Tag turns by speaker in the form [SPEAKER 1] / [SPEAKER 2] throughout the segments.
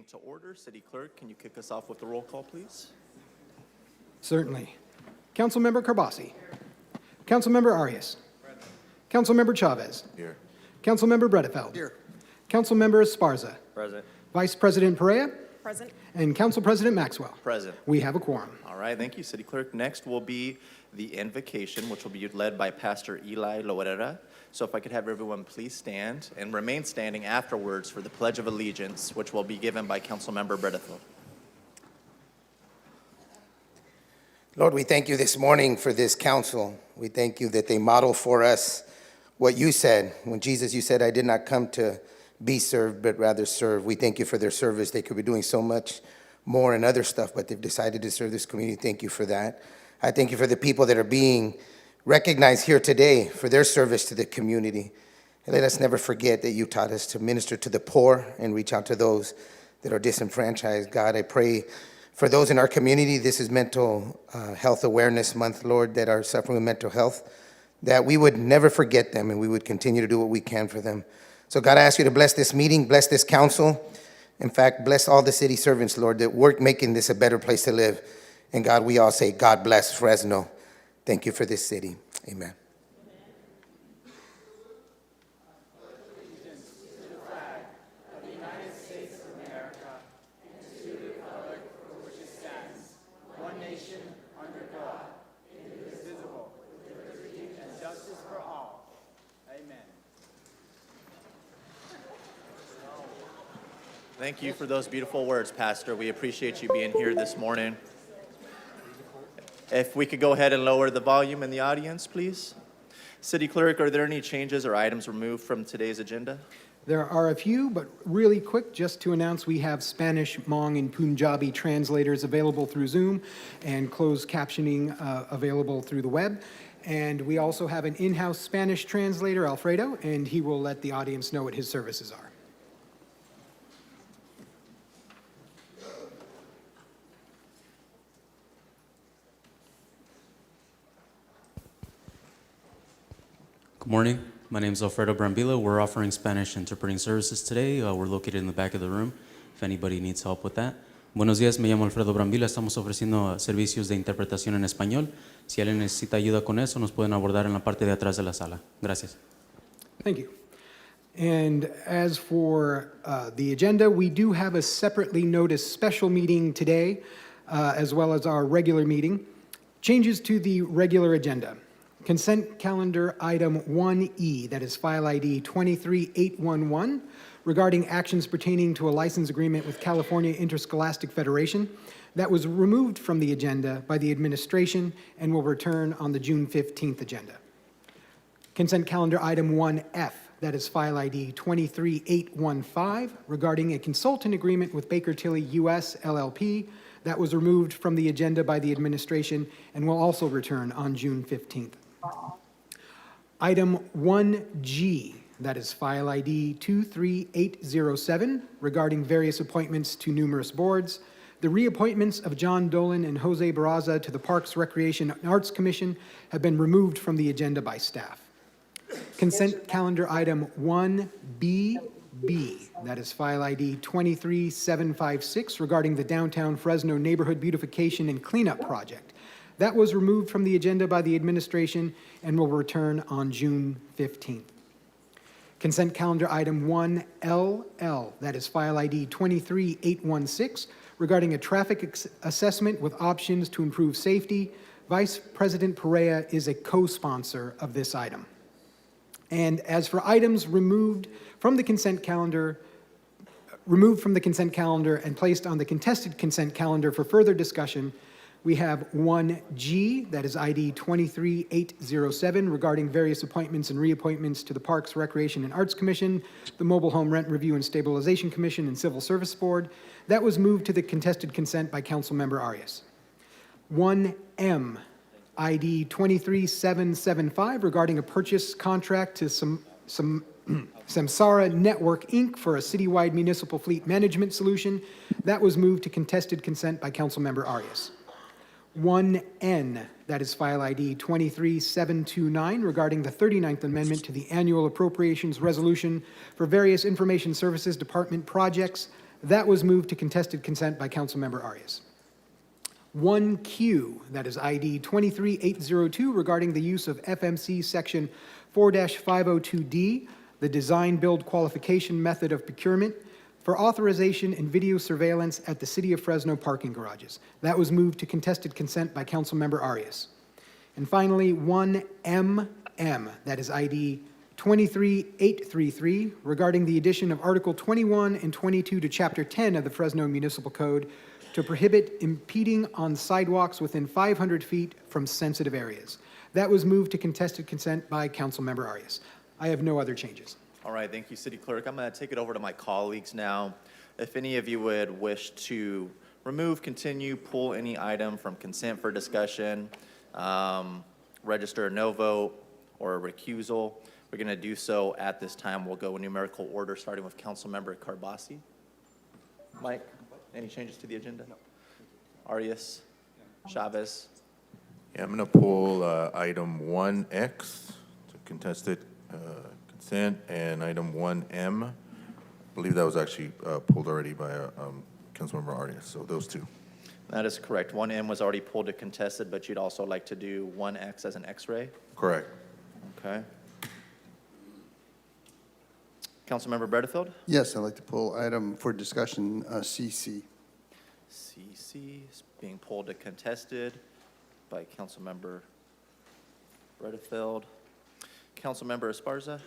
[SPEAKER 1] to order. City Clerk, can you kick us off with the roll call, please?
[SPEAKER 2] Certainly. Councilmember Carbasi. Councilmember Arias. Councilmember Chavez.
[SPEAKER 1] Here.
[SPEAKER 2] Councilmember Bredefeld.
[SPEAKER 1] Here.
[SPEAKER 2] Councilmember Esparza.
[SPEAKER 1] Present.
[SPEAKER 2] Vice President Perea.
[SPEAKER 3] Present.
[SPEAKER 2] And Council President Maxwell.
[SPEAKER 1] Present.
[SPEAKER 2] We have a quorum.
[SPEAKER 1] All right, thank you, City Clerk. Next will be the invocation, which will be led by Pastor Eli Loerera. So if I could have everyone please stand and remain standing afterwards for the Pledge of Allegiance, which will be given by Councilmember Bredefeld.
[SPEAKER 4] Lord, we thank you this morning for this council. We thank you that they model for us what you said. When Jesus, you said, I did not come to be served, but rather serve. We thank you for their service. They could be doing so much more and other stuff, but they've decided to serve this community. Thank you for that. I thank you for the people that are being recognized here today for their service to the community. And let us never forget that you taught us to minister to the poor and reach out to those that are disenfranchised. God, I pray for those in our community. This is Mental Health Awareness Month, Lord, that are suffering with mental health, that we would never forget them and we would continue to do what we can for them. So God, I ask you to bless this meeting, bless this council. In fact, bless all the city servants, Lord, that work making this a better place to live. And God, we all say, God bless Fresno. Thank you for this city. Amen.
[SPEAKER 1] Thank you for those beautiful words, Pastor. We appreciate you being here this morning. If we could go ahead and lower the volume in the audience, please. City Clerk, are there any changes or items removed from today's agenda?
[SPEAKER 2] There are a few, but really quick, just to announce we have Spanish, Hmong, and Punjabi translators available through Zoom and closed captioning available through the web. And we also have an in-house Spanish translator, Alfredo, and he will let the audience know what his services are.
[SPEAKER 5] Good morning. My name is Alfredo Brambila. We're offering Spanish interpreting services today. We're located in the back of the room if anybody needs help with that. Buenos días, me llamo Alfredo Brambila. Estamos ofreciendo servicios de interpretación en español. Si alguien necesita ayuda con eso, nos pueden abordar en la parte de atrás de la sala. Gracias.
[SPEAKER 2] Thank you. And as for the agenda, we do have a separately noticed special meeting today, as well as our regular meeting. Changes to the regular agenda. Consent calendar item 1E, that is file ID 23811, regarding actions pertaining to a license agreement with California Interscholastic Federation. That was removed from the agenda by the administration and will return on the June 15th agenda. Consent calendar item 1F, that is file ID 23815, regarding a consultant agreement with Baker Tilly US LLP. That was removed from the agenda by the administration and will also return on June 15th. Item 1G, that is file ID 23807, regarding various appointments to numerous boards. The reappointments of John Dolan and Jose Barraza to the Parks, Recreation, and Arts Commission have been removed from the agenda by staff. Consent calendar item 1BB, that is file ID 23756, regarding the downtown Fresno Neighborhood Beautification and Cleanup Project. That was removed from the agenda by the administration and will return on June 15th. Consent calendar item 1LL, that is file ID 23816, regarding a traffic assessment with options to improve safety. Vice President Perea is a co-sponsor of this item. And as for items removed from the consent calendar and placed on the contested consent calendar for further discussion, we have 1G, that is ID 23807, regarding various appointments and reappointments to the Parks, Recreation, and Arts Commission, the Mobile Home Rent Review and Stabilization Commission, and Civil Service Board. That was moved to the contested consent by Councilmember Arias. 1M, ID 23775, regarding a purchase contract to Samsara Network, Inc. for a citywide municipal fleet management solution. That was moved to contested consent by Councilmember Arias. 1N, that is file ID 23729, regarding the 39th Amendment to the Annual Appropriations Resolution for various Information Services Department projects. That was moved to contested consent by Councilmember Arias. 1Q, that is ID 23802, regarding the use of FMC Section 4-502D, the design build qualification method of procurement, for authorization and video surveillance at the City of Fresno parking garages. That was moved to contested consent by Councilmember Arias. And finally, 1MM, that is ID 23833, regarding the addition of Article 21 and 22 to Chapter 10 of the Fresno Municipal Code to prohibit impeding on sidewalks within 500 feet from sensitive areas. That was moved to contested consent by Councilmember Arias. I have no other changes.
[SPEAKER 1] All right, thank you, City Clerk. I'm going to take it over to my colleagues now. If any of you would wish to remove, continue, pull any item from consent for discussion, register a no vote or a recusal, we're going to do so at this time. We'll go in numerical order, starting with Councilmember Carbasi. Mike, any changes to the agenda? No. Arias? Chavez?
[SPEAKER 3] Yeah, I'm going to pull item 1X to contested consent, and item 1M. I believe that was actually pulled already by Councilmember Arias, so those two.
[SPEAKER 1] That is correct. 1M was already pulled to contested, but you'd also like to do 1X as an X-ray?
[SPEAKER 3] Correct.
[SPEAKER 1] Okay. Councilmember Bredefield?
[SPEAKER 6] Yes, I'd like to pull item for discussion, CC.
[SPEAKER 1] CC is being pulled to contested by Councilmember Bredefield. Councilmember Esparza?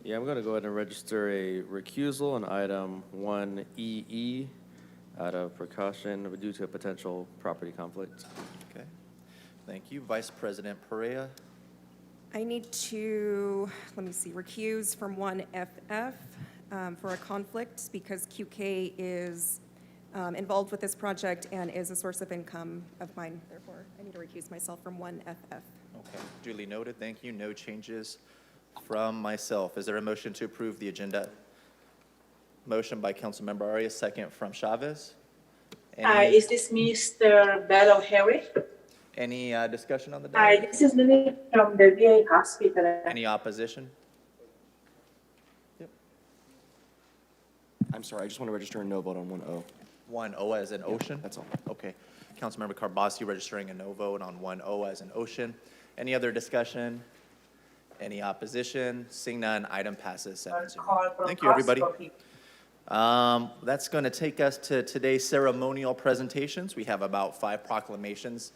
[SPEAKER 7] Yeah, I'm going to go ahead and register a recusal on item 1EE out of precaution due to a potential property conflict.
[SPEAKER 1] Okay. Thank you. Vice President Perea?
[SPEAKER 8] I need to, let me see, recuse from 1FF for a conflict because QK is involved with this project and is a source of income of mine. Therefore, I need to recuse myself from 1FF.
[SPEAKER 1] Okay. Duly noted. Thank you. No changes from myself. Is there a motion to approve the agenda? Motion by Councilmember Arias, second from Chavez.
[SPEAKER 9] Is this Mr. Beto Harry?
[SPEAKER 1] Any discussion on the
[SPEAKER 9] Hi,
[SPEAKER 1] matter?
[SPEAKER 9] this is Lily from the VA hospital.
[SPEAKER 1] Any opposition?
[SPEAKER 10] I'm sorry, I just want to register a no vote on 1O.
[SPEAKER 1] 1O as an ocean?
[SPEAKER 10] That's all.
[SPEAKER 1] Okay. Councilmember Carbasi registering a no vote on 1O as an ocean. Any other discussion? Any opposition? Seeing none, item passes 7-0. Thank you, everybody. That's going to take us to today's ceremonial presentations. We have about 5 proclamations,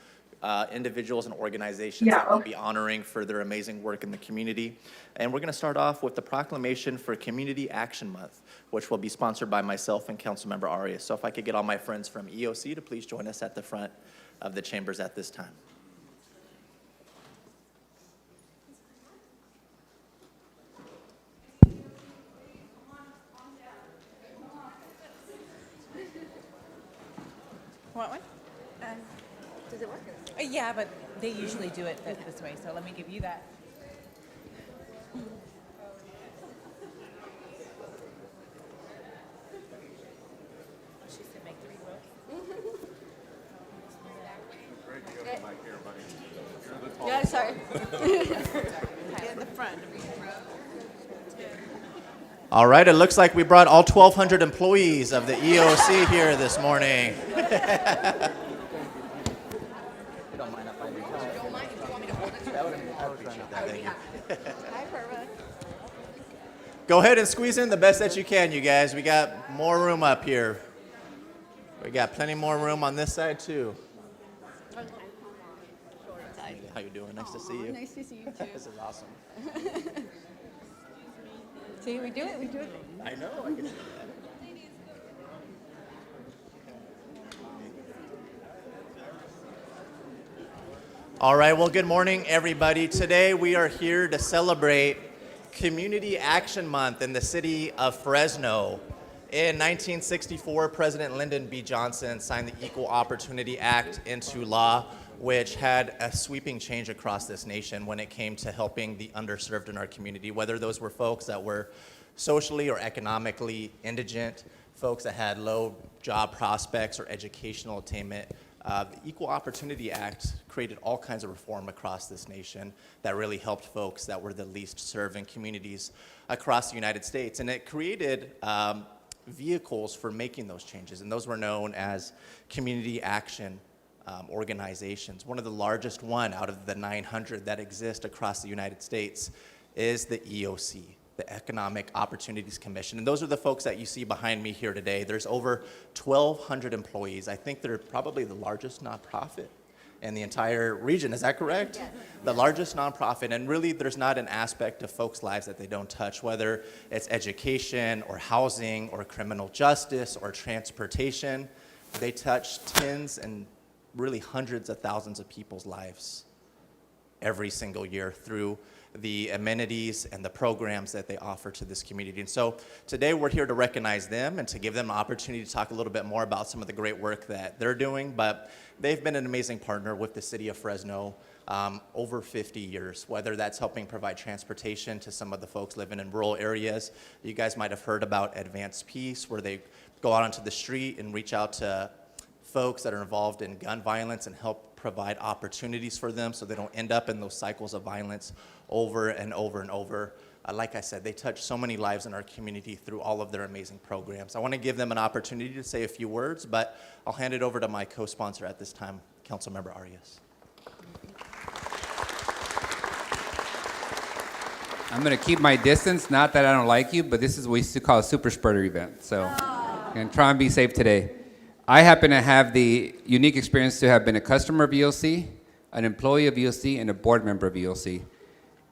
[SPEAKER 1] individuals and organizations that will be honoring for their amazing work in the community. And we're going to start off with the proclamation for Community Action Month, which will be sponsored by myself and Councilmember Arias. So if I could get all my friends from EOC to please join us at the front of the chambers at this time.
[SPEAKER 11] Want one?
[SPEAKER 8] Does it work?
[SPEAKER 11] Yeah, but they usually do it this way, so let me give you that. She said make 3 votes.
[SPEAKER 8] Yeah, sorry.
[SPEAKER 11] In the front.
[SPEAKER 1] All right, it looks like we brought all 1,200 employees of the EOC here this morning. Go ahead and squeeze in the best that you can, you guys. We got more room up here. We got plenty more room on this side, too. How you doing? Nice to see you.
[SPEAKER 8] Nice to see you, too.
[SPEAKER 1] This is awesome.
[SPEAKER 8] See, we do it.
[SPEAKER 1] I know. I can see that. All right, well, good morning, everybody. Today we are here to celebrate Community Action Month in the city of Fresno. In 1964, President Lyndon B. Johnson signed the Equal Opportunity Act into law, which had a sweeping change across this nation when it came to helping the underserved in our community, whether those were folks that were socially or economically indigent, folks that had low job prospects or educational attainment. The Equal Opportunity Act created all kinds of reform across this nation that really helped folks that were the least served in communities across the United States. And it created vehicles for making those changes, and those were known as community action organizations. One of the largest one out of the 900 that exist across the United States is the EOC, the Economic Opportunities Commission. And those are the folks that you see behind me here today. There's over 1,200 employees. I think they're probably the largest nonprofit in the entire region. Is that correct? Yes. The largest nonprofit. And really, there's not an aspect of folks' lives that they don't touch, whether it's education or housing or criminal justice or transportation. They touch tens and really hundreds of thousands of people's lives every single year through the amenities and the programs that they offer to this community. And so today we're here to recognize them and to give them an opportunity to talk a little bit more about some of the great work that they're doing. But they've been an amazing partner with the city of Fresno over 50 years, whether that's helping provide transportation to some of the folks living in rural areas. You guys might have heard about Advanced Peace, where they go out onto the street and reach out to folks that are involved in gun violence and help provide opportunities for them so they don't end up in those cycles of violence over and over and over. Like I said, they touch so many lives in our community through all of their amazing programs. I want to give them an opportunity to say a few words, but I'll hand it over to my co-sponsor at this time, Councilmember Arias.
[SPEAKER 12] I'm going to keep my distance, not that I don't like you, but this is what we used to call a super spreader event. So I'm going to try and be safe today. I happen to have the unique experience to have been a customer of EOC, an employee of EOC, and a board member of EOC.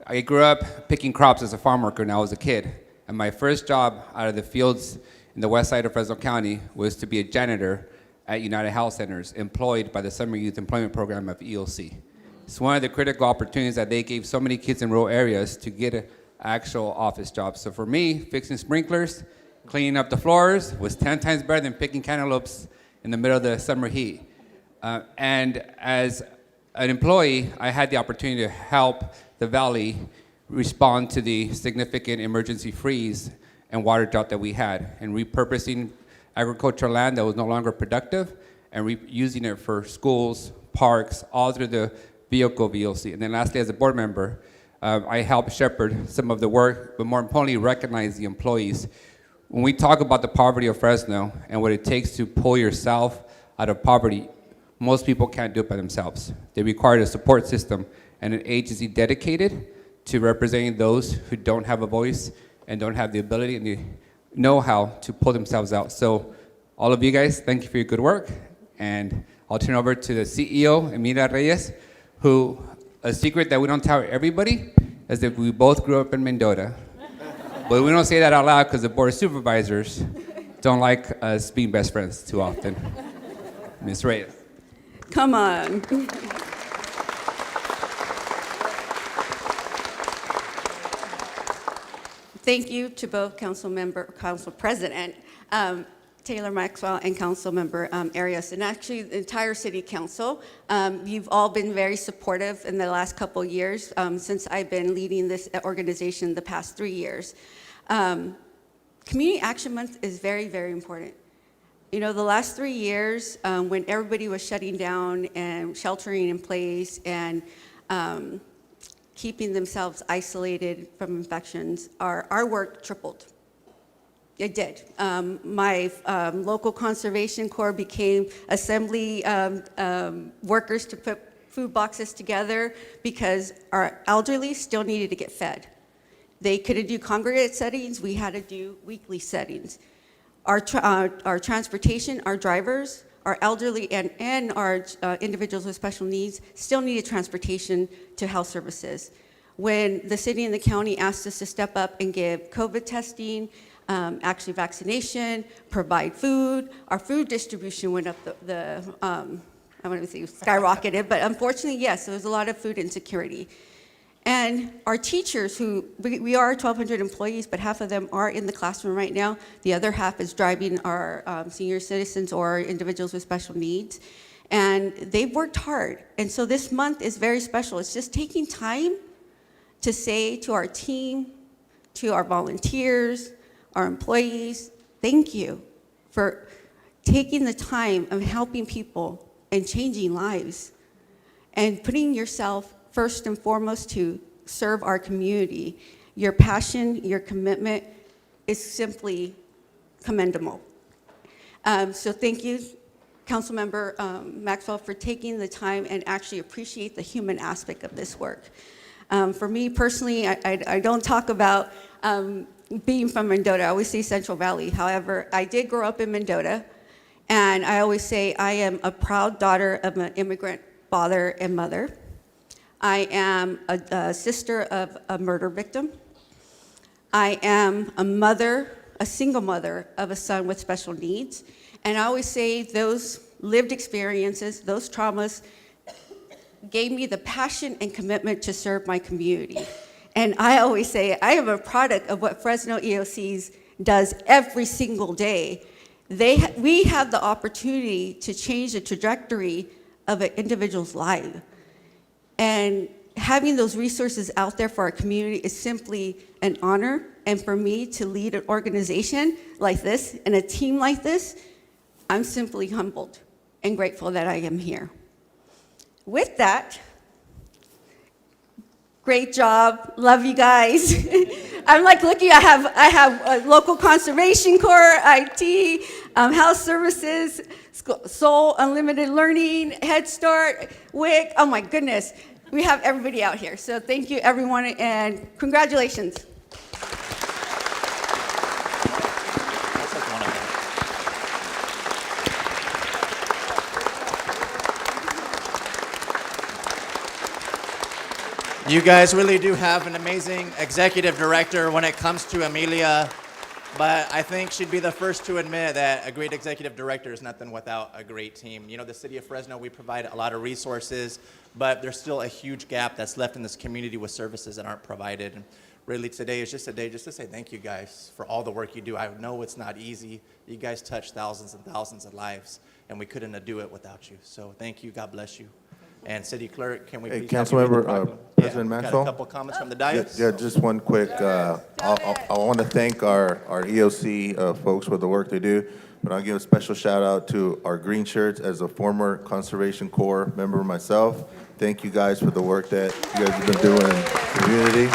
[SPEAKER 12] I grew up picking crops as a farm worker when I was a kid. And my first job out of the fields in the west side of Fresno County was to be a janitor at United Health Centers, employed by the Summer Youth Employment Program of EOC. It's one of the critical opportunities that they gave so many kids in rural areas to get an actual office job. So for me, fixing sprinklers, cleaning up the floors was 10 times better than picking cantaloupes in the middle of the summer heat. And as an employee, I had the opportunity to help the valley respond to the significant emergency freeze and water drought that we had, and repurposing agricultural land that was no longer productive and using it for schools, parks, all through the vehicle of EOC. And then lastly, as a board member, I helped shepherd some of the work, but more importantly, recognize the employees. When we talk about the poverty of Fresno and what it takes to pull yourself out of poverty, most people can't do it by themselves. They require a support system and an agency dedicated to representing those who don't have a voice and don't have the ability and the know-how to pull themselves out. So all of you guys, thank you for your good work. And I'll turn over to the CEO, Emilia Reyes, who, a secret that we don't tell everybody is that we both grew up in Mendota. But we don't say that out loud because the board of supervisors don't like us being best friends too often. Ms. Reyes.
[SPEAKER 13] Come on. Thank you to both Council President Taylor Maxwell and Council Member Arias, and actually the entire City Council. You've all been very supportive in the last couple years since I've been leading this organization the past 3 years. Community Action Month is very, very important. You know, the last 3 years, when everybody was shutting down and sheltering in place and keeping themselves isolated from infections, our work tripled. It did. My local conservation corps became assembly workers to put food boxes together because our elderly still needed to get fed. They couldn't do congregate settings. We had to do weekly settings. Our transportation, our drivers, our elderly, and our individuals with special needs still needed transportation to health services. When the city and the county asked us to step up and give COVID testing, actually vaccination, provide food, our food distribution went up I want to say skyrocketed, but unfortunately, yes, there was a lot of food insecurity. And our teachers, we are 1,200 employees, but half of them are in the classroom right now. The other half is driving our senior citizens or individuals with special needs. And they've worked hard. And so this month is very special. It's just taking time to say to our team, to our volunteers, our employees, thank you for taking the time of helping people and changing lives and putting yourself first and foremost to serve our community. Your passion, your commitment is simply commendable. So thank you, Councilmember Maxwell, for taking the time and actually appreciate the human aspect of this work. For me personally, I don't talk about being from Mendota. I always say Central Valley. However, I did grow up in Mendota, and I always say I am a proud daughter of an immigrant father and mother. I am a sister of a murder victim. I am a mother, a single mother of a son with special needs. And I always say those lived experiences, those traumas, gave me the passion and commitment to serve my community. And I always say I am a product of what Fresno EOCs does every single day. We have the opportunity to change the trajectory of an individual's life. And having those resources out there for our community is simply an honor. And for me to lead an organization like this and a team like this, I'm simply humbled and grateful that I am here. With that, great job, love you guys. I'm like looking, I have a local conservation corps, IT, health services, Soul Unlimited Learning, Head Start, WIC, oh my goodness. We have everybody out here. So thank you everyone and congratulations.
[SPEAKER 1] You guys really do have an amazing executive director when it comes to Amelia, but I think she'd be the first to admit that a great executive director is nothing without a great team. You know, the city of Fresno, we provide a lot of resources, but there's still a huge gap that's left in this community with services that aren't provided. And really today is just a day just to say thank you guys for all the work you do. I know it's not easy. You guys touch thousands and thousands of lives, and we couldn't do it without you. So thank you, God bless you. And City Clerk, can we please have you read the
[SPEAKER 3] Councilmember,
[SPEAKER 1] proclamation?
[SPEAKER 3] President
[SPEAKER 1] Got
[SPEAKER 3] Maxwell?
[SPEAKER 1] a couple comments from the dais?
[SPEAKER 3] Yeah, just one quick, I want to thank our EOC folks for the work they do, but I'll give a special shout out to our green shirts as a former Conservation Corps member myself. Thank you guys for the work that you guys have been doing in the community.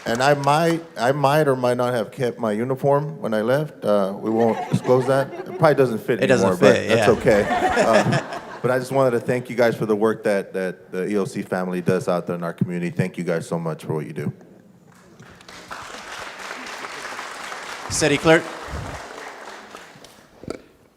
[SPEAKER 3] And I might or might not have kept my uniform when I left. We won't disclose that. It probably doesn't fit
[SPEAKER 1] It
[SPEAKER 3] anymore,
[SPEAKER 1] doesn't fit,
[SPEAKER 3] but that's
[SPEAKER 1] yeah.
[SPEAKER 3] okay. But I just wanted to thank you guys for the work that the EOC family does out there in our community. Thank you guys so much for what you do.
[SPEAKER 1] City Clerk?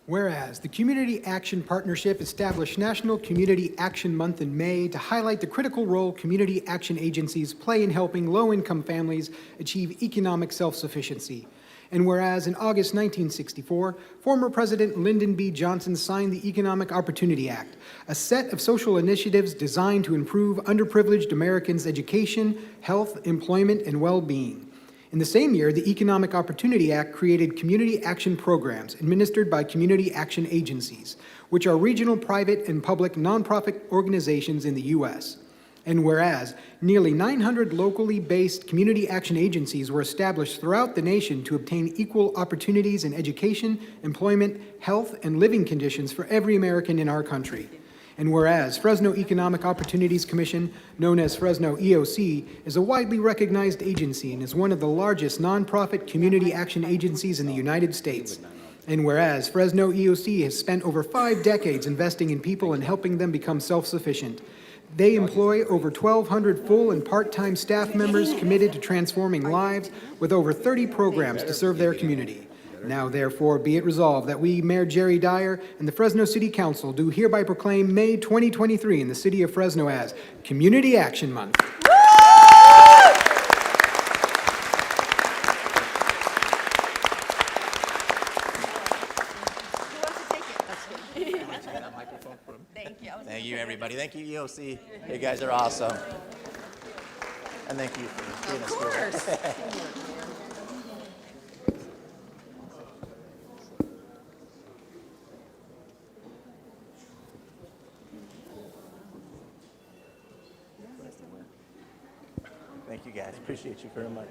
[SPEAKER 2] Whereas the Community Action Partnership established National Community Action Month in May to highlight the critical role community action agencies play in helping low-income families achieve economic self-sufficiency. And whereas in August 1964, former President Lyndon B. Johnson signed the Economic Opportunity Act, a set of social initiatives designed to improve underprivileged Americans' education, health, employment, and well-being. In the same year, the Economic Opportunity Act created community action programs administered by community action agencies, which are regional private and public nonprofit organizations in the U.S. And whereas nearly 900 locally based community action agencies were established throughout the nation to obtain equal opportunities in education, employment, health, and living conditions for every American in our country. And whereas Fresno Economic Opportunities Commission, known as Fresno EOC, is a widely recognized agency and is one of the largest nonprofit community action agencies in the United States. And whereas Fresno EOC has spent over 5 decades investing in people and helping them become self-sufficient. They employ over 1,200 full and part-time staff members committed to transforming lives with over 30 programs to serve their community. Now, therefore, be it resolved that we, Mayor Jerry Dyer, and the Fresno City Council do hereby proclaim May 2023 in the city of Fresno as Community Action Month.
[SPEAKER 1] Thank you, everybody. Thank you, EOC. You guys are awesome. And thank you for being a steward. Thank you, guys. Appreciate you very much.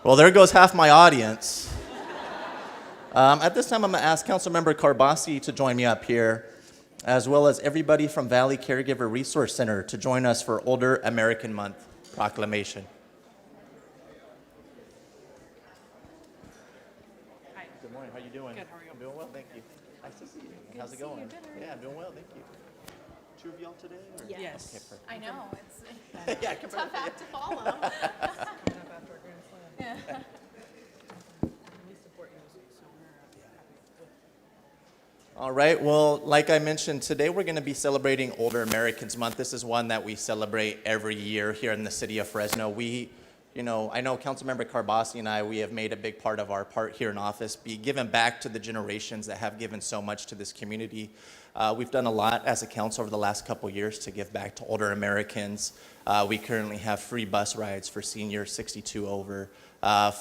[SPEAKER 1] Well, there goes half my audience. At this time, I'm going to ask Councilmember Carbasi to join me up here. as well as everybody from Valley Caregiver Resource Center to join us for Older American Month proclamation.
[SPEAKER 11] Hi.
[SPEAKER 1] Good morning. How you doing?
[SPEAKER 11] Good. How are you?
[SPEAKER 1] I'm doing well, thank you. Nice to see you. How's it going? Yeah, I'm doing well, thank you. Two of y'all today? Or?
[SPEAKER 11] Yes.
[SPEAKER 1] Okay, perfect.
[SPEAKER 11] I know, it's
[SPEAKER 1] Yeah,
[SPEAKER 11] a tough act to follow. Yeah.
[SPEAKER 1] All right, well, like I mentioned, today we're going to be celebrating Older Americans Month. This is one that we celebrate every year here in the city of Fresno. I know Councilmember Carbasi and we have made a big part of our part here in office, be giving back to the generations that have given so much to this community. We've done a lot as a council over the last couple years to give back to older Americans. We currently have free bus rides for seniors 62 over.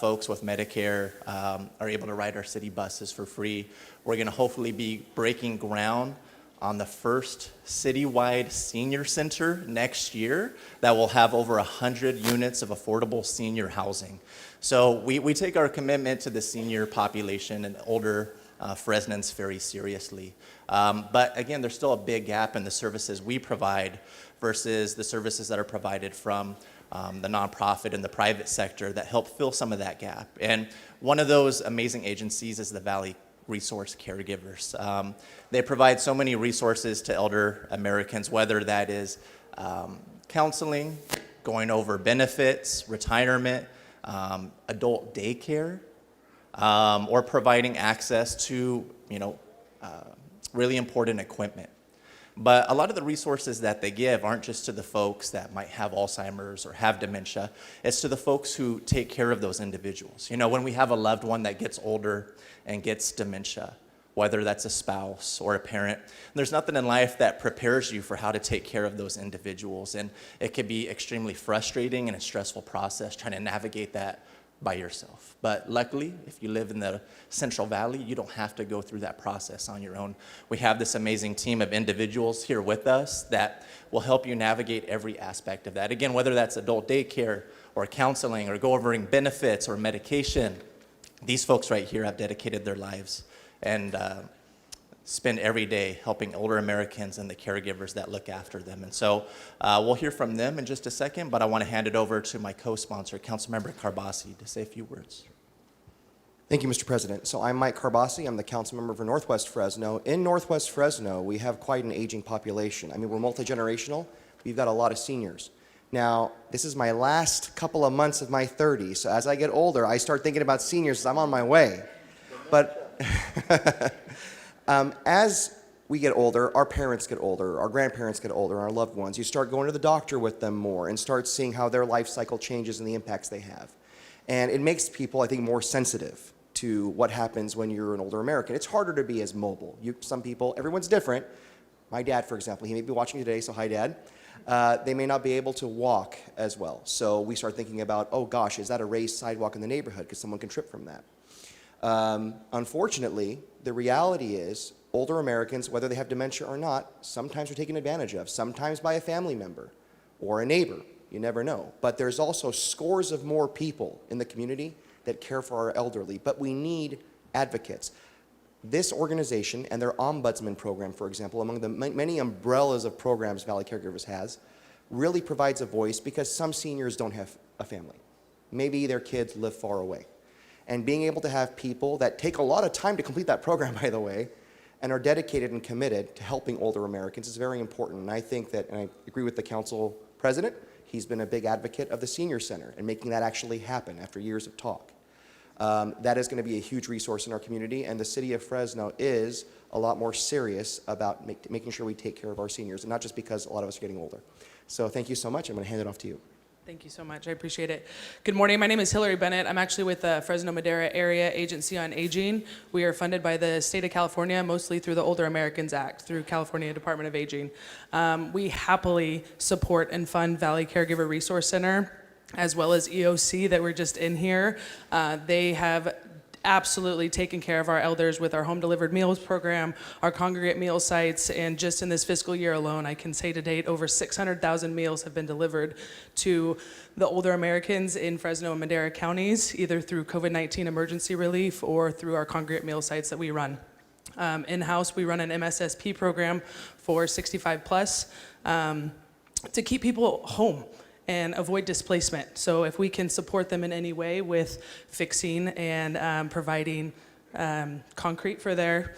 [SPEAKER 1] Folks with Medicare are able to ride our city buses for free. We're going to hopefully be breaking ground on the first citywide senior center next year that will have over 100 units of affordable senior housing. So we take our commitment to the senior population and older Fresnans very seriously. But again, there's still a big gap in the services we provide versus the services that are provided from the nonprofit and the private sector that help fill some of that gap. And one of those amazing agencies is the Valley Resource Caregivers. They provide so many resources to elder Americans, whether that is counseling, going over benefits, retirement, adult daycare, or providing access to, really important equipment. But a lot of the resources that they give aren't just to the folks that might have Alzheimer's or have dementia. It's to the folks who take care of those individuals. When we have a loved one that gets older and gets dementia, whether that's a spouse or a parent, there's nothing in life that prepares you for how to take care of those individuals. And it can be extremely frustrating and a stressful process trying to navigate that by yourself. But luckily, if you live in the Central Valley, you don't have to go through that process on your own. We have this amazing team of individuals here with us that will help you navigate every aspect of that. Again, whether that's adult daycare or counseling or go over benefits or medication, these folks right here have dedicated their lives and spend every day helping older Americans and the caregivers that look after them. And so we'll hear from them in just a second, but I want to hand it over to my co-sponsor, Councilmember Carbasi, to say a few words.
[SPEAKER 10] Thank you, Mr. President. So I'm Mike Carbasi. I'm the council member for Northwest Fresno. In Northwest Fresno, we have quite an aging population. I mean, we're multi-generational. We've got a lot of seniors. Now, this is my last couple of months of my 30s, so as I get older, I start thinking about seniors as I'm on my way. But as we get older, our parents get older, our grandparents get older, our loved ones, you start going to the doctor with them more and start seeing how their life cycle changes and the impacts they have. And it makes people, I think, more sensitive to what happens when you're an older American. It's harder to be as mobile. Some people, everyone's different. My dad, for example, he may be watching today, so hi, Dad. They may not be able to walk as well. So we start thinking about, oh gosh, is that a raised sidewalk in the neighborhood? Because someone can trip from that. Unfortunately, the reality is older Americans, whether they have dementia or not, sometimes are taken advantage of, sometimes by a family member or a neighbor. You never know. But there's also scores of more people in the community that care for our elderly, but we need advocates. This organization and their ombudsman program, for example, among the many umbrellas of programs Valley Caregivers has, really provides a voice because some seniors don't have a family. Maybe their kids live far away. And being able to have people that take a lot of time to complete that program, by the way, and are dedicated and committed to helping older Americans is very important. And I think that, and I agree with the council president, he's been a big advocate of the senior center and making that actually happen after years of talk. That is going to be a huge resource in our community, and the city of Fresno is a lot more serious about making sure we take care of our seniors, and not just because a lot of us are getting older. So thank you so much. I'm going to hand it off to you.
[SPEAKER 14] Thank you so much. I appreciate it. Good morning. My name is Hillary Bennett. I'm actually with the Fresno Madera Area Agency on Aging. We are funded by the state of California, mostly through the Older Americans Act, through California Department of Aging. We happily support and fund Valley Caregiver Resource Center, as well as EOC that were just in here. They have absolutely taken care of our elders with our home delivered meals program, our congregate meal sites, and just in this fiscal year alone, I can say to date, over 600,000 meals have been delivered to the older Americans in Fresno and Madera counties, either through COVID-19 emergency relief or through our congregate meal sites that we run. In-house, we run an MSSP program for 65 plus to keep people home and avoid displacement. So if we can support them in any way with fixing and providing concrete for their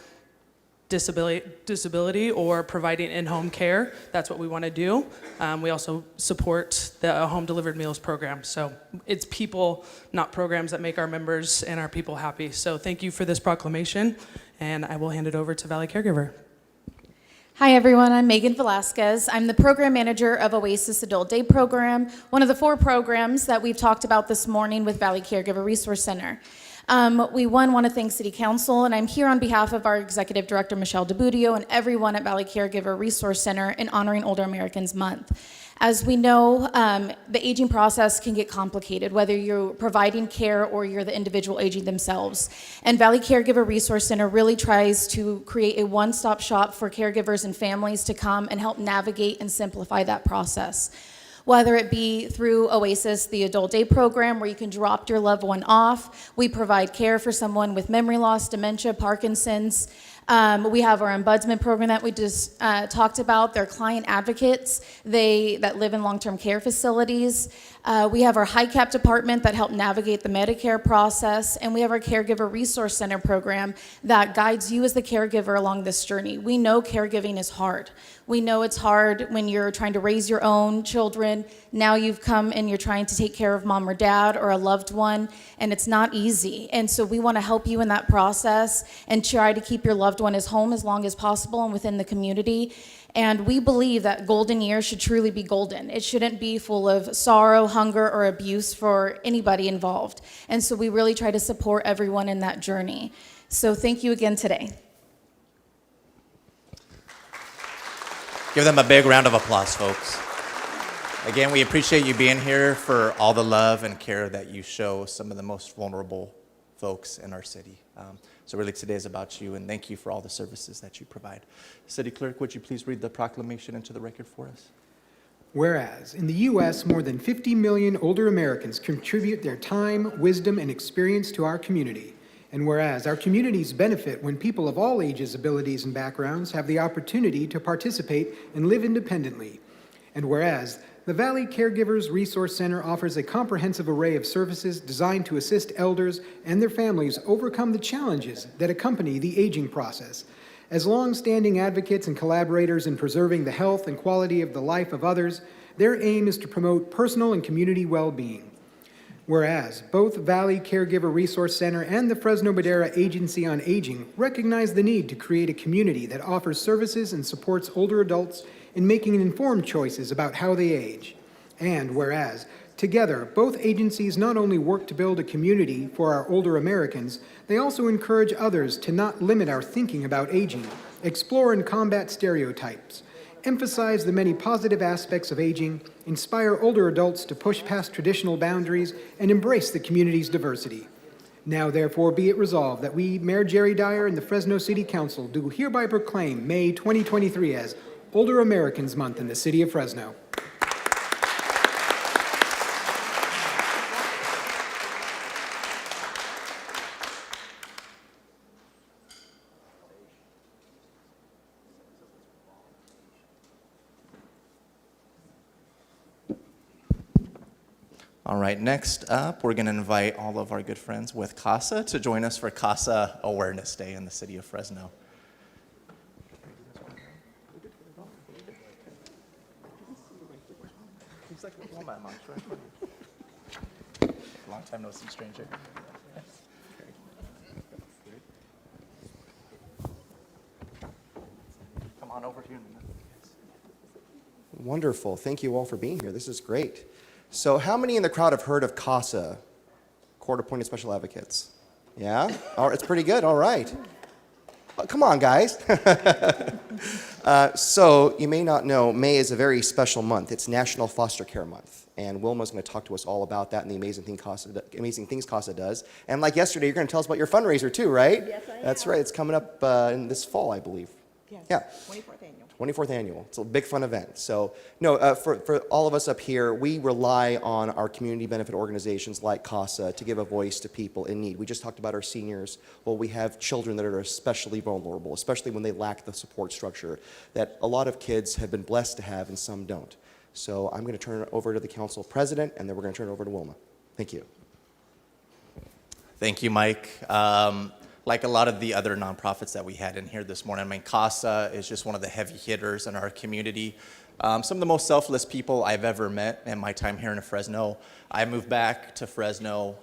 [SPEAKER 14] disability or providing in-home care, that's what we want to do. We also support the home delivered meals program. So it's people, not programs, that make our members and our people happy. So thank you for this proclamation, and I will hand it over to Valley Caregiver.
[SPEAKER 15] Hi everyone, I'm Megan Velasquez. I'm the program manager of Oasis Adult Day Program, one of the 4 programs that we've talked about this morning with Valley Caregiver Resource Center. We want to thank City Council, and I'm here on behalf of our Executive Director, Michelle DeBudio, and everyone at Valley Caregiver Resource Center in honoring Older Americans Month. As we know, the aging process can get complicated, whether you're providing care or you're the individual aging themselves. And Valley Caregiver Resource Center really tries to create a one-stop shop for caregivers and families to come and help navigate and simplify that process. Whether it be through Oasis, the Adult Day Program, where you can drop your loved one off. We provide care for someone with memory loss, dementia, Parkinson's. We have our ombudsman program that we just talked about. They're client advocates that live in long-term care facilities. We have our HICAP department that help navigate the Medicare process. And we have our Caregiver Resource Center program that guides you as the caregiver along this journey. We know caregiving is hard. We know it's hard when you're trying to raise your own children. Now you've come and you're trying to take care of mom or dad or a loved one, and it's not easy. And so we want to help you in that process and try to keep your loved one as home as long as possible and within the community. And we believe that golden years should truly be golden. It shouldn't be full of sorrow, hunger, or abuse for anybody involved. And so we really try to support everyone in that journey. So thank you again today.
[SPEAKER 1] Give them a big round of applause, folks. Again, we appreciate you being here, for all the love and care that you show some of the most vulnerable folks in our city. So really today is about you, and thank you for all the services that you provide. City Clerk, would you please read the proclamation into the record for us?
[SPEAKER 2] Whereas, in the U.S., more than 50 million older Americans contribute their time, wisdom, and experience to our community. And whereas, our communities benefit when people of all ages, abilities, and backgrounds have the opportunity to participate and live independently. And whereas, the Valley Caregivers Resource Center offers a comprehensive array of services designed to assist elders and their families overcome the challenges that accompany the aging process. As long-standing advocates and collaborators in preserving the health and quality of the life of others, their aim is to promote personal and community well-being. Whereas, both Valley Caregiver Resource Center and the Fresno Madera Agency on Aging recognize the need to create a community that offers services and supports older adults in making informed choices about how they age. And whereas, together, both agencies not only work to build a community for our older Americans, they also encourage others to not limit our thinking about aging, explore and combat stereotypes, emphasize the many positive aspects of aging, inspire older adults to push past traditional boundaries, and embrace the community's diversity. Now, therefore, be it resolved that we, Mayor Jerry Dyer and the Fresno City Council, do hereby proclaim May 2023 as Older Americans Month in the City of Fresno.
[SPEAKER 1] All right, next up, we're going to invite all of our good friends with Casa to join us for Casa Awareness Day in the city of Fresno. Long time no see, stranger. Come on over here.
[SPEAKER 10] Wonderful. Thank you all for being here. This is great. So how many in the crowd have heard of Casa, Court-Appointed Special Advocates? Yeah? It's pretty good. All right. Come on, guys. So you may not know, May is a very special month. It's National Foster Care Month. And Wilma's going to talk to us all about that and the amazing things Casa does. And like yesterday, you're going to tell us about your fundraiser too, right?
[SPEAKER 11] Yes, I am.
[SPEAKER 10] That's right. It's coming up in this fall, I believe.
[SPEAKER 11] Yes.
[SPEAKER 10] Yeah.
[SPEAKER 11] 24th annual.
[SPEAKER 10] 24th annual. It's a big fun event. So no, for all of us up here, we rely on our community benefit organizations like Casa to give a voice to people in need. We just talked about our seniors. Well, we have children that are especially vulnerable, especially when they lack the support structure that a lot of kids have been blessed to have and some don't. So I'm going to turn it over to the council president, and then we're going to turn it over to Wilma. Thank you.
[SPEAKER 1] Thank you, Mike. Like a lot of the other nonprofits that we had in here this morning, I mean, Casa is just one of the heavy hitters in our community. Some of the most selfless people I've ever met in my time here in Fresno. I moved back to Fresno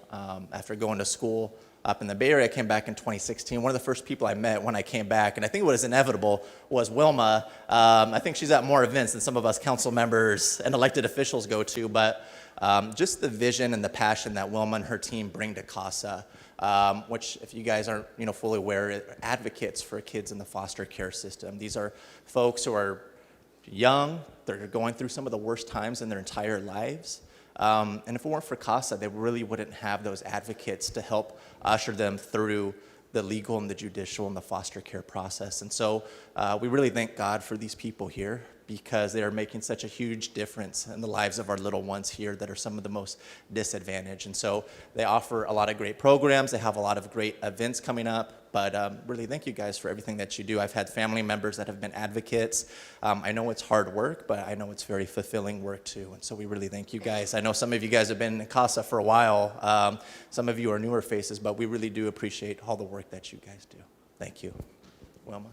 [SPEAKER 1] after going to school up in the Bay Area. I came back in 2016. One of the first people I met when I came back, and I think it was inevitable, was Wilma. I think she's at more events than some of us council members and elected officials go to, but just the vision and the passion that Wilma and her team bring to Casa, which, if you guys aren't fully aware, are advocates for kids in the foster care system. These are folks who are young, they're going through some of the worst times in their entire lives. And if it weren't for Casa, they really wouldn't have those advocates to help usher them through the legal and the judicial and the foster care process. And so we really thank God for these people here, because they are making such a huge difference in the lives of our little ones here that are some of the most disadvantaged. And so they offer a lot of great programs. They have a lot of great events coming up. But really, thank you guys for everything that you do. I've had family members that have been advocates. I know it's hard work, but I know it's very fulfilling work too. And so we really thank you guys. I know some of you guys have been in Casa for a while. Some of you are newer faces, but we really do appreciate all the work that you guys do. Thank you. Wilma.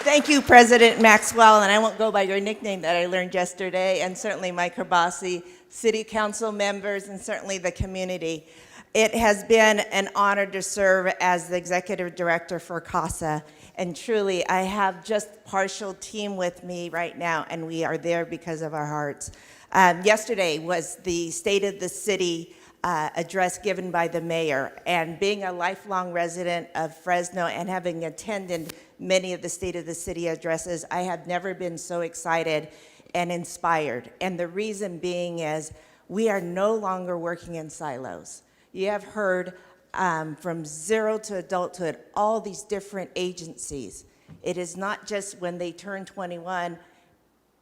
[SPEAKER 11] Thank you, President Maxwell, and I won't go by your nickname that I learned yesterday, and certainly Mike Herbasi, city council members, and certainly the community. It has been an honor to serve as the executive director for Casa, and truly, I have just partial team with me right now, and we are there because of our hearts. Yesterday was the State of the City address given by the mayor, and being a lifelong resident of Fresno and having attended many of the State of the City addresses, I have never been so excited and inspired. And the reason being is we are no longer working in silos. You have heard from zero to adulthood, all these different agencies. It is not just when they turn 21,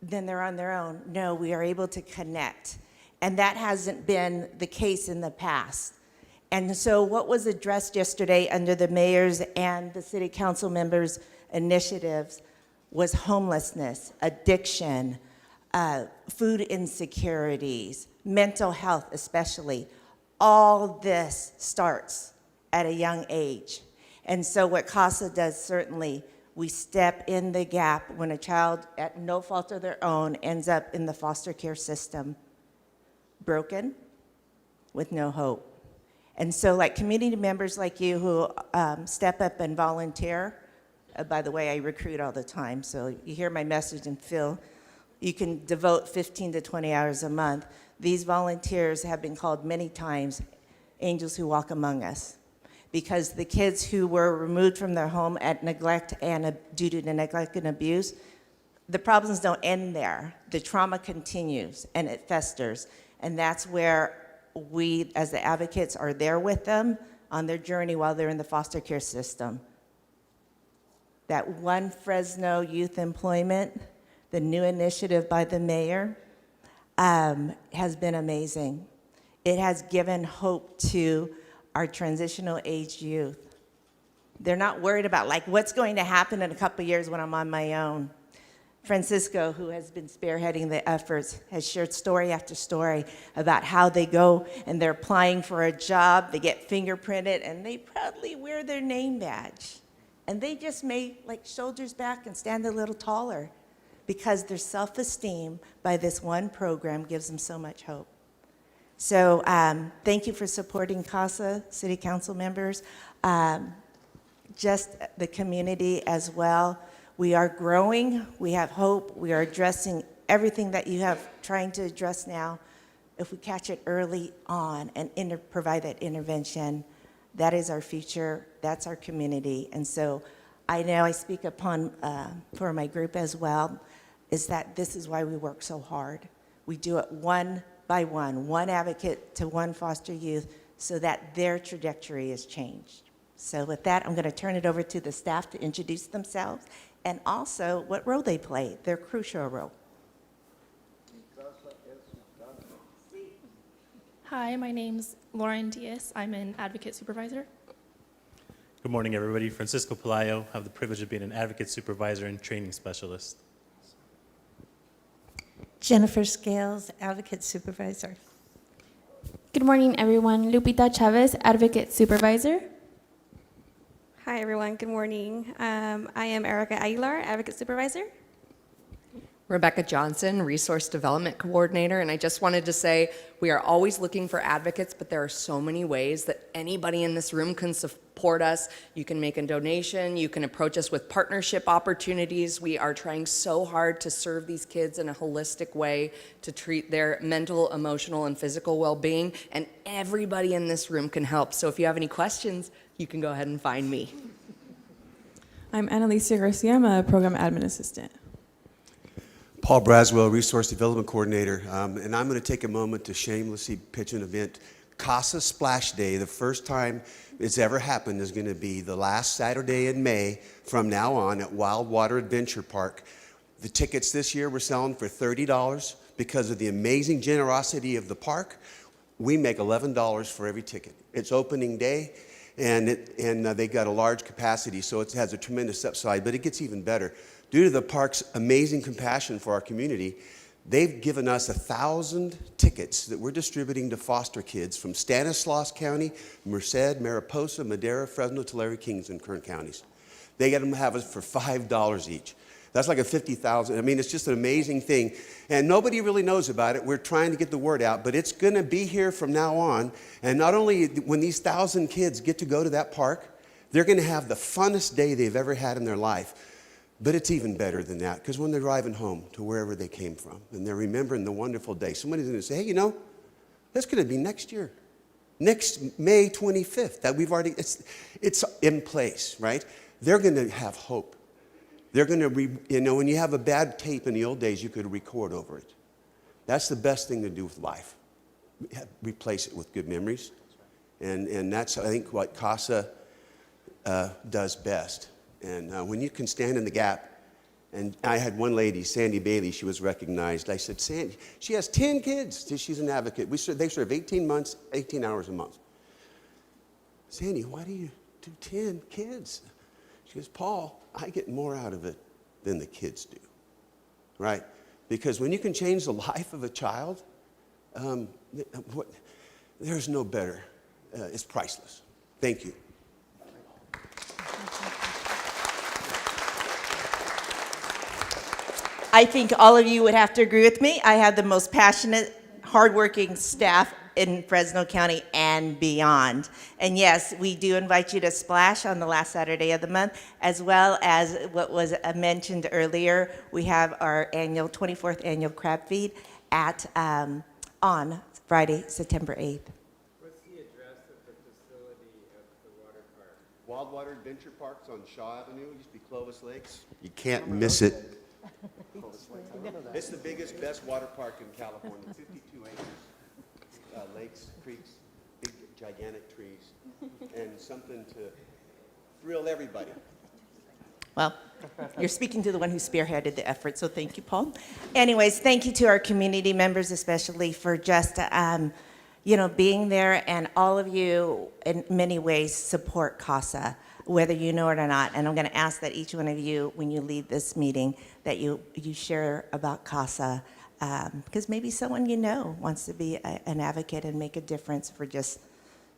[SPEAKER 11] then they're on their own. No, we are able to connect. And that hasn't been the case in the past. And so what was addressed yesterday under the mayor's and the city council members' initiatives was homelessness, addiction, food insecurities, mental health especially. All this starts at a young age. And so what Casa does, certainly, we step in the gap when a child, at no fault of their own, ends up in the foster care system, broken, with no hope. And so like community members like you who step up and volunteer, by the way, I recruit all the time, so you hear my message and feel you can devote 15 to 20 hours a month. These volunteers have been called many times angels who walk among us, because the kids who were removed from their home at neglect and due to the neglect and abuse, the problems don't end there. The trauma continues and it festers. And that's where we, as the advocates, are there with them on their journey while they're in the foster care system. That One Fresno Youth Employment, the new initiative by the mayor, has been amazing. It has given hope to our transitional age youth. They're not worried about like what's going to happen in a couple of years when I'm on my own. Francisco, who has been spearheading the efforts, has shared story after story about how they go and they're applying for a job, they get fingerprinted, and they proudly wear their name badge. And they just may like shoulders back and stand a little taller because their self-esteem by this one program gives them so much hope. So thank you for supporting Casa, city council members, just the community as well. We are growing, we have hope, we are addressing everything that you have trying to address now. If we catch it early on and provide that intervention, that is our future, that's our community. And so I know I speak upon for my group as well, is that this is why we work so hard. We do it one by one advocate to one foster youth, so that their trajectory is changed. So with that, I'm going to turn it over to the staff to introduce themselves and also what role they play, their crucial role.
[SPEAKER 16] Hi, my name's Lauren Diaz. I'm an advocate supervisor.
[SPEAKER 17] Good morning, everybody. Francisco Pelayo. I have the privilege of being an advocate supervisor and training specialist.
[SPEAKER 11] Jennifer Scales, advocate supervisor.
[SPEAKER 16] Good morning, everyone. Lupita Chavez, advocate supervisor.
[SPEAKER 18] Hi, everyone. Good morning. I am Erica Aguilar, advocate supervisor.
[SPEAKER 19] Rebecca Johnson, Resource Development Coordinator, and I just wanted to say we are always looking for advocates, but there are so many ways that anybody in this room can support us. You can make a donation, you can approach us with partnership opportunities. We are trying so hard to serve these kids in a holistic way to treat their mental, emotional, and physical well-being, and everybody in this room can help. So if you have any questions, you can go ahead and find me.
[SPEAKER 20] I'm Annalicia Garcia. I'm a program admin assistant.
[SPEAKER 21] Paul Braswell, Resource Development Coordinator, and I'm going to take a moment to shamelessly pitch an event. Casa Splash Day, the first time it's ever happened, is going to be the last Saturday in May from now on at Wildwater Adventure Park. The tickets this year we're selling for $30 because of the amazing generosity of the park. We make $11 for every ticket. It's opening day, and they got a large capacity, so it has a tremendous upside, but it gets even better. Due to the park's amazing compassion for our community, they've given us 1,000 tickets that we're distributing to foster kids from Stanislaus County, Merced, Mariposa, Madera, Fresno, Tulare, Kings, and Kern counties. They get them to have us for $5 each. That's like a 50,000. I mean, it's just an amazing thing. And nobody really knows about it. We're trying to get the word out, but it's going to be here from now on. And not only when these 1,000 kids get to go to that park, they're going to have the funnest day they've ever had in their life. But it's even better than that, because when they're driving home to wherever they came from and they're remembering the wonderful day, somebody's going to say, hey, you know, that's going to be next year, next May 25th. That we've already, it's in place, right? They're going to have hope. They're going to, you know, when you have a bad tape in the old days, you could record over it. That's the best thing to do with life. Replace it with good memories. And that's, I think, what Casa does best. And when you can stand in the gap, and I had one lady, Sandy Bailey, she was recognized. I said, Sandy, she has 10 kids. She's an advocate. They serve 18 months, 18 hours a month. Sandy, why do you do 10 kids? She goes, Paul, I get more out of it than the kids do, right? Because when you can change the life of a child, there's no better. It's priceless. Thank you.
[SPEAKER 11] I think all of you would have to agree with me. I have the most passionate, hardworking staff in Fresno County and beyond. And yes, we do invite you to Splash on the last Saturday of the month, as well as what was mentioned earlier. We have our 24th annual crab feed at on Friday, September 8th.
[SPEAKER 21] What's the address of the facility of the water park? Wildwater Adventure Park's on Shaw Avenue. It used to be Clovis Lakes. You can't miss it. It's the biggest, best water park in California, 52 acres, lakes, creeks, big, gigantic trees, and something to thrill everybody.
[SPEAKER 11] Well, you're speaking to the one who spearheaded the effort, so thank you, Paul. Anyways, thank you to our community members, especially for just, being there, and all of you, in many ways, support Casa, whether you know it or not. And I'm going to ask that each one of you, when you leave this meeting, that you share about Casa, because maybe someone you know wants to be an advocate and make a difference for just,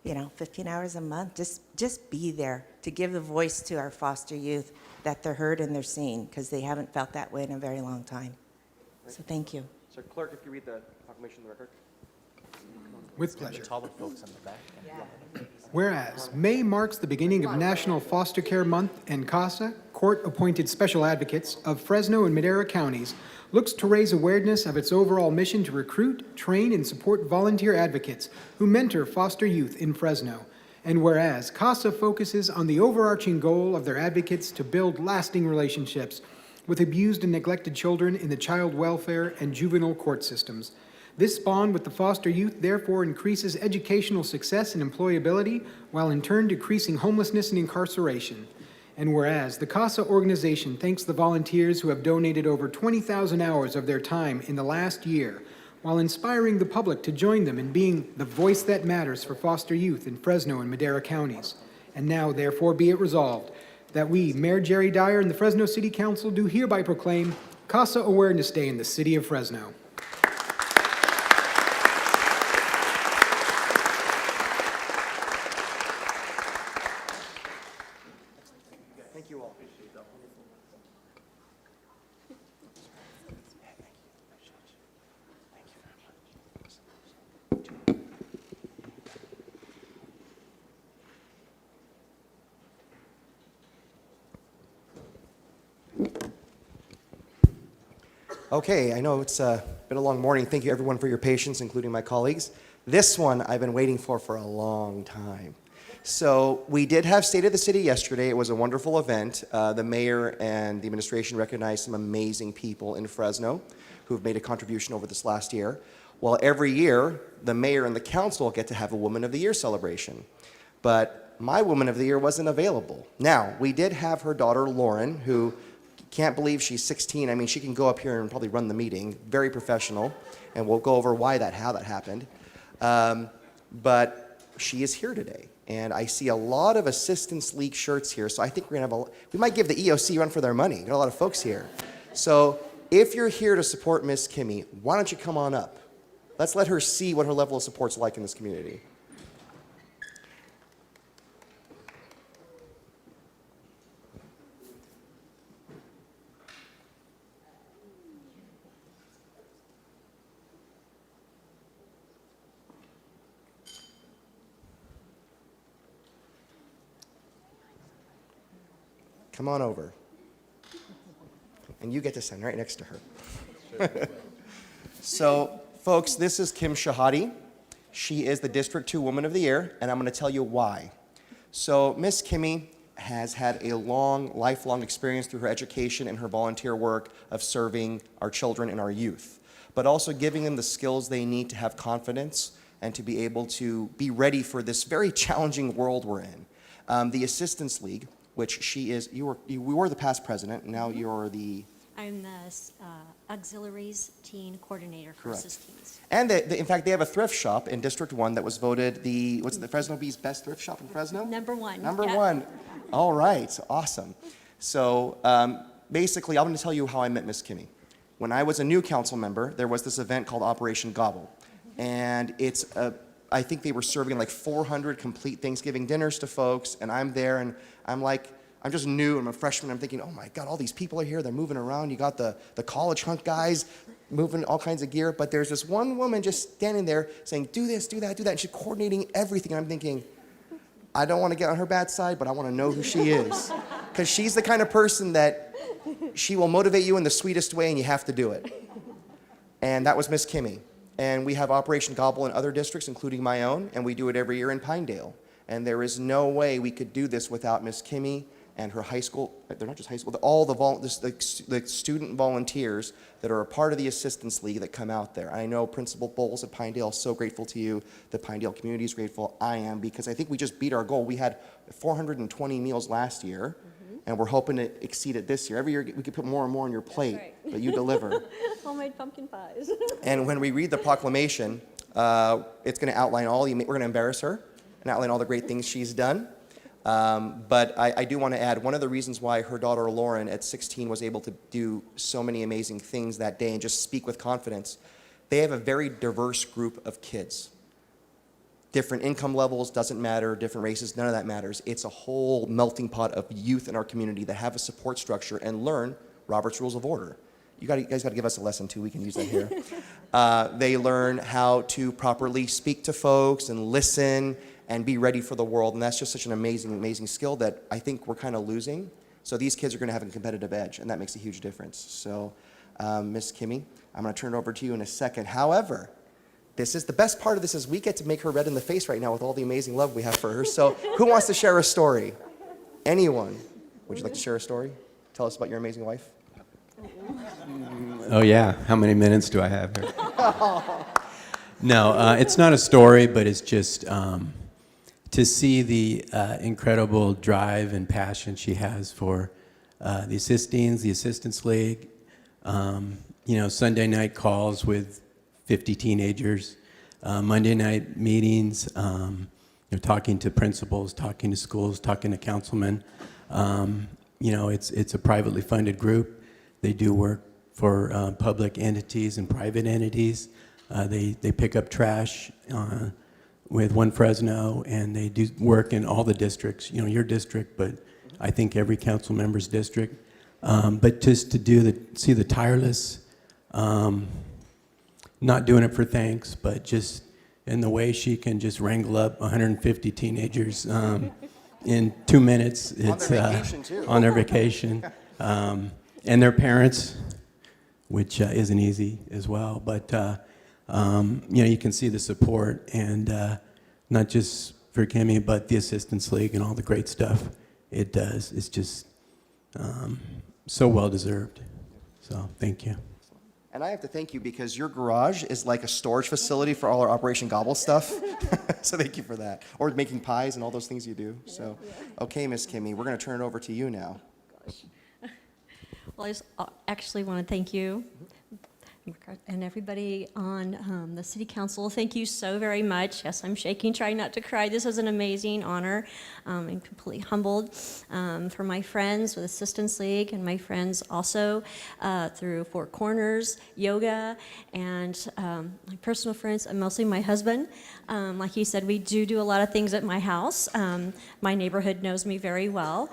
[SPEAKER 11] 15 hours a month. Just be there to give the voice to our foster youth that they're heard and they're seen, because they haven't felt that way in a very long time. So thank you.
[SPEAKER 7] Sir Clerk, if you read the proclamation of the record.
[SPEAKER 2] With pleasure.
[SPEAKER 1] The taller folks in the back.
[SPEAKER 2] Whereas May marks the beginning of National Foster Care Month, and Casa, court-appointed special advocates of Fresno and Madera counties, looks to raise awareness of its overall mission to recruit, train, and support volunteer advocates who mentor foster youth in Fresno. And whereas Casa focuses on the overarching goal of their advocates to build lasting relationships with abused and neglected children in the child welfare and juvenile court systems. This bond with the foster youth therefore increases educational success and employability, while in turn decreasing homelessness and incarceration. And whereas the Casa organization thanks the volunteers who have donated over 20,000 hours of their time in the last year, while inspiring the public to join them in being the voice that matters for foster youth in Fresno and Madera counties. And now, therefore, be it resolved that we, Mayor Jerry Dyer and the Fresno City Council, do hereby proclaim Casa Awareness Day in the city of Fresno.
[SPEAKER 10] Thank you all. Okay, I know it's been a long morning. Thank you everyone for your patience, including my colleagues. This one I've been waiting for a long time. So we did have State of the City yesterday. It was a wonderful event. The mayor and the administration recognized some amazing people in Fresno who've made a contribution over this last year. Well, every year, the mayor and the council get to have a Woman of the Year celebration. But my Woman of the Year wasn't available. Now, we did have her daughter, Lauren, who can't believe she's 16. I mean, she can go up here and probably run the meeting. Very professional. And we'll go over how that happened. But she is here today. And I see a lot of Assistance League shirts here. So I think we're going to we might give the EOC a run for their money. Got a lot of folks here. So if you're here to support Miss Kimmy, why don't you come on up? Let's let her see what her level of support's like in this community. Come on over. And you get to stand right next to her. So, folks, this is Kim Shahadi. She is the District 2 Woman of the Year, and I'm going to tell you why. So, Miss Kimmy has had a lifelong experience through her education and her volunteer work of serving our children and our youth, but also giving them the skills they need to have confidence and to be able to be ready for this very challenging world we're in. The Assistance League, which she is, we were the past president, and now you're the...
[SPEAKER 4] I'm the Auxiliaries Teen Coordinator for
[SPEAKER 10] Correct.
[SPEAKER 4] Teens.
[SPEAKER 10] And in fact, they have a thrift shop in District 1 that was voted the Fresno Bee's best thrift shop in Fresno?
[SPEAKER 4] Number one.
[SPEAKER 10] Number
[SPEAKER 4] yeah.
[SPEAKER 10] one. All right, awesome. So basically, I'm going to tell you how I met Miss Kimmy. When I was a new council member, there was this event called Operation Gobble. And I think they were serving like 400 complete Thanksgiving dinners to folks, and I'm there, and I'm just new, I'm a freshman, I'm thinking, oh my God, all these people are here, they're moving around, you got the college hunk guys moving all kinds of gear, but there's this one woman just standing there saying, do this, do that, and she's coordinating everything, and I'm thinking, I don't want to get on her bad side, but I want to know who she is. Because she's the kind of person that she will motivate you in the sweetest way, and you have to do it. And that was Miss Kimmy. And we have Operation Gobble in other districts, including my own, and we do it every year in Pinedale. And there is no way we could do this without Miss Kimmy and her high school, they're not just high school, all the student volunteers that are a part of the Assistance League that come out there. I know Principal Bowles at Pinedale is so grateful to you. The Pinedale community is grateful. I am, because I think we just beat our goal. We had 420 meals last year, and we're hoping to exceed it this year. Every year we could put more and more on your plate,
[SPEAKER 4] right.
[SPEAKER 10] but you deliver.
[SPEAKER 4] Homemade pumpkin pies.
[SPEAKER 10] And when we read the proclamation, it's going to outline we're going to embarrass her and outline all the great things she's done. But I do want to add, one of the reasons why her daughter Lauren at 16 was able to do so many amazing things that day and just speak with confidence, they have a very diverse group of kids. Different income levels, doesn't matter, different races, none of that matters. It's a whole melting pot of youth in our community that have a support structure and learn Robert's Rules of Order. You guys got to give us a lesson too, we can use that here. They learn how to properly speak to folks and listen and be ready for the world, and that's just such an amazing, amazing skill that I think we're kind of losing. So these kids are going to have a competitive edge, and that makes a huge difference. So, Miss Kimmy, I'm going to turn it over to you in a second. However, the best part of this is we get to make her red in the face right now with all the amazing love we have for her. So who wants to share a story? Anyone? Would you like to share a story? Tell us about your amazing wife.
[SPEAKER 22] Oh yeah, how many minutes do I have here?
[SPEAKER 5] No, it's not a story, but it's just to see the incredible drive and passion she has for the assistings, the Assistance League. Sunday night calls with 50 teenagers, Monday night meetings, talking to principals, talking to schools, talking to councilmen. It's a privately funded group. They do work for public entities and private entities. They pick up trash with One Fresno, and they do work in all the districts, your district, but I think every council member's district. But just to see the tireless, not doing it for thanks, but just in the way she can just wrangle up 150 teenagers in 2 minutes. It's
[SPEAKER 10] On their vacation, too.
[SPEAKER 5] on their vacation. And their parents, which isn't easy as well. But, you can see the support, and not just for Kimmy, but the Assistance League and all the great stuff it does. It's just so well-deserved. So thank you.
[SPEAKER 10] And I have to thank you because your garage is like a storage facility for all our Operation Gobble stuff. So thank you for that. Or making pies and all those things you do. So, okay, Miss Kimmy, we're going to turn it over to you now.
[SPEAKER 4] Well, I just actually want to thank you and everybody on the city council. Thank you so very much. Yes, I'm shaking, trying not to cry. This is an amazing honor. I'm completely humbled for my friends with Assistance League and my friends also through Four Corners, yoga, and my personal friends, and mostly my husband. Like you said, we do a lot of things at my house. My neighborhood knows me very well.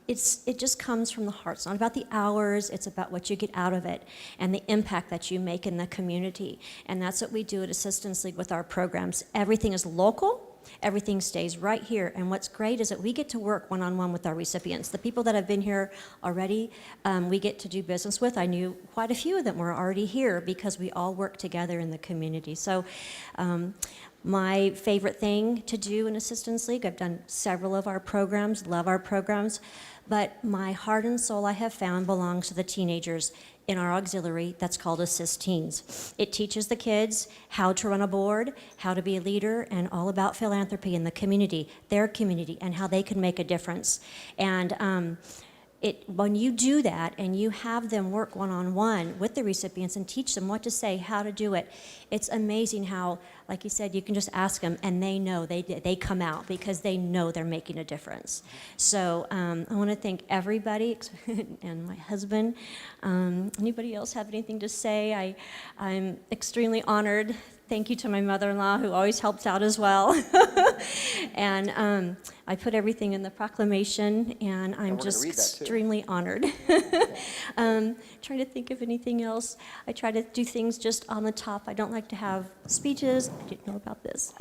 [SPEAKER 4] It just comes from the heart. It's not about the hours, it's about what you get out of it and the impact that you make in the community. And that's what we do at Assistance League with our programs. Everything is local, everything stays right here. And what's great is that we get to work one-on-one with our recipients. The people that have been here already, we get to do business with. I knew quite a few of them were already here because we all work together in the community. So my favorite thing to do in Assistance League, I've done several of our programs, love our programs, but my heart and soul I have found belongs to the teenagers in our auxiliary that's called Assist Teens. It teaches the kids how to run a board, how to be a leader, and all about philanthropy in the community, their community, and how they can make a difference. And when you do that and you have them work one-on-one with the recipients and teach them what to say, how to do it, it's amazing how, like you said, you can just ask them and they know, they come out because they know they're making a difference. So I want to thank everybody and my husband. Anybody else have anything to say? I'm extremely honored. Thank you to my mother-in-law, who always helps out as well. And I put everything in the proclamation, and I'm just extremely honored. Trying to think of anything else. I try to do things just on the top. I don't like to have speeches. I didn't know about this.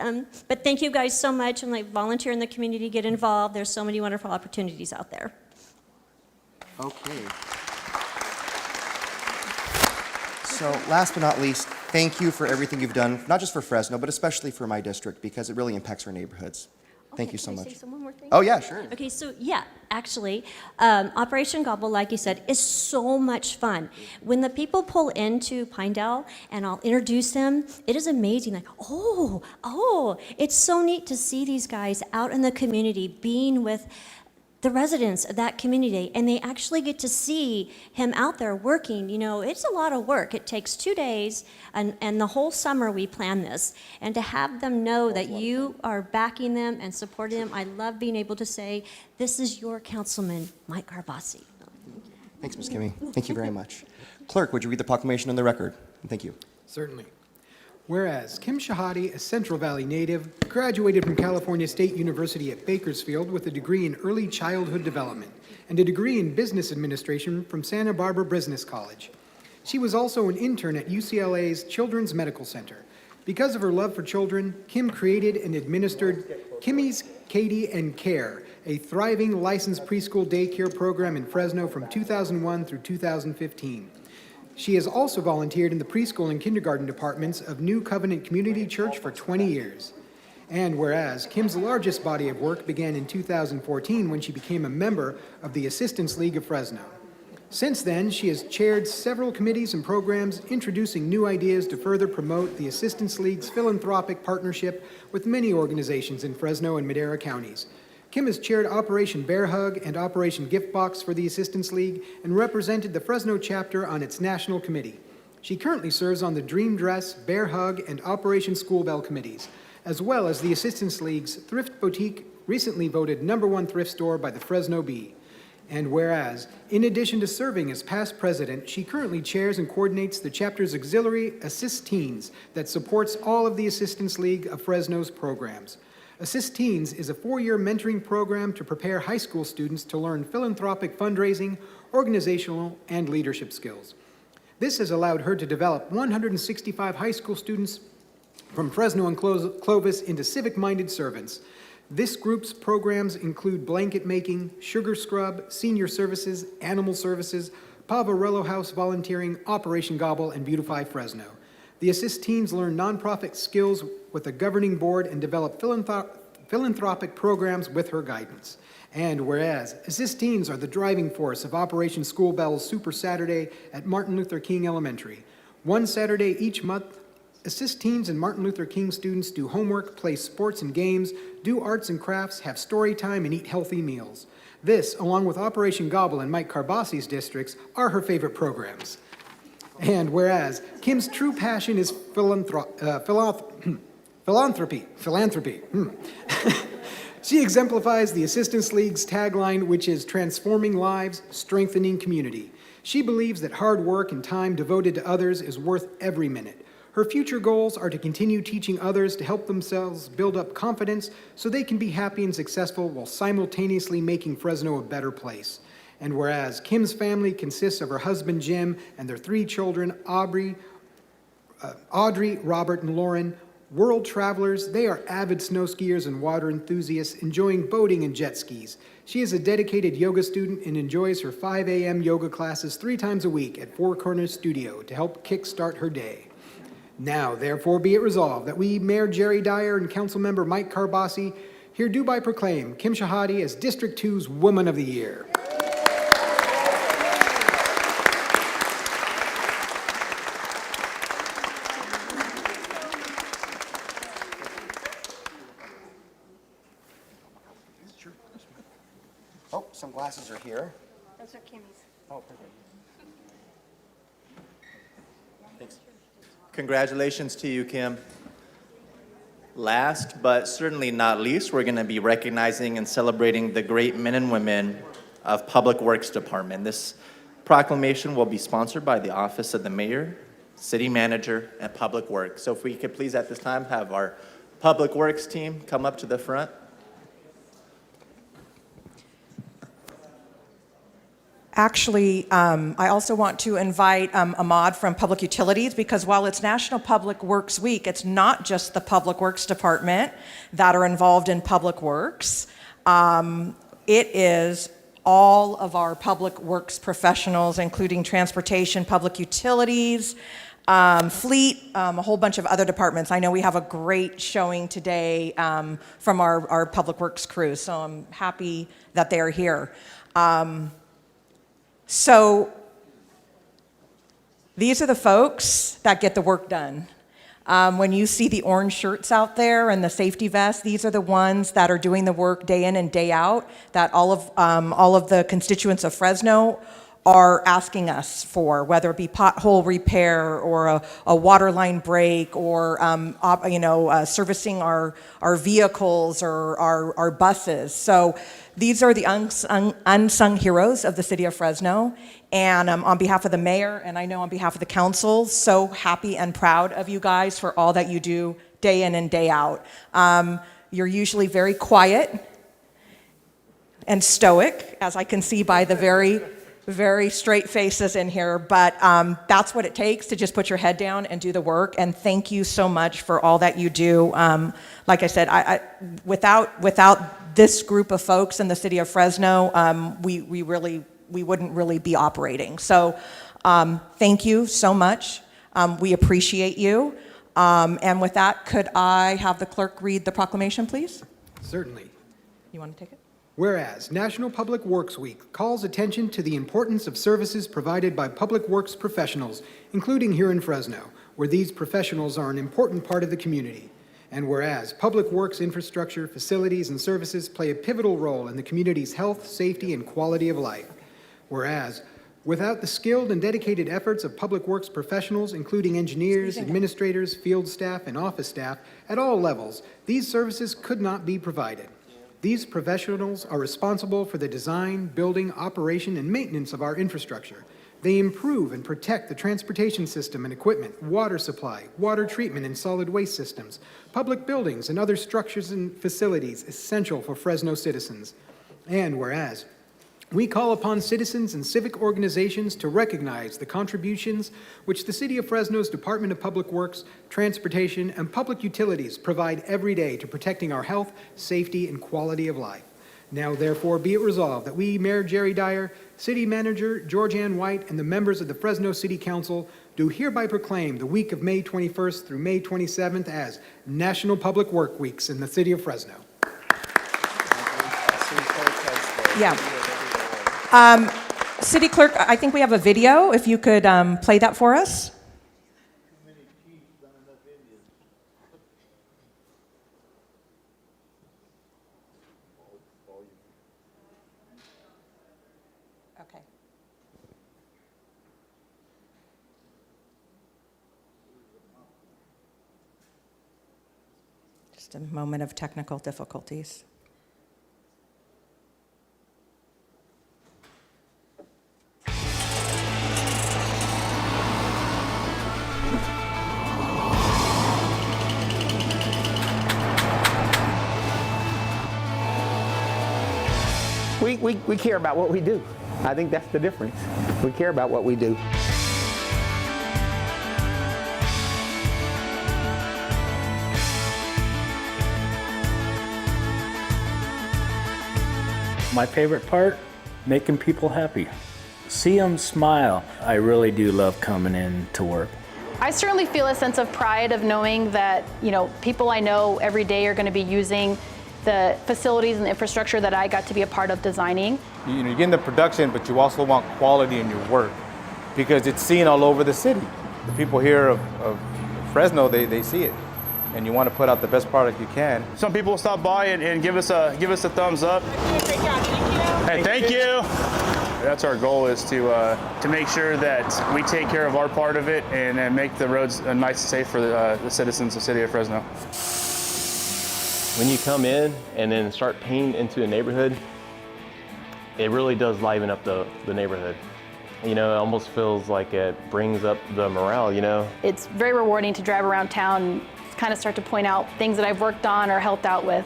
[SPEAKER 4] But thank you guys so much, and like volunteer in the community, get involved. There's so many wonderful opportunities out there.
[SPEAKER 10] Okay. So last but not least, thank you for everything you've done, not just for Fresno, but especially for my district, because it really impacts our neighborhoods. Thank you so much.
[SPEAKER 4] Can I say one more thing?
[SPEAKER 10] Oh, yeah, sure.
[SPEAKER 4] Okay, so yeah, actually, Operation Gobble, like you said, is so much fun. When the people pull into Pinedale and I'll introduce them, it is amazing. Like, oh, it's so neat to see these guys out in the community being with the residents of that community, and they actually get to see him out there working. You know, it's a lot of work. It takes 2 days, and the whole summer we plan this. And to have them know that you are backing them and supporting them, I love being able to say, this is your councilman, Mike Garbassi.
[SPEAKER 10] Thanks, Ms. Kimmy. Thank you very much. Clerk, would you read the proclamation on the record? And thank you.
[SPEAKER 2] Certainly. Whereas Kim Shahadi, a Central Valley native, graduated from California State University at Bakersfield with a degree in early childhood development and a degree in business administration from Santa Barbara Business College. She was also an intern at UCLA's Children's Medical Center. Because of her love for children, Kim created and administered Kimmy's Katie and Care, a thriving licensed preschool daycare program in Fresno from 2001 through 2015. She has also volunteered in the preschool and kindergarten departments of New Covenant Community Church for 20 years. And whereas Kim's largest body of work began in 2014 when she became a member of the Assistance League of Fresno. Since then, she has chaired several committees and programs introducing new ideas to further promote the Assistance League's philanthropic partnership with many organizations in Fresno and Madera counties. Kim has chaired Operation Bear Hug and Operation Gift Box for the Assistance League and represented the Fresno chapter on its national committee. She currently serves on the Dream Dress, Bear Hug, and Operation School Bell committees, as well as the Assistance League's Thrift Boutique, recently voted #1 thrift store by the Fresno Bee. And whereas, in addition to serving as past president, she currently chairs and coordinates the chapter's auxiliary Assist Teens that supports all of the Assistance League of Fresno's programs. Assist Teens is a 4-year mentoring program to prepare high school students to learn philanthropic fundraising, organizational, and leadership skills. This has allowed her to develop 165 high school students from Fresno and Clovis into civic-minded servants. This group's programs include blanket making, sugar scrub, senior services, animal services, Pavarello House volunteering, Operation Gobble, and Beautify Fresno. The Assist Teens learn nonprofit skills with a governing board and develop philanthropic programs with her guidance. And whereas, Assist Teens are the driving force of Operation School Bell's Super Saturday at Martin Luther King Elementary. One Saturday each month, Assist Teens and Martin Luther King students do homework, play sports and games, do arts and crafts, have story time, and eat healthy meals. This, along with Operation Gobble and Mike Carbassi's districts, are her favorite programs. And whereas, Kim's true passion is philanthropy. She exemplifies the Assistance League's tagline, which is transforming lives, strengthening community. She believes that hard work and time devoted to others is worth every minute. Her future goals are to continue teaching others to help themselves build up confidence so they can be happy and successful while simultaneously making Fresno a better place. And whereas Kim's family consists of her husband Jim and their 3 children, Audrey, Robert, and Lauren, world travelers, they are avid snow skiers and water enthusiasts enjoying boating and jet skis. She is a dedicated yoga student and enjoys her 5 a.m. yoga classes 3 times a week at Four Corners Studio to help kickstart her day. Now, therefore, be it resolved that we, Mayor Jerry Dyer and Councilmember Mike Carbassi, hereby proclaim Kim Shahadi as District 2's Woman of the Year.
[SPEAKER 10] Oh, some glasses are here.
[SPEAKER 18] Those are Kimmy's.
[SPEAKER 10] Oh, perfect.
[SPEAKER 1] Thanks. Congratulations to you, Kim. Last, but certainly not least, we're going to be recognizing and celebrating the great men and women of Public Works Department. This proclamation will be sponsored by the Office of the Mayor, City Manager, and Public Works. So if we could please at this time have our Public Works team come up to the front.
[SPEAKER 6] Actually, I also want to invite Ahmad from Public Utilities, because while it's National Public Works Week, it's not just the Public Works Department that are involved in Public Works. It is all of our public works professionals, including transportation, public utilities, fleet, a whole bunch of other departments. I know we have a great showing today from our Public Works crew, so I'm happy that they are here. So these are the folks that get the work done. When you see the orange shirts out there and the safety vests, these are the ones that are doing the work day in and day out that all of the constituents of Fresno are asking us for, whether it be pothole repair or a water line break or servicing our vehicles or our buses. So these are the unsung heroes of the city of Fresno. And on behalf of the mayor, and I know on behalf of the council, so happy and proud of you guys for all that you do day in and day out. You're usually very quiet and stoic, as I can see by the very straight faces in here, but that's what it takes to just put your head down and do the work. And thank you so much for all that you do. Like I said, without this group of folks in the city of Fresno, we wouldn't really be operating. So thank you so much. We appreciate you. And with that, could I have the clerk read the proclamation, please?
[SPEAKER 2] Certainly.
[SPEAKER 6] You want to take it?
[SPEAKER 2] Whereas National Public Works Week calls attention to the importance of services provided by public works professionals, including here in Fresno, where these professionals are an important part of the community. And whereas public works infrastructure, facilities, and services play a pivotal role in the community's health, safety, and quality of life. Whereas without the skilled and dedicated efforts of public works professionals, including engineers, administrators, field staff, and office staff at all levels, these services could not be provided. These professionals are responsible for the design, building, operation, and maintenance of our infrastructure. They improve and protect the transportation system and equipment, water supply, water treatment and solid waste systems, public buildings, and other structures and facilities essential for Fresno citizens. And whereas we call upon citizens and civic organizations to recognize the contributions which the City of Fresno's Department of Public Works, Transportation, and Public Utilities provide every day to protecting our health, safety, and quality of life. Now, therefore, be it resolved that we, Mayor Jerry Dyer, City Manager George Ann White, and the members of the Fresno City Council do hereby proclaim the week of May 21st through May 27th as National Public Work Weeks in the City of Fresno.
[SPEAKER 6] Yeah. City Clerk, I think we have a video. If you could play that for us. Okay. Just a moment of technical difficulties.
[SPEAKER 9] We care about what we do. I think that's the difference. We care about what we do.
[SPEAKER 22] My favorite part, making people happy. See them smile. I really do love coming in to work.
[SPEAKER 23] I certainly feel a sense of pride of knowing that, people I know every day are going to be using the facilities and the infrastructure that I got to be a part of designing.
[SPEAKER 24] You get into production, but you also want quality in your work because it's seen all over the city. The people here of Fresno, they see it. And you want to put out the best product you can.
[SPEAKER 25] Some people will stop by and give us a thumbs up. Hey, thank you. That's our goal, is to make sure that we take care of our part of it and make the roads nice and safe for the citizens of the city of Fresno.
[SPEAKER 26] When you come in and then start painting into a neighborhood, it really does liven up the neighborhood. It almost feels like it brings up the morale,
[SPEAKER 23] It's very rewarding to drive around town and kind of start to point out things that I've worked on or helped out with.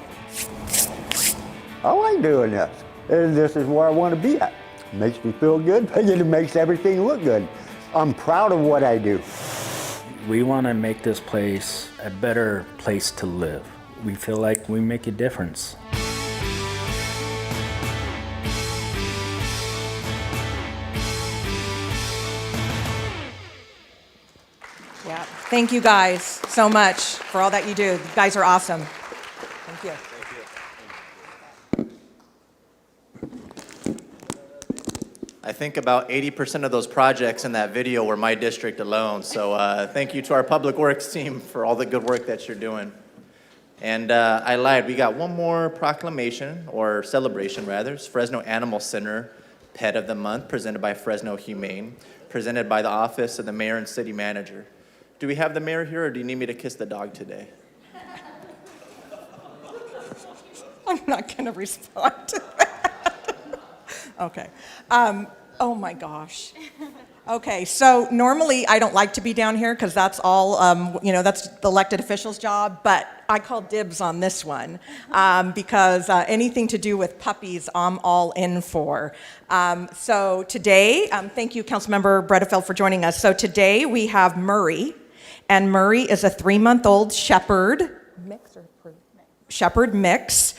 [SPEAKER 27] I like doing this. And this is where I want to be at. It makes me feel good, and it makes everything look good. I'm proud of what I do.
[SPEAKER 22] We want to make this place a better place to live. We feel like we make a difference.
[SPEAKER 6] Yeah. Thank you guys so much for all that you do. You guys are awesome. Thank you.
[SPEAKER 1] I think about 80% of those projects in that video were my district alone. So thank you to our Public Works team for all the good work that you're doing. And I lied, we got one more proclamation, or celebration rather. It's Fresno Animal Center Pet of the Month, presented by Fresno Humane, presented by the Office of the Mayor and City Manager. Do we have the mayor here, or do you need me to kiss the dog today?
[SPEAKER 6] I'm not going to respond to that. Okay. Oh my gosh. Okay, so normally I don't like to be down here because that's all, that's the elected official's job, but I call dibs on this one because anything to do with puppies, I'm all in for. So today, thank you, Councilmember Bredefeld, for joining us. So today we have Murray, and Murray is a 3-month-old shepherd. Shepherd mix.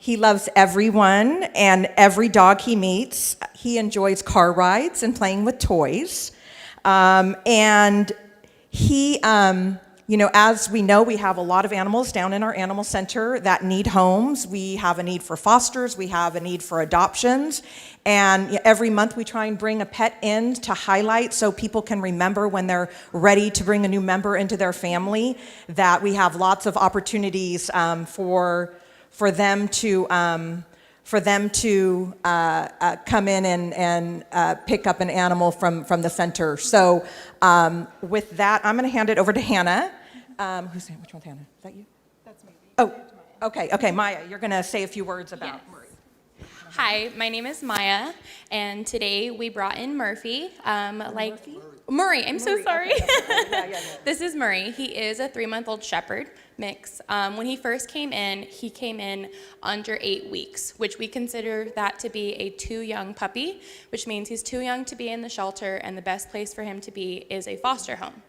[SPEAKER 6] He loves everyone and every dog he meets. He enjoys car rides and playing with toys. And he As we know, we have a lot of animals down in our animal center that need homes. We have a need for fosters. We have a need for adoptions. And every month we try and bring a pet in to highlight so people can remember when they're ready to bring a new member into their family, that we have lots of opportunities for them to come in and pick up an animal from the center. So with that, I'm going to hand it over to Hannah. Which one's Hannah? Is that you? That's me. Oh, okay. Maya, you're going to say a few words about Murray.
[SPEAKER 16] Hi, my name is Maya, and today we brought in Murphy. Murray, I'm so sorry.
[SPEAKER 6] Okay. Yeah.
[SPEAKER 16] This is Murray. He is a 3-month-old shepherd mix. When he first came in under 8 weeks, which we consider that to be a too young puppy, which means he's too young to be in the shelter, and the best place for him to be is a foster home.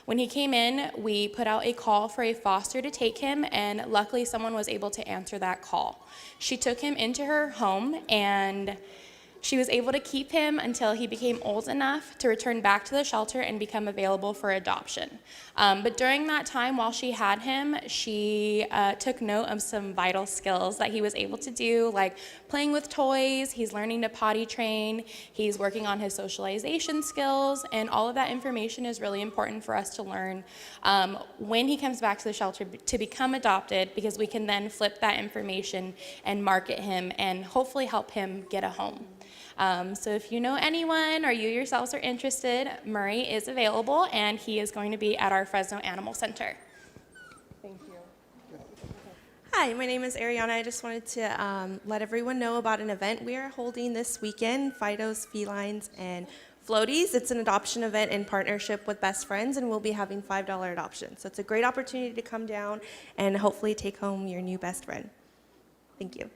[SPEAKER 16] When he came in, we put out a call for a foster to take him, and luckily someone was able to answer that call. She took him into her home, and she was able to keep him until he became old enough to return back to the shelter and become available for adoption. But during that time, while she had him, she took note of some vital skills that he was able to do, like playing with toys. He's learning to potty train. He's working on his socialization skills, and all of that information is really important for us to learn when he comes back to the shelter to become adopted, because we can then flip that information and market him and hopefully help him get a home. So if you know anyone or you yourselves are interested, Murray is available, and he is going to be at our Fresno Animal Center.
[SPEAKER 6] Thank you.
[SPEAKER 18] Hi, my name is Ariana. I just wanted to let everyone know about an event we are holding this weekend, Fido's Felines and Floaties. It's an adoption event in partnership with Best Friends, and we'll be having $5 adoptions. So it's a great opportunity to come down and hopefully take home your new best friend. Thank you.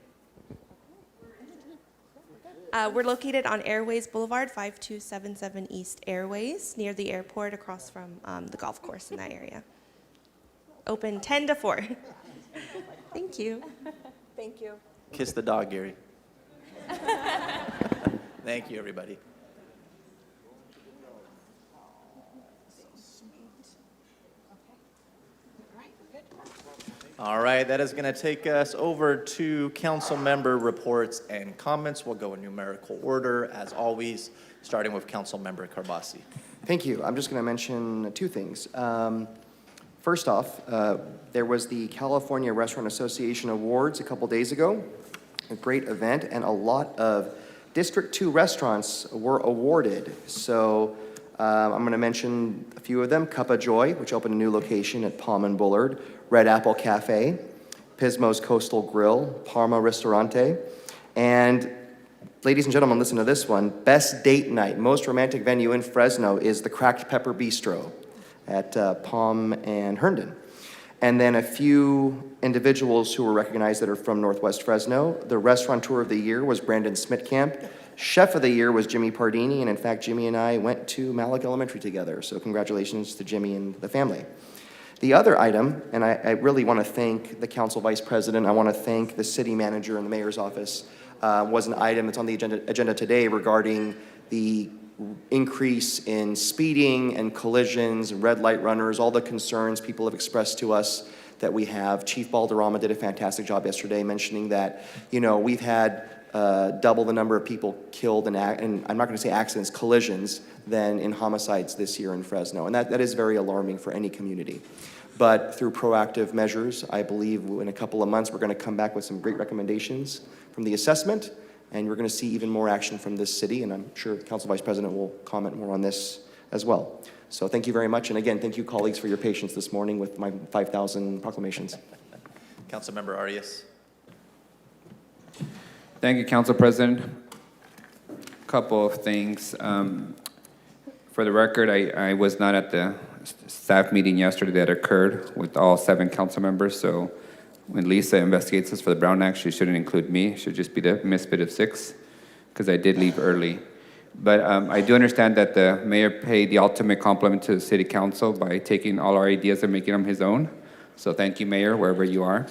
[SPEAKER 18] We're located on Airways Boulevard, 5277 East Airways, near the airport, across from the golf course in that area. Open 10 to 4. Thank you.
[SPEAKER 6] Thank you.
[SPEAKER 1] Kiss the dog, Gary. Thank you, everybody. All right, that is going to take us over to council member reports and comments. We'll go in numerical order, as always, starting with council member Carbasi.
[SPEAKER 10] Thank you. I'm just going to mention two things. First off, there was the California Restaurant Association Awards a couple days ago, a great event, and a lot of District 2 restaurants were awarded. So I'm going to mention a few of them. Cup of Joy, which opened a new location at Palm and Bullard. Red Apple Cafe, Pismo's Coastal Grill, Parma Ristorante, and ladies and gentlemen, listen to this one. Best date night, most romantic venue in Fresno is the Cracked Pepper Bistro at Palm and Herndon. And then a few individuals who were recognized that are from Northwest Fresno. The Restaurateur of the Year was Brandon Smitkamp. Chef of the Year was Jimmy Pardini, and in fact, Jimmy and I went to Malik Elementary together, so congratulations to Jimmy and the family. The other item, and I really want to thank the council vice president, I want to thank the city manager and the mayor's office, was an item that's on the agenda today regarding the increase in speeding and collisions, red light runners, all the concerns people have expressed to us that we have. Chief Balderrama did a fantastic job yesterday mentioning that, we've had double the number of people killed in, and I'm not going to say accidents, collisions, than in homicides this year in Fresno. And that is very alarming for any community. But through proactive measures, I believe in a couple of months, we're going to come back with some great recommendations from the assessment, and we're going to see even more action from this city, and I'm sure the Council Vice President will comment more on this as well. So thank you very much, and again, thank you, colleagues, for your patience this morning with my 5,000 proclamations.
[SPEAKER 1] Councilmember Arias.
[SPEAKER 3] Thank you, Council President. A couple of things. For the record, I was not at the staff meeting yesterday that occurred with all 7 council members, so when Lisa investigates this for the Brown Act, she shouldn't include me. It should just be the misfit of 6, because I did leave early. But I do understand that the mayor paid the ultimate compliment to the city council by taking all our ideas and making them his own. So thank you, Mayor, wherever you are.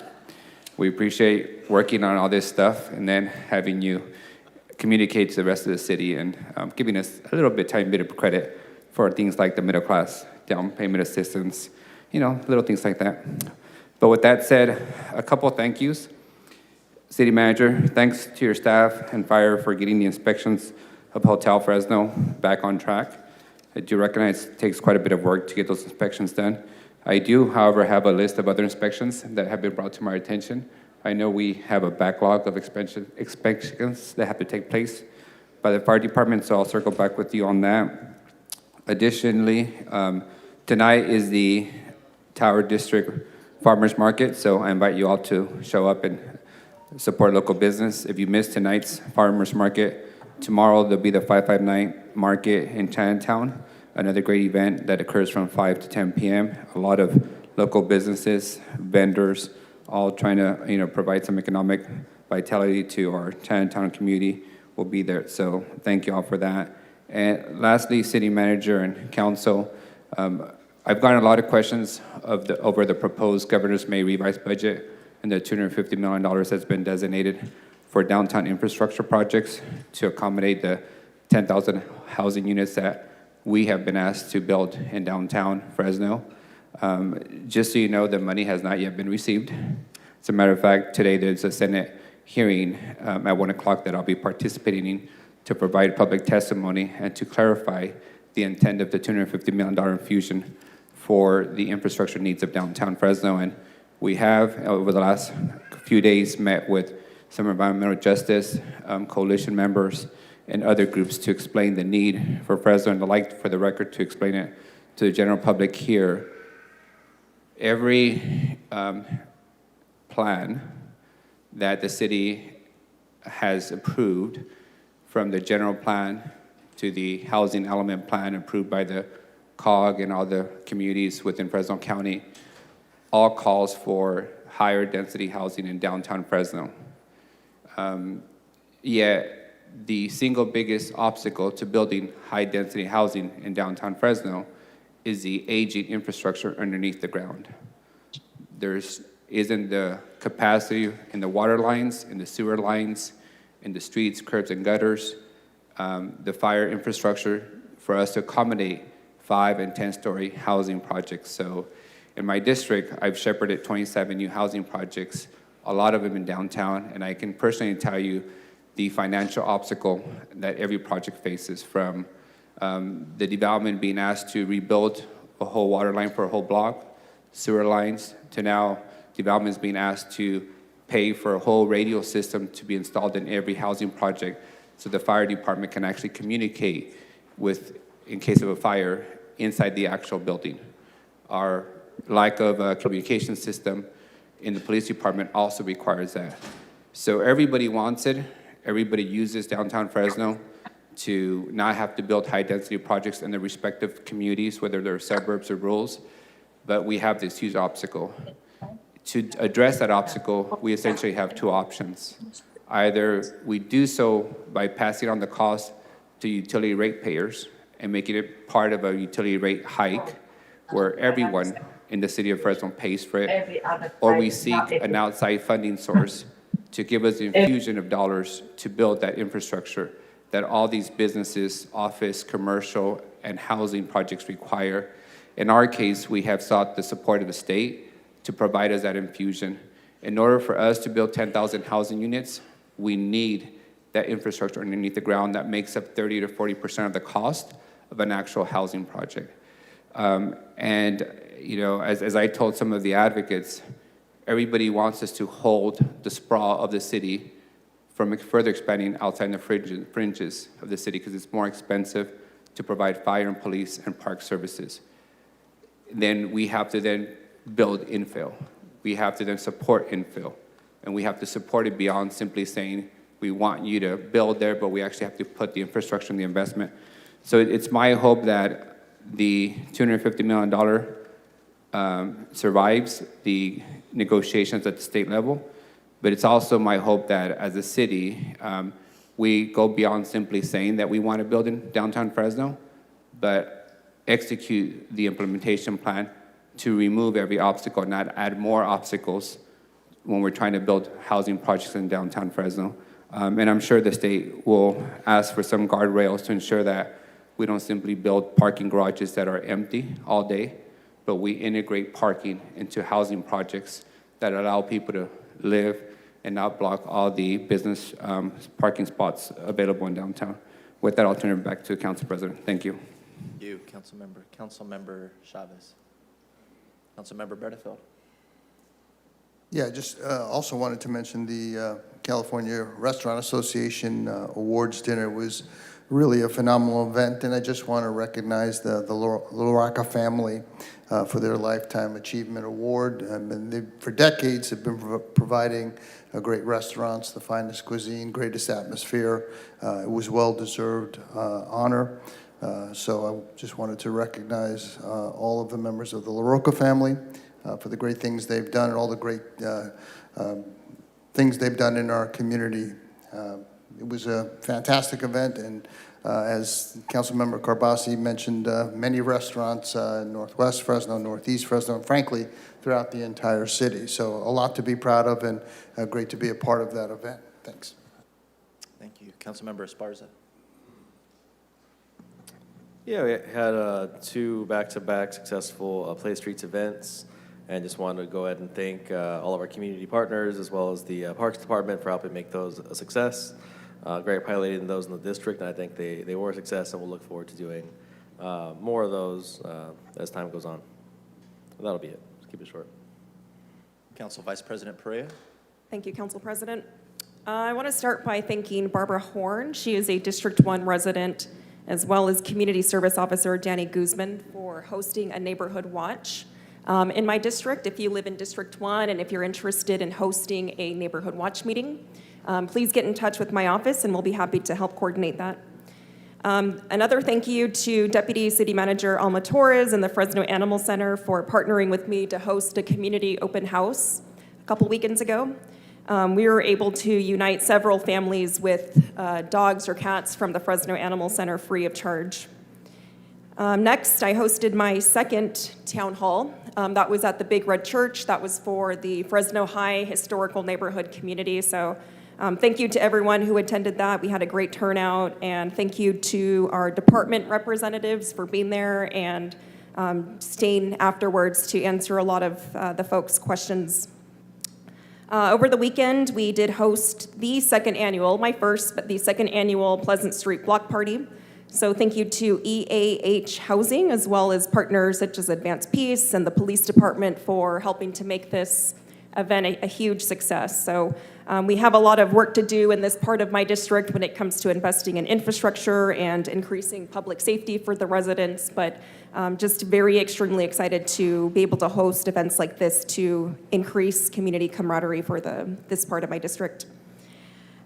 [SPEAKER 3] We appreciate working on all this stuff and then having you communicate to the rest of the city and giving us a tiny bit of credit for things like the middle class down payment assistance little things like that. But with that said, a couple of thank yous. City Manager, thanks to your staff and fire for getting the inspections of Hotel Fresno back on track. I do recognize it takes quite a bit of work to get those inspections done. I do, however, have a list of other inspections that have been brought to my attention. I know we have a backlog of inspections that have to take place by the fire department, so I'll circle back with you on that. Additionally, tonight is the Tower District Farmers Market, so I invite you all to show up and support local business. If you missed tonight's Farmers Market, tomorrow there'll be the 559 Market in Chinatown, another great event that occurs from 5 to 10 p.m. A lot of local businesses, vendors, all trying to provide some economic vitality to our Chinatown community will be there. So thank you all for that. And lastly, City Manager and Council, I've gotten a lot of questions over the proposed Governor's May revised budget and the $250 million that's been designated for downtown infrastructure projects to accommodate the 10,000 housing units that we have been asked to build in downtown Fresno. Just so you know, the money has not yet been received. As a matter of fact, today there's a Senate hearing at 1 o'clock that I'll be participating in to provide public testimony and to clarify the intent of the $250 million infusion for the infrastructure needs of downtown Fresno. And we have, over the last few days, met with some environmental justice coalition members and other groups to explain the need for Fresno, and I'd like, for the record, to explain it to the general public here. Every plan that the city has approved, from the general plan to the housing element plan approved by the COG and all the communities within Fresno County, all calls for higher density housing in downtown Fresno. Yet the single biggest obstacle to building high density housing in downtown Fresno is the aging infrastructure underneath the ground. There isn't the capacity in the water lines, in the sewer lines, in the streets, curbs, and gutters, the fire infrastructure for us to accommodate 5- and 10-story housing projects. So in my district, I've shepherded 27 new housing projects, a lot of them in downtown, and I can personally tell you the financial obstacle that every project faces, from the development being asked to rebuild a whole water line for a whole block, sewer lines, to now developments being asked to pay for a whole radio system to be installed in every housing project so the fire department can actually communicate with, in case of a fire, inside the actual building. Our lack of a communication system in the police department also requires that. So everybody wants it. Everybody uses downtown Fresno to not have to build high-density projects in their respective communities, whether they're suburbs or rurals, but we have this huge obstacle. To address that obstacle, we essentially have two options. Either we do so by passing on the cost to utility rate payers and making it part of a utility rate hike where everyone in the city of Fresno pays for it, or we seek an outside funding source to give us the infusion of dollars to build that infrastructure that all these businesses, office, commercial, and housing projects require. In our case, we have sought the support of the state to provide us that infusion. In order for us to build 10,000 housing units, we need that infrastructure underneath the ground that makes up 30 to 40% of the cost of an actual housing project. As I told some of the advocates, everybody wants us to hold the sprawl of the city from further expanding outside the fringes of the city because it's more expensive to provide fire and police and park services. Then we have to then build infill. We have to then support infill. And we have to support it beyond simply saying, we want you to build there, but we actually have to put the infrastructure and the investment. So it's my hope that the $250 million survives the negotiations at the state level, but it's also my hope that as a city, we go beyond simply saying that we want to build in downtown Fresno, but execute the implementation plan to remove every obstacle, not add more obstacles when we're trying to build housing projects in downtown Fresno. And I'm sure the state will ask for some guardrails to ensure that we don't simply build parking garages that are empty all day, but we integrate parking into housing projects that allow people to live and not block all the business parking spots available in downtown. With that, I'll turn it back to the Council President. Thank you.
[SPEAKER 1] Thank you, Councilmember Chavez. Councilmember Bertefield.
[SPEAKER 8] Yeah, just also wanted to mention the California Restaurant Association Awards dinner was really a phenomenal event, and I just want to recognize the Luraca family for their Lifetime Achievement Award. And they, for decades, have been providing great restaurants, the finest cuisine, greatest atmosphere. It was well-deserved honor. So I just wanted to recognize all of the members of the LaRocca family for the great things they've done and all the great things they've done in our community. It was a fantastic event, and as Councilmember Carbasi mentioned, many restaurants in Northwest Fresno, Northeast Fresno, and frankly, throughout the entire city. So a lot to be proud of, and great to be a part of that event. Thanks.
[SPEAKER 1] Thank you. Councilmember Esparza.
[SPEAKER 7] Yeah, we had 2 back-to-back successful Play Streets events, and just wanted to go ahead and thank all of our community partners as well as the Parks Department for helping make those a success. Great piloting those in the district, and I think they were a success, and we'll look forward to doing more of those as time goes on. And that'll be it. Just keep it short.
[SPEAKER 1] Council Vice President Perea.
[SPEAKER 12] Thank you, Council President. I want to start by thanking Barbara Horn. She is a District 1 resident, as well as Community Service Officer Danny Guzman for hosting a neighborhood watch. In my district, if you live in District 1 and if you're interested in hosting a neighborhood watch meeting, please get in touch with my office and we'll be happy to help coordinate that. Another thank you to Deputy City Manager Alma Torres and the Fresno Animal Center for partnering with me to host a community open house a couple weekends ago. We were able to unite several families with dogs or cats from the Fresno Animal Center free of charge. Next, I hosted my second town hall. That was at the Big Red Church. That was for the Fresno High Historical Neighborhood Community. So thank you to everyone who attended that. We had a great turnout, and thank you to our department representatives for being there and staying afterwards to answer a lot of the folks' questions. Over the weekend, we did host the second annual, my first, but the second annual Pleasant Street Block Party. So thank you to EAH Housing, as well as partners such as Advanced Peace and the police department for helping to make this event a huge success. So we have a lot of work to do in this part of my district when it comes to investing in infrastructure and increasing public safety for the residents, but just very extremely excited to be able to host events like this to increase community camaraderie for this part of my district.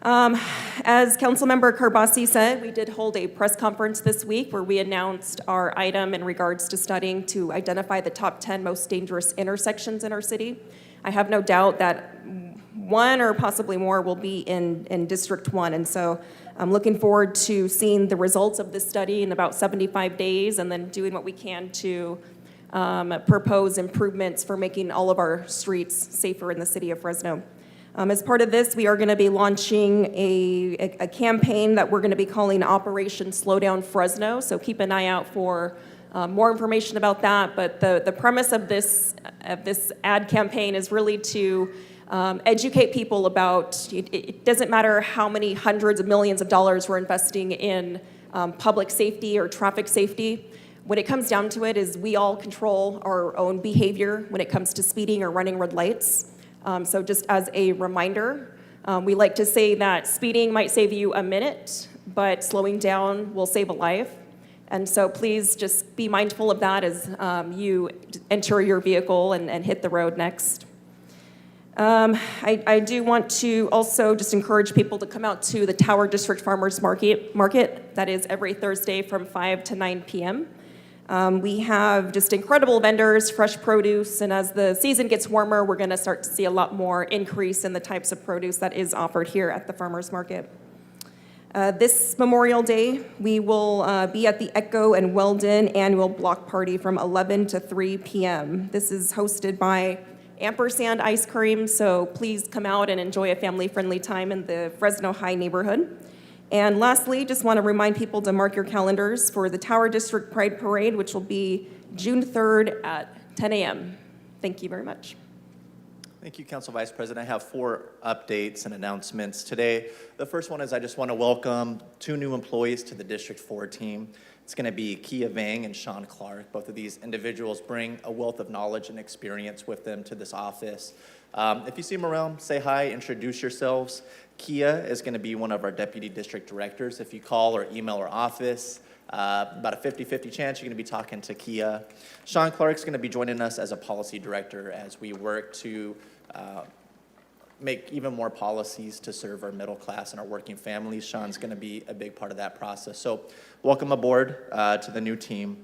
[SPEAKER 12] As Councilmember Carbasi said, we did hold a press conference this week where we announced our item in regards to studying to identify the top 10 most dangerous intersections in our city. I have no doubt that one or possibly more will be in District 1, and so I'm looking forward to seeing the results of this study in about 75 days and then doing what we can to propose improvements for making all of our streets safer in the city of Fresno. As part of this, we are going to be launching a campaign that we're going to be calling Operation Slow Down Fresno, so keep an eye out for more information about that. But the premise of this ad campaign is really to educate people about, it doesn't matter how many hundreds of millions of dollars we're investing in public safety or traffic safety. When it comes down to it is we all control our own behavior when it comes to speeding or running red lights. So just as a reminder, we like to say that speeding might save you a minute, but slowing down will save a life. And so please just be mindful of that as you enter your vehicle and hit the road next. I do want to also just encourage people to come out to the Tower District Farmers Market. That is every Thursday from 5 to 9 p.m. We have just incredible vendors, fresh produce, and as the season gets warmer, we're going to start to see a lot more increase in the types of produce that is offered here at the Farmers Market. This Memorial Day, we will be at the Echo and Weldon annual block party from 11 to 3 p.m. This is hosted by Ampersand Ice Cream, so please come out and enjoy a family-friendly time in the Fresno High neighborhood. And lastly, just want to remind people to mark your calendars for the Tower District Pride Parade, which will be June 3rd at 10 a.m. Thank you very much.
[SPEAKER 1] Thank you, Council Vice President. I have 4 updates and announcements today. The first one is I just want to welcome 2 new employees to the District 4 team. It's going to be Kia Vang and Sean Clark. Both of these individuals bring a wealth of knowledge and experience with them to this office. If you see them around, say hi, introduce yourselves. Kia is going to be one of our deputy district directors. If you call or email our office, about a 50-50 chance you're going to be talking to Kia. Sean Clark's going to be joining us as a policy director as we work to make even more policies to serve our middle class and our working families. Sean's going to be a big part of that process. So welcome aboard to the new team.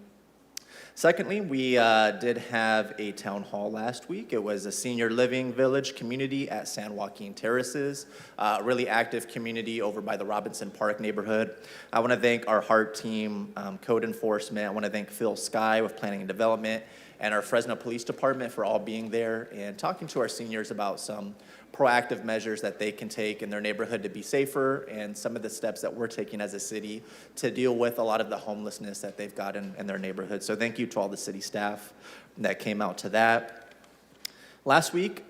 [SPEAKER 1] Secondly, we did have a town hall last week. It was a senior living village community at San Joaquin Terraces, a really active community over by the Robinson Park neighborhood. I want to thank our HEART team, code enforcement. I want to thank Phil Sky with planning and development, and our Fresno Police Department for all being there and talking to our seniors about some proactive measures that they can take in their neighborhood to be safer, and some of the steps that we're taking as a city to deal with a lot of the homelessness that they've got in their neighborhood. So thank you to all the city staff that came out to that. Last week,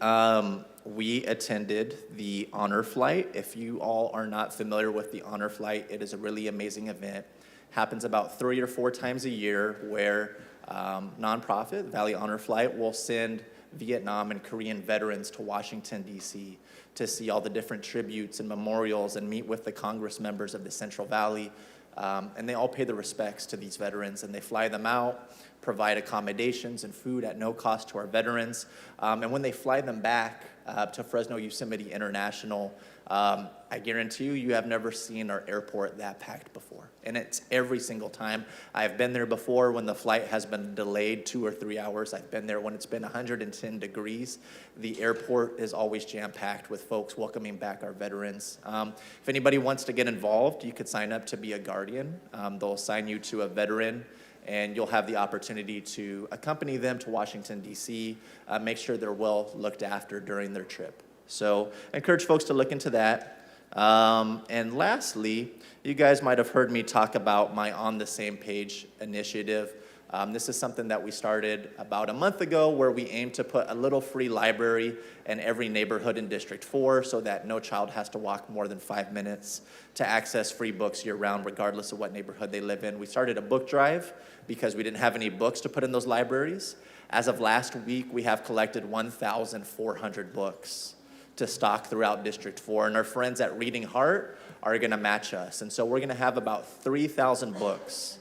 [SPEAKER 1] we attended the Honor Flight. If you all are not familiar with the Honor Flight, it is a really amazing event. Happens about 3 or 4 times a year where nonprofit, Valley Honor Flight, will send Vietnam and Korean veterans to Washington, D.C. to see all the different tributes and memorials and meet with the Congress members of the Central Valley. And they all pay their respects to these veterans, and they fly them out, provide accommodations and food at no cost to our veterans. And when they fly them back to Fresno Yosemite International, I guarantee you have never seen our airport that packed before. And it's every single time. I've been there before when the flight has been delayed 2 or 3 hours. I've been there when it's been 110 degrees. The airport is always jam-packed with folks welcoming back our veterans. If anybody wants to get involved, you could sign up to be a guardian. They'll assign you to a veteran, and you'll have the opportunity to accompany them to Washington, D.C., make sure they're well looked after during their trip. So I encourage folks to look into that. And lastly, you guys might have heard me talk about my On the Same Page initiative. This is something that we started about a month ago where we aim to put a little free library in every neighborhood in District 4 so that no child has to walk more than 5 minutes to access free books year-round, regardless of what neighborhood they live in. We started a book drive because we didn't have any books to put in those libraries. As of last week, we have collected 1,400 books to stock throughout District 4, and our friends at Reading Heart are going to match us. And so we're going to have about 3,000 books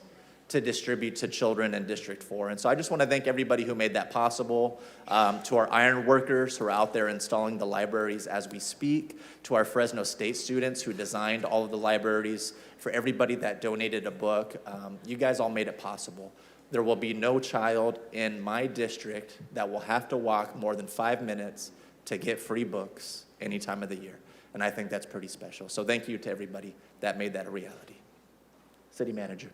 [SPEAKER 1] to distribute to children in District 4. And so I just want to thank everybody who made that possible, to our iron workers who are out there installing the libraries as we speak, to our Fresno State students who designed all of the libraries, for everybody that donated a book. You guys all made it possible. There will be no child in my district that will have to walk more than 5 minutes to get free books any time of the year. And I think that's pretty special. So thank you to everybody that made that a reality. City Manager.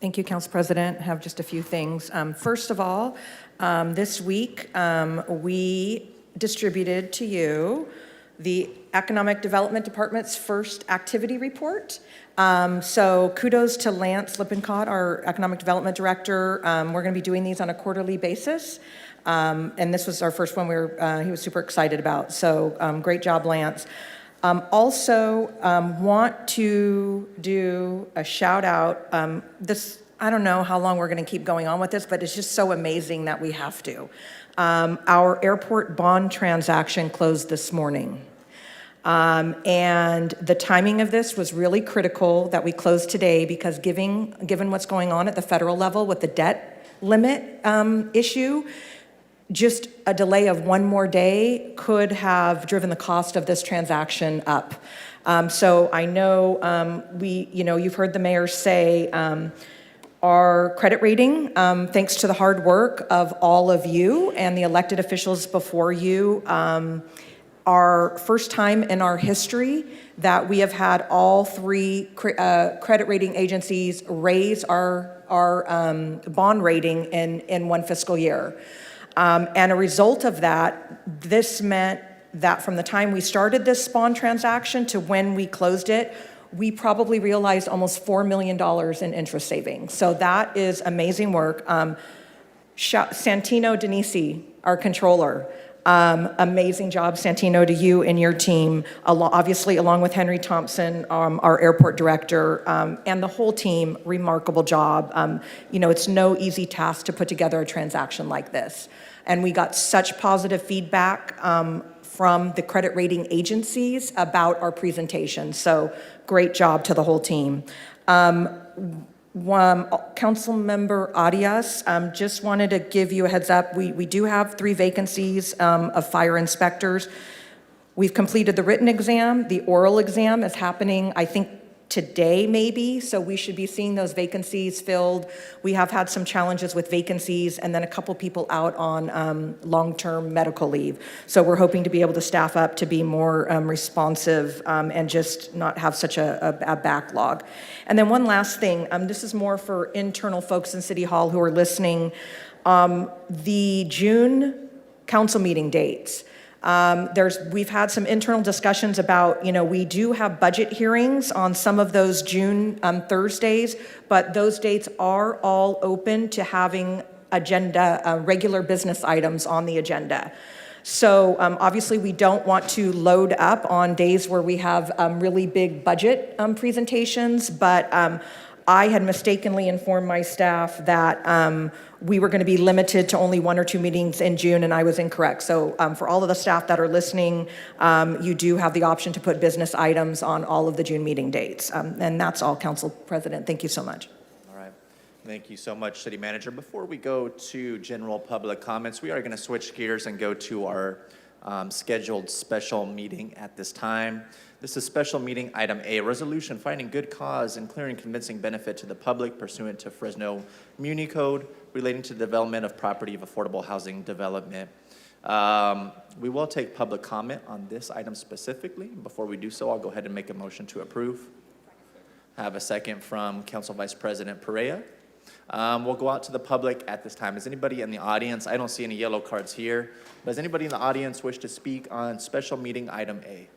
[SPEAKER 6] Thank you, Council President. I have just a few things. First of all, this week we distributed to you the Economic Development Department's first activity report. So kudos to Lance Lippincott, our Economic Development Director. We're going to be doing these on a quarterly basis. And this was our first one he was super excited about. So great job, Lance. Also, want to do a shout out. I don't know how long we're going to keep going on with this, but it's just so amazing that we have to. Our airport bond transaction closed this morning. And the timing of this was really critical that we closed today because given what's going on at the federal level with the debt limit issue, just a delay of one more day could have driven the cost of this transaction up. So I know you've heard the mayor say our credit rating, thanks to the hard work of all of you and the elected officials before you, our first time in our history that we have had all 3 credit rating agencies raise our bond rating in one fiscal year. And a result of that, this meant that from the time we started this bond transaction to when we closed it, we probably realized almost $4 million in interest savings. So that is amazing work. Santino Denisi, our controller. Amazing job, Santino, to you and your team, obviously along with Henry Thompson, our airport director, and the whole team, remarkable job. It's no easy task to put together a transaction like this. And we got such positive feedback from the credit rating agencies about our presentation. So great job to the whole team. Councilmember Arias, just wanted to give you a heads up. We do have 3 vacancies of fire inspectors. We've completed the written exam. The oral exam is happening, I think, today maybe, so we should be seeing those vacancies filled. We have had some challenges with vacancies and then a couple people out on long-term medical leave. So we're hoping to be able to staff up to be more responsive and just not have such a backlog. And then one last thing, this is more for internal folks in City Hall who are listening. The June council meeting dates. We've had some internal discussions about, we do have budget hearings on some of those June Thursdays, but those dates are all open to having regular business items on the agenda. So obviously we don't want to load up on days where we have really big budget presentations, but I had mistakenly informed my staff that we were going to be limited to only 1 or 2 meetings in June, and I was incorrect. So for all of the staff that are listening, you do have the option to put business items on all of the June meeting dates. And that's all, Council President. Thank you so much.
[SPEAKER 1] All right. Thank you so much, City Manager. Before we go to general public comments, we are going to switch gears and go to our scheduled special meeting at this time. This is special meeting item A, resolution finding good cause and clear and convincing benefit to the public pursuant to Fresno Muni Code relating to the development of property of affordable housing development. We will take public comment on this item specifically. Before we do so, I'll go ahead and make a motion to approve. I have a second from Council Vice President Perea. We'll go out to the public at this time. Is anybody in the audience? I don't see any yellow cards here. Does anybody in the audience wish to speak on special meeting item A?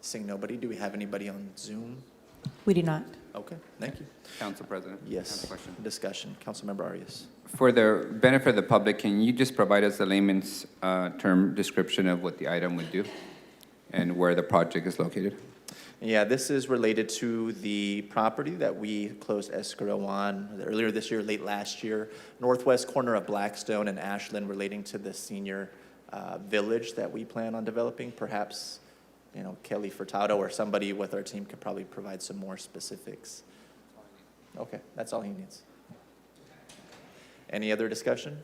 [SPEAKER 1] Seeing nobody, do we have anybody on Zoom?
[SPEAKER 6] We do not.
[SPEAKER 1] Okay, thank you.
[SPEAKER 3] Council President. I have
[SPEAKER 1] Yes,
[SPEAKER 3] a question.
[SPEAKER 1] discussion. Councilmember Arias.
[SPEAKER 3] For the benefit of the public, can you just provide us a layman's term description of what the item would do and where the project is located?
[SPEAKER 1] Yeah, this is related to the property that we closed escrow on earlier this year, late last year, northwest corner of Blackstone and Ashland, relating to the senior village that we plan on developing. Perhaps, Kelly Furtado or somebody with our team could probably provide some more specifics. Okay, that's all he needs. Any other discussion?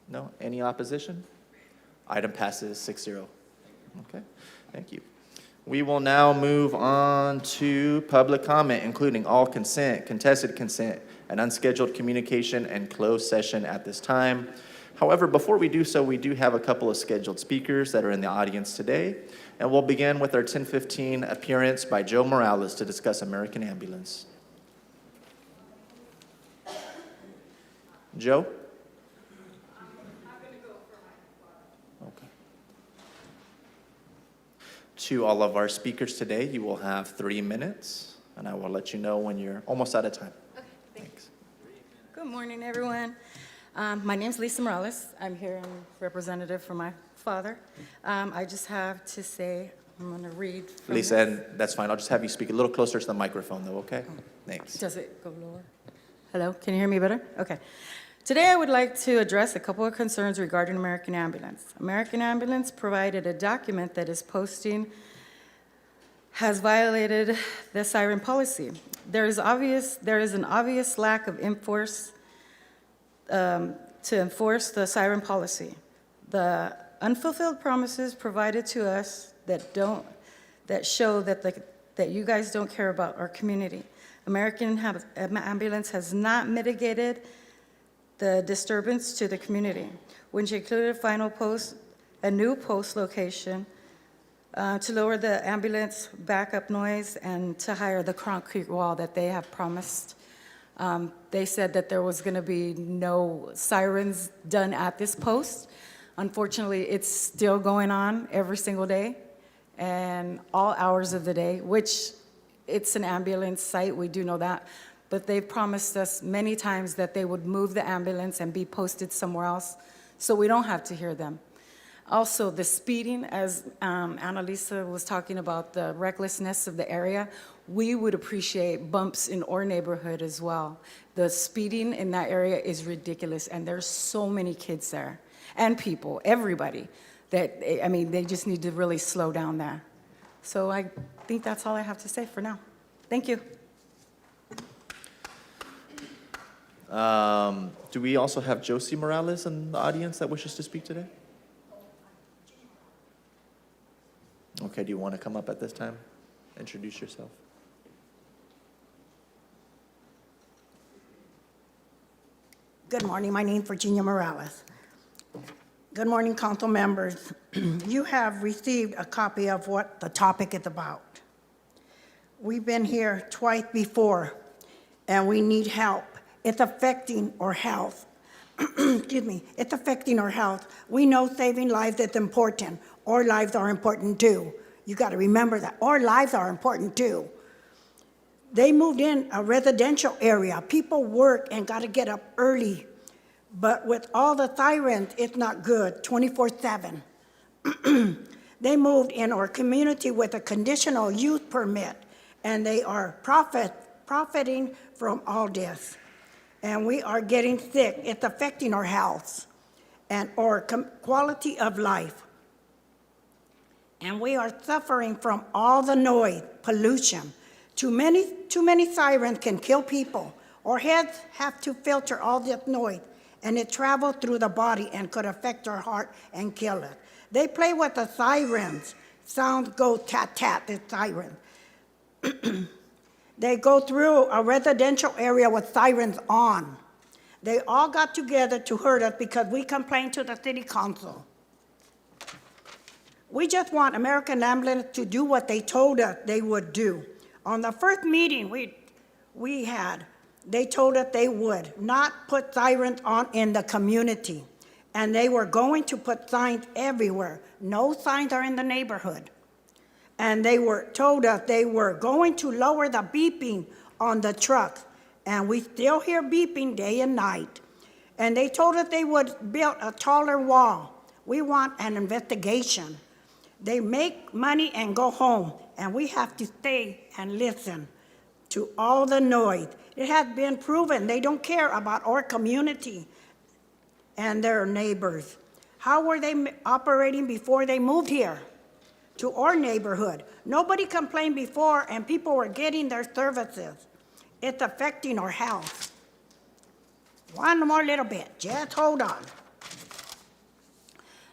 [SPEAKER 1] No? Any opposition? Item passes 6-0. Okay, thank you. We will now move on to public comment, including all consent, contested consent, and unscheduled communication and closed session at this time. However, before we do so, we do have a couple of scheduled speakers that are in the audience today. And we'll begin with our 10:15 appearance by Joe Morales to discuss American Ambulance. Joe? Okay. To all of our speakers today, you will have 3 minutes, and I will let you know when you're almost out of time.
[SPEAKER 13] Okay, thanks. Good morning, everyone. My name's Lisa Morales. I'm here in representative for my father. I just have to say, I'm going to read from
[SPEAKER 1] Lisa,
[SPEAKER 13] this.
[SPEAKER 1] and that's fine. I'll just have you speak a little closer to the microphone, though, okay? Thanks.
[SPEAKER 13] Does it go lower? Hello, can you hear me better? Okay. Today, I would like to address a couple of concerns regarding American Ambulance. American Ambulance provided a document that is posting has violated the siren policy. There is an obvious lack of to enforce the siren policy. The unfulfilled promises provided to us that show that you guys don't care about our community. American Ambulance has not mitigated the disturbance to the community, which included a new post location to lower the ambulance backup noise and to hire the concrete wall that they have promised. They said that there was going to be no sirens done at this post. Unfortunately, it's still going on every single day and all hours of the day, which it's an ambulance site, we do know that. but they've promised us many times that they would move the ambulance and be posted somewhere else, so we don't have to hear them. Also, the speeding, as Annalisa was talking about, the recklessness of the area, we would appreciate bumps in our neighborhood as well. The speeding in that area is ridiculous, and there's so many kids there, and people, everybody, that, I mean, they just need to really slow down there. So I think that's all I have to say for now. Thank you.
[SPEAKER 1] Do we also have Josie Morales in the audience that wishes to speak today? Okay, do you want to come up at this time? Introduce yourself.
[SPEAKER 11] Good morning. My name is Virginia Morales. Good morning, council members. You have received a copy of what the topic is about. We've been here twice before, and we need help. It's affecting our health. Excuse me. It's affecting our health. We know saving lives is important. Our lives are important too. You got to remember that. Our lives are important too. They moved in a residential area. People work and got to get up early. But with all the sirens, it's not good, 24/7. They moved in our community with a conditional use permit, and they are profiting from all this. And we are getting sick. It's affecting our health and our quality of life. And we are suffering from all the noise, pollution. Too many sirens can kill people. Our heads have to filter all this noise, and it travels through the body and could affect our heart and kill it. They play with the sirens. Sounds go tat-tat, the siren. They go through a residential area with sirens on. They all got together to hurt us because we complained to the city council. We just want American Ambulance to do what they told us they would do. On the first meeting we had, they told us they would not put sirens on in the community, and they were going to put signs everywhere. No signs are in the neighborhood. And they told us they were going to lower the beeping on the trucks, and we still hear beeping day and night. And they told us they would build a taller wall. We want an investigation. They make money and go home, and we have to stay and listen to all the noise. It has been proven they don't care about our community and their neighbors. How were they operating before they moved here to our neighborhood? Nobody complained before, and people were getting their services. It's affecting our health. One more little bit, just hold on.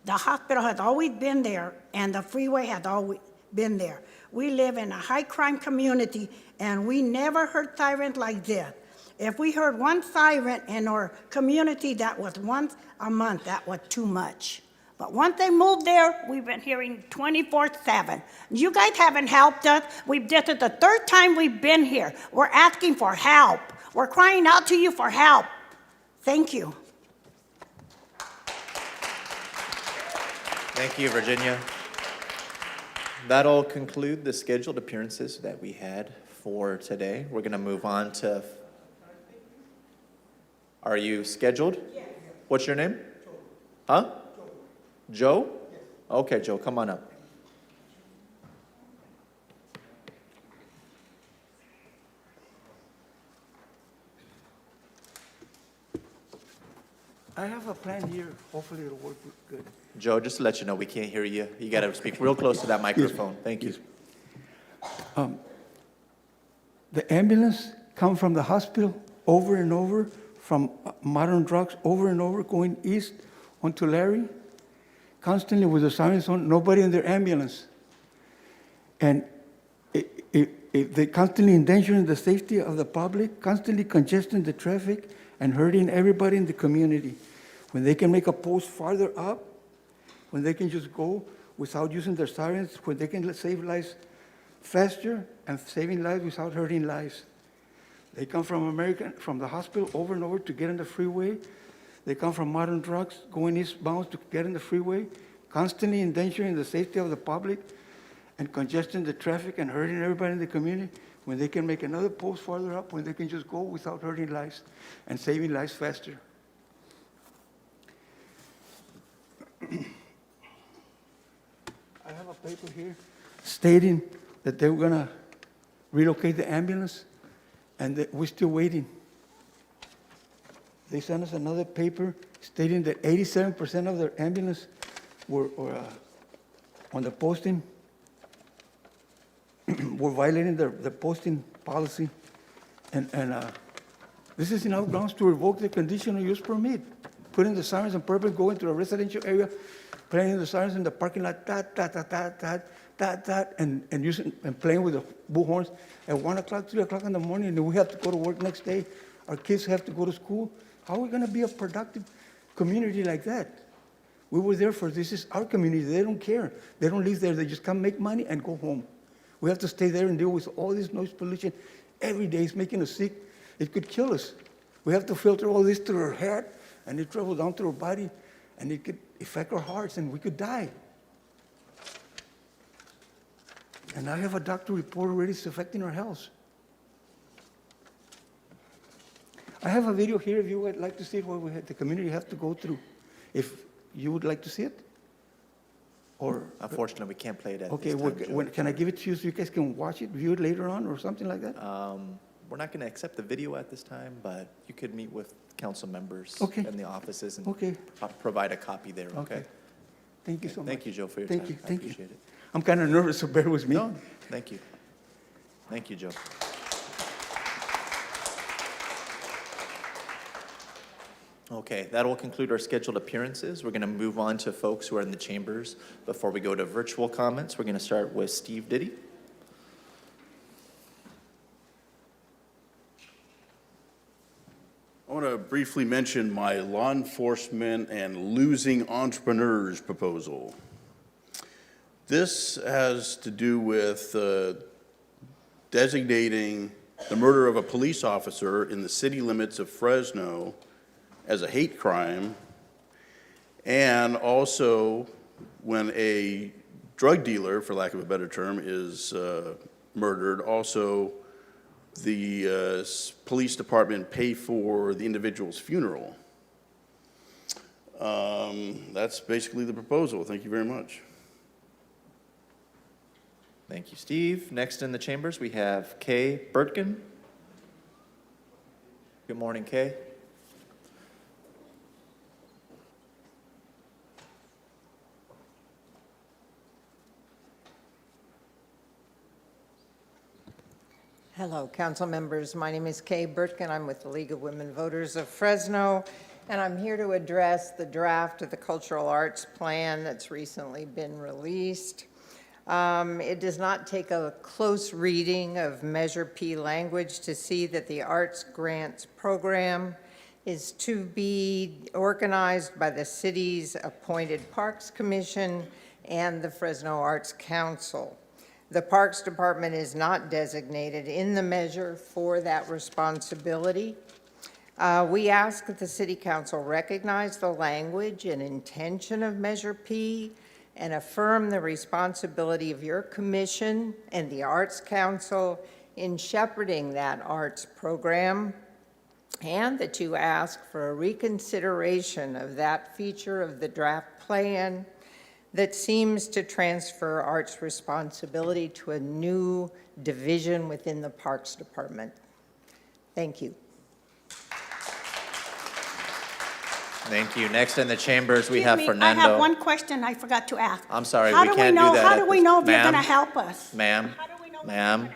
[SPEAKER 11] The hospital has always been there, and the freeway has always been there. We live in a high-crime community, and we never heard sirens like this. If we heard one siren in our community that was once a month, that was too much. But once they moved there, we've been hearing 24/7. You guys haven't helped us. This is the third time we've been here. We're asking for help. We're crying out to you for help. Thank you.
[SPEAKER 1] Thank you, Virginia. That'll conclude the scheduled appearances that we had for today. We're going to move on to... Are you scheduled? Yes. What's your name? Huh? Joe? Okay, Joe, come on up.
[SPEAKER 14] I have a plan here. Hopefully it'll work good.
[SPEAKER 1] Joe, just to let you know, we can't hear you. You got to speak real close to that microphone. Thank you.
[SPEAKER 14] The ambulance come from the hospital over and over, from modern drugs over and over, going east onto Larry, constantly with the sirens on, nobody in their ambulance. And they constantly endangering the safety of the public, constantly congesting the traffic and hurting everybody in the community. When they can make a post farther up, when they can just go without using their sirens, when they can save lives faster and saving lives without hurting lives. They come from the hospital over and over to get on the freeway. They come from modern drugs going eastbound to get on the freeway, constantly endangering the safety of the public and congesting the traffic and hurting everybody in the community. when they can make another post farther up, when they can just go without hurting lives and saving lives faster. I have a paper here stating that they were gonna relocate the ambulance, and that we're still waiting. They sent us another paper stating that 87% of their ambulance were on the posting, were violating the posting policy. And this is enough grounds to revoke the conditional use permit. Putting the sirens on purpose, going to a residential area, playing the sirens in the parking lot, and using and playing with the bullhorns at 1 o'clock, 3 o'clock in the morning, and we have to go to work next day. Our kids have to go to school. How are we going to be a productive community like that? We were there for this is our community. They don't care. They don't live there. They just come make money and go home. We have to stay there and deal with all this noise pollution every day. It's making us sick. It could kill us. We have to filter all this through our head, and it travels down through our body, and it could affect our hearts, and we could die. And I have a doctor report already it's affecting our health. I have a video here if you would like to see what we had, the community have to go through. If you would like to see it? Or
[SPEAKER 1] Unfortunately, we can't play it at
[SPEAKER 14] okay,
[SPEAKER 1] this time, Joe.
[SPEAKER 14] can I give it to you so you guys can watch it, view it later on, or something like that?
[SPEAKER 1] We're not going to accept the video at this time, but you could meet with council members
[SPEAKER 14] Okay.
[SPEAKER 1] in the offices and
[SPEAKER 14] Okay.
[SPEAKER 1] provide a copy there, okay?
[SPEAKER 14] Thank you so much.
[SPEAKER 1] Thank you, Joe, for your
[SPEAKER 14] Thank
[SPEAKER 1] time.
[SPEAKER 14] you,
[SPEAKER 1] I
[SPEAKER 14] thank you.
[SPEAKER 1] appreciate it.
[SPEAKER 14] I'm kind of nervous, so bear with me.
[SPEAKER 1] No, thank you. Thank you, Joe. Okay, that will conclude our scheduled appearances. We're going to move on to folks who are in the chambers. Before we go to virtual comments, we're going to start with Steve Diddy.
[SPEAKER 4] I want to briefly mention my law enforcement and losing entrepreneurs proposal. This has to do with designating the murder of a police officer in the city limits of Fresno as a hate crime, and also when a drug dealer, for lack of a better term, is murdered, also the police department pay for the individual's funeral. That's basically the proposal. Thank you very much.
[SPEAKER 1] Thank you, Steve. Next in the chambers, we have Kay Burtkin. Good morning, Kay.
[SPEAKER 5] Hello, council members. My name is Kay Burtkin. I'm with the League of Women Voters of Fresno, and I'm here to address the draft of the Cultural Arts Plan that's recently been released. It does not take a close reading of Measure P language to see that the Arts Grants Program is to be organized by the city's appointed Parks Commission and the Fresno Arts Council. The Parks Department is not designated in the measure for that responsibility. We ask that the City Council recognize the language and intention of Measure P and affirm the responsibility of your commission and the Arts Council in shepherding that arts program, and that you ask for a reconsideration of that feature of the draft plan that seems to transfer arts responsibility to a new division within the Parks Department. Thank you.
[SPEAKER 1] Thank you. Next in the chambers, we have
[SPEAKER 11] Excuse me, I
[SPEAKER 1] Fernando.
[SPEAKER 11] have one question I forgot to ask.
[SPEAKER 1] I'm sorry,
[SPEAKER 11] How
[SPEAKER 1] we
[SPEAKER 11] do
[SPEAKER 1] can't do
[SPEAKER 11] know?
[SPEAKER 1] that.
[SPEAKER 11] How
[SPEAKER 1] at
[SPEAKER 11] do we
[SPEAKER 1] this-
[SPEAKER 11] know if you're
[SPEAKER 1] Ma'am?
[SPEAKER 11] going to help us?
[SPEAKER 1] Ma'am,
[SPEAKER 11] How do we know if
[SPEAKER 1] ma'am,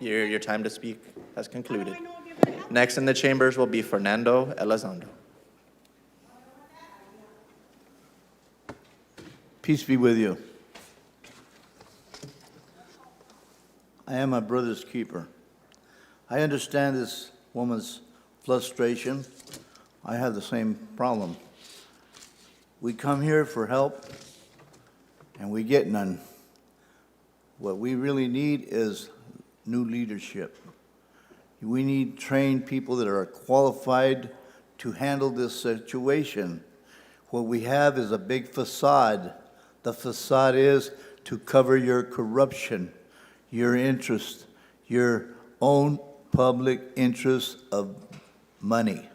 [SPEAKER 11] you're
[SPEAKER 1] your time to speak has concluded. Next in the chambers will be Fernando Elizondo.
[SPEAKER 15] Peace be with you. I am my brother's keeper. I understand this woman's frustration. I have the same problem. We come here for help, and we get none. What we really need is new leadership. We need trained people that are qualified to handle this situation. What we have is a big facade. The facade is to cover your corruption. your interest, your own public interest of money.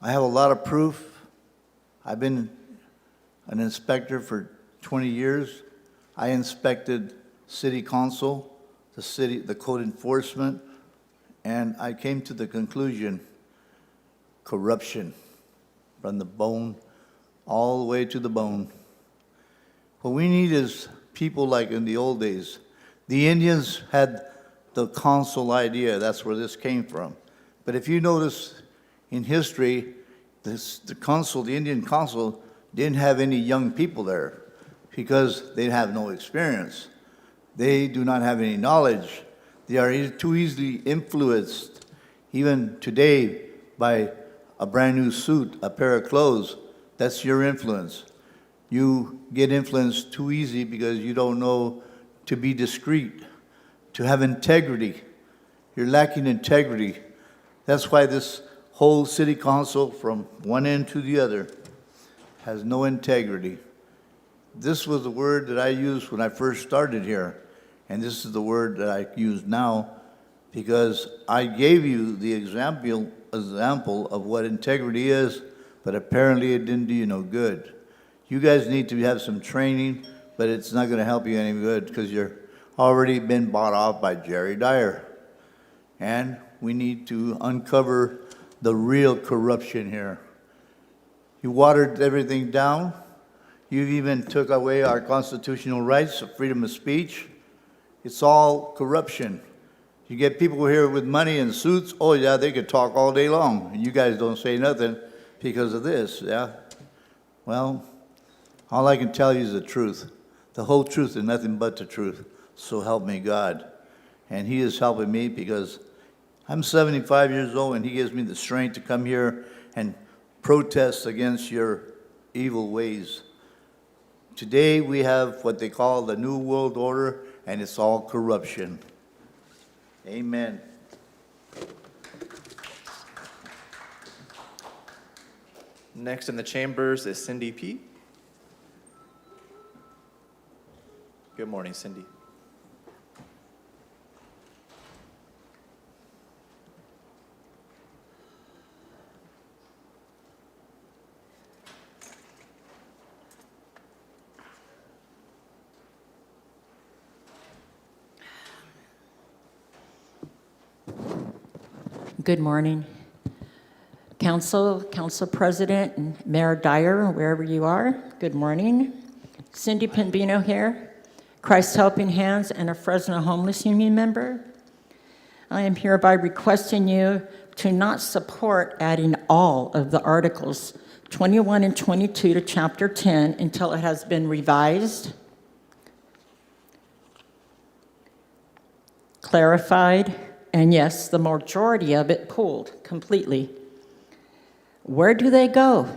[SPEAKER 15] I have a lot of proof. I've been an inspector for 20 years. I inspected city council, the code enforcement, and I came to the conclusion, corruption from the bone all the way to the bone. What we need is people like in the old days. The Indians had the council idea, that's where this came from. But if you notice in history, the Indian council didn't have any young people there because they have no experience. They do not have any knowledge. They are too easily influenced, even today, by a brand new suit, a pair of clothes. That's your influence. You get influenced too easy because you don't know to be discreet, to have integrity. You're lacking integrity. That's why this whole city council, from one end to the other, has no integrity. This was the word that I used when I first started here, and this is the word that I use now because I gave you the example of what integrity is, but apparently it didn't do you no good. You guys need to have some training, but it's not going to help you any good because you're already been bought off by Jerry Dyer. And we need to uncover the real corruption here. You watered everything down. You even took away our constitutional rights of freedom of speech. It's all corruption. You get people here with money and suits, oh yeah, they could talk all day long. And you guys don't say nothing because of this, yeah? Well, all I can tell you is the truth. The whole truth and nothing but the truth. So help me God. And he is helping me because I'm 75 years old and he gives me the strength to come here and protest against your evil ways. Today we have what they call the New World Order, and it's all corruption. Amen.
[SPEAKER 1] Next in the chambers is Cindy P. Good morning, Cindy.
[SPEAKER 2] Good morning. Council President, and Mayor Dyer, wherever you are, good morning. Cindy Pembino here, Christ Helping Hands and a Fresno Homeless Union member. I am hereby requesting you to not support adding all of the Articles 21 and 22 to Chapter 10 until it has been revised, clarified, and yes, the majority of it pulled completely. Where do they go?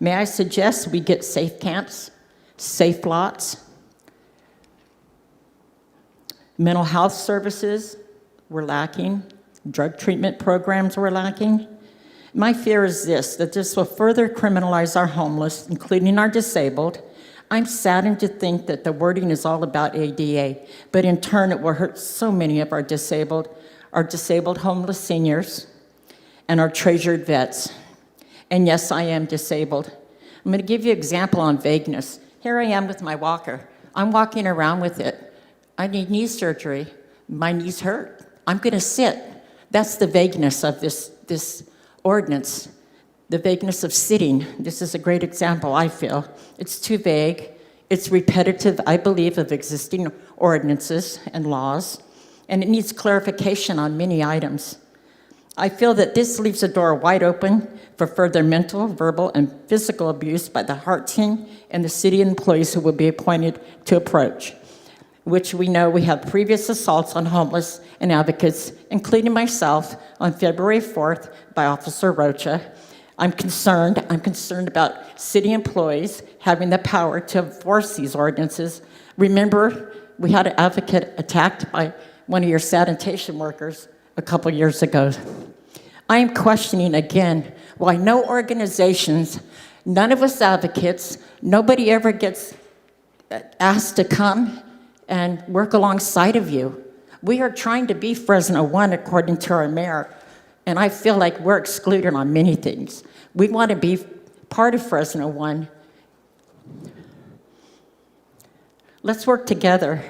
[SPEAKER 2] May I suggest we get safe camps, safe lots, mental health services were lacking, drug treatment programs were lacking. My fear is this, that this will further criminalize our homeless, including our disabled. I'm saddened to think that the wording is all about ADA, but in turn it will hurt so many of our disabled homeless seniors, and our treasured vets. And yes, I am disabled. I'm going to give you an example on vagueness. Here I am with my walker. I'm walking around with it. I need knee surgery. My knees hurt. I'm going to sit. That's the vagueness of this ordinance, the vagueness of sitting. This is a great example, I feel. It's too vague. It's repetitive, I believe, of existing ordinances and laws, and it needs clarification on many items. I feel that this leaves the door wide open for further mental, verbal, and physical abuse by the HEART team and the city employees who will be appointed to approach, which we know we have previous assaults on homeless and advocates, including myself, on February 4th by Officer Rocha. I'm concerned about city employees having the power to enforce these ordinances. Remember, we had an advocate attacked by one of your sanitation workers a couple years ago. I am questioning again why no organizations, none of us advocates, nobody ever gets asked to come and work alongside of you. We are trying to be Fresno 1 according to our mayor, and I feel like we're excluded on many things. We want to be part of Fresno 1. Let's work together.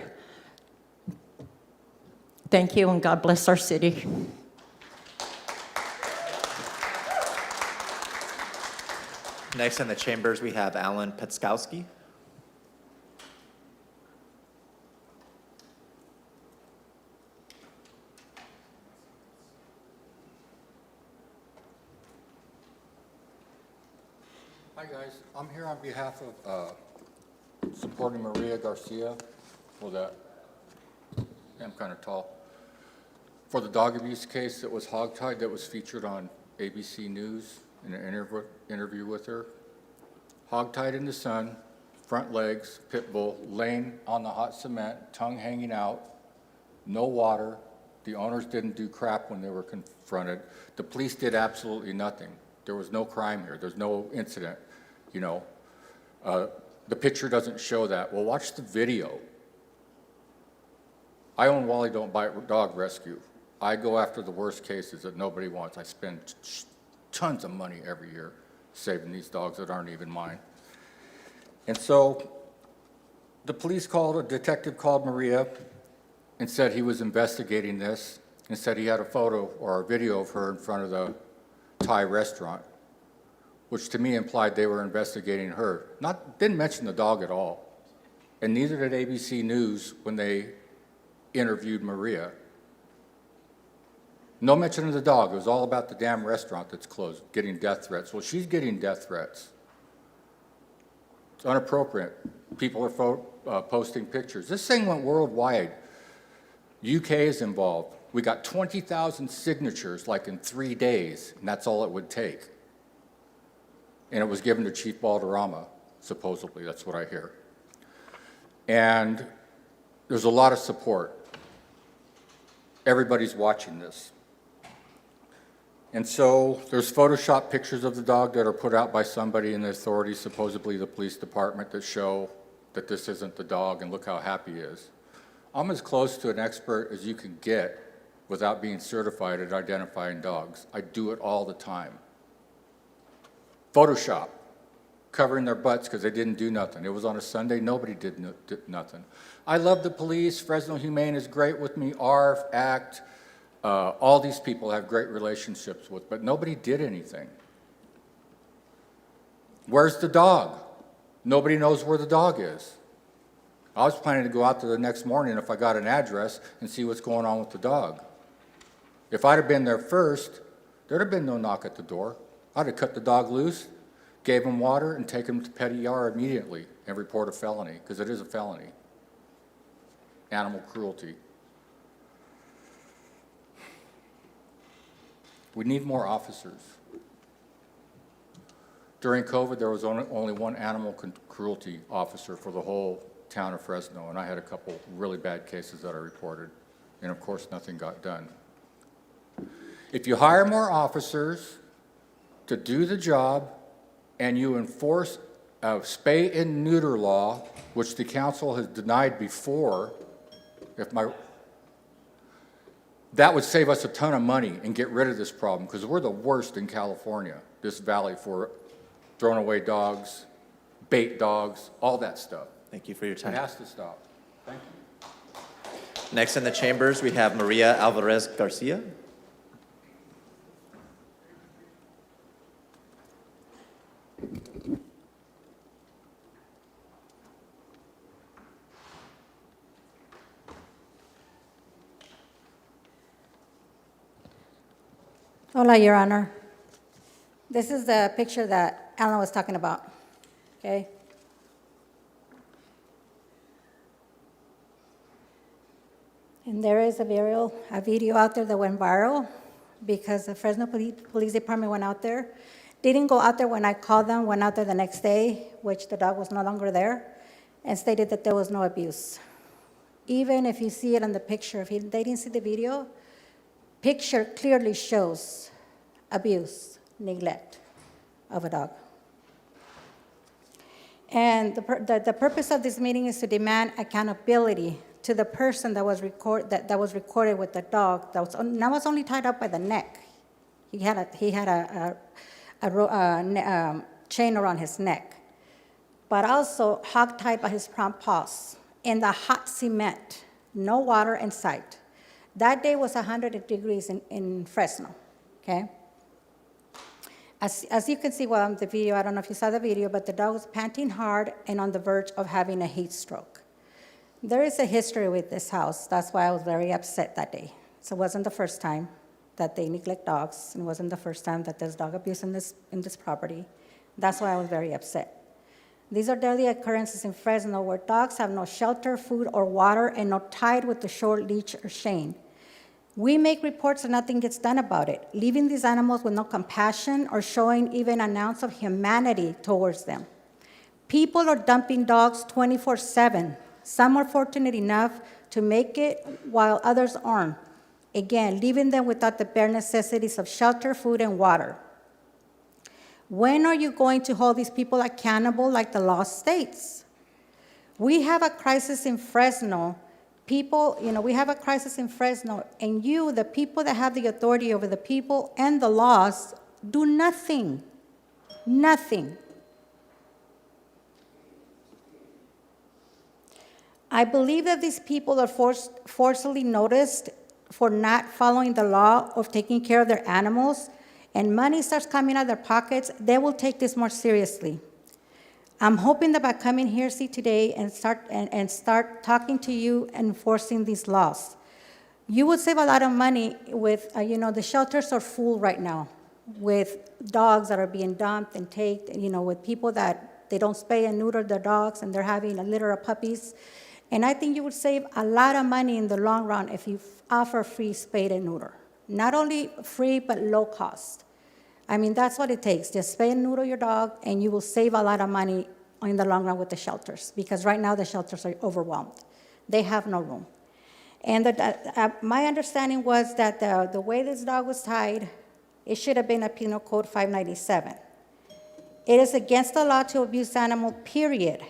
[SPEAKER 2] Thank you, and God bless our city.
[SPEAKER 1] Next in the chambers, we have Alan Petskowski.
[SPEAKER 9] Hi, guys. I'm here on behalf of supporting Maria Garcia for that, I'm kind of tall, for the dog abuse case that was hogtied that was featured on ABC News in an interview with her. Hogtied in the sun, front legs, pit bull, laying on the hot cement, tongue hanging out, no water. The owners didn't do crap when they were confronted. The police did absolutely nothing. There was no crime here. There's no incident, you know. The picture doesn't show that. Well, watch the video. I own Wally Don't Bite Dog Rescue. I go after the worst cases that nobody wants. I spend tons of money every year saving these dogs that aren't even mine. And so the a detective called Maria and said he was investigating this and said he had a photo or a video of her in front of the Thai restaurant, which to me implied they were investigating her. Didn't mention the dog at all. And neither did ABC News when they interviewed Maria. No mention of the dog. It was all about the damn restaurant that's closed, getting death threats. Well, she's getting death threats. It's inappropriate. People are posting pictures. This thing went worldwide. UK is involved. We got 20,000 signatures like in 3 days, and that's all it would take. And it was given to Chief Balderrama, supposedly. That's what I hear. And there's a lot of support. Everybody's watching this. And so there's Photoshop pictures of the dog that are put out by somebody in the authorities, supposedly the police department, that show that this isn't the dog and look how happy he is. I'm as close to an expert as you can get without being certified at identifying dogs. I do it all the time. Photoshop, covering their butts because they didn't do nothing. It was on a Sunday, nobody did nothing. I love the police. Fresno Humane is great with me. ARF, ACT, all these people have great relationships with, but nobody did anything. Where's the dog? Nobody knows where the dog is. I was planning to go out there the next morning if I got an address and see what's going on with the dog. If I'd have been there first, there'd have been no knock at the door. I'd have cut the dog loose, gave him water, and taken him to Petty Yard immediately and report a felony, because it is a felony. Animal cruelty. We need more officers. During COVID, there was only one animal cruelty officer for the whole town of Fresno, and I had a couple really bad cases that I reported, and of course, nothing got done. If you hire more officers to do the job, and you enforce a spay and neuter law, which the council has denied before, that would save us a ton of money and get rid of this problem, because we're the worst in California, this valley, for throwing away dogs, bait dogs, all that stuff.
[SPEAKER 1] Thank you for your time.
[SPEAKER 9] It has to stop. Thank you.
[SPEAKER 1] Next in the chambers, we have Maria Alvarez Garcia.
[SPEAKER 17] Hola, Your Honor. This is the picture that Alan was talking about, okay? And there is a video out there that went viral because the Fresno Police Department went out there. They didn't go out there when I called them, went out there the next day, which the dog was no longer there, and stated that there was no abuse. Even if you see it on the picture, if they didn't see the video, picture clearly shows abuse, neglect of a dog. And the purpose of this meeting is to demand accountability to the person that was recorded with the dog that was only tied up by the neck. He had a chain around his neck, but also hog-tied by his front paws in the hot cement, no water in sight. That day was 100 degrees in Fresno, okay? As you can see on the video, I don't know if you saw the video, but the dog was panting hard and on the verge of having a heat stroke. There is a history with this house. That's why I was very upset that day. So it wasn't the first time that they neglect dogs, and it wasn't the first time that there's dog abuse in this property. That's why I was very upset. These are daily occurrences in Fresno where dogs have no shelter, food, or water, and not tied with a short leash or chain. We make reports and nothing gets done about it, leaving these animals with no compassion or showing even an ounce of humanity towards them. People are dumping dogs 24/7. Some are fortunate enough to make it while others aren't. Again, leaving them without the bare necessities of shelter, food, and water. When are you going to hold these people accountable like the law states? We have a crisis in Fresno. We have a crisis in Fresno, and you, the people that have the authority over the people and the laws, do nothing. Nothing. I believe that these people are forcibly noticed for not following the law of taking care of their animals, and money starts coming out of their pockets, they will take this more seriously. I'm hoping that by coming here, today and start talking to you and enforcing these laws, you would save a lot of money with, the shelters are full right now with dogs that are being dumped and taken, with people that they don't spay and neuter their dogs and they're having a litter of puppies. And I think you would save a lot of money in the long run if you offer free spay and neuter. Not only free, but low cost. I mean, that's what it takes. Just spay and neuter your dog, and you will save a lot of money in the long run with the shelters, because right now the shelters are overwhelmed. They have no room. And my understanding was that the way this dog was tied, it should have been a Penal Code 597. It is against the law to abuse animal, period.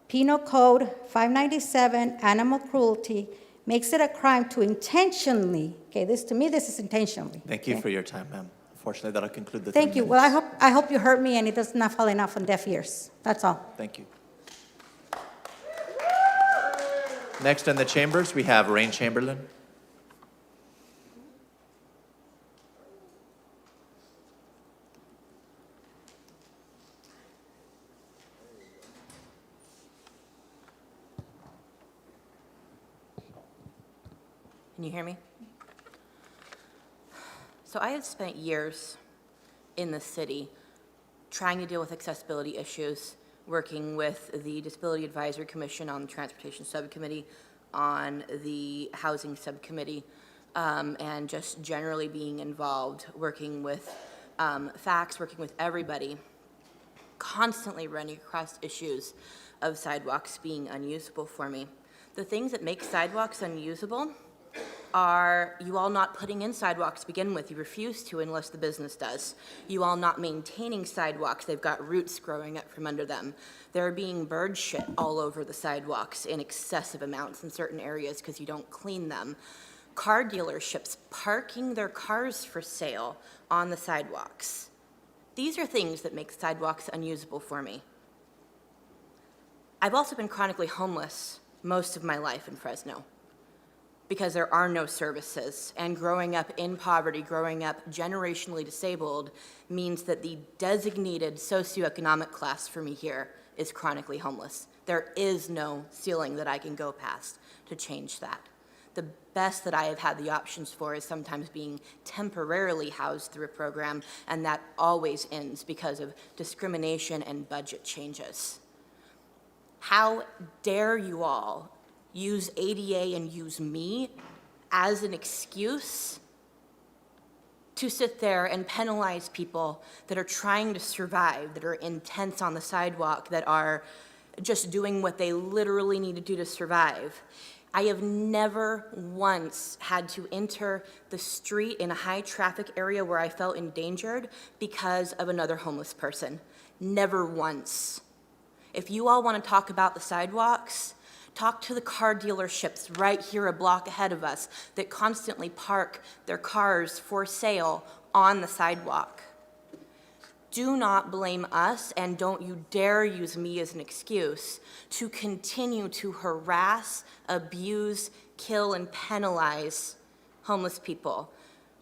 [SPEAKER 17] Penal Code 597, animal cruelty, makes it a crime to intentionally, this is intentionally.
[SPEAKER 1] Thank you for your time, ma'am. Unfortunately, that'll conclude the
[SPEAKER 17] Thank
[SPEAKER 1] 3
[SPEAKER 17] you.
[SPEAKER 1] minutes.
[SPEAKER 17] Well, I hope you heard me and it does not fall enough on deaf ears. That's all.
[SPEAKER 1] Thank you. Next in the chambers, we have Rain Chamberlain.
[SPEAKER 19] Can you hear me? So I have spent years in the city trying to deal with accessibility issues, working with the Disability Advisory Commission on the Transportation Subcommittee, on the Housing Subcommittee, and just generally being involved, working with facts, working with everybody, constantly running across issues of sidewalks being unusable for me. The things that make sidewalks unusable are you all not putting in sidewalks to begin with. You refuse to unless the business does. You all not maintaining sidewalks. They've got roots growing up from under them. There being bird shit all over the sidewalks in excessive amounts in certain areas because you don't clean them. Car dealerships parking their cars for sale on the sidewalks. These are things that make sidewalks unusable for me. I've also been chronically homeless most of my life in Fresno, because there are no services, and growing up in poverty, growing up generationally disabled, means that the designated socioeconomic class for me here is chronically homeless. There is no ceiling that I can go past to change that. The best that I have had the options for is sometimes being temporarily housed through a program, and that always ends because of discrimination and budget changes. How dare you all use ADA and use me as an excuse to sit there and penalize people that are trying to survive, that are in tents on the sidewalk, that are just doing what they literally need to do to survive. I have never once had to enter the street in a high traffic area where I felt endangered because of another homeless person. Never once. If you all want to talk about the sidewalks, Talk to the car dealerships right here a block ahead of us that constantly park their cars for sale on the sidewalk. Do not blame us, and don't you dare use me as an excuse to continue to harass, abuse, kill, and penalize homeless people.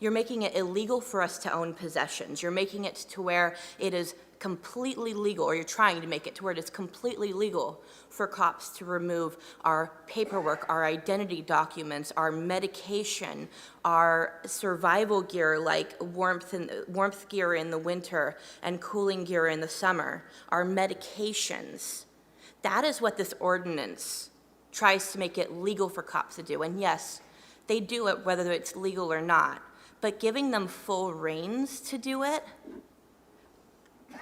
[SPEAKER 19] You're making it illegal for us to own possessions. You're making it to where it is completely legal, or you're trying to make it to where it is completely legal for cops to remove our paperwork, our identity documents, our medication, our survival gear like warmth gear in the winter and cooling gear in the summer, our medications. That is what this ordinance tries to make it legal for cops to do. And yes, they do it whether it's legal or not, but giving them full reins to do it,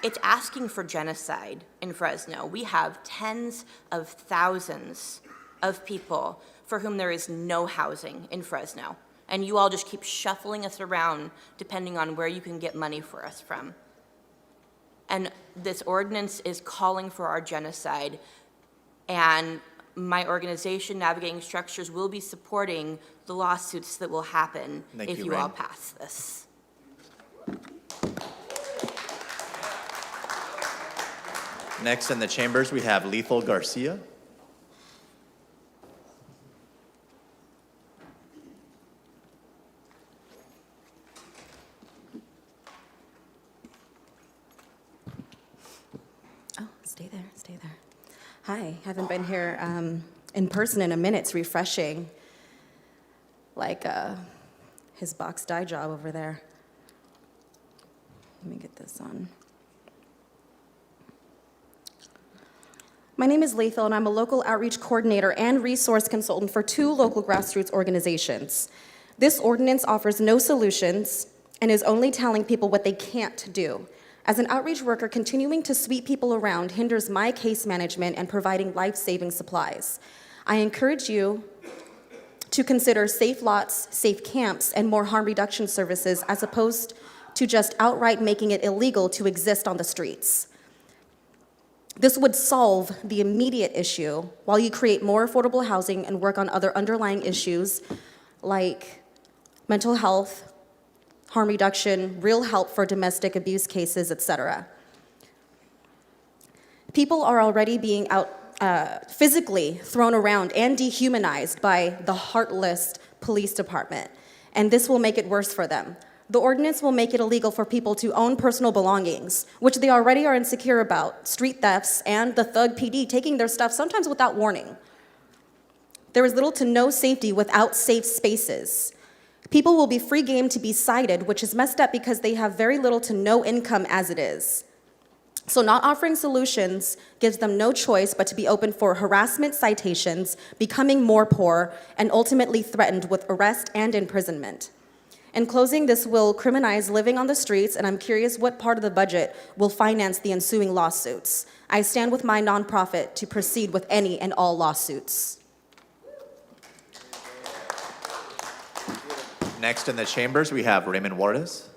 [SPEAKER 19] it's asking for genocide in Fresno. We have tens of thousands of people for whom there is no housing in Fresno. And you all just keep shuffling us around depending on where you can get money for us from. And this ordinance is calling for our genocide. And my organization, Navigating Structures, will be supporting the lawsuits that will happen if you all pass this.
[SPEAKER 1] Next in the chambers, we have Lethal Garcia.
[SPEAKER 20] Oh, stay there, stay there. Hi, haven't been here in person in a minute. It's refreshing. Like his box dye job over there. Let me get this on. My name is Lethal, and I'm a local outreach coordinator and resource consultant for 2 local grassroots organizations. This ordinance offers no solutions and is only telling people what they can't do. As an outreach worker, continuing to sweep people around hinders my case management and providing life-saving supplies. I encourage you to consider safe lots, safe camps, and more harm reduction services as opposed to just outright making it illegal to exist on the streets. This would solve the immediate issue while you create more affordable housing and work on other underlying issues like mental health, harm reduction, real help for domestic abuse cases, etc. People are already being physically thrown around and dehumanized by the heartless police department, and this will make it worse for them. The ordinance will make it illegal for people to own personal belongings, which they already are insecure about, street thefts, and the thug PD taking their stuff sometimes without warning. There is little to no safety without safe spaces. People will be free game to be cited, which is messed up because they have very little to no income as it is. So not offering solutions gives them no choice but to be open for harassment citations, becoming more poor, and ultimately threatened with arrest and imprisonment. In closing, this will criminalize living on the streets, and I'm curious what part of the budget will finance the ensuing lawsuits. I stand with my nonprofit to proceed with any and all lawsuits.
[SPEAKER 1] Next in the chambers, we have Raymond Juarez.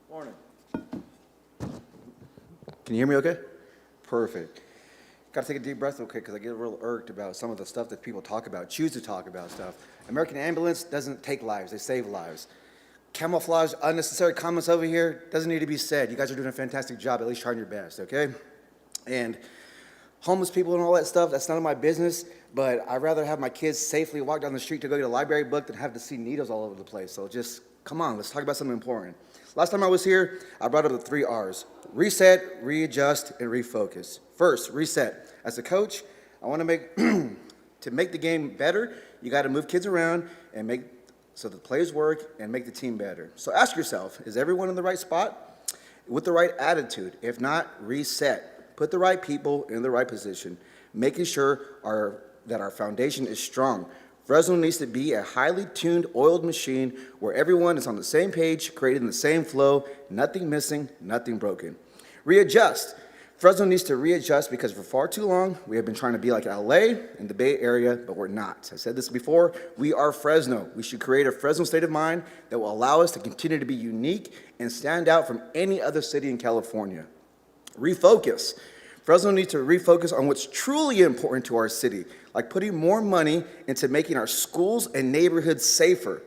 [SPEAKER 21] Morning. Can you hear me okay? Perfect. Got to take a deep breath real quick because I get real irked about some of the stuff that people talk about, choose to talk about stuff. American Ambulance doesn't take lives, they save lives. Camouflage, unnecessary comments over here doesn't need to be said. You guys are doing a fantastic job, at least trying your best, okay? And homeless people and all that stuff, that's none of my business, but I'd rather have my kids safely walk down the street to go get a library book than have to see needles all over the place. So just, come on, let's talk about something important. Last time I was here, I brought up the 3 R's. Reset, readjust, and refocus. First, reset. As a coach, I want to make the game better, you got to move kids around and make so the plays work and make the team better. So ask yourself, is everyone in the right spot? With the right attitude? If not, reset. Put the right people in the right position, making sure that our foundation is strong. Fresno needs to be a highly tuned, oiled machine where everyone is on the same page, creating the same flow, nothing missing, nothing broken. Readjust. Fresno needs to readjust because for far too long, we have been trying to be like LA and the Bay Area, but we're not. I said this before, we are Fresno. We should create a Fresno state of mind that will allow us to continue to be unique and stand out from any other city in California. Refocus. Fresno needs to refocus on what's truly important to our city, like putting more money into making our schools and neighborhoods safer.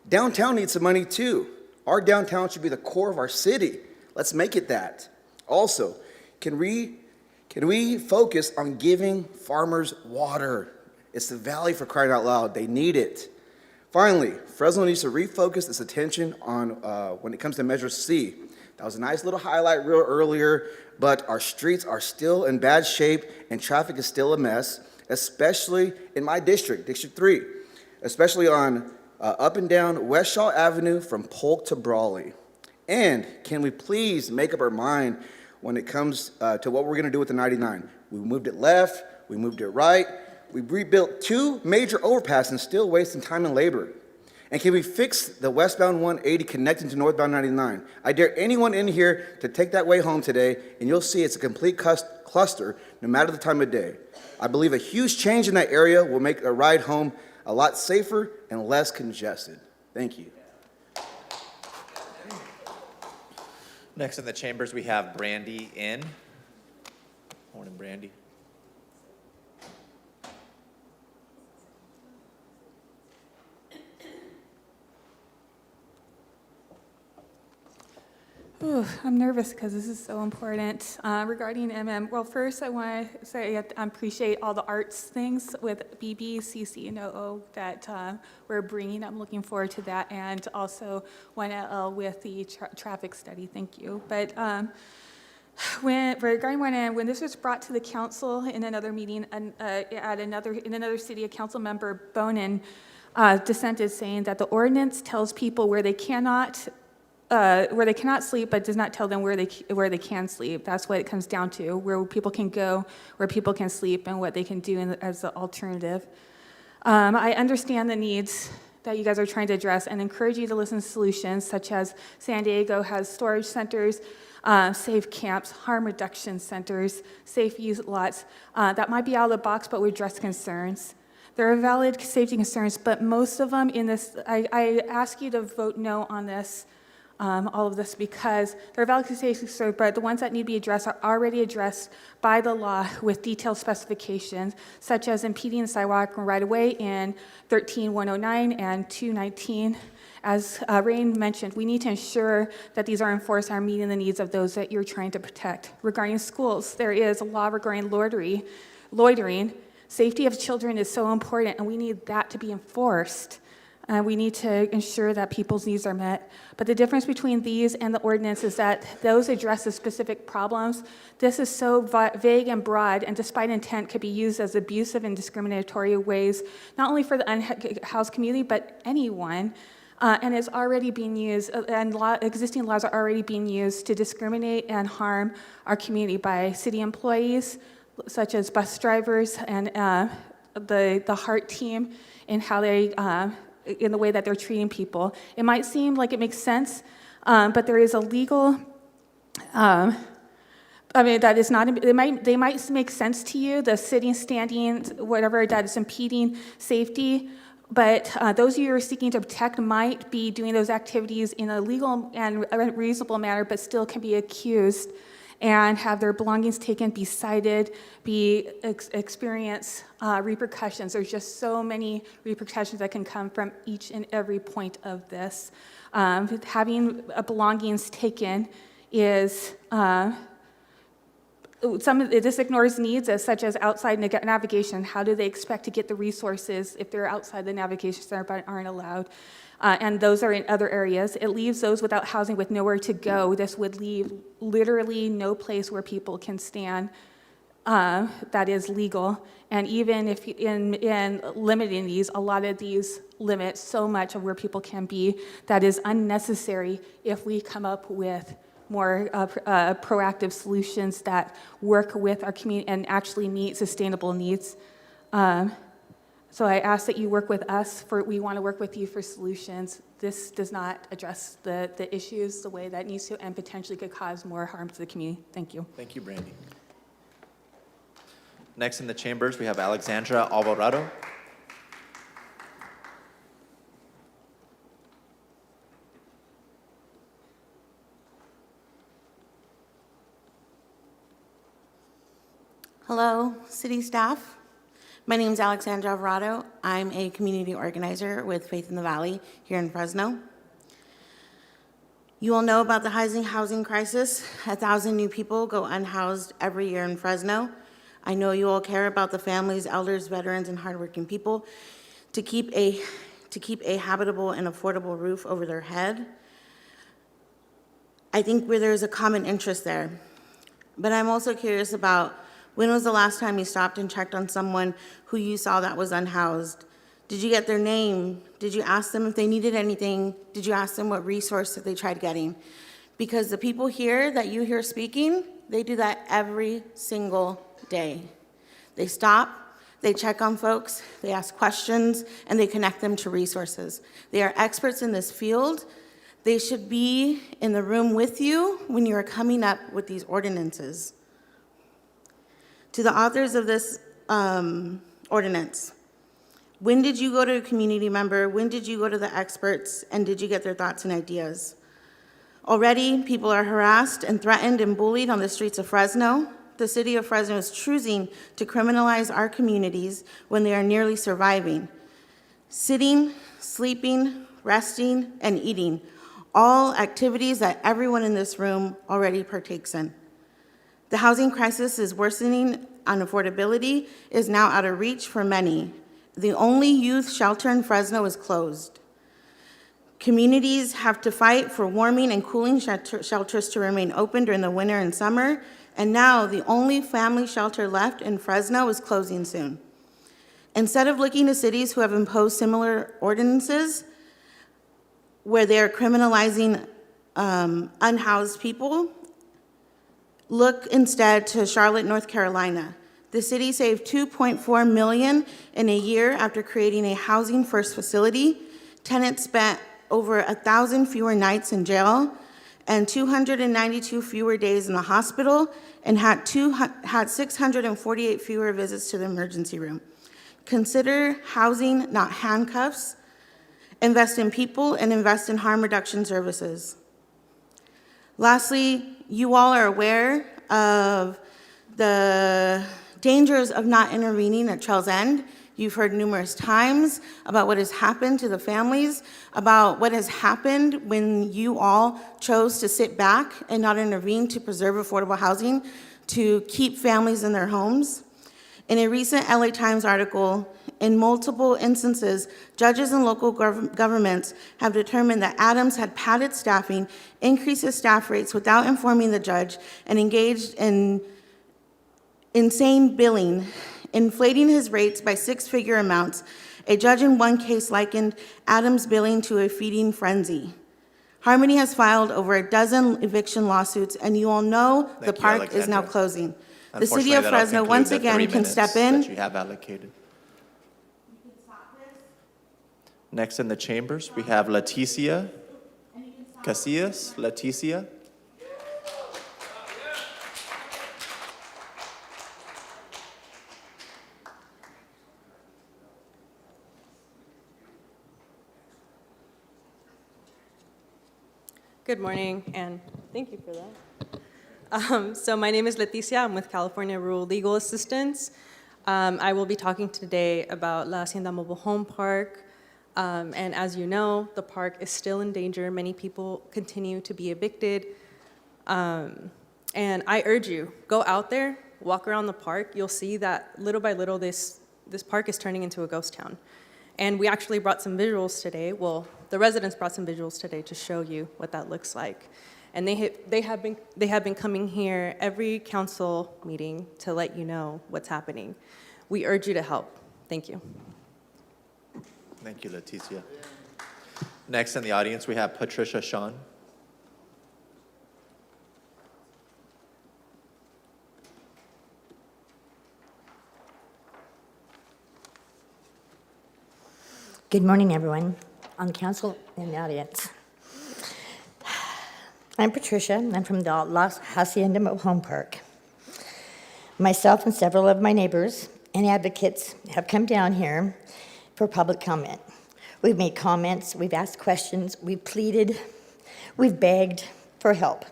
[SPEAKER 21] Downtown needs some money too. Our downtown should be the core of our city. Let's make it that. Also, can we focus on giving farmers water? It's the valley, for crying out loud. They need it. Finally, Fresno needs to refocus its attention on when it comes to Measure C. That was a nice little highlight real earlier, but our streets are still in bad shape and traffic is still a mess, especially in my district, District 3, especially on up and down West Shaw Avenue from Polk to Brawley. And can we please make up our mind when it comes to what we're gonna do with the 99? We moved it left, we moved it right, we rebuilt 2 major overpasses and still wasting time and labor. And can we fix the westbound 180 connecting to northbound 99? I dare anyone in here to take that way home today, and you'll see it's a complete cluster, no matter the time of day. I believe a huge change in that area will make a ride home a lot safer and less congested. Thank you.
[SPEAKER 1] Next in the chambers, we have Brandy in. Morning, Brandy.
[SPEAKER 16] Ooh, I'm nervous because this is so important. Regarding well, first I want to say I appreciate all the arts things with BB, CC, and OO that we're bringing. I'm looking forward to that, and also 1L with the traffic study. Thank you. But regarding 1N, when this was brought to the council in another meeting in another city, a council member, Bonin, dissented, saying that the ordinance tells people where they cannot sleep, but does not tell them where they can sleep. That's what it comes down to, where people can go, where people can sleep, and what they can do as an alternative. I understand the needs that you guys are trying to address and encourage you to listen to solutions, such as San Diego has storage centers, safe camps, harm reduction centers, safe use lots. That might be out of the box, but we address concerns. There are valid safety concerns, but most of them in this, I ask you to vote no on this. All of this because there are valid safety concerns, but the ones that need to be addressed are already addressed by the law with detailed specifications, such as impeding the sidewalk and right-of-way in 13109 and 219. As Rain mentioned, we need to ensure that these are enforced and are meeting the needs of those that you're trying to protect. Regarding schools, there is a law regarding loitering. Safety of children is so important, and we need that to be enforced. We need to ensure that people's needs are met. But the difference between these and the ordinance is that those address the specific problems. This is so vague and broad, and despite intent, could be used as abusive and discriminatory ways, not only for the unhoused community, but anyone. And it's already being used, and existing laws are already being used to discriminate and harm our community by city employees, such as bus drivers and the HEART team, in how they in the way that they're treating people. It might seem like it makes sense, but there is a legal, that is not, they might make sense to you, the sitting, standing, whatever that is impeding safety, but those of you who are seeking to protect might be doing those activities in a legal and reasonable manner, but still can be accused and have their belongings taken, be cited, experience repercussions. There's just so many repercussions that can come from each and every point of this. Having belongings taken is, this ignores needs such as outside navigation. How do they expect to get the resources if they're outside the navigation center but aren't allowed? And those are in other areas. It leaves those without housing with nowhere to go. This would leave literally no place where people can stand that is legal. And even if in limiting these, a lot of these limit so much of where people can be that is unnecessary if we come up with more proactive solutions that work with our community and actually meet sustainable needs. So I ask that you work with us, we want to work with you for solutions. This does not address the issues the way that needs to, and potentially could cause more harm to the community. Thank you.
[SPEAKER 1] Thank you, Brandy. Next in the chambers, we have Alexandra Alvarado.
[SPEAKER 18] Hello, city staff. My name is Alexandra Alvarado. I'm a community organizer with Faith in the Valley here in Fresno. You all know about the housing crisis. 1,000 new people go unhoused every year in Fresno. I know you all care about the families, elders, veterans, and hardworking people to keep a habitable and affordable roof over their head. I think where there's a common interest there. But I'm also curious about, when was the last time you stopped and checked on someone who you saw that was unhoused? Did you get their name? Did you ask them if they needed anything? Did you ask them what resource that they tried getting? Because the people here that you hear speaking, they do that every single day. They stop, they check on folks, they ask questions, and they connect them to resources. They are experts in this field. They should be in the room with you when you are coming up with these ordinances. To the authors of this ordinance, when did you go to a community member? When did you go to the experts? And did you get their thoughts and ideas? Already, people are harassed and threatened and bullied on the streets of Fresno. The city of Fresno is choosing to criminalize our communities when they are nearly surviving. Sitting, sleeping, resting, and eating, all activities that everyone in this room already partakes in. The housing crisis is worsening, and affordability is now out of reach for many. The only youth shelter in Fresno is closed. Communities have to fight for warming and cooling shelters to remain open during the winter and summer, and now the only family shelter left in Fresno is closing soon. Instead of looking to cities who have imposed similar ordinances where they are criminalizing unhoused people, look instead to Charlotte, North Carolina. The city saved $2.4 million in a year after creating a housing first facility. Tenants spent over 1,000 fewer nights in jail and 292 fewer days in the hospital, and had 648 fewer visits to the emergency room. Consider housing, not handcuffs. Invest in people and invest in harm reduction services. Lastly, you all are aware of the dangers of not intervening at Trail's End. You've heard numerous times about what has happened to the families, about what has happened when you all chose to sit back and not intervene to preserve affordable housing, to keep families in their homes. In a recent LA Times article, in multiple instances, judges and local governments have determined that Adams had padded staffing, increased his staff rates without informing the judge, and engaged in insane billing, inflating his rates by six-figure amounts. A judge in one case likened Adams' billing to a feeding frenzy. Harmony has filed over a dozen eviction lawsuits, and you all know the park is now closing. The city of Fresno, once again, can step in.
[SPEAKER 1] That you have allocated. Next in the chambers, we have Leticia Casillas. Leticia.
[SPEAKER 22] Good morning, and thank you for that. So my name is Leticia. I'm with California Rural Legal Assistance. I will be talking today about La Hacienda Mobile Home Park. And as you know, the park is still in danger. Many people continue to be evicted. And I urge you, go out there, walk around the park. You'll see that little by little, this park is turning into a ghost town. And we actually brought some visuals today. Well, the residents brought some visuals today to show you what that looks like. And they have been coming here every council meeting to let you know what's happening. We urge you to help. Thank you.
[SPEAKER 1] Thank you, Leticia. Next in the audience, we have Patricia Sean.
[SPEAKER 23] Good morning, everyone on the council and the audience. I'm Patricia, and I'm from the La Hacienda Mobile Home Park. Myself and several of my neighbors and advocates have come down here for public comment. We've made comments, we've asked questions, we've pleaded, we've begged for help.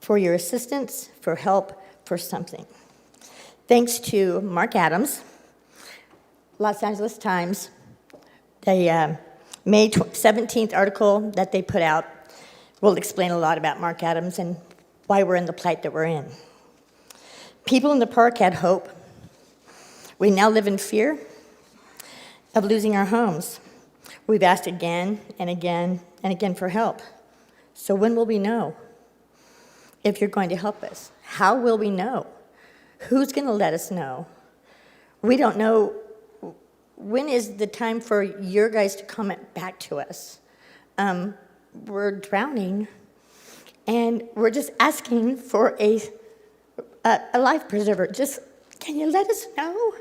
[SPEAKER 23] For your assistance, for help, for something. Thanks to Mark Adams, Los Angeles Times, the May 17th article that they put out will explain a lot about Mark Adams and why we're in the plight that we're in. People in the park had hope. We now live in fear of losing our homes. We've asked again and again and again for help. So when will we know if you're going to help us? How will we know? Who's going to let us know? We don't know. When is the time for your guys to comment back to us? We're drowning, and we're just asking for a life preserver. Just, can you let us know?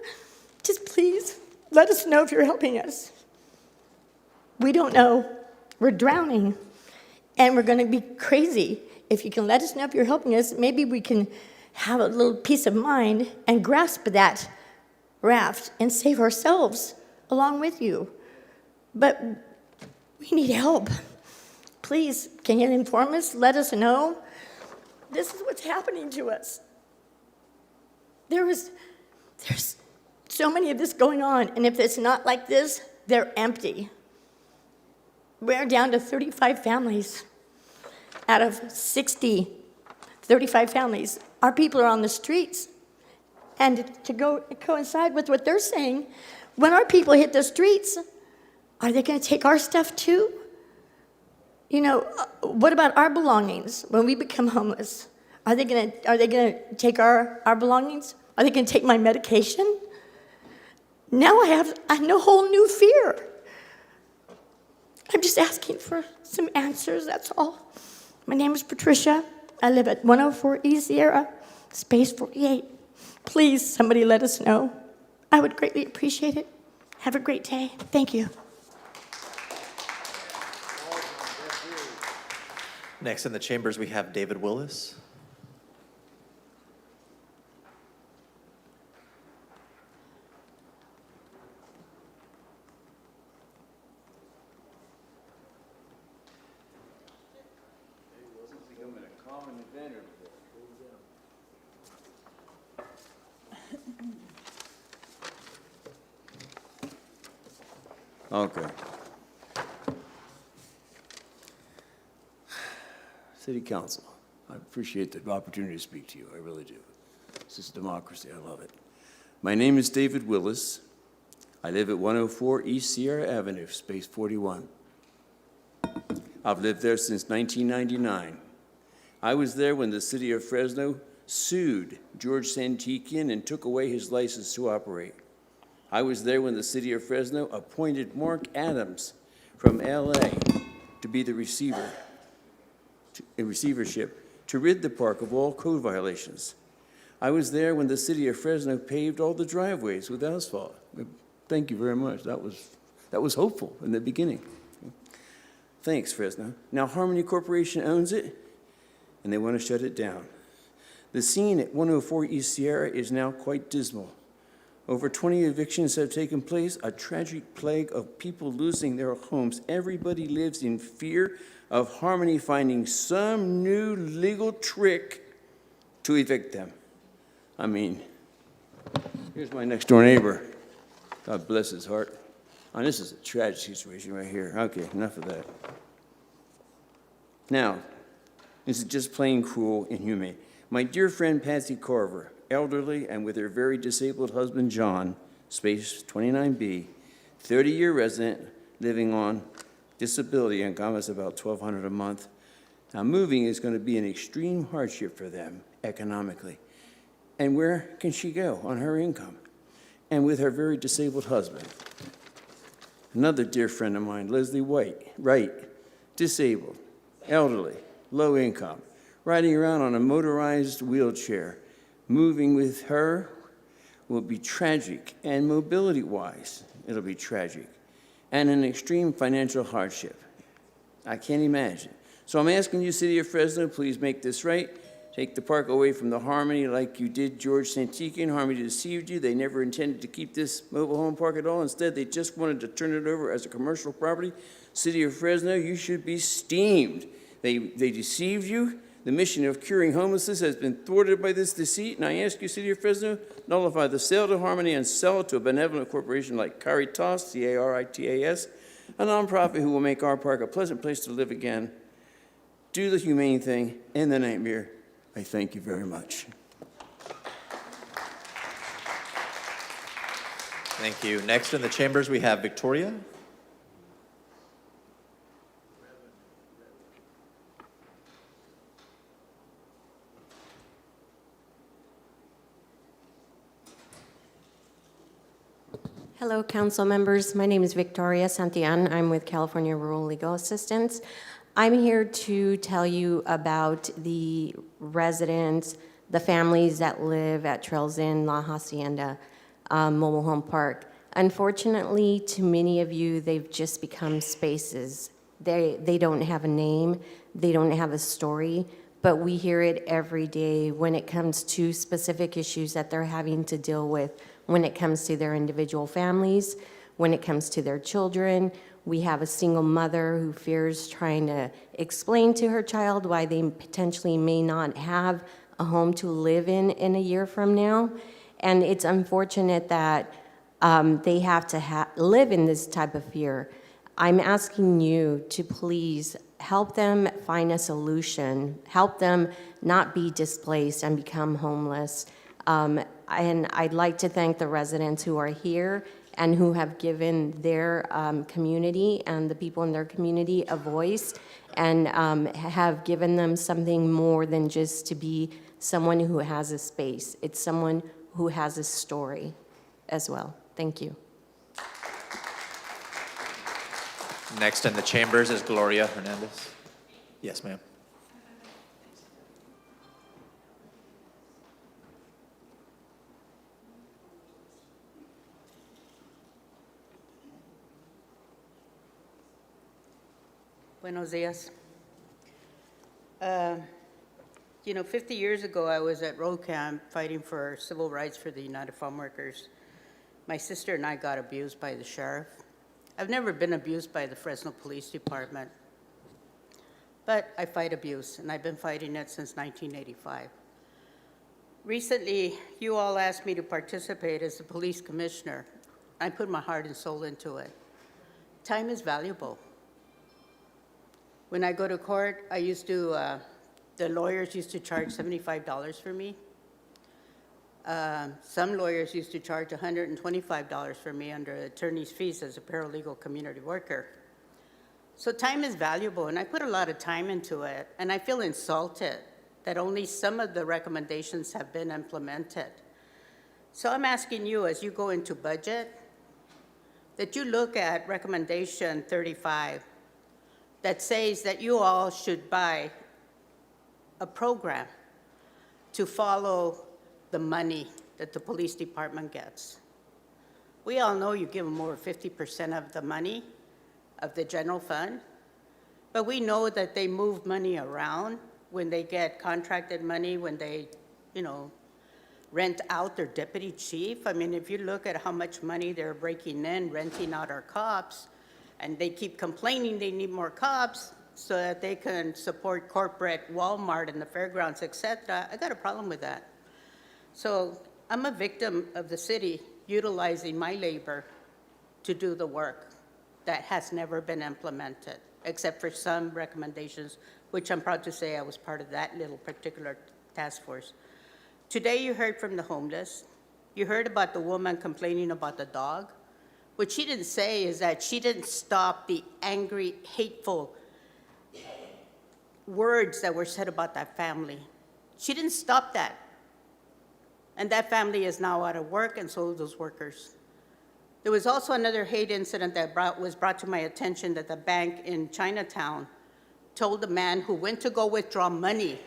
[SPEAKER 23] Just please, let us know if you're helping us. We don't know. We're drowning, and we're going to be crazy. If you can let us know if you're helping us, maybe we can have a little peace of mind and grasp that raft and save ourselves along with you. But we need help. Please, can you inform us? Let us know. This is what's happening to us. There's so many of this going on, and if it's not like this, they're empty. We're down to 35 families out of 60, 35 families. Our people are on the streets. And to coincide with what they're saying, when our people hit the streets, are they going to take our stuff too? You know, what about our belongings when we become homeless? Are they going to take our belongings? Are they going to take my medication? Now I have a whole new fear. I'm just asking for some answers, that's all. My name is Patricia. I live at 104 East Sierra, space 48. Please, somebody let us know. I would greatly appreciate it. Have a great day. Thank you.
[SPEAKER 1] Next in the chambers, we have David Willis.
[SPEAKER 7] Okay. City Council, I appreciate the opportunity to speak to you. I really do. This is democracy. I love it. My name is David Willis. I live at 104 East Sierra Avenue, space 41. I've lived there since 1999. I was there when the city of Fresno sued George Santikian and took away his license to operate. I was there when the city of Fresno appointed Mark Adams from LA to be the receivership to rid the park of all code violations. I was there when the city of Fresno paved all the driveways with asphalt. Thank you very much. That was hopeful in the beginning. Thanks, Fresno. Now Harmony Corporation owns it, and they want to shut it down. The scene at 104 East Sierra is now quite dismal. Over 20 evictions have taken place, a tragic plague of people losing their homes. Everybody lives in fear of Harmony finding some new legal trick to evict them. I mean, here's my next door neighbor. God bless his heart. Oh, this is a tragic situation right here. Okay, enough of that. Now, this is just plain cruel and inhumane. My dear friend Patsy Carver, elderly and with her very disabled husband John, space 29B, 30-year resident living on disability income is about $1,200 a month. Now moving is going to be an extreme hardship for them economically. And where can she go on her income? And with her very disabled husband. Another dear friend of mine, Leslie Wright, disabled, elderly, low income, riding around on a motorized wheelchair. Moving with her will be tragic, and mobility-wise, it'll be tragic, and an extreme financial hardship. I can't imagine. So I'm asking you, City of Fresno, please make this right. take the park away from the Harmony like you did George Santikian. Harmony deceived you. They never intended to keep this mobile home park at all. Instead, they just wanted to turn it over as a commercial property. City of Fresno, you should be steamed. They deceived you. The mission of curing homelessness has been thwarted by this deceit, and I ask you, City of Fresno, nullify the sale to Harmony and sell it to a benevolent corporation like Caritas, C-A-R-I-T-A-S, a nonprofit who will make our park a pleasant place to live again. Do the humane thing, end the nightmare. I thank you very much.
[SPEAKER 1] Thank you. Next in the chambers, we have Victoria.
[SPEAKER 8] Hello, council members. My name is Victoria Santillan. I'm with California Rural Legal Assistance. I'm here to tell you about the residents, the families that live at Trails Inn, La Hacienda Mobile Home Park. Unfortunately, to many of you, they've just become spaces. They don't have a name, they don't have a story, but we hear it every day when it comes to specific issues that they're having to deal with, when it comes to their individual families, when it comes to their children. We have a single mother who fears trying to explain to her child why they potentially may not have a home to live in a year from now. And it's unfortunate that they have to live in this type of fear. I'm asking you to please help them find a solution, help them not be displaced and become homeless. And I'd like to thank the residents who are here and who have given their community and the people in their community a voice and have given them something more than just to be someone who has a space. It's someone who has a story as well. Thank you.
[SPEAKER 1] Next in the chambers is Gloria Hernandez. Yes, ma'am.
[SPEAKER 10] Buenos dias. 50 years ago, I was at road camp fighting for civil rights for the United Farm Workers. My sister and I got abused by the sheriff. I've never been abused by the Fresno Police Department, but I fight abuse, and I've been fighting it since 1985. Recently, you all asked me to participate as the police commissioner. I put my heart and soul into it. Time is valuable. When I go to court, the lawyers used to charge $75 for me. Some lawyers used to charge $125 for me under attorney's fees as a paralegal community worker. So time is valuable, and I put a lot of time into it, and I feel insulted that only some of the recommendations have been implemented. So I'm asking you, as you go into budget, that you look at recommendation 35 that says that you all should buy a program to follow the money that the police department gets. We all know you give them over 50% of the money of the general fund, but we know that they move money around when they get contracted money, when they, rent out their deputy chief. I mean, if you look at how much money they're breaking in, renting out our cops, and they keep complaining they need more cops so that they can support corporate Walmart and the fairgrounds, et cetera, I got a problem with that. So I'm a victim of the city utilizing my labor to do the work that has never been implemented, except for some recommendations, which I'm proud to say I was part of that little particular task force. Today you heard from the homeless. You heard about the woman complaining about the dog. What she didn't say is that she didn't stop the angry, hateful words that were said about that family. She didn't stop that. And that family is now out of work, and so are those workers. There was also another hate incident that was brought to my attention, that the bank in Chinatown told the man who went to go withdraw money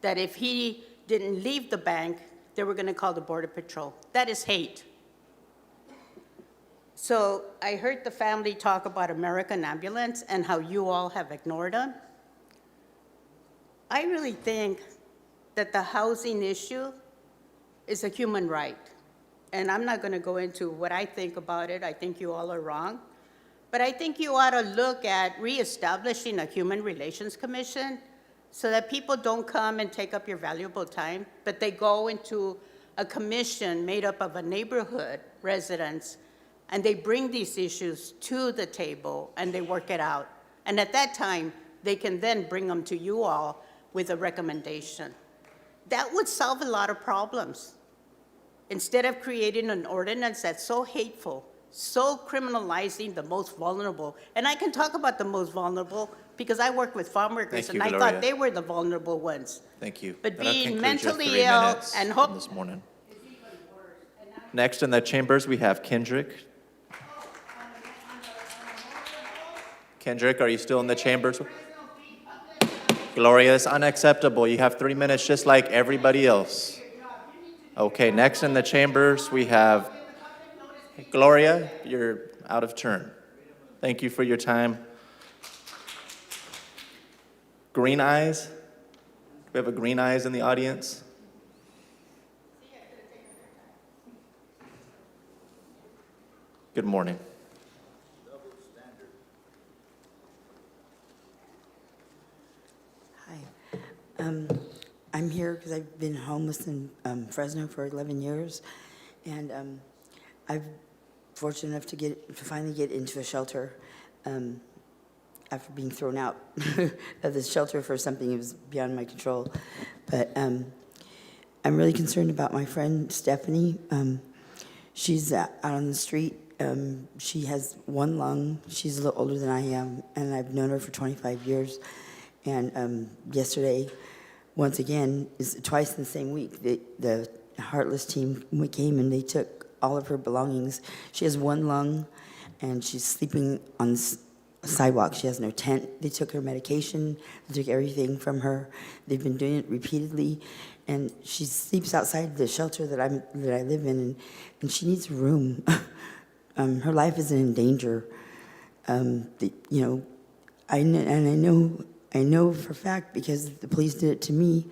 [SPEAKER 10] that if he didn't leave the bank, they were going to call the Border Patrol. That is hate. So I heard the family talk about American Ambulance and how you all have ignored them. I really think that the housing issue is a human right. And I'm not going to go into what I think about it. I think you all are wrong. But I think you ought to look at reestablishing a Human Relations Commission so that people don't come and take up your valuable time, but they go into a commission made up of a neighborhood residents, and they bring these issues to the table and they work it out. And at that time, they can then bring them to you all with a recommendation. That would solve a lot of problems. Instead of creating an ordinance that's so hateful, so criminalizing the most vulnerable. And I can talk about the most vulnerable because I work with farm workers,
[SPEAKER 1] Thank you,
[SPEAKER 10] and I
[SPEAKER 1] Gloria.
[SPEAKER 10] thought they were the vulnerable ones.
[SPEAKER 1] Thank you.
[SPEAKER 10] But
[SPEAKER 1] That'll
[SPEAKER 10] being
[SPEAKER 1] conclude your
[SPEAKER 10] mentally
[SPEAKER 1] 3
[SPEAKER 10] ill
[SPEAKER 1] minutes
[SPEAKER 10] and
[SPEAKER 1] this morning. Next in the chambers, we have Kendrick. Kendrick, are you still in the chambers? Gloria, it's unacceptable. You have 3 minutes just like everybody else. Okay, next in the chambers, we have Gloria, you're out of turn. Thank you for your time. Green eyes? Do we have a green eyes in the audience? Good morning.
[SPEAKER 3] I'm here because I've been homeless in Fresno for 11 years, and I've fortunate enough to finally get into a shelter after being thrown out of this shelter for something that was beyond my control. But I'm really concerned about my friend Stephanie. She's out on the street. She has one lung. She's a little older than I am, and I've known her for 25 years. And yesterday, once again, twice in the same week, the Heartless team came and they took all of her belongings. She has one lung, and she's sleeping on the sidewalk. She has no tent. They took her medication. They took everything from her. They've been doing it repeatedly, and she sleeps outside the shelter that I live in, and she needs a room. Her life is in danger. I know for a fact because the police did it to me.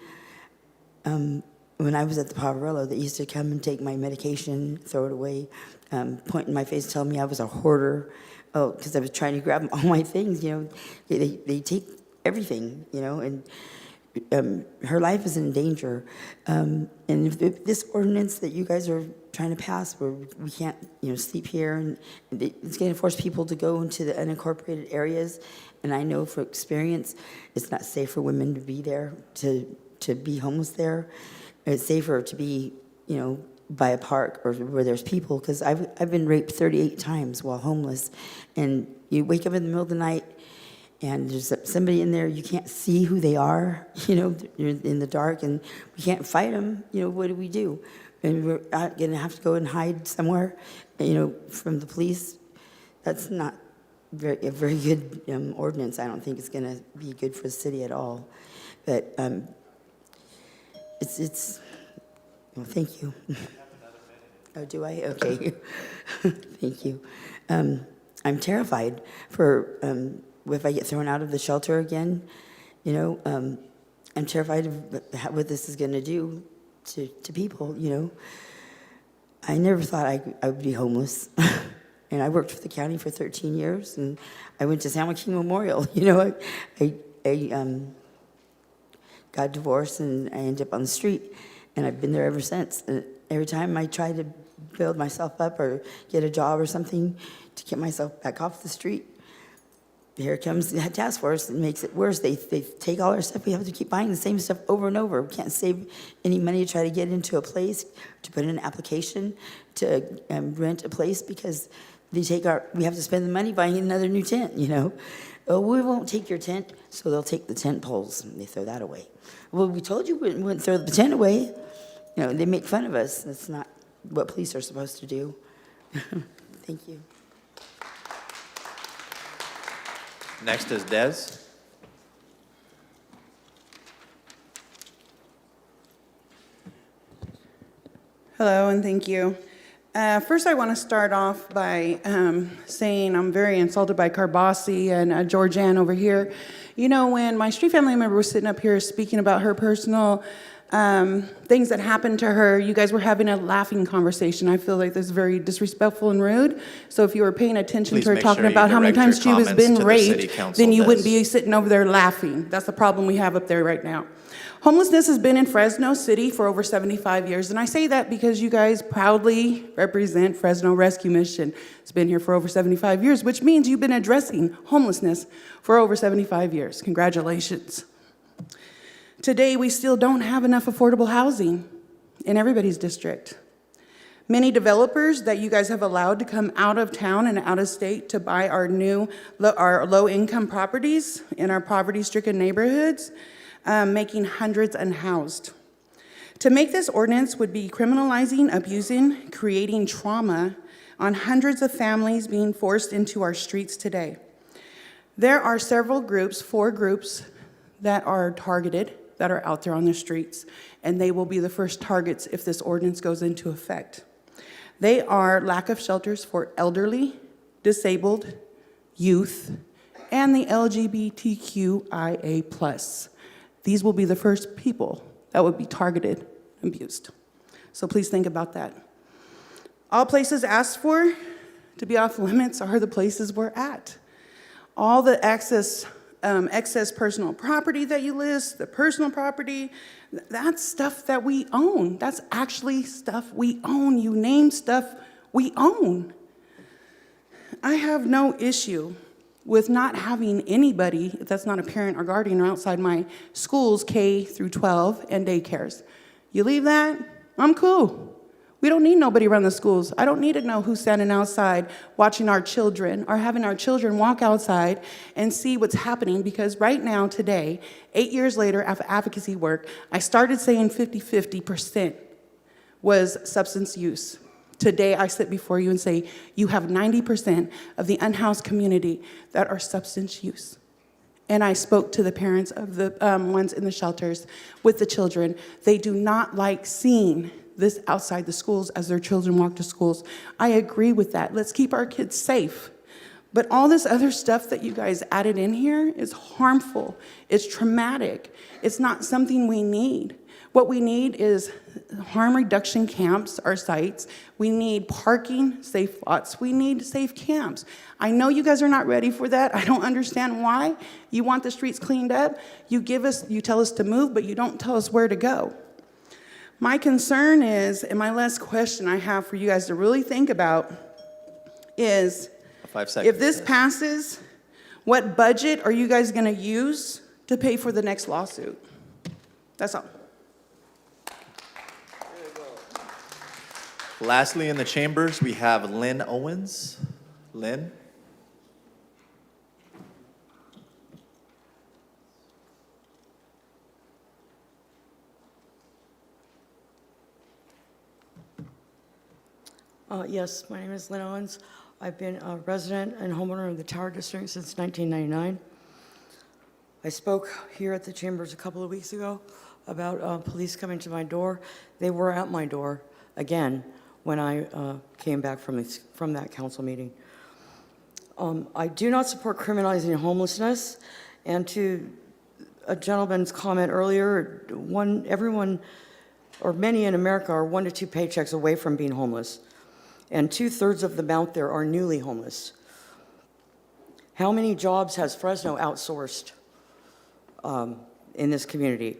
[SPEAKER 3] When I was at the Poverello, they used to come and take my medication, throw it away, point in my face, tell me I was a hoarder. Oh, because I was trying to grab all my things, They take everything, and her life is in danger. And if this ordinance that you guys are trying to pass, where we can't, sleep here, and it's going to force people to go into the unincorporated areas. And I know for experience, it's not safe for women to be there, to be homeless there. It's safer to be, by a park or where there's people, because I've been raped 38 times while homeless. And you wake up in the middle of the night, and there's somebody in there, you can't see who they are, you're in the dark, and we can't fight them, what do we do? And we're going to have to go and hide somewhere, from the police. That's not a very good ordinance. I don't think it's going to be good for the city at all. But well, thank you. Oh, do I? Okay. Thank you. I'm terrified for if I get thrown out of the shelter again. I'm terrified of what this is going to do to people. I never thought I would be homeless. And I worked for the county for 13 years, and I went to San Joaquin Memorial. I got divorced, and I ended up on the street, and I've been there ever since. And every time I try to build myself up or get a job or something to get myself back off the street, here comes the task force and makes it worse. They take all our stuff. We have to keep buying the same stuff over and over. We can't save any money to try to get into a place, to put in an application, to rent a place, because we have to spend the money buying another new tent, Oh, we won't take your tent, so they'll take the tent poles and they throw that away. Well, we told you we wouldn't throw the tent away. They make fun of us. That's not what police are supposed to do. Thank you.
[SPEAKER 1] Next is Des.
[SPEAKER 6] Hello, and thank you. First, I want to start off by saying I'm very insulted by Carbasi and Georgianne over here. When my street family member was sitting up here speaking about her personal things that happened to her. You guys were having a laughing conversation. I feel like this is very disrespectful and rude. So if you were paying attention
[SPEAKER 1] Please
[SPEAKER 6] to her
[SPEAKER 1] make
[SPEAKER 6] talking
[SPEAKER 1] sure you
[SPEAKER 6] about how many
[SPEAKER 1] direct
[SPEAKER 6] times
[SPEAKER 1] your
[SPEAKER 6] she was
[SPEAKER 1] comments
[SPEAKER 6] been
[SPEAKER 1] to the city
[SPEAKER 6] raped,
[SPEAKER 1] council
[SPEAKER 6] then you wouldn't
[SPEAKER 1] desk.
[SPEAKER 6] be sitting over there laughing. That's the problem we have up there right now. Homelessness has been in Fresno City for over 75 years, and I say that because you guys proudly represent Fresno Rescue Mission. It's been here for over 75 years, which means you've been addressing homelessness for over 75 years. Congratulations. Today, we still don't have enough affordable housing in everybody's district. Many developers that you guys have allowed to come out of town and out of state to buy our low-income properties in our poverty-stricken neighborhoods, making hundreds unhoused. To make this ordinance would be criminalizing, abusing, creating trauma on hundreds of families being forced into our streets today. There are several groups, 4 groups, that are targeted, that are out there on the streets, and they will be the first targets if this ordinance goes into effect. They are lack of shelters for elderly, disabled, youth, and the LGBTQIA+. These will be the first people that would be targeted and abused. So please think about that. All places asked for to be off limits are the places we're at. All the excess personal property that you list, the personal property, that's stuff that we own. That's actually stuff we own. You name stuff we own. I have no issue with not having anybody that's not a parent or guardian or outside my schools, K through 12 and daycares. You leave that, I'm cool. We don't need nobody around the schools. I don't need to know who's standing outside watching our children or having our children walk outside and see what's happening, because right now, today, 8 years later after advocacy work, I started saying 50% was substance use. Today, I sit before you and say, you have 90% of the unhoused community that are substance use. And I spoke to the parents of the ones in the shelters with the children. They do not like seeing this outside the schools as their children walk to schools. I agree with that. Let's keep our kids safe. But all this other stuff that you guys added in here is harmful. It's traumatic. It's not something we need. What we need is harm reduction camps or sites. We need parking, safe lots. We need safe camps. I know you guys are not ready for that. I don't understand why. You want the streets cleaned up. You tell us to move, but you don't tell us where to go. My concern is, and my last question I have for you guys to really think about is,
[SPEAKER 1] 5 seconds.
[SPEAKER 6] if this passes, what budget are you guys going to use to pay for the next lawsuit? That's all.
[SPEAKER 1] Lastly, in the chambers, we have Lynn Owens. Lynn?
[SPEAKER 12] Yes, my name is Lynn Owens. I've been a resident and homeowner of the Tower District since 1999. I spoke here at the chambers a couple of weeks ago about police coming to my door. They were at my door again when I came back from that council meeting. I do not support criminalizing homelessness, and to a gentleman's comment earlier, everyone or many in America are 1 to 2 paychecks away from being homeless, and 2/3 of them out there are newly homeless. How many jobs has Fresno outsourced in this community?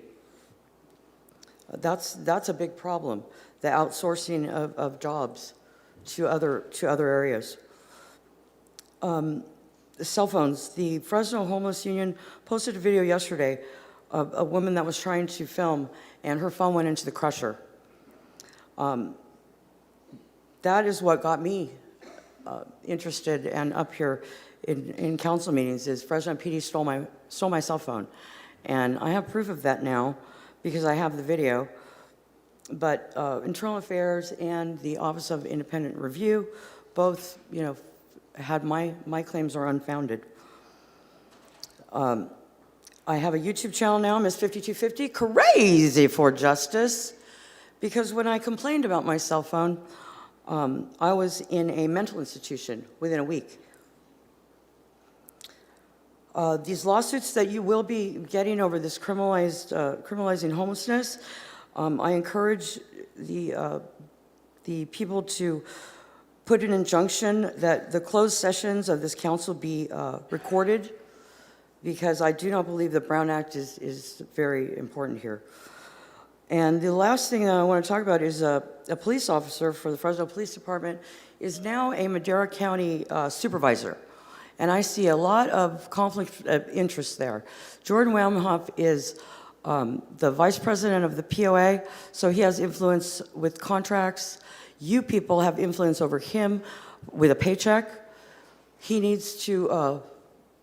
[SPEAKER 12] That's a big problem, the outsourcing of jobs to other areas. The cell phones, the Fresno Homeless Union posted a video yesterday of a woman that was trying to film, and her phone went into the crusher. That is what got me interested and up here in council meetings, is Fresno PD stole my cell phone. And I have proof of that now because I have the video. But Internal Affairs and the Office of Independent Review both, had my claims are unfounded. I have a YouTube channel now, Miss 5250, crazy for justice, because when I complained about my cell phone, I was in a mental institution within a week. These lawsuits that you will be getting over this criminalizing homelessness, I encourage the people to put an injunction that the closed sessions of this council be recorded, because I do not believe the Brown Act is very important here. And the last thing that I want to talk about is a police officer for the Fresno Police Department is now a Madera County supervisor. And I see a lot of conflict of interest there. Jordan Wamhoff is the vice president of the POA, so he has influence with contracts. You people have influence over him with a paycheck. He needs to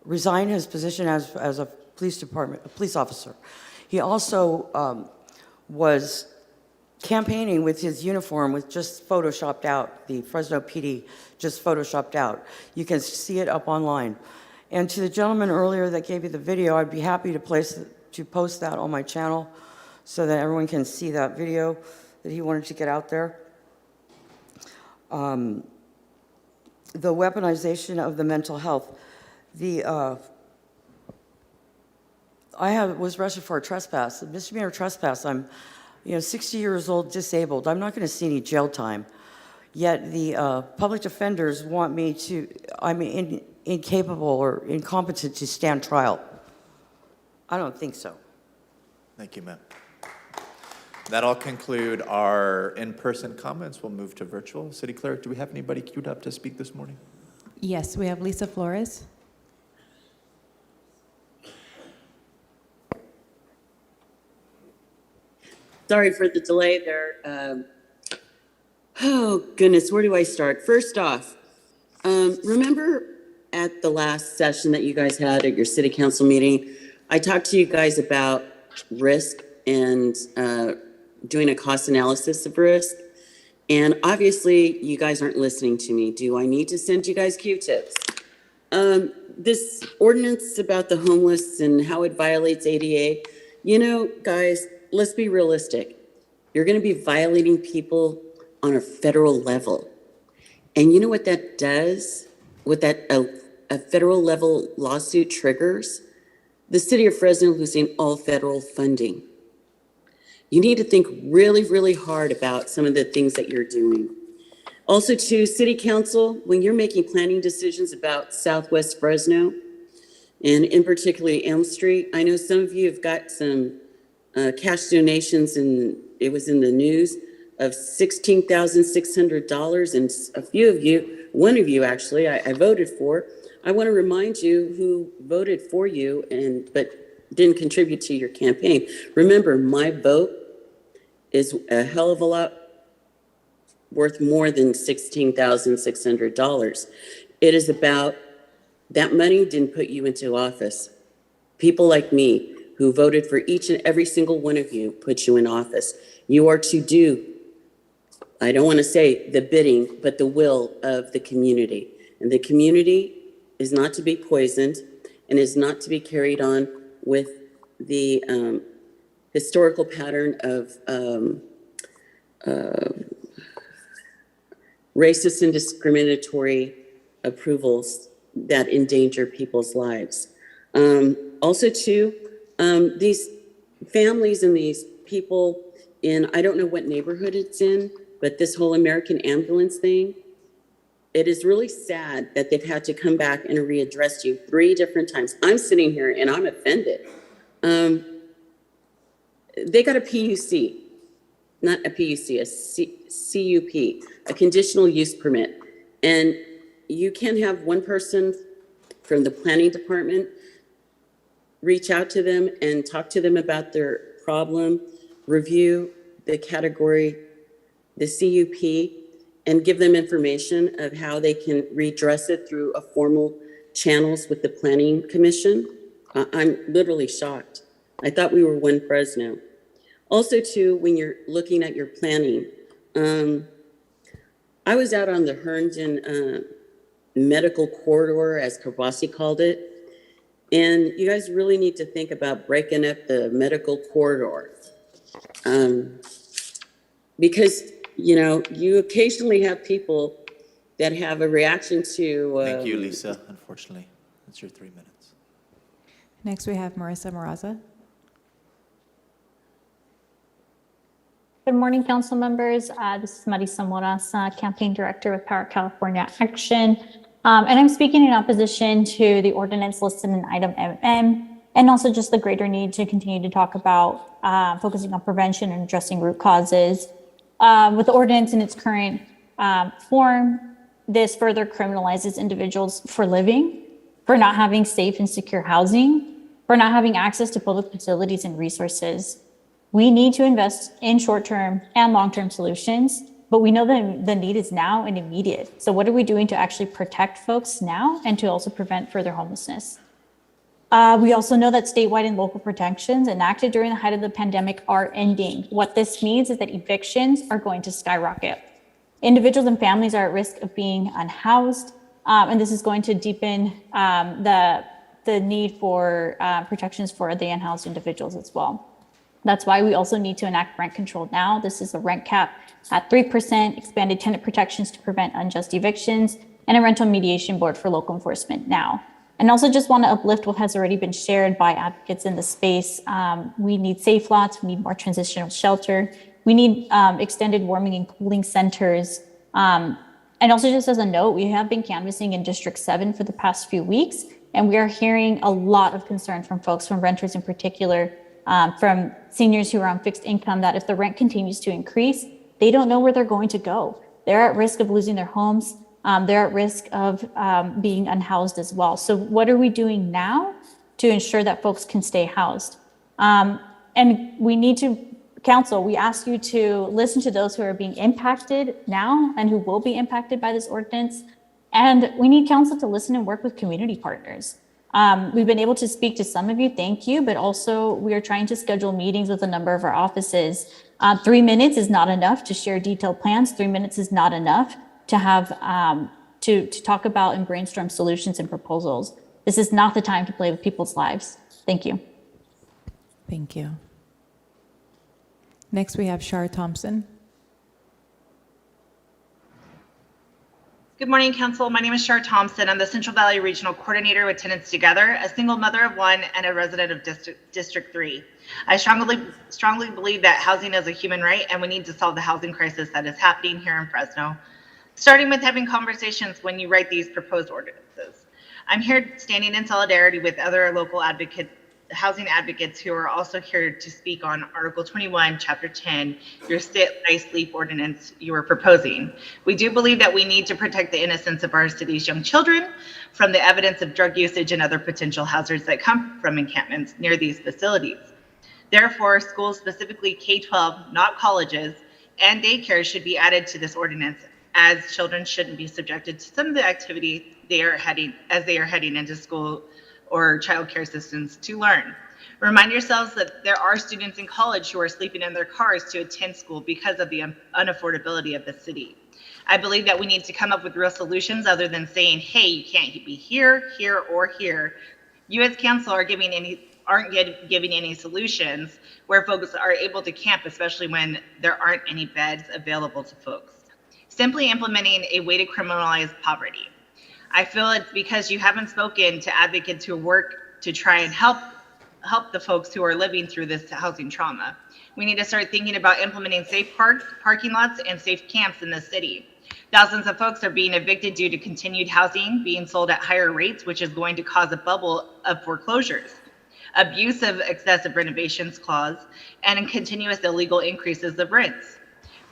[SPEAKER 12] resign his position as a police officer. He also was campaigning with his uniform with just photoshopped out, the Fresno PD just photoshopped out. You can see it up online. And to the gentleman earlier that gave you the video, I'd be happy to post that on my channel so that everyone can see that video that he wanted to get out there. The weaponization of the mental health. I was arrested for a trespass, a misdemeanor trespass. I'm 60 years old, disabled. I'm not going to see any jail time. Yet the public defenders want me to, I'm incapable or incompetent to stand trial. I don't think so.
[SPEAKER 1] Thank you, ma'am. That'll conclude our in-person comments. We'll move to virtual. City Clerk, do we have anybody queued up to speak this morning?
[SPEAKER 4] Yes, we have Lisa Flores.
[SPEAKER 13] Sorry for the delay there. Oh, goodness, where do I start? First off, remember at the last session that you guys had at your city council meeting, I talked to you guys about risk and doing a cost analysis of risk. And obviously, you guys aren't listening to me. Do I need to send you guys Q-tips? This ordinance about the homeless and how it violates ADA, guys, let's be realistic. You're going to be violating people on a federal level. And you know what that does? What that a federal level lawsuit triggers? The city of Fresno losing all federal funding. You need to think really, really hard about some of the things that you're doing. Also, to City Council, when you're making planning decisions about Southwest Fresno, and in particular Elm Street, I know some of you have got some cash donations, and it was in the news, of $16,600, and a few of you, one of you actually, I voted for. I want to remind you who voted for you but didn't contribute to your campaign. Remember, my vote is a hell of a lot worth more than $16,600. It is about that money didn't put you into office. People like me who voted for each and every single one of you put you in office. You are to do, I don't want to say the bidding, but the will of the community. And the community is not to be poisoned and is not to be carried on with the historical pattern of racist and discriminatory approvals that endanger people's lives. Also, too, these families and these people in, I don't know what neighborhood it's in, but this whole American ambulance thing, it is really sad that they've had to come back and readdress you 3 different times. I'm sitting here and I'm offended. They got a PUC, not a PUC, a CUP, a conditional use permit. And you can have one person from the planning department reach out to them and talk to them about their problem, review the category, the CUP, and give them information of how they can redress it through a formal channels with the planning commission. I'm literally shocked. I thought we were one Fresno. Also, too, when you're looking at your planning, I was out on the Herndon medical corridor, as Kawasi called it, and you guys really need to think about breaking up the medical corridor. Because, you occasionally have people that have a reaction to...
[SPEAKER 1] Thank you, Lisa. Unfortunately, that's your 3 minutes.
[SPEAKER 4] Next, we have Marissa Maraza.
[SPEAKER 5] Good morning, council members. This is Marisa Moras, Campaign Director with Power California Action. And I'm speaking in opposition to the ordinance listed in item MM, and also just the greater need to continue to talk about focusing on prevention and addressing root causes. With the ordinance in its current form, this further criminalizes individuals for living, for not having safe and secure housing, for not having access to public facilities and resources. We need to invest in short-term and long-term solutions, but we know that the need is now and immediate. So what are we doing to actually protect folks now and to also prevent further homelessness? We also know that statewide and local protections enacted during the height of the pandemic are ending. What this means is that evictions are going to skyrocket. Individuals and families are at risk of being unhoused, and this is going to deepen the need for protections for the unhoused individuals as well. That's why we also need to enact rent control now. This is a rent cap at 3%, expanded tenant protections to prevent unjust evictions, and a rental mediation board for local enforcement now. And also just want to uplift what has already been shared by advocates in the space. We need safe lots, we need more transitional shelter, we need extended warming and cooling centers. And also just as a note, we have been canvassing in District 7 for the past few weeks, and we are hearing a lot of concern from folks, from renters in particular, from seniors who are on fixed income, that if the rent continues to increase, they don't know where they're going to go. They're at risk of losing their homes. They're at risk of being unhoused as well. So what are we doing now to ensure that folks can stay housed? And we need to, council, we ask you to listen to those who are being impacted now and who will be impacted by this ordinance. And we need council to listen and work with community partners. We've been able to speak to some of you, thank you, but also we are trying to schedule meetings with a number of our offices. 3 minutes is not enough to share detailed plans. 3 minutes is not enough to have, to talk about and brainstorm solutions and proposals. This is not the time to play with people's lives. Thank you.
[SPEAKER 4] Thank you. Next, we have Shar Thompson.
[SPEAKER 11] Good morning, Council. My name is Shar Thompson. I'm the Central Valley Regional Coordinator with Tenants Together, a single mother of one and a resident of District 3. I strongly believe that housing is a human right, and we need to solve the housing crisis that is happening here in Fresno, starting with having conversations when you write these proposed ordinances. I'm here standing in solidarity with other local housing advocates who are also here to speak on Article 21, Chapter 10, your Sit, Lie, Sleep ordinance you are proposing. We do believe that we need to protect the innocence of our city's young children from the evidence of drug usage and other potential hazards that come from encampments near these facilities. Therefore, schools, specifically K-12, not colleges, and daycare should be added to this ordinance, as children shouldn't be subjected to some of the activity they are heading into school or child care systems to learn. Remind yourselves that there are students in college who are sleeping in their cars to attend school because of the unaffordability of the city. I believe that we need to come up with real solutions other than saying, hey, you can't be here, here, or here. You as council aren't giving any solutions where folks are able to camp, especially when there aren't any beds available to folks. Simply implementing a way to criminalize poverty. I feel it's because you haven't spoken to advocates who work to try and help the folks who are living through this housing trauma. We need to start thinking about implementing safe parking lots and safe camps in the city. Thousands of folks are being evicted due to continued housing being sold at higher rates, which is going to cause a bubble of foreclosures, abuse of excessive renovations clause, and continuous illegal increases of rents.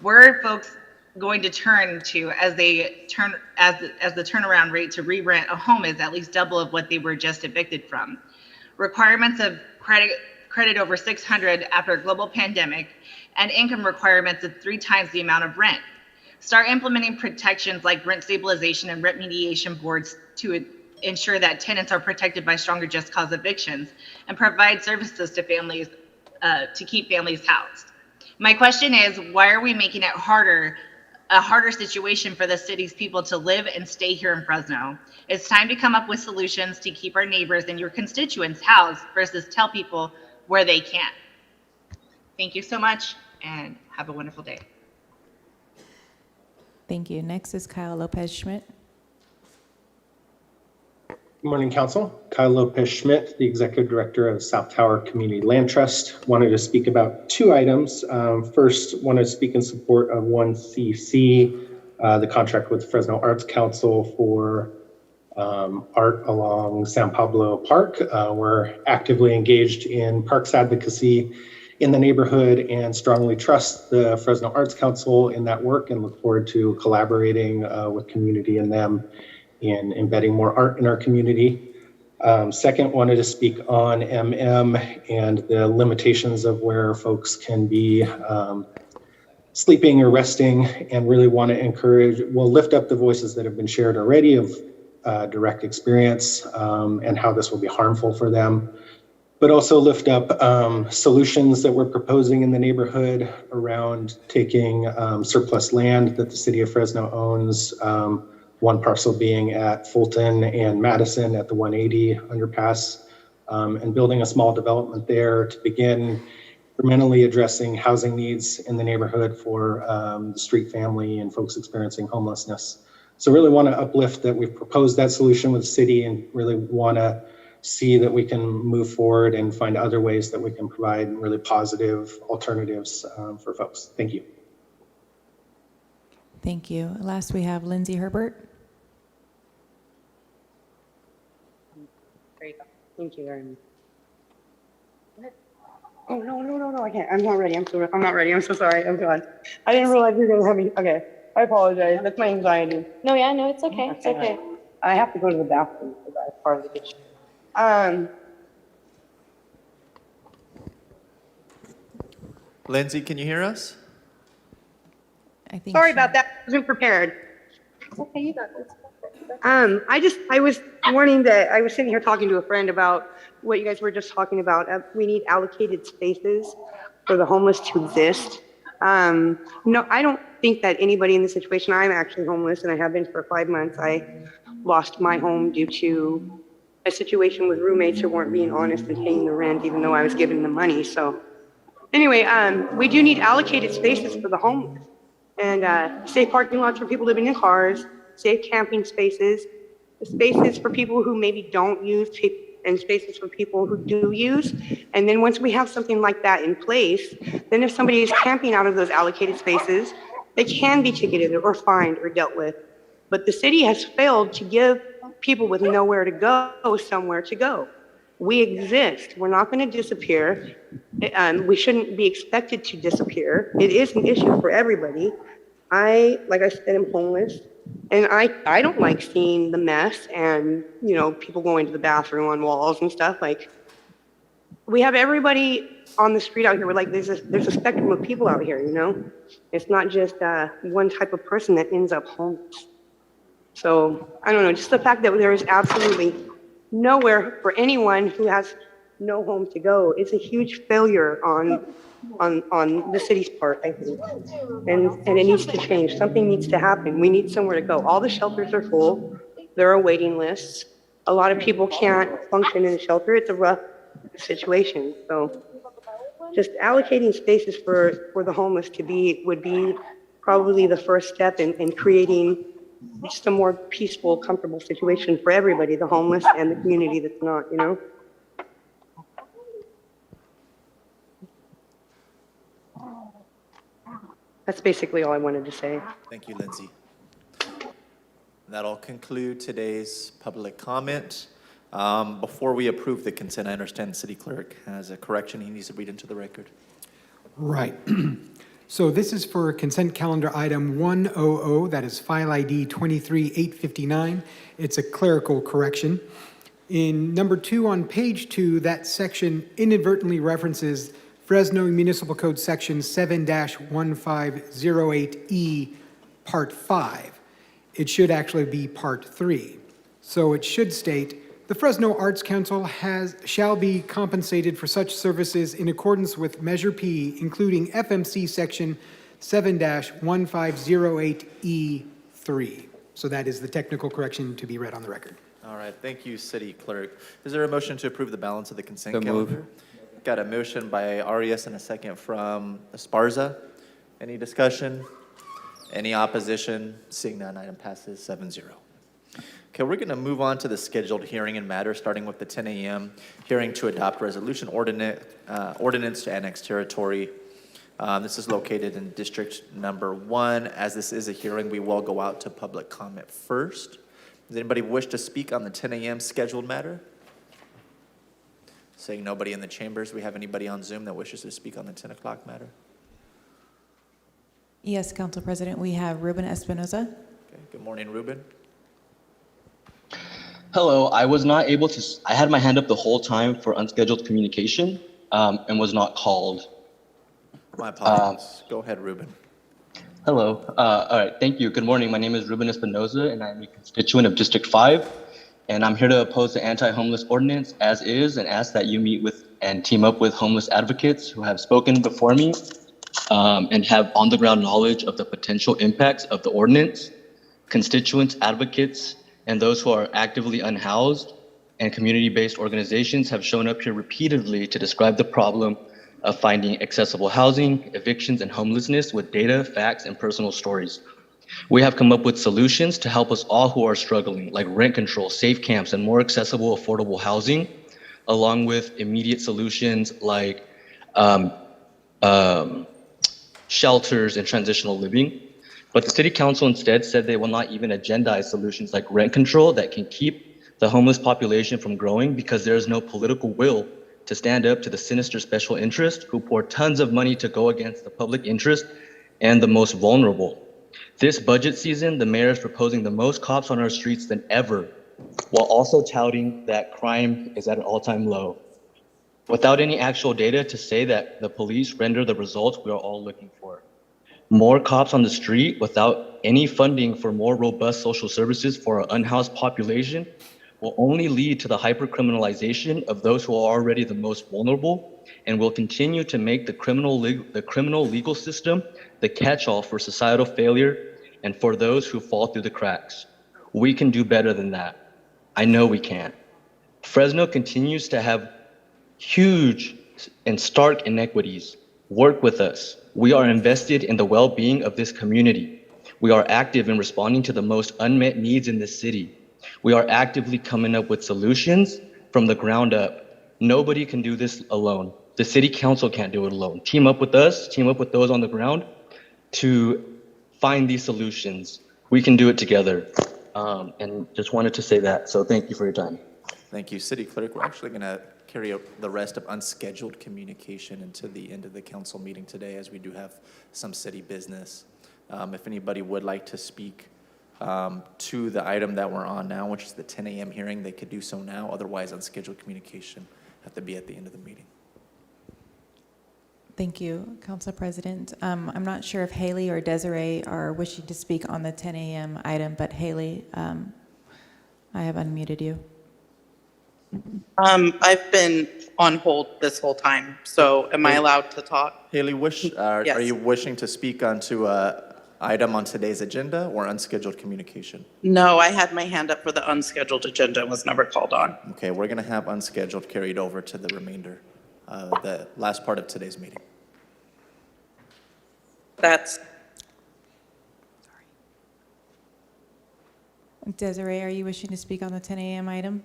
[SPEAKER 11] Where are folks going to turn to as the turnaround rate to re-rent a home is at least double of what they were just evicted from? Requirements of credit over 600 after a global pandemic, and income requirements of 3 times the amount of rent. Start implementing protections like rent stabilization and rent mediation boards to ensure that tenants are protected by stronger just cause evictions, and provide services to families to keep families housed. My question is, why are we making it a harder situation for the city's people to live and stay here in Fresno? It's time to come up with solutions to keep our neighbors and your constituents housed versus tell people where they can't. Thank you so much and have a wonderful day.
[SPEAKER 4] Thank you. Next is Kyle Lopez Schmidt.
[SPEAKER 2] Good morning, Council. Kyle Lopez-Schmidt, the Executive Director of South Tower Community Land Trust. Wanted to speak about two items. First, wanted to speak in support of 1CC, the contract with Fresno Arts Council for art along San Pablo Park. We're actively engaged in parks advocacy in the neighborhood and strongly trust the Fresno Arts Council in that work and look forward to collaborating with community and them in embedding more art in our community. Second, wanted to speak on and the limitations of where folks can be sleeping or resting, and really want to encourage, we'll lift up the voices that have been shared already of direct experience and how this will be harmful for them, but also lift up solutions that we're proposing in the neighborhood around taking surplus land that the city of Fresno owns, one parcel being at Fulton and Madison at the 180 underpass, and building a small development there to begin incrementally addressing housing needs in the neighborhood for the street family and folks experiencing homelessness. So really want to uplift that we've proposed that solution with the city and really want to see that we can move forward and find other ways that we can provide really positive alternatives for folks. Thank you.
[SPEAKER 4] Thank you. Last, we have Lindsay Herbert.
[SPEAKER 14] There you go. Thank you very much. Oh, no, I can't. I'm not ready. I'm not ready. I'm so sorry. I'm done. I didn't realize you were going to have me. Okay. I apologize. That's my anxiety.
[SPEAKER 5] No, yeah, no, it's okay. It's okay.
[SPEAKER 14] I have to go to the bathroom for that part of the issue.
[SPEAKER 1] Lindsay, can you hear us?
[SPEAKER 4] I think.
[SPEAKER 14] Sorry about that. I wasn't prepared.
[SPEAKER 5] Okay, you got this.
[SPEAKER 14] I was warning that I was sitting here talking to a friend about what you guys were just talking about. We need allocated spaces for the homeless to exist. No, I don't think that anybody in this situation, I'm actually homeless and I have been for 5 months. I lost my home due to a situation with roommates who weren't being honest and paying the rent, even though I was giving them money. So anyway, we do need allocated spaces for the homeless and safe parking lots for people living in cars, safe camping spaces, spaces for people who maybe don't use, and spaces for people who do use. And then once we have something like that in place, then if somebody is camping out of those allocated spaces, they can be ticketed or fined or dealt with. But the city has failed to give people with nowhere to go somewhere to go. We exist. We're not going to disappear. We shouldn't be expected to disappear. It is an issue for everybody. Like I said, I'm homeless. And I don't like seeing the mess and, you know, people going to the bathroom on walls and stuff. Like, we have everybody on the street out here. We're like, there's a spectrum of people out here, you know? It's not just one type of person that ends up homeless. So, I don't know, just the fact that there is absolutely nowhere for anyone who has no home to go is a huge failure on the city's part, I think. And it needs to change. Something needs to happen. We need somewhere to go. All the shelters are full. There are waiting lists. A lot of people can't function in a shelter. It's a rough situation. So just allocating spaces for the homeless would be probably the first step in creating just a more peaceful, comfortable situation for everybody, the homeless and the community that's not, you know? That's basically all I wanted to say.
[SPEAKER 1] Thank you, Lindsay. That'll conclude today's public comment. Before we approve the consent, I understand the city clerk has a correction he needs to read into the record.
[SPEAKER 15] Right. So this is for consent calendar item 100, that is file ID 23859. It's a clerical correction. In number 2 on page 2, that section inadvertently references Fresno Municipal Code Section 7-1508E, Part 5. It should actually be Part 3. So it should state, the Fresno Arts Council shall be compensated for such services in accordance with Measure P, including FMC Section 7-1508E3. So that is the technical correction to be read on the record.
[SPEAKER 1] All right, thank you, city clerk. Is there a motion to approve the balance of the consent
[SPEAKER 7] So
[SPEAKER 1] calendar?
[SPEAKER 7] moved.
[SPEAKER 1] Got a motion by Arias and a second from Esparza. Any discussion? Any opposition? Seeing none, item passes 7-0. Okay. Okay, we're going to move on to the scheduled hearing and matter, starting with the 10 a.m. hearing to adopt resolution ordinance to annex territory. This is located in District Number 1. As this is a hearing, we will go out to public comment first. Does anybody wish to speak on the 10 a.m. scheduled matter? Saying nobody in the chambers, we have anybody on Zoom that wishes to speak on the 10 o'clock matter?
[SPEAKER 4] Yes, Council President, we have Ruben Espinoza.
[SPEAKER 1] Okay, good morning, Ruben.
[SPEAKER 9] Hello, I was not able to, I had my hand up the whole time for unscheduled communication and was not called.
[SPEAKER 1] My apologies. Go ahead, Ruben.
[SPEAKER 9] Hello, all right, thank you. Good morning. My name is Ruben Espinoza and I'm a constituent of District 5. And I'm here to oppose the anti-homeless ordinance as is and ask that you meet with and team up with homeless advocates who have spoken before me and have on-the-ground knowledge of the potential impacts of the ordinance. Constituents, advocates, and those who are actively unhoused and community-based organizations have shown up here repeatedly to describe the problem of finding accessible housing, evictions, and homelessness with data, facts, and personal stories. We have come up with solutions to help us all who are struggling, like rent control, safe camps, and more accessible, affordable housing, along with immediate solutions like shelters and transitional living. But the City Council instead said they will not even agendize solutions like rent control that can keep the homeless population from growing because there is no political will to stand up to the sinister special interest who pour tons of money to go against the public interest and the most vulnerable. This budget season, the mayor is proposing the most cops on our streets than ever, while also touting that crime is at an all-time low, without any actual data to say that the police render the results we are all looking for. More cops on the street without any funding for more robust social services for our unhoused population will only lead to the hypercriminalization of those who are already the most vulnerable and will continue to make the criminal legal system the catch-all for societal failure and for those who fall through the cracks. We can do better than that. I know we can. Fresno continues to have huge and stark inequities. Work with us. We are invested in the well-being of this community. We are active in responding to the most unmet needs in this city. We are actively coming up with solutions from the ground up. Nobody can do this alone. The City Council can't do it alone. Team up with us, team up with those on the ground to find these solutions. We can do it together. And just wanted to say that. So thank you for your time.
[SPEAKER 1] Thank you, City Clerk. We're actually going to carry out the rest of unscheduled communication into the end of the council meeting today, as we do have some city business. If anybody would like to speak to the item that we're on now, which is the 10 a.m. hearing, they could do so now. Otherwise, unscheduled communication have to be at the end of the meeting.
[SPEAKER 4] Thank you, Council President. I'm not sure if Haley or Desiree are wishing to speak on the 10 a.m. item, but Haley, I have unmuted you.
[SPEAKER 17] I've been on hold this whole time, so am I allowed to talk?
[SPEAKER 1] Haley,
[SPEAKER 17] Yes.
[SPEAKER 1] are you wishing to speak onto an item on today's agenda or unscheduled communication?
[SPEAKER 17] No, I had my hand up for the unscheduled agenda and was never called on.
[SPEAKER 1] Okay, we're going to have unscheduled carried over to the remainder, the last part of today's meeting.
[SPEAKER 17] That's
[SPEAKER 4] Desiree, are you wishing to speak on the 10 a.m. item?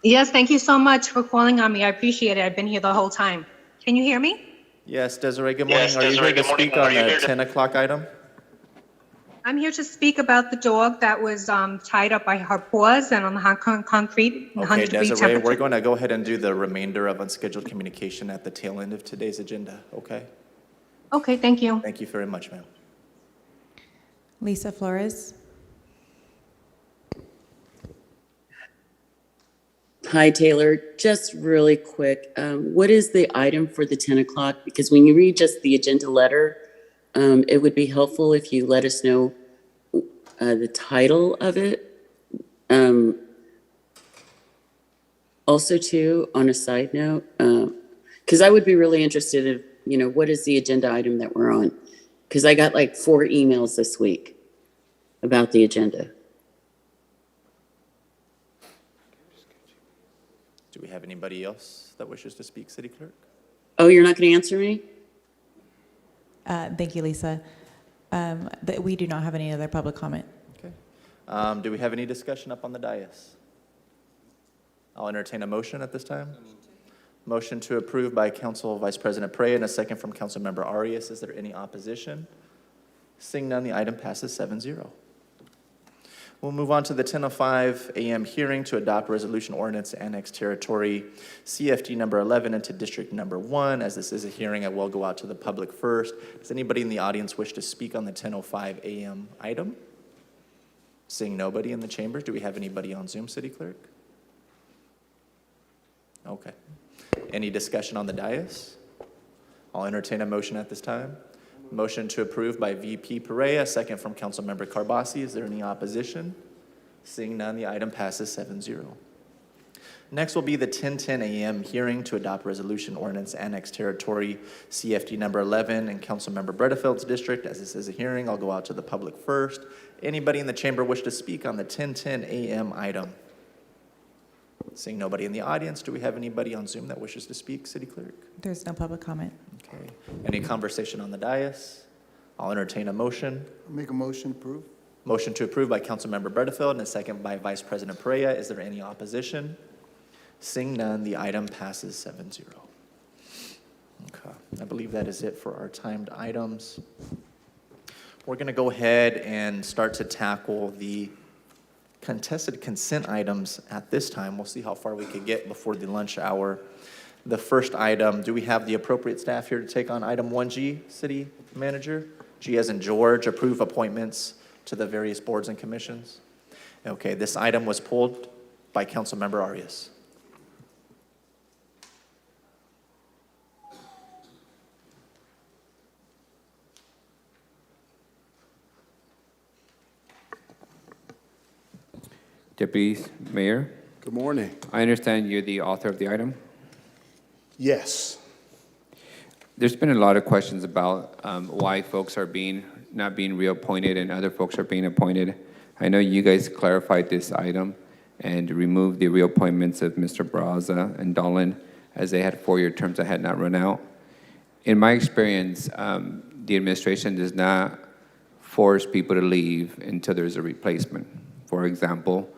[SPEAKER 19] Yes, thank you so much for calling on me. I appreciate it. I've been here the whole time. Can you hear me?
[SPEAKER 1] Yes, Desiree, good morning. Are you here to speak on the 10 o'clock item?
[SPEAKER 19] I'm here to speak about the dog that was tied up by her paws and on the concrete in
[SPEAKER 1] Okay,
[SPEAKER 19] 100-degree
[SPEAKER 1] Desiree,
[SPEAKER 19] temperature.
[SPEAKER 1] we're going to go ahead and do the remainder of unscheduled communication at the tail end of today's agenda, okay?
[SPEAKER 19] Okay, thank you.
[SPEAKER 1] Thank you very much, ma'am.
[SPEAKER 4] Lisa Flores.
[SPEAKER 13] Hi, Taylor. Just really quick, what is the item for the 10 o'clock? Because when you read just the agenda letter, it would be helpful if you let us know the title of it. Also, too, on a side note, because I would be really interested in, what is the agenda item that we're on? Because I got like 4 emails this week about the agenda.
[SPEAKER 1] Do we have anybody else that wishes to speak, City Clerk?
[SPEAKER 13] Oh, you're not going to answer me?
[SPEAKER 4] Thank you, Lisa. We do not have any other public comment.
[SPEAKER 1] Do we have any discussion up on the dais? I'll entertain a motion at this time. Motion to approve by Council Vice President Perea and a second from Councilmember Arias. Is there any opposition? Seeing none, the item passes 7-0. We'll move on to the 10:05 a.m. hearing to adopt resolution ordinance to annex territory CFD number 11 into district number 1. As this is a hearing, I will go out to the public first. Does anybody in the audience wish to speak on the 10:05 a.m. item? Seeing nobody in the chambers, do we have anybody on Zoom, City Clerk? Okay. Any discussion on the dais? I'll entertain a motion at this time. Motion to approve by VP Perea, second from Councilmember Carbasi. Is there any opposition? Seeing none, the item passes 7-0. Next will be the 10:10 a.m. hearing to adopt resolution ordinance annex territory CFD number 11 in Councilmember Bredefeld's district. As this is a hearing, I'll go out to the public first. Anybody in the chamber wish to speak on the 10:10 a.m. item? Seeing nobody in the audience, do we have anybody on Zoom that wishes to speak, City Clerk?
[SPEAKER 4] There's no public comment.
[SPEAKER 1] Okay. Any conversation on the dais? I'll entertain a motion.
[SPEAKER 16] Make a motion to approve.
[SPEAKER 1] Motion to approve by Councilmember Bredefeld and a second by Vice President Perea. Is there any opposition? Seeing none, the item passes 7-0. Okay. I believe that is it for our timed items. We're going to go ahead and start to tackle the contested consent items at this time. We'll see how far we can get before the lunch hour. The first item, do we have the appropriate staff here to take on item 1G, City Manager? G as in George, approve appointments to the various boards and commissions. Okay, this item was pulled by Councilmember Arias.
[SPEAKER 20] Deputy Mayor,
[SPEAKER 16] Good morning.
[SPEAKER 20] I understand you're the author of the item.
[SPEAKER 16] Yes.
[SPEAKER 20] There's been a lot of questions about why folks are not being reappointed and other folks are being appointed. I know you guys clarified this item and removed the reappointments of Mr. Braza and Dolan as they had 4-year terms that had not run out. In my experience, the administration does not force people to leave until there's a replacement. For example,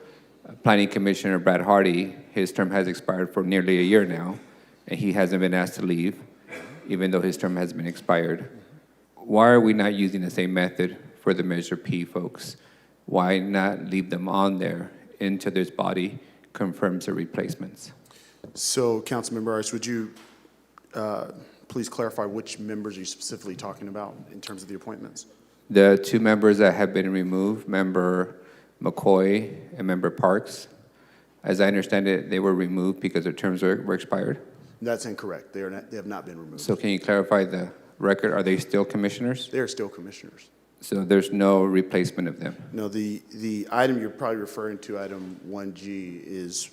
[SPEAKER 20] Planning Commissioner Brad Hardy, his term has expired for nearly a year now, and he hasn't been asked to leave, even though his term has been expired. Why are we not using the same method for the Measure P folks? Why not leave them on there until this body confirms the replacements?
[SPEAKER 16] So, Councilmember Arias, would you please clarify which members you're specifically talking about in terms of the appointments?
[SPEAKER 20] The 2 members that have been removed, Member McCoy and Member Parks, as I understand it, they were removed because their terms were expired?
[SPEAKER 16] That's incorrect. They have not been removed.
[SPEAKER 20] So can you clarify the record? Are they still commissioners?
[SPEAKER 16] They are still commissioners.
[SPEAKER 20] So there's no replacement of them?
[SPEAKER 16] No, the item you're probably referring to, item 1G, is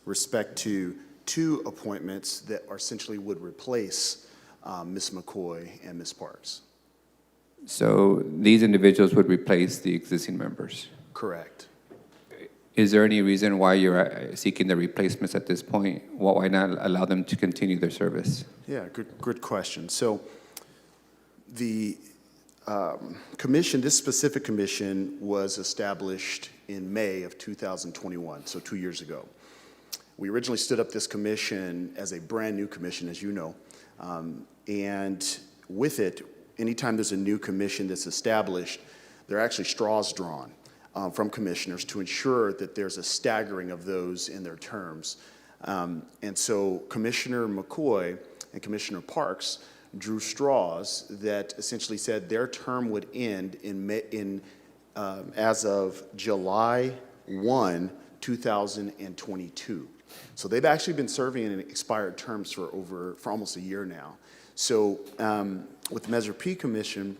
[SPEAKER 16] respect to 2 appointments that essentially would replace Ms. McCoy and Ms. Parks.
[SPEAKER 20] So these individuals would replace the existing members?
[SPEAKER 16] Correct.
[SPEAKER 20] Is there any reason why you're seeking the replacements at this point? Why not allow them to continue their service?
[SPEAKER 16] Yeah, good question. So the commission, this specific commission was established in May of 2021, so 2 years ago. We originally stood up this commission as a brand new commission, as you know, and with it, anytime there's a new commission that's established, there are actually straws drawn from commissioners to ensure that there's a staggering of those in their terms. And so Commissioner McCoy and Commissioner Parks drew straws that essentially said their term would end as of July 1, 2022. So they've actually been serving in expired terms for almost a year now. So with the Measure P Commission,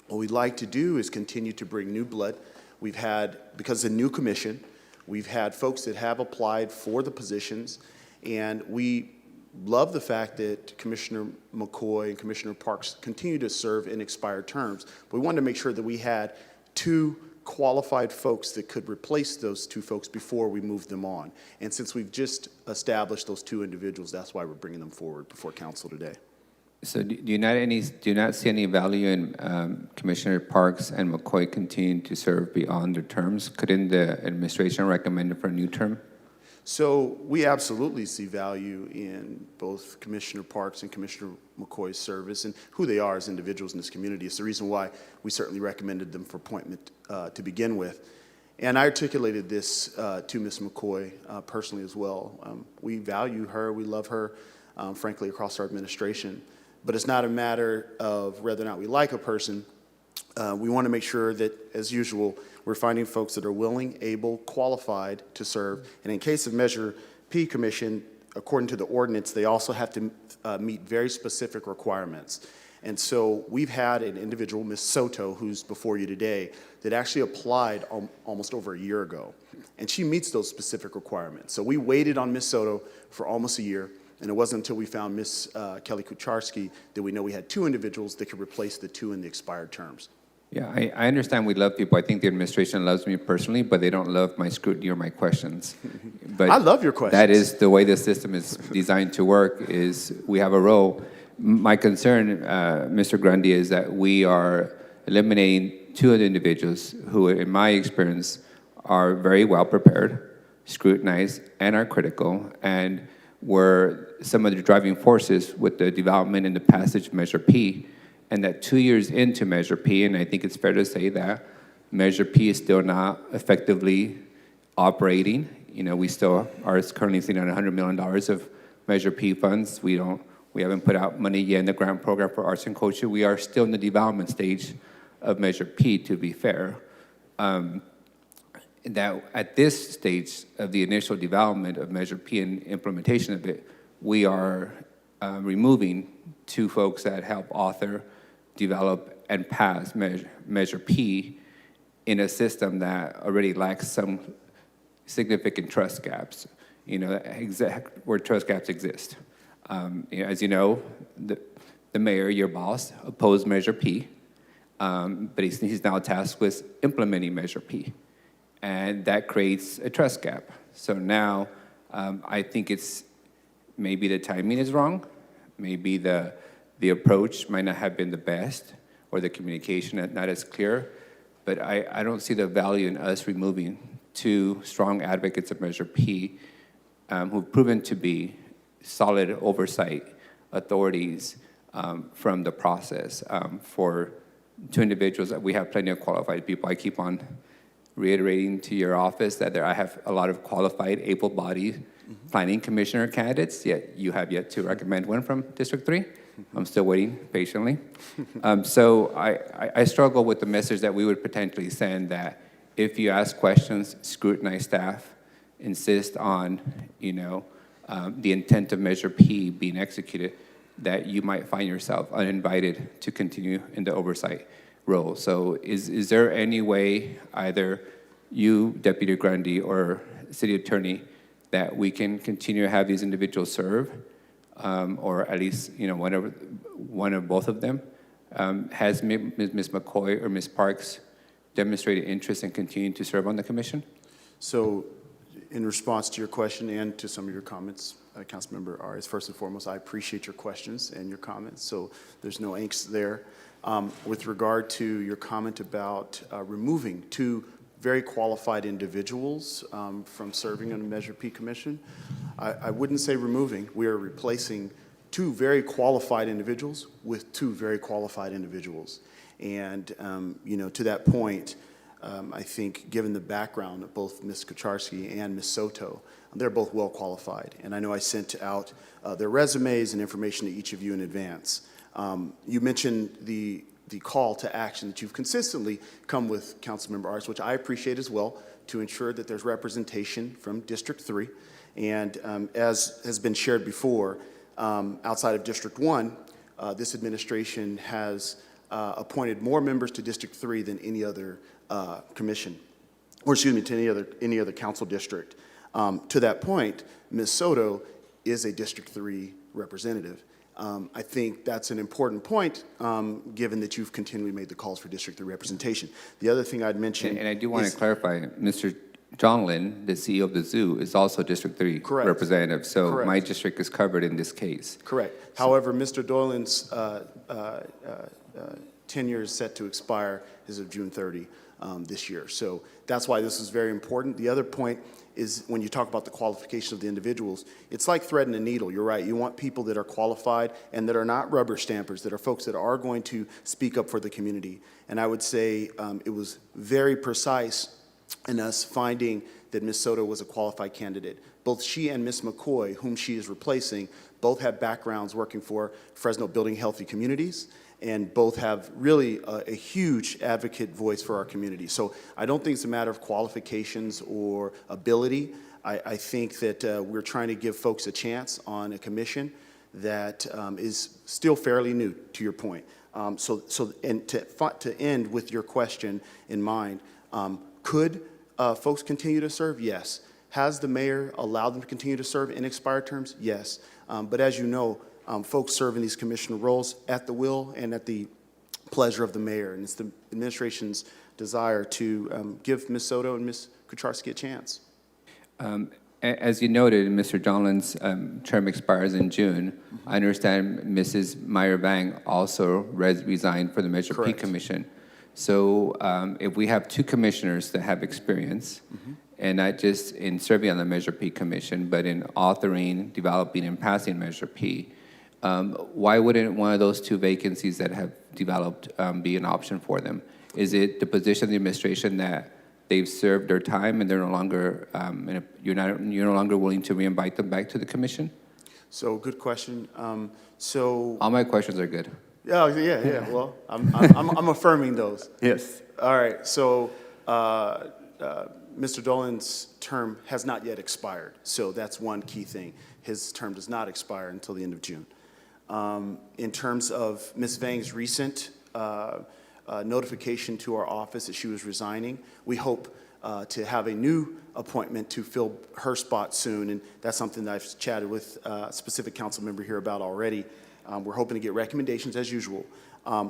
[SPEAKER 16] what we'd like to do is continue to bring new blood. We've had, because it's a new commission, we've had folks that have applied for the positions, and we love the fact that Commissioner McCoy and Commissioner Parks continue to serve in expired terms. But we wanted to make sure that we had 2 qualified folks that could replace those 2 folks before we moved them on. And since we've just established those 2 individuals, that's why we're bringing them forward before council today.
[SPEAKER 20] So do you not see any value in Commissioner Parks and McCoy continuing to serve beyond their terms? Couldn't the administration recommend it for a new term?
[SPEAKER 16] So we absolutely see value in both Commissioner Parks and Commissioner McCoy's service and who they are as individuals in this community. It's the reason why we certainly recommended them for appointment to begin with. And I articulated this to Ms. McCoy personally as well. We value her, we love her, frankly, across our administration. But it's not a matter of whether or not we like a person. We want to make sure that, as usual, we're finding folks that are willing, able, qualified to serve. And in case of Measure P Commission, according to the ordinance, they also have to meet very specific requirements. And so we've had an individual, Ms. Soto, who's before you today, that actually applied almost over a year ago. And she meets those specific requirements. So we waited on Ms. Soto for almost a year. And it wasn't until we found Ms. Kelly Kucharski that we know we had two individuals that could replace the two in the expired terms.
[SPEAKER 20] Yeah, I understand we love people. I think the administration loves me personally, but they don't love my scrutiny or my questions. But
[SPEAKER 16] I love your questions.
[SPEAKER 20] That is the way the system is designed to work, is we have a role. My concern, Mr. Grundy, is that we are eliminating two of the individuals who, in my experience, are very well prepared, scrutinized, and are critical, and were some of the driving forces with the development and the passage of Measure P. And that 2 years into Measure P, and I think it's fair to say that Measure P is still not effectively operating. You know, we still are currently sitting on $100 million of Measure P funds. We haven't put out money yet in the grant program for arts and culture. We are still in the development stage of Measure P, to be fair. That at this stage of the initial development of Measure P and implementation of it, we are removing two folks that help author, develop, and pass Measure P in a system that already lacks some significant trust gaps, you know, where trust gaps exist. As you know, the mayor, your boss, opposed Measure P, but he's now tasked with implementing Measure P. And that creates a trust gap. So now I think it's maybe the timing is wrong. Maybe the approach might not have been the best, or the communication not as clear. But I don't see the value in us removing two strong advocates of Measure P who've proven to be solid oversight authorities from the process. For two individuals, we have plenty of qualified people. I keep on reiterating to your office that I have a lot of qualified, able-bodied planning commissioner candidates, yet you have yet to recommend one from District 3. I'm still waiting patiently. So I struggle with the message that we would potentially send, that if you ask questions, scrutinize staff, insist on, you know, the intent of Measure P being executed, that you might find yourself uninvited to continue in the oversight role. So is there any way, either you, Deputy Grundy, or City Attorney, that we can continue to have these individuals serve, or at least, you know, one of both of them? Has Ms. McCoy or Ms. Parks demonstrated interest in continuing to serve on the commission?
[SPEAKER 16] So in response to your question and to some of your comments, Councilmember Arias, first and foremost, I appreciate your questions and your comments, so there's no angst there. With regard to your comment about removing two very qualified individuals from serving on the Measure P Commission, I wouldn't say removing. We are replacing two very qualified individuals with two very qualified individuals. And, you know, to that point, I think given the background of both Ms. Kucharski and Ms. Soto, they're both well qualified. And I know I sent out their resumes and information to each of you in advance. You mentioned the call to action that you've consistently come with, Councilmember Arias, which I appreciate as well, to ensure that there's representation from District 3. And as has been shared before, outside of District 1, this administration has appointed more members to District 3 than any other commission, or excuse me, to any other council district. To that point, Ms. Soto is a District 3 representative. I think that's an important point, given that you've continually made the calls for District 3 representation. The other thing I'd mention,
[SPEAKER 20] and I do want to clarify, Mr. John Lynn, the CEO of the zoo, is also District 3
[SPEAKER 16] Correct.
[SPEAKER 20] representative. So
[SPEAKER 16] Correct.
[SPEAKER 20] my district is covered in this case.
[SPEAKER 16] Correct. However, Mr. Dolan's tenure is set to expire as of June 30 this year. So that's why this is very important. The other point is when you talk about the qualification of the individuals, it's like threading a needle. You're right. You want people that are qualified and that are not rubber stampers, that are folks that are going to speak up for the community. And I would say it was very precise in us finding that Ms. Soto was a qualified candidate. Both she and Ms. McCoy, whom she is replacing, both have backgrounds working for Fresno Building Healthy Communities, and both have really a huge advocate voice for our community. So I don't think it's a matter of qualifications or ability. I think that we're trying to give folks a chance on a commission that is still fairly new, to your point. And to end with your question in mind, could folks continue to serve? Yes. Has the mayor allowed them to continue to serve in expired terms? Yes. But as you know, folks serve in these commissioner roles at the will and at the pleasure of the mayor. And it's the administration's desire to give Ms. Soto and Ms. Kucharski a chance.
[SPEAKER 20] As you noted, Mr. Donlan's term expires in June. I understand Mrs. Meyer-Vang also resigned for the Measure P Commission. So if we have two commissioners that have experience, and not just in serving on the Measure P Commission, but in authoring, developing, and passing Measure P, why wouldn't one of those two vacancies that have developed be an option for them? Is it the position of the administration that they've served their time and they're no longer, you're no longer willing to re-invite them back to the commission?
[SPEAKER 16] So good question.
[SPEAKER 20] All my questions are good.
[SPEAKER 16] Yeah. Well, I'm affirming those.
[SPEAKER 20] Yes.
[SPEAKER 16] All right. So Mr. Dolan's term has not yet expired. So that's one key thing. His term does not expire until the end of June. In terms of Ms. Vang's recent notification to our office that she was resigning, we hope to have a new appointment to fill her spot soon, and that's something that I've chatted with a specific council member here about already. We're hoping to get recommendations as usual.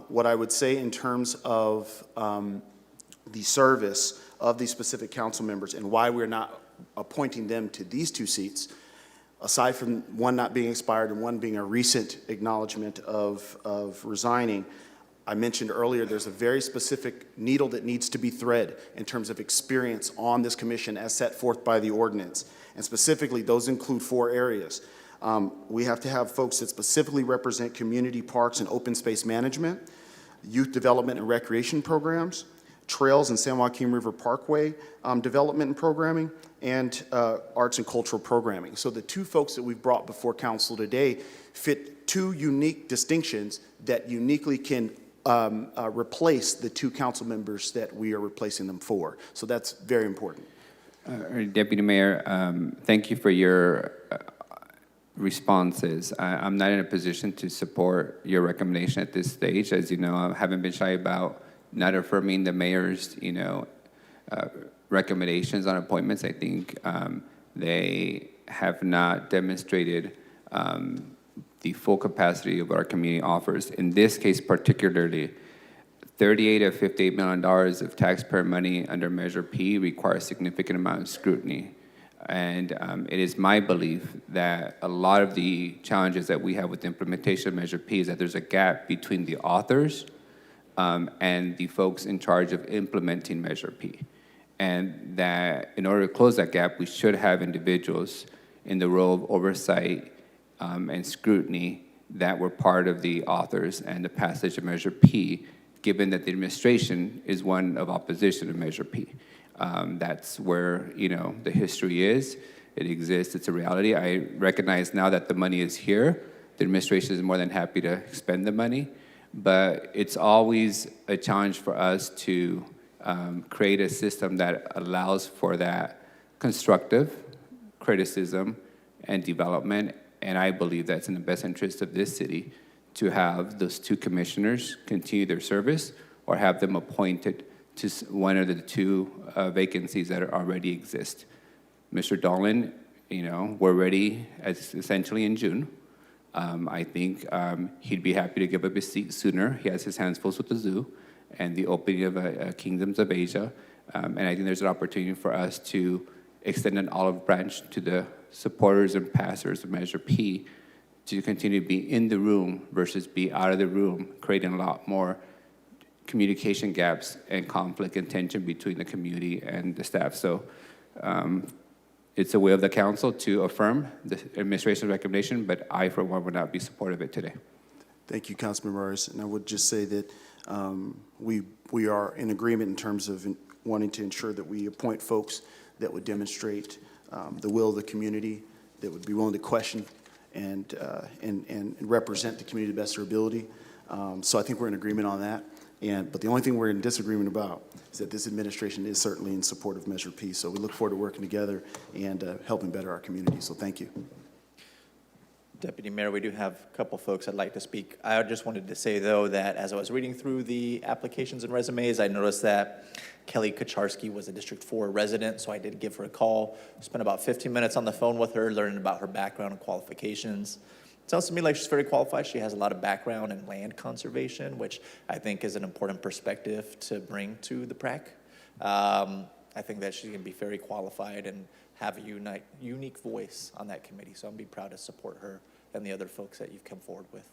[SPEAKER 16] What I would say in terms of the service of these specific council members and why we're not appointing them to these two seats, aside from one not being expired and one being a recent acknowledgement of resigning, I mentioned earlier there's a very specific needle that needs to be thread in terms of experience on this commission as set forth by the ordinance. And specifically, those include 4 areas. We have to have folks that specifically represent community parks and open space management, youth development and recreation programs, trails and San Joaquin River Parkway development and programming, and arts and cultural programming. So the 2 folks that we've brought before council today fit 2 unique distinctions that uniquely can replace the 2 council members that we are replacing them for. So that's very important.
[SPEAKER 20] Deputy Mayor, thank you for your responses. I'm not in a position to support your recommendation at this stage. As you know, I haven't been shy about not affirming the mayor's, recommendations on appointments. I think they have not demonstrated the full capacity of what our community offers. In this case particularly, $38 of $58 million of taxpayer money under Measure P requires significant amount of scrutiny. And it is my belief that a lot of the challenges that we have with the implementation of Measure P is that there's a gap between the authors and the folks in charge of implementing Measure P. And that in order to close that gap, we should have individuals in the role of oversight and scrutiny that were part of the authors and the passage of Measure P, given that the administration is one of opposition to Measure P. That's where, the history is. It exists. It's a reality. I recognize now that the money is here. The administration is more than happy to expend the money. But it's always a challenge for us to create a system that allows for that constructive criticism and development. And I believe that's in the best interest of this city to have those 2 commissioners continue their service or have them appointed to one of the 2 vacancies that already exist. Mr. Dolan, we're ready essentially in June. I think he'd be happy to give up his seat sooner. He has his hands full with the zoo and the opening of Kingdoms of Asia. And I think there's an opportunity for us to extend an olive branch to the supporters and passers of Measure P to continue to be in the room versus be out of the room, creating a lot more communication gaps and conflict and tension between the community and the staff. So it's a will of the council to affirm the administration's recommendation, but I, for one, would not be supportive of it today.
[SPEAKER 16] Thank you, Councilman Morris. And I would just say that we are in agreement in terms of wanting to ensure that we appoint folks that would demonstrate the will of the community, that would be willing to question and represent the community to the best of their ability. So I think we're in agreement on that. But the only thing we're in disagreement about is that this administration is certainly in support of Measure P. So we look forward to working together and helping better our community. So thank you.
[SPEAKER 1] Deputy Mayor, we do have a couple folks I'd like to speak. I just wanted to say, though, that as I was reading through the applications and resumes, I noticed that Kelly Kacharski was a District 4 resident, so I did give her a call. Spent about 15 minutes on the phone with her, learning about her background and qualifications. It sounds to me like she's very qualified. She has a lot of background in land conservation, which I think is an important perspective to bring to the PRAC. I think that she's going to be very qualified and have a unique voice on that committee. So I'm going to be proud to support her and the other folks that you've come forward with.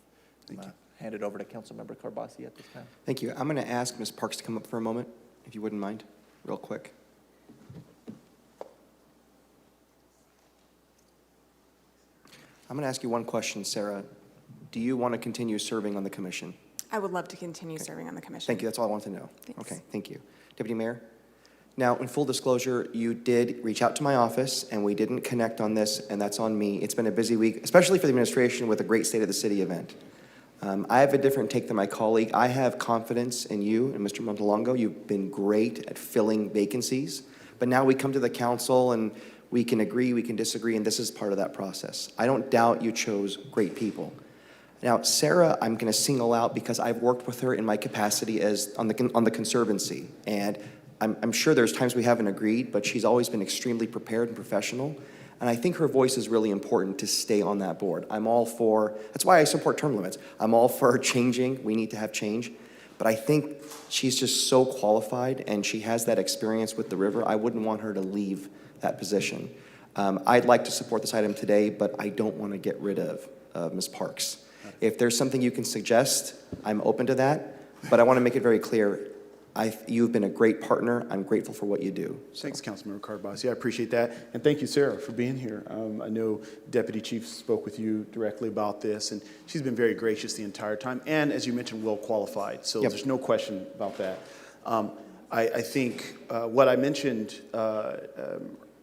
[SPEAKER 1] Thank you. Hand it over to Councilmember Carbasi at this time.
[SPEAKER 18] Thank you. I'm going to ask Ms. Parks to come up for a moment, if you wouldn't mind, real quick. I'm going to ask you one question, Sarah. Do you want to continue serving on the commission?
[SPEAKER 21] I would love to continue serving on the commission.
[SPEAKER 18] Thank you. That's all I wanted to know.
[SPEAKER 21] Thanks.
[SPEAKER 18] Okay, thank you. Deputy Mayor? Now, in full disclosure, you did reach out to my office, and we didn't connect on this, and that's on me. It's been a busy week, especially for the administration with a great State of the City event. I have a different take than my colleague. I have confidence in you and Mr. Montalongo. You've been great at filling vacancies, but now we come to the council, and we can agree, we can disagree, and this is part of that process. I don't doubt you chose great people. Now, Sarah, I'm going to single out because I've worked with her in my capacity as on the Conservancy, and I'm sure there's times we haven't agreed, but she's always been extremely prepared and professional. And I think her voice is really important to stay on that board. I'm all for, that's why I support term limits. I'm all for changing. We need to have change. But I think she's just so qualified and she has that experience with the river. I wouldn't want her to leave that position. I'd like to support this item today, but I don't want to get rid of Ms. Parks. If there's something you can suggest, I'm open to that. But I want to make it very clear, you've been a great partner. I'm grateful for what you do. So.
[SPEAKER 16] Thanks, Councilmember Carbasi. I appreciate that. And thank you, Sarah, for being here. I know Deputy Chief spoke with you directly about this, and she's been very gracious the entire time. And as you mentioned, well qualified. So there's no question about that. I think what I mentioned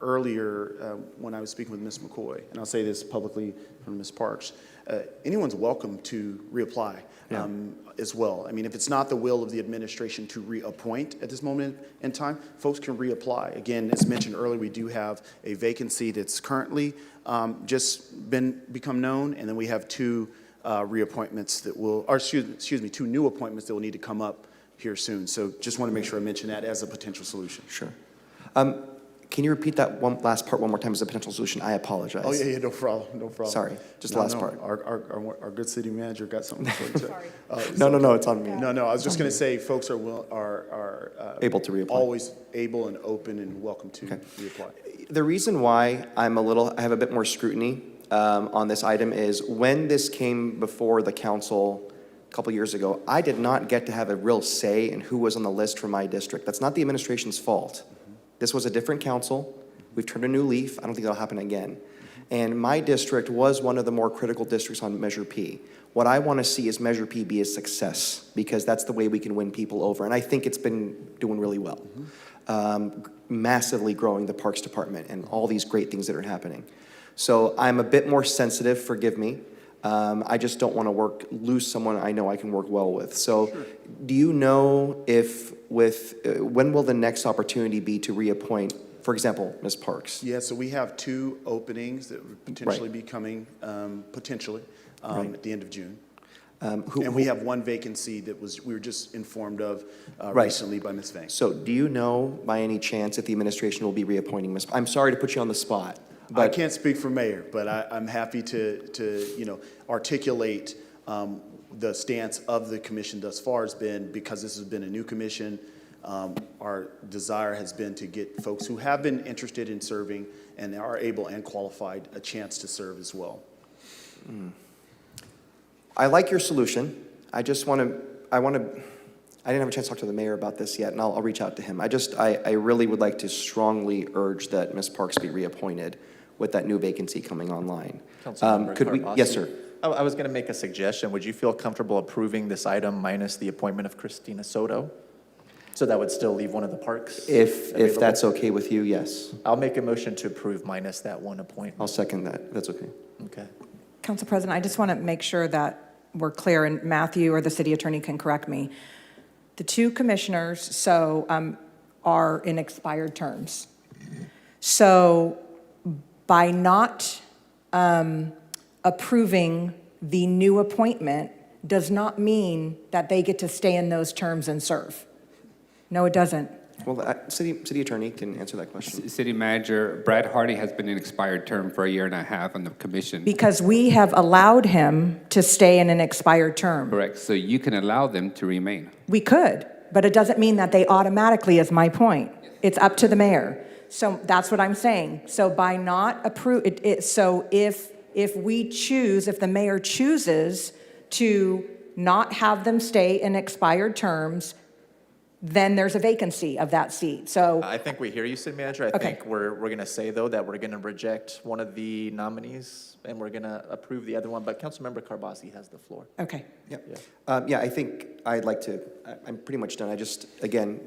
[SPEAKER 16] earlier when I was speaking with Ms. McCoy, and I'll say this publicly from Ms. Parks, anyone's welcome to reapply. As well. I mean, if it's not the will of the administration to reappoint at this moment in time, folks can reapply. Again, as mentioned earlier, we do have a vacancy that's currently just become known, and then we have two reappointments that will, or excuse me, two new appointments that will need to come up here soon. So just want to make sure I mention that as a potential solution.
[SPEAKER 18] Sure. Can you repeat that last part one more time as a potential solution? I apologize.
[SPEAKER 16] Oh, yeah, no problem, no problem.
[SPEAKER 18] Sorry, just the last part.
[SPEAKER 16] Our good city manager got something to say.
[SPEAKER 18] No, it's on me.
[SPEAKER 16] No, I was just going to say folks are
[SPEAKER 18] able to reapply.
[SPEAKER 16] Always able and open and welcome to reapply.
[SPEAKER 18] The reason why I have a bit more scrutiny on this item is when this came before the council a couple years ago, I did not get to have a real say in who was on the list for my district. That's not the administration's fault. This was a different council. We've turned a new leaf. I don't think that'll happen again. And my district was one of the more critical districts on Measure P. What I want to see is Measure P be a success because that's the way we can win people over. And I think it's been doing really well. Massively growing the Parks Department and all these great things that are happening. So I'm a bit more sensitive, forgive me. I just don't want to lose someone I know I can work well with. So sure. Do you know when will the next opportunity be to reappoint, for example, Ms. Parks?
[SPEAKER 16] Yeah, so we have two openings that would potentially be coming, at the end of June. And we have one vacancy that we were just informed of recently by Ms. Vang.
[SPEAKER 18] So do you know by any chance if the administration will be reappointing Ms. I'm sorry to put you on the spot. But
[SPEAKER 16] I can't speak for mayor, but I'm happy to articulate the stance of the commission thus far has been, because this has been a new commission, Our desire has been to get folks who have been interested in serving and are able and qualified a chance to serve as well.
[SPEAKER 18] I like your solution. I didn't have a chance to talk to the mayor about this yet, and I'll reach out to him. I really would like to strongly urge that Ms. Parks be reappointed with that new vacancy coming online.
[SPEAKER 1] Councilmember
[SPEAKER 18] Could we?
[SPEAKER 1] Carbasi.
[SPEAKER 18] Yes, sir.
[SPEAKER 1] I was going to make a suggestion. Would you feel comfortable approving this item minus the appointment of Christina Soto? So that would still leave one of the parks?
[SPEAKER 18] If
[SPEAKER 1] available?
[SPEAKER 18] that's okay with you, yes.
[SPEAKER 1] I'll make a motion to approve minus that one appointment.
[SPEAKER 18] I'll second that, if that's okay.
[SPEAKER 1] Okay.
[SPEAKER 8] Council President, I just want to make sure that we're clear, and Matthew or the city attorney can correct me. The two commissioners, are in expired terms. So by not approving the new appointment does not mean that they get to stay in those terms and serve. No, it doesn't.
[SPEAKER 18] Well, city attorney can answer that question.
[SPEAKER 20] City Manager, Brad Hardy has been in expired term for 1.5 years on the commission.
[SPEAKER 8] Because we have allowed him to stay in an expired term.
[SPEAKER 20] Correct, so you can allow them to remain.
[SPEAKER 8] We could, but it doesn't mean that they automatically, is my point. It's up to the mayor. So that's what I'm saying. So by not approve, so if the mayor chooses to not have them stay in expired terms, then there's a vacancy of that seat. So
[SPEAKER 1] I think we hear you, City Manager. I think we're going to say, though, that we're going to reject one of the nominees and we're going to approve the other one. But Councilmember Carbasi has the floor.
[SPEAKER 8] Okay.
[SPEAKER 18] Yeah, I think I'm pretty much done. Again,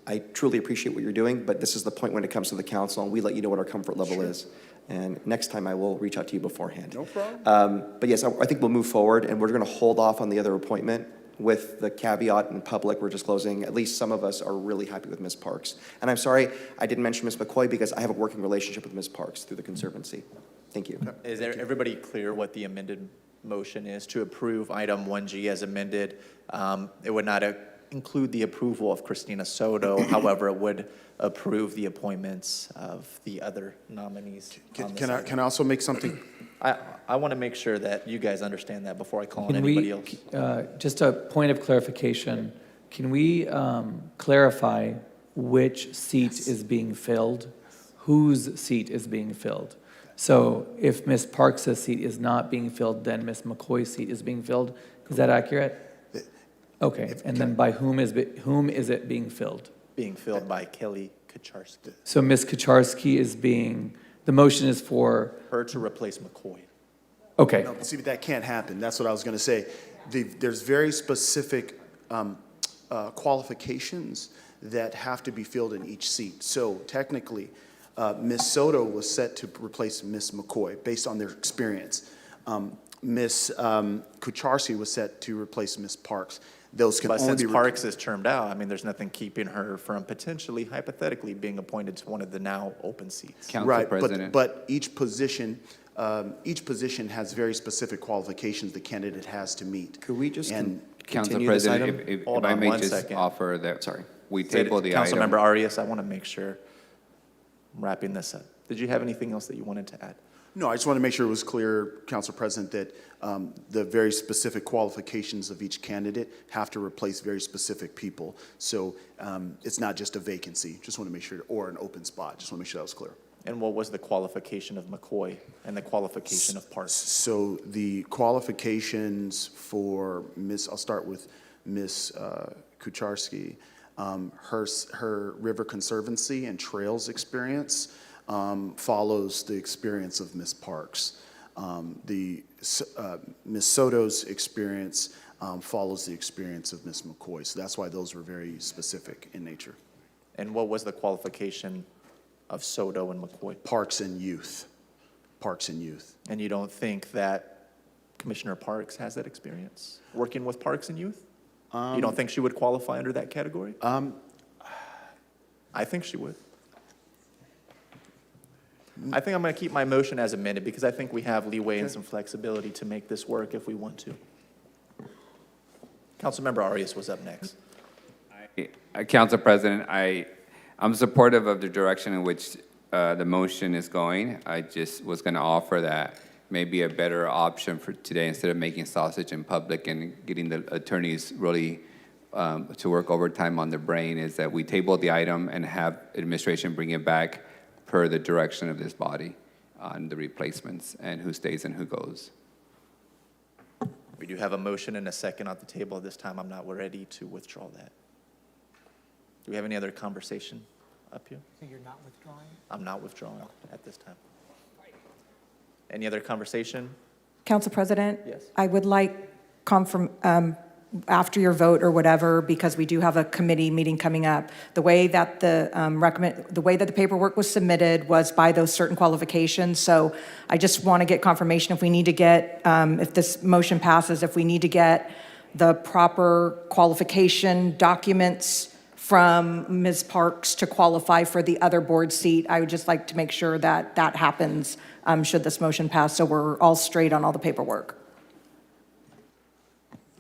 [SPEAKER 18] I truly appreciate what you're doing, but this is the point when it comes to the council, and we let you know what our comfort level is. And next time I will reach out to you beforehand.
[SPEAKER 16] No problem.
[SPEAKER 18] But yes, I think we'll move forward, and we're going to hold off on the other appointment with the caveat in public we're disclosing. At least some of us are really happy with Ms. Parks. And I'm sorry I didn't mention Ms. McCoy because I have a working relationship with Ms. Parks through the Conservancy. Thank you.
[SPEAKER 1] Is everybody clear what the amended motion is? To approve item 1G as amended, it would not include the approval of Christina Soto. However, it would approve the appointments of the other nominees.
[SPEAKER 16] Can I also make something?
[SPEAKER 1] I want to make sure that you guys understand that before I call on anybody else.
[SPEAKER 22] Just a point of clarification, can we clarify which seat is being filled? Whose seat is being filled? So if Ms. Parks' seat is not being filled, then Ms. McCoy's seat is being filled? Is that accurate? Okay, and then by whom is it being filled?
[SPEAKER 1] Being filled by Kelly Kucharski.
[SPEAKER 22] So Ms. Kucharski the motion is for?
[SPEAKER 1] Her to replace McCoy.
[SPEAKER 22] Okay.
[SPEAKER 16] No, see, that can't happen. That's what I was going to say. There's very specific qualifications that have to be filled in each seat. So technically, Ms. Soto was set to replace Ms. McCoy based on their experience. Ms. Kucharski was set to replace Ms. Parks. Those can
[SPEAKER 1] But
[SPEAKER 16] only
[SPEAKER 1] since
[SPEAKER 16] be
[SPEAKER 1] Parks is termed out, I mean, there's nothing keeping her from potentially, hypothetically, being appointed to one of the now open seats.
[SPEAKER 20] Council
[SPEAKER 16] right,
[SPEAKER 20] President.
[SPEAKER 16] but each position has very specific qualifications the candidate has to meet.
[SPEAKER 18] Could we just
[SPEAKER 16] And
[SPEAKER 20] Council
[SPEAKER 18] continue this
[SPEAKER 20] President,
[SPEAKER 18] item?
[SPEAKER 20] if
[SPEAKER 1] Hold
[SPEAKER 20] I
[SPEAKER 1] on
[SPEAKER 20] may
[SPEAKER 1] one
[SPEAKER 20] just
[SPEAKER 1] second.
[SPEAKER 20] offer that
[SPEAKER 18] Sorry.
[SPEAKER 20] we table the item.
[SPEAKER 1] Councilmember Arias, I want to make sure, I'm wrapping this up. Did you have anything else that you wanted to add?
[SPEAKER 16] No, I just want to make sure it was clear, Council President, that the very specific qualifications of each candidate have to replace very specific people. So it's not just a vacancy. Just want to make sure, or an open spot. Just want to make sure that was clear.
[SPEAKER 1] And what was the qualification of McCoy and the qualification of Parks?
[SPEAKER 16] So the qualifications for I'll start with Ms. Kucharski. Her River Conservancy and Trails experience follows the experience of Ms. Parks. Ms. Soto's experience follows the experience of Ms. McCoy. So that's why those were very specific in nature.
[SPEAKER 1] And what was the qualification of Soto and McCoy?
[SPEAKER 16] Parks and youth. Parks and youth.
[SPEAKER 1] And you don't think that Commissioner Parks has that experience working with Parks and Youth? You don't think she would qualify under that category? I think she would. I think I'm going to keep my motion as amended because I think we have leeway and some flexibility to make this work if we want to. Councilmember Arias was up next.
[SPEAKER 20] Council President, I'm supportive of the direction in which the motion is going. I just was going to offer that maybe a better option for today instead of making sausage in public and getting the attorneys really to work overtime on the brain is that we table the item and have administration bring it back per the direction of this body on the replacements and who stays and who goes.
[SPEAKER 1] We do have a motion and a second on the table at this time. I'm not ready to withdraw that. Do we have any other conversation up here?
[SPEAKER 15] So you're not withdrawing?
[SPEAKER 1] I'm not withdrawing at this time. Any other conversation?
[SPEAKER 8] Council President?
[SPEAKER 1] Yes.
[SPEAKER 8] I would like after your vote or whatever, because we do have a committee meeting coming up, the way that the way that the paperwork was submitted was by those certain qualifications. So I just want to get confirmation if we need to get, if this motion passes, if we need to get the proper qualification documents from Ms. Parks to qualify for the other board seat. I would just like to make sure that that happens should this motion pass, so we're all straight on all the paperwork.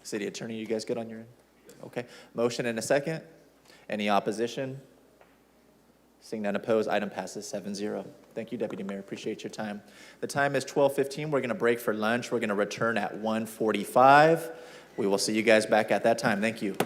[SPEAKER 1] City Attorney, you guys good on your end? Okay. Motion and a second. Any opposition? Seeing none opposed, item passes 7-0. Thank you, Deputy Mayor. Appreciate your time. The time is 12:15. We're going to break for lunch. We're going to return at 1:45. We will see you guys back at that time. Thank you.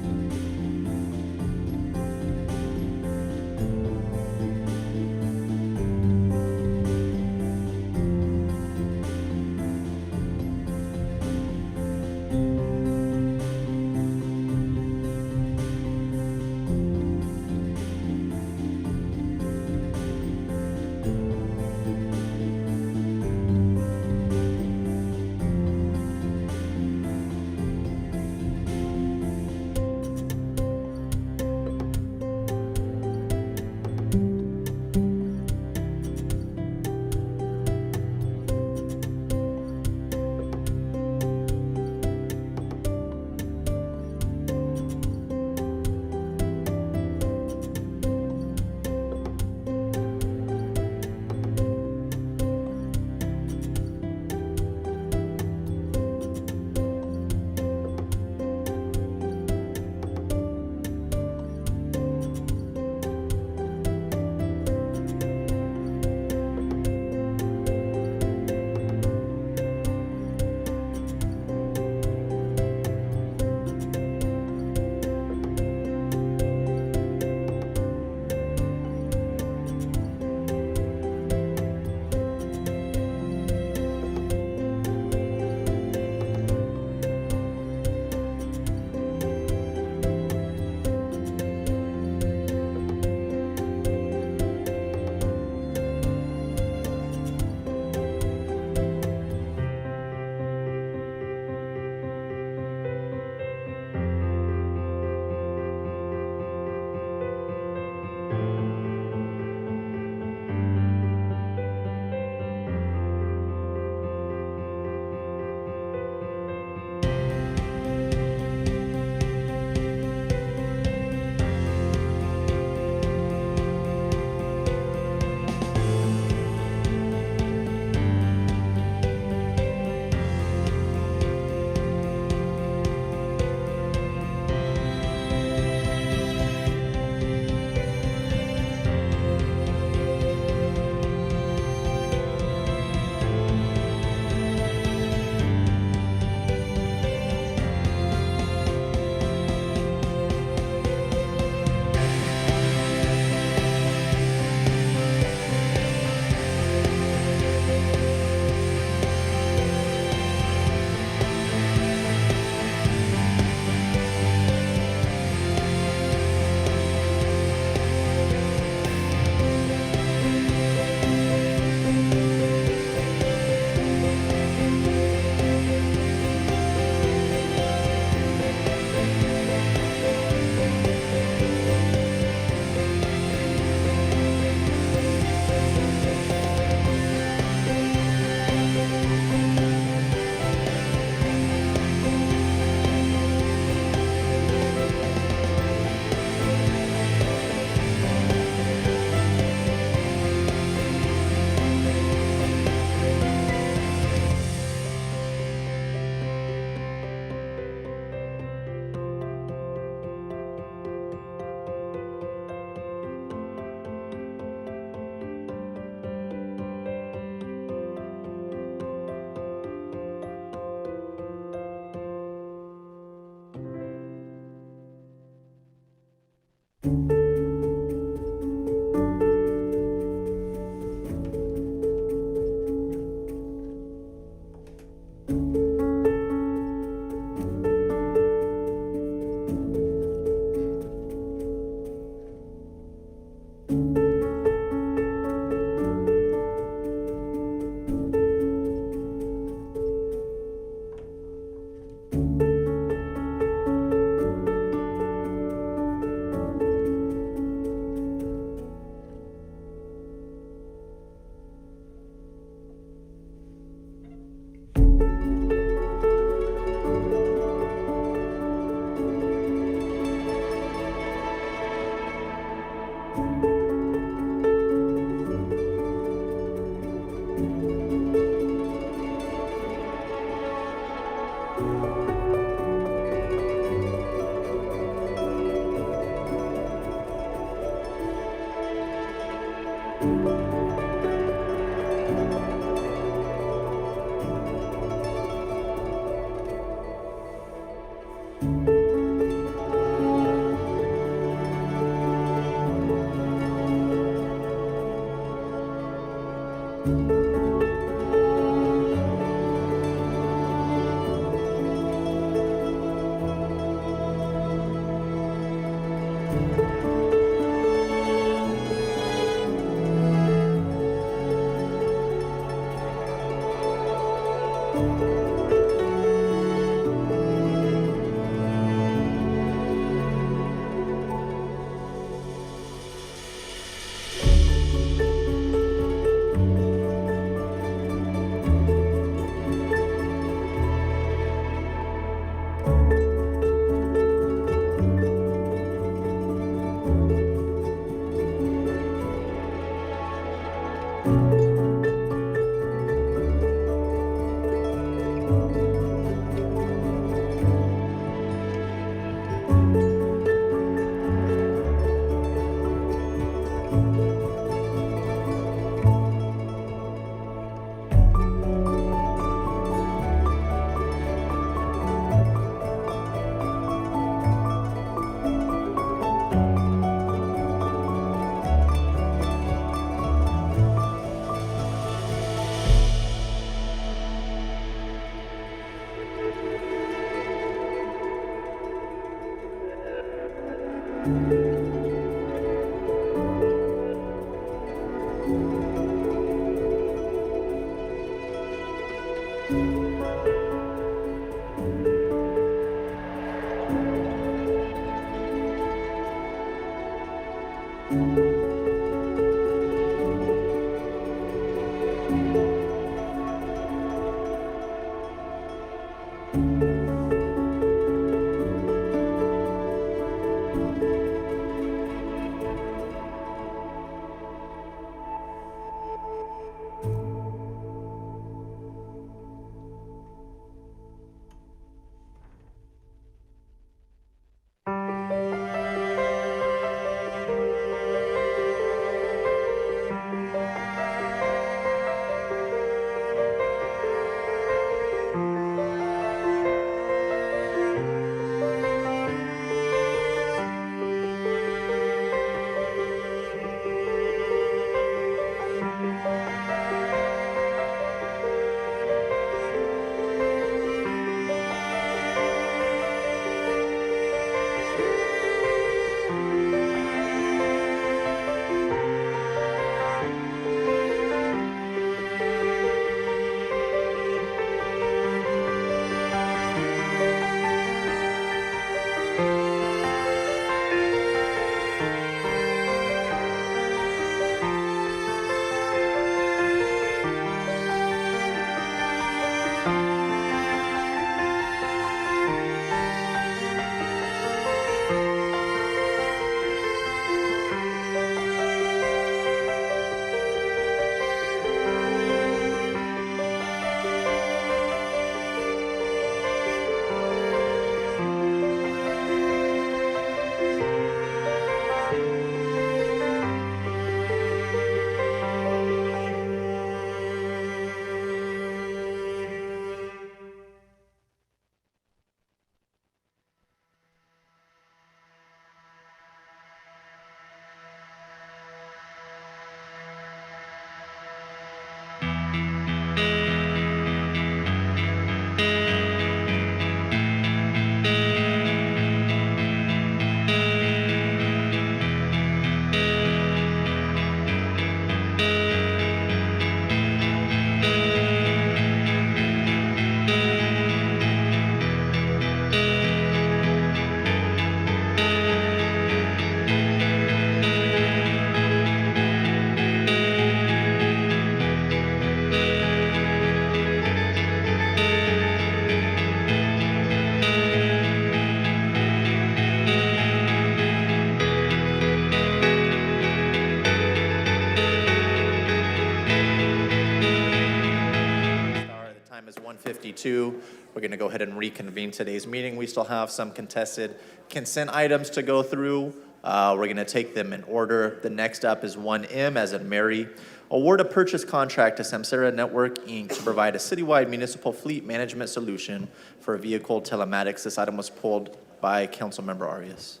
[SPEAKER 1] 1:52. We're going to go ahead and reconvene today's meeting. We still have some contested consent items to go through. We're going to take them in order. The next up is 1M, as in Mary. Award a purchase contract to Samsara Network, Inc. to provide a citywide municipal fleet management solution for vehicle telematics. This item was pulled by Councilmember Arias.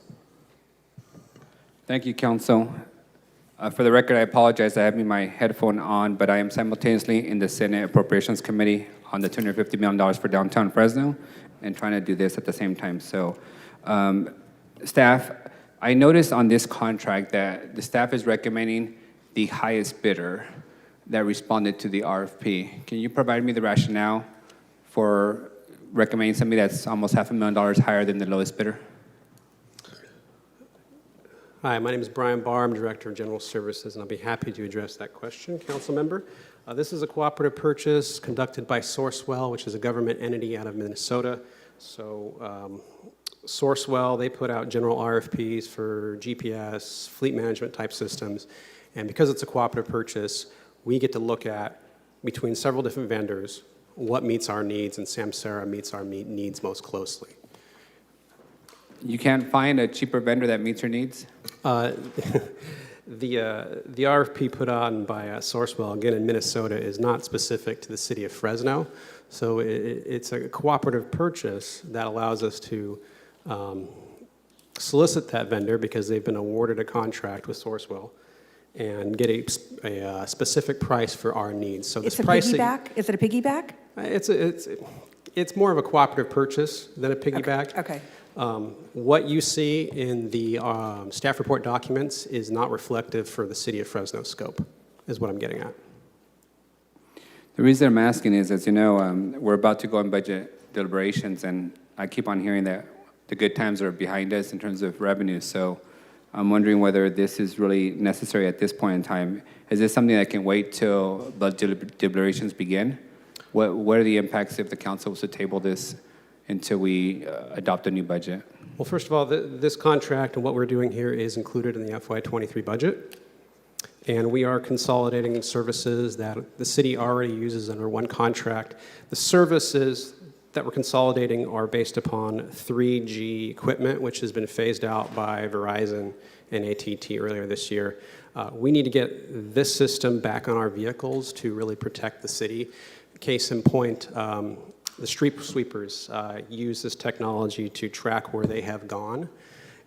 [SPEAKER 20] Thank you, Council. For the record, I apologize. I have my headphone on, but I am simultaneously in the Senate Appropriations Committee on the $250 million for downtown Fresno and trying to do this at the same time. So, staff, I noticed on this contract that the staff is recommending the highest bidder that responded to the RFP. Can you provide me the rationale for recommending somebody that's almost $500,000 higher than the lowest bidder?
[SPEAKER 3] Hi, my name is Brian Barr. I'm Director of General Services, and I'll be happy to address that question, Council Member. This is a cooperative purchase conducted by Sourcewell, which is a government entity out of Minnesota. So Sourcewell, they put out general RFPs for GPS, fleet management type systems, and because it's a cooperative purchase, we get to look at, between several different vendors, what meets our needs, and Samsara meets our needs most closely.
[SPEAKER 20] You can't find a cheaper vendor that meets your needs?
[SPEAKER 3] The RFP put on by Sourcewell, again in Minnesota, is not specific to the city of Fresno. So it's a cooperative purchase that allows us to solicit that vendor because they've been awarded a contract with Sourcewell and get a specific price for our needs. So this
[SPEAKER 8] It's a
[SPEAKER 3] pricing,
[SPEAKER 8] piggyback? Is it a piggyback?
[SPEAKER 3] It's more of a cooperative purchase than a piggyback.
[SPEAKER 8] Okay.
[SPEAKER 3] What you see in the staff report documents is not reflective for the city of Fresno scope, is what I'm getting at.
[SPEAKER 20] The reason I'm asking is, as you know, we're about to go on budget deliberations, and I keep on hearing that the good times are behind us in terms of revenue. So I'm wondering whether this is really necessary at this point in time. Is this something that can wait till budget deliberations begin? What are the impacts if the council was to table this until we adopt a new budget?
[SPEAKER 3] Well, first of all, this contract and what we're doing here is included in the FY23 budget. And we are consolidating services that the city already uses under one contract. The services that we're consolidating are based upon 3G equipment, which has been phased out by Verizon and AT&T earlier this year. We need to get this system back on our vehicles to really protect the city. Case in point, the street sweepers use this technology to track where they have gone.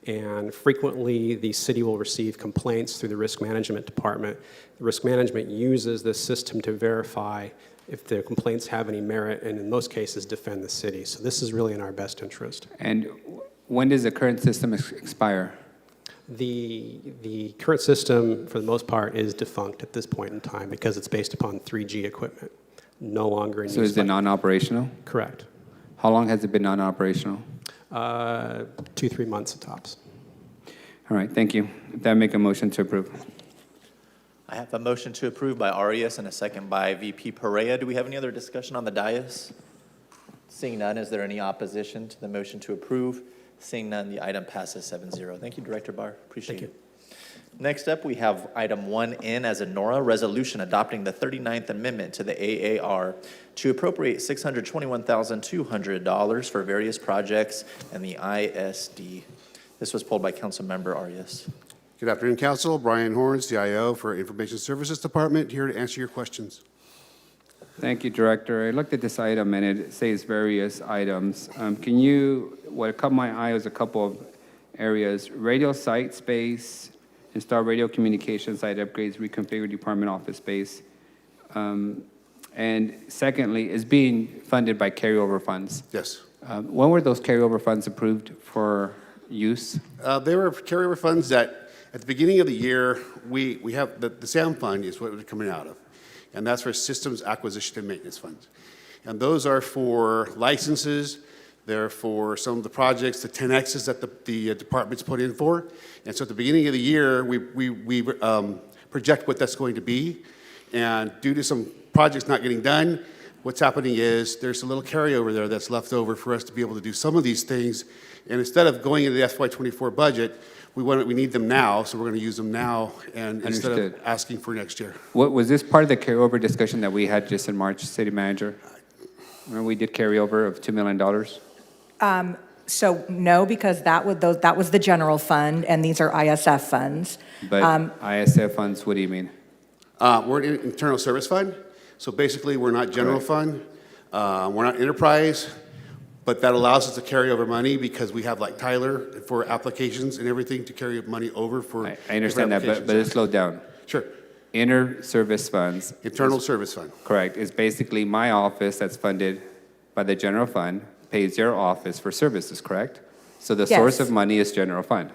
[SPEAKER 3] And frequently, the city will receive complaints through the risk management department. The risk management uses this system to verify if the complaints have any merit, and in most cases, defend the city. So this is really in our best interest.
[SPEAKER 20] And when does the current system expire?
[SPEAKER 3] The current system, for the most part, is defunct at this point in time because it's based upon 3G equipment, no longer in use.
[SPEAKER 20] So is it non-operational?
[SPEAKER 3] Correct.
[SPEAKER 20] How long has it been non-operational?
[SPEAKER 3] 2-3 months at tops.
[SPEAKER 20] All right, thank you. With that, make a motion to approve.
[SPEAKER 1] I have a motion to approve by Arias and a second by VP Perea. Do we have any other discussion on the dais? Seeing none, is there any opposition to the motion to approve? Seeing none, the item passes 7-0. Thank you, Director Barr. Appreciate it. Next up, we have item 1N as a NORA resolution adopting the 39th Amendment to the AAR to appropriate $621,200 for various projects in the ISD. This was pulled by Councilmember Arias.
[SPEAKER 10] Good afternoon, Council. Brian Horns, CIO for Information Services Department, here to answer your questions.
[SPEAKER 20] Thank you, Director. I looked at this item and it says various items. What caught my eye was a couple of areas: radio site space, install radio communication site upgrades, reconfigure department office space. And secondly, is being funded by carryover funds.
[SPEAKER 10] Yes.
[SPEAKER 20] When were those carryover funds approved for use?
[SPEAKER 10] They were carryover funds that, at the beginning of the year, we have, the SAM fund is what we're coming out of. And that's for Systems Acquisition and Maintenance Funds. And those are for licenses. They're for some of the projects, the 10Xs that the department's put in for. And so at the beginning of the year, we project what that's going to be. And due to some projects not getting done, what's happening is there's a little carryover there that's left over for us to be able to do some of these things. And instead of going into the FY24 budget, we need them now, so we're going to use them now, and instead of asking for next year.
[SPEAKER 20] What was this part of the carryover discussion that we had just in March, City Manager? Remember we did carryover of $2 million?
[SPEAKER 8] So no, because that was the general fund, and these are ISF funds.
[SPEAKER 20] But ISF funds, what do you mean?
[SPEAKER 10] We're an internal service fund, so basically we're not general fund, we're not enterprise, but that allows us to carry over money because we have like Tyler for applications and everything to carry money over for.
[SPEAKER 20] I understand that, but let's slow down.
[SPEAKER 10] Sure.
[SPEAKER 20] Inter service funds.
[SPEAKER 10] Internal service fund.
[SPEAKER 20] Correct. Is basically my office that's funded by the general fund pays your office for services, correct? So the source of money is general fund.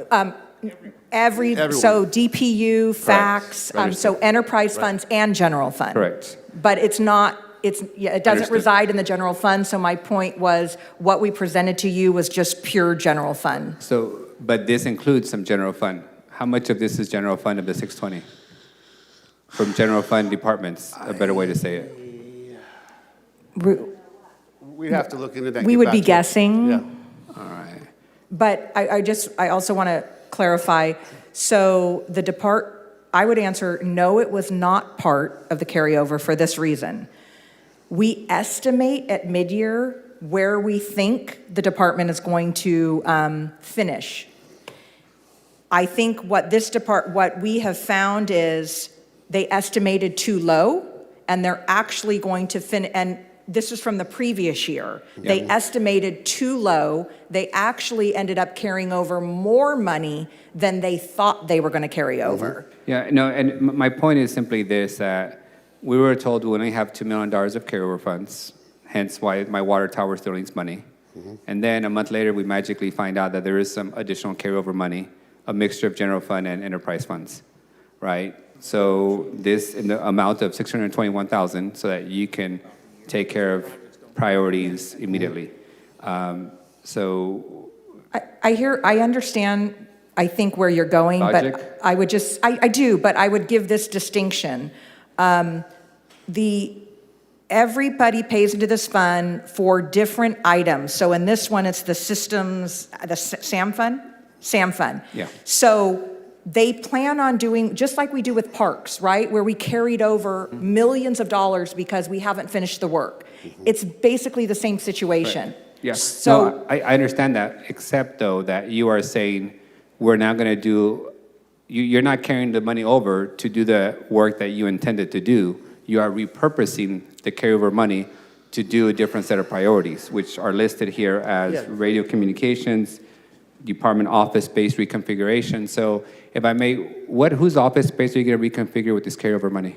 [SPEAKER 8] Everyone. So DPU, fax, so enterprise funds and general fund.
[SPEAKER 20] Correct.
[SPEAKER 8] But it's not it doesn't
[SPEAKER 20] Understood.
[SPEAKER 8] reside in the general fund, so my point was, what we presented to you was just pure general fund.
[SPEAKER 20] So, but this includes some general fund. How much of this is general fund of the 620? From general fund departments, a better way to say it.
[SPEAKER 10] We'd have to look into that. and
[SPEAKER 8] We
[SPEAKER 10] get
[SPEAKER 8] would
[SPEAKER 10] back
[SPEAKER 8] be
[SPEAKER 10] to you.
[SPEAKER 8] guessing.
[SPEAKER 10] Yeah.
[SPEAKER 20] All right.
[SPEAKER 8] But I also want to clarify, so I would answer, no, it was not part of the carryover for this reason. We estimate at mid-year where we think the department is going to finish. I think what we have found is they estimated too low, and they're actually going to and this is from the previous year. They estimated too low. They actually ended up carrying over more money than they thought they were going to carry over.
[SPEAKER 20] Yeah, no, and my point is simply this, that we were told we only have $2 million of carryover funds, hence why my water tower still needs money. And then a month later, we magically find out that there is some additional carryover money, a mixture of general fund and enterprise funds, right? So this in the amount of $621,000 so that you can take care of priorities immediately. So
[SPEAKER 8] I understand, I think, where you're going,
[SPEAKER 20] Logic?
[SPEAKER 8] but I would just, I do, but I would give this distinction. Everybody pays into this fund for different items. So in this one, it's the systems, the SAM fund? SAM fund.
[SPEAKER 20] Yeah.
[SPEAKER 8] So they plan on doing, just like we do with parks, right? Where we carried over millions of dollars because we haven't finished the work. It's basically the same situation.
[SPEAKER 20] Yes.
[SPEAKER 8] So-
[SPEAKER 20] No, I understand that, except though that you are saying we're now going to do, you're not carrying the money over to do the work that you intended to do. You are repurposing the carryover money to do a different set of priorities, which are listed here as radio communications, department office space reconfiguration. So if I may, whose office space are you going to reconfigure with this carryover money?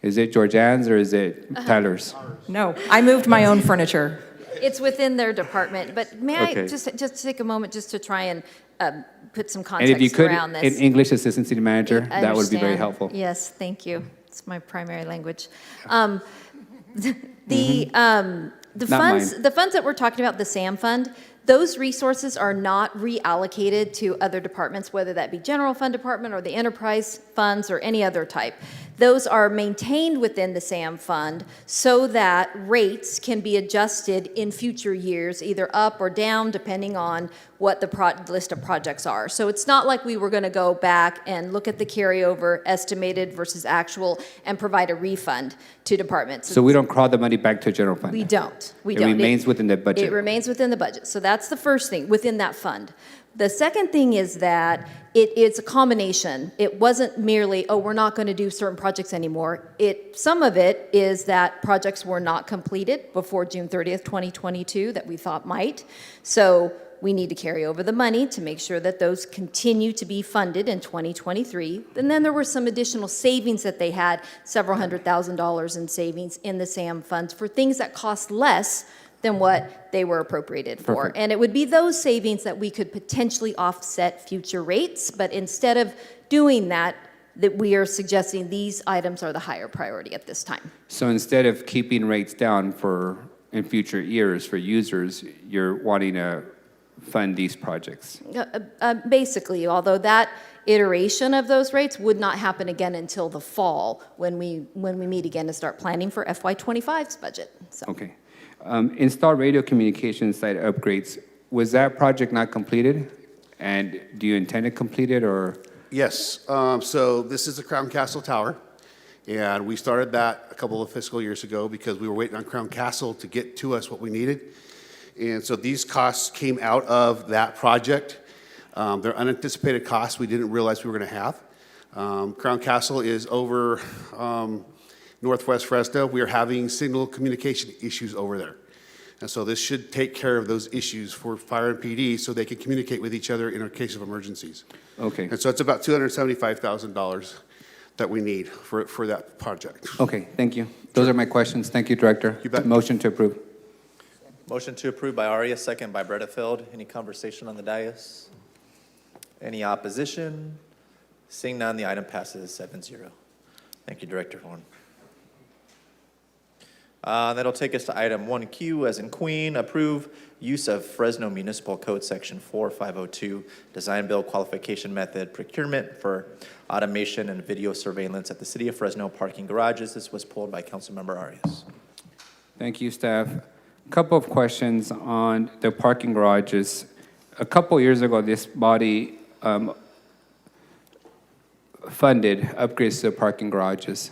[SPEAKER 20] Is it Georgianne's or is it Tyler's?
[SPEAKER 8] No, I moved my own furniture.
[SPEAKER 6] It's within their department, but may I
[SPEAKER 20] Okay.
[SPEAKER 6] just take a moment just to try and put some
[SPEAKER 20] And if you
[SPEAKER 6] context
[SPEAKER 20] could,
[SPEAKER 6] around
[SPEAKER 20] in
[SPEAKER 6] this?
[SPEAKER 20] English, Assistant City Manager,
[SPEAKER 6] I
[SPEAKER 20] that would be very
[SPEAKER 6] understand.
[SPEAKER 20] helpful.
[SPEAKER 6] Yes, thank you. It's my primary language.
[SPEAKER 20] Not
[SPEAKER 6] The funds that we're talking about, the SAM fund, those resources are not reallocated to other departments, whether that be general fund department or the enterprise funds or any other type. Those are maintained within the SAM fund so that rates can be adjusted in future years, either up or down, depending on what the list of projects are. So it's not like we were going to go back and look at the carryover estimated versus actual and provide a refund to departments.
[SPEAKER 20] So we don't crawl the money back to general fund?
[SPEAKER 6] We don't.
[SPEAKER 20] It remains within the budget?
[SPEAKER 6] It remains within the budget. So that's the first thing, within that fund. The second thing is that it's a combination. It wasn't merely, oh, we're not going to do certain projects anymore. Some of it is that projects were not completed before June 30th, 2022 that we thought might. So we need to carry over the money to make sure that those continue to be funded in 2023. And then there were some additional savings that they had, several $100,000 in savings in the SAM funds for things that cost less than what they were appropriated for.
[SPEAKER 20] Perfect.
[SPEAKER 6] And it would be those savings that we could potentially offset future rates, but instead of doing that, that we are suggesting these items are the higher priority at this time.
[SPEAKER 20] So instead of keeping rates down in future years for users, you're wanting to fund these projects?
[SPEAKER 6] Basically, although that iteration of those rates would not happen again until the fall when we meet again to start planning for FY25's budget. So.
[SPEAKER 20] Okay. Install radio communication site upgrades. Was that project not completed? And do you intend to complete it or?
[SPEAKER 10] Yes, so this is the Crown Castle Tower, and we started that a couple of fiscal years ago because we were waiting on Crown Castle to get to us what we needed. And so these costs came out of that project. They're unanticipated costs we didn't realize we were going to have. Crown Castle is over northwest Fresno. We are having signal communication issues over there. And so this should take care of those issues for fire and PD so they can communicate with each other in a case of emergencies.
[SPEAKER 20] Okay.
[SPEAKER 10] And so it's about $275,000 that we need for that project.
[SPEAKER 20] Okay, thank you. Those are my questions. Thank you, Director.
[SPEAKER 10] You bet.
[SPEAKER 20] Motion to approve.
[SPEAKER 1] Motion to approve by Aria, second by Bredefeld. Any conversation on the dais? Any opposition? Seeing none, the item passes 7-0. Thank you, Director Horn. That'll take us to item 1Q, as in Queen, approve use of Fresno Municipal Code Section 4502, design build qualification method procurement for automation and video surveillance at the City of Fresno parking garages. This was pulled by Councilmember Arias.
[SPEAKER 20] Thank you, staff. A couple of questions on the parking garages. A couple years ago, this body funded upgrades to the parking garages,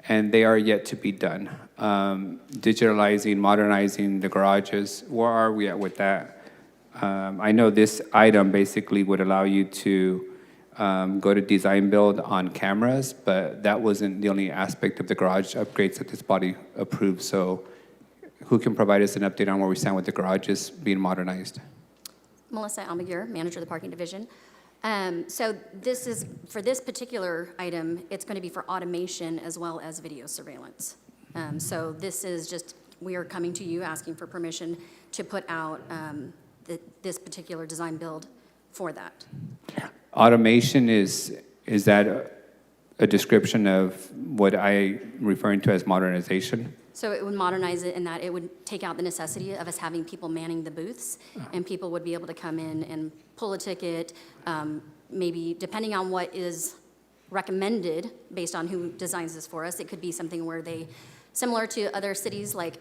[SPEAKER 20] and they are yet to be done. Digitalizing, modernizing the garages, where are we at with that? I know this item basically would allow you to go to design build on cameras, but that wasn't the only aspect of the garage upgrades that this body approved. So who can provide us an update on where we stand with the garages being modernized?
[SPEAKER 11] Melissa Almaguer, manager of the parking division. So this is, for this particular item, it's going to be for automation as well as video surveillance. So this is just, we are coming to you asking for permission to put out this particular design build for that.
[SPEAKER 20] Automation is that a description of what I'm referring to as modernization?
[SPEAKER 11] So it would modernize it in that it would take out the necessity of us having people manning the booths, and people would be able to come in and pull a ticket, maybe depending on what is recommended based on who designs this for us. It could be something where they, similar to other cities like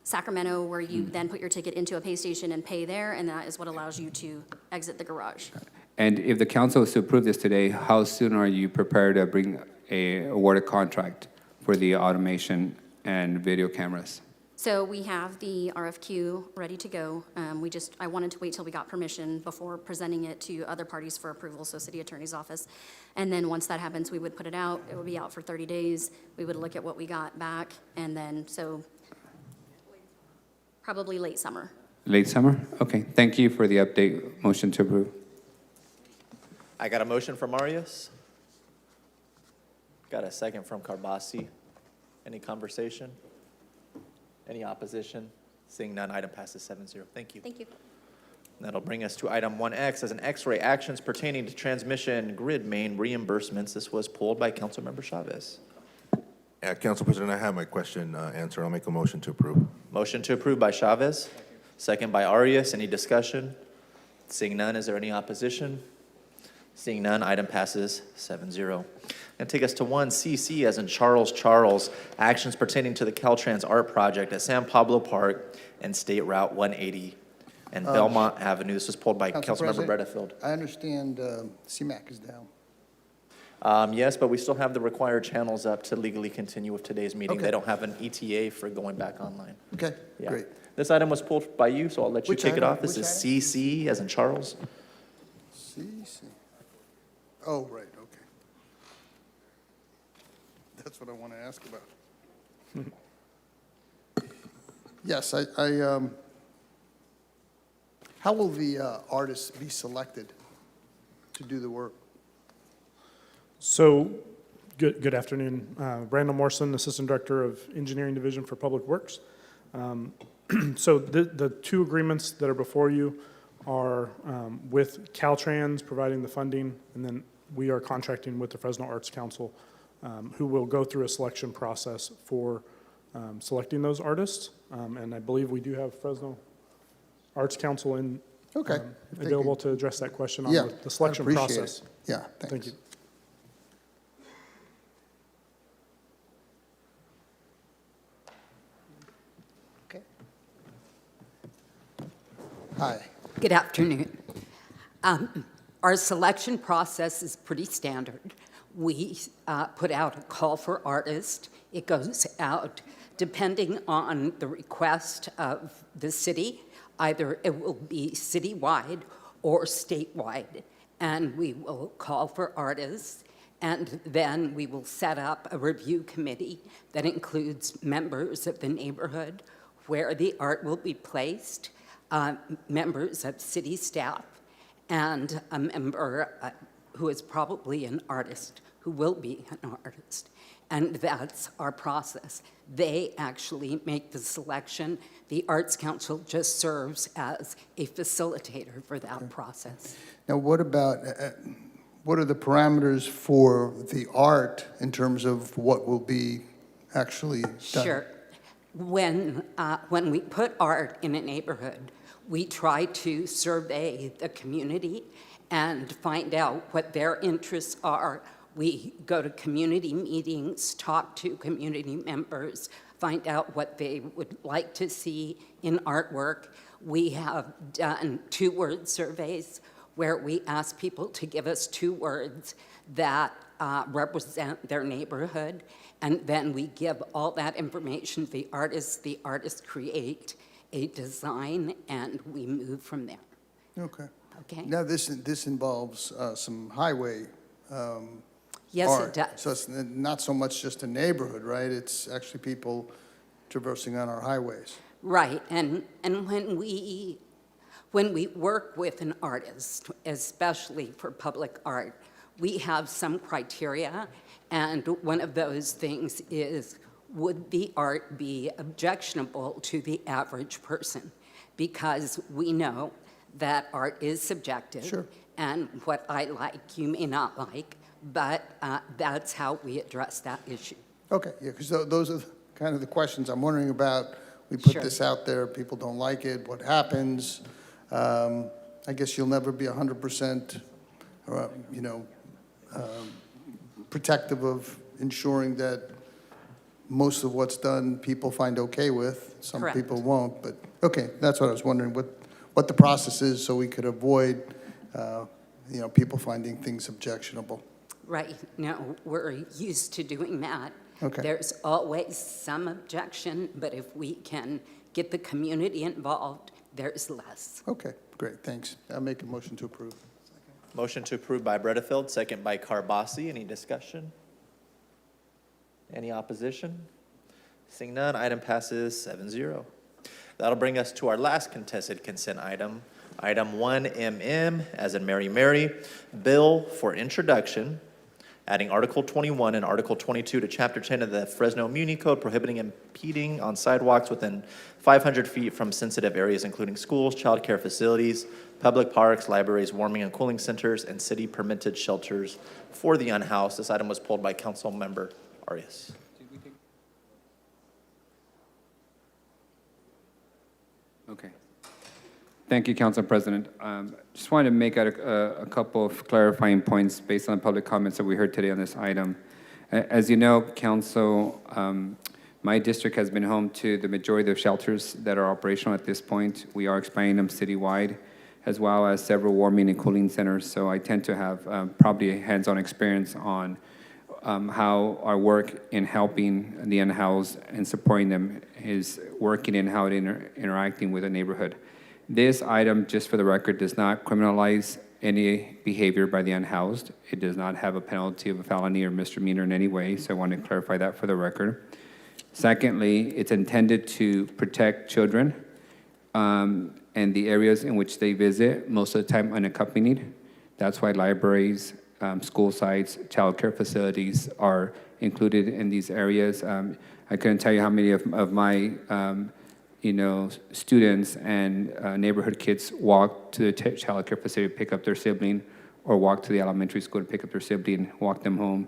[SPEAKER 11] Sacramento, where you then put your ticket into a pay station and pay there, and that is what allows you to exit the garage.
[SPEAKER 20] And if the council is to approve this today, how soon are you prepared to bring a awarded contract for the automation and video cameras?
[SPEAKER 11] So we have the RFQ ready to go. I wanted to wait till we got permission before presenting it to other parties for approval, so city attorney's office. And then once that happens, we would put it out. It would be out for 30 days. We would look at what we got back, and then, so probably late summer.
[SPEAKER 20] Late summer? Okay, thank you for the update. Motion to approve.
[SPEAKER 1] I got a motion from Arias. Got a second from Carbasi. Any conversation? Any opposition? Seeing none, item passes 7-0. Thank you.
[SPEAKER 11] Thank you.
[SPEAKER 1] That'll bring us to item 1X as an X-ray actions pertaining to transmission grid main reimbursements. This was pulled by Councilmember Chavez.
[SPEAKER 12] Yeah, Council President, I have my question answered. I'll make a motion to approve.
[SPEAKER 1] Motion to approve by Chavez, second by Arias. Any discussion? Seeing none, is there any opposition? Seeing none, item passes 7-0. And take us to 1CC as in Charles, actions pertaining to the Caltrans art project at San Pablo Park and State Route 180 and Belmont Avenue. This was pulled by Councilmember Bredefield.
[SPEAKER 23] I understand CMAQ is down.
[SPEAKER 1] Yes, but we still have the required channels up to legally continue with today's meeting.
[SPEAKER 23] Okay.
[SPEAKER 1] They don't have an ETA for going back online.
[SPEAKER 23] Okay,
[SPEAKER 1] Yeah.
[SPEAKER 23] great.
[SPEAKER 1] This item was pulled by you, so I'll let you
[SPEAKER 23] Which
[SPEAKER 1] kick it
[SPEAKER 23] item?
[SPEAKER 1] off. This
[SPEAKER 23] Which
[SPEAKER 1] is
[SPEAKER 23] item?
[SPEAKER 1] CC as in Charles.
[SPEAKER 23] CC. Oh, right, okay. That's what I want to ask about. Yes, how will the artists be selected to do the work?
[SPEAKER 24] So, good afternoon. Brandon Morrison, Assistant Director of Engineering Division for Public Works. So the two agreements that are before you are with Caltrans providing the funding, and then we are contracting with the Fresno Arts Council, who will go through a selection process for selecting those artists. And I believe we do have Fresno Arts Council in available to address that question on the selection process.
[SPEAKER 23] Yeah, thanks.
[SPEAKER 24] Thank you.
[SPEAKER 23] Hi.
[SPEAKER 25] Good afternoon. Our selection process is pretty standard. We put out a call for artists. It goes out depending on the request of the city. Either it will be citywide or statewide, and we will call for artists, and then we will set up a review committee that includes members of the neighborhood where the art will be placed, members of city staff, and a member who is probably an artist, who will be an artist. And that's our process. They actually make the selection. The Arts Council just serves as a facilitator for that process.
[SPEAKER 23] Now, what about, what are the parameters for the art in terms of what will be actually done?
[SPEAKER 25] Sure. when we put art in a neighborhood, we try to survey the community and find out what their interests are. We go to community meetings, talk to community members, find out what they would like to see in artwork. We have done 2-word surveys where we ask people to give us 2 words that represent their neighborhood, and then we give all that information to the artists. The artists create a design, and we move from there.
[SPEAKER 23] Okay.
[SPEAKER 25] Okay?
[SPEAKER 23] Now, this involves some highway
[SPEAKER 25] Yes,
[SPEAKER 23] art.
[SPEAKER 25] it does.
[SPEAKER 23] So it's not so much just a neighborhood, right? It's actually people traversing on our highways.
[SPEAKER 25] Right, and when we work with an artist, especially for public art, we have some criteria, and one of those things is, would the art be objectionable to the average person? Because we know that art is subjective.
[SPEAKER 23] Sure.
[SPEAKER 25] And what I like, you may not like, but that's how we address that issue.
[SPEAKER 23] Okay, yeah, because those are kind of the questions I'm wondering about. We put
[SPEAKER 25] Sure.
[SPEAKER 23] this out there, people don't like it, what happens? I guess you'll never be 100%, protective of ensuring that most of what's done, people find okay with. Some
[SPEAKER 25] Correct.
[SPEAKER 23] people won't, but, okay, that's what I was wondering, what the process is so we could avoid, people finding things objectionable.
[SPEAKER 25] Right, no, we're used to doing that.
[SPEAKER 23] Okay.
[SPEAKER 25] There's always some objection, but if we can get the community involved, there's less.
[SPEAKER 23] Okay, great, thanks. I'll make a motion to approve.
[SPEAKER 1] Motion to approve by Bredefeld, second by Carbasi. Any discussion? Any opposition? Seeing none, item passes 7-0. That'll bring us to our last contested consent item, item 1MM, as in Mary Mary, bill for introduction, adding Article 21 and Article 22 to Chapter 10 of the Fresno Muni Code prohibiting impeding on sidewalks within 500 feet from sensitive areas including schools, childcare facilities, public parks, libraries, warming and cooling centers, and city-permitted shelters for the unhoused. This item was pulled by Council Member Arias.
[SPEAKER 20] Okay. Thank you, Council President. Just wanted to make out a couple of clarifying points based on public comments that we heard today on this item. As you know, Council, my district has been home to the majority of the shelters that are operational at this point. We are expanding them citywide, as well as several warming and cooling centers. So I tend to have probably a hands-on experience on how our work in helping the unhoused and supporting them is working and how it interacting with the neighborhood. This item, just for the record, does not criminalize any behavior by the unhoused. It does not have a penalty of a felony or misdemeanor in any way, so I want to clarify that for the record. Secondly, it's intended to protect children and the areas in which they visit, most of the time unaccompanied. That's why libraries, school sites, childcare facilities are included in these areas. I couldn't tell you how many of my students and neighborhood kids walk to the childcare facility to pick up their sibling, or walk to the elementary school to pick up their sibling, walk them home.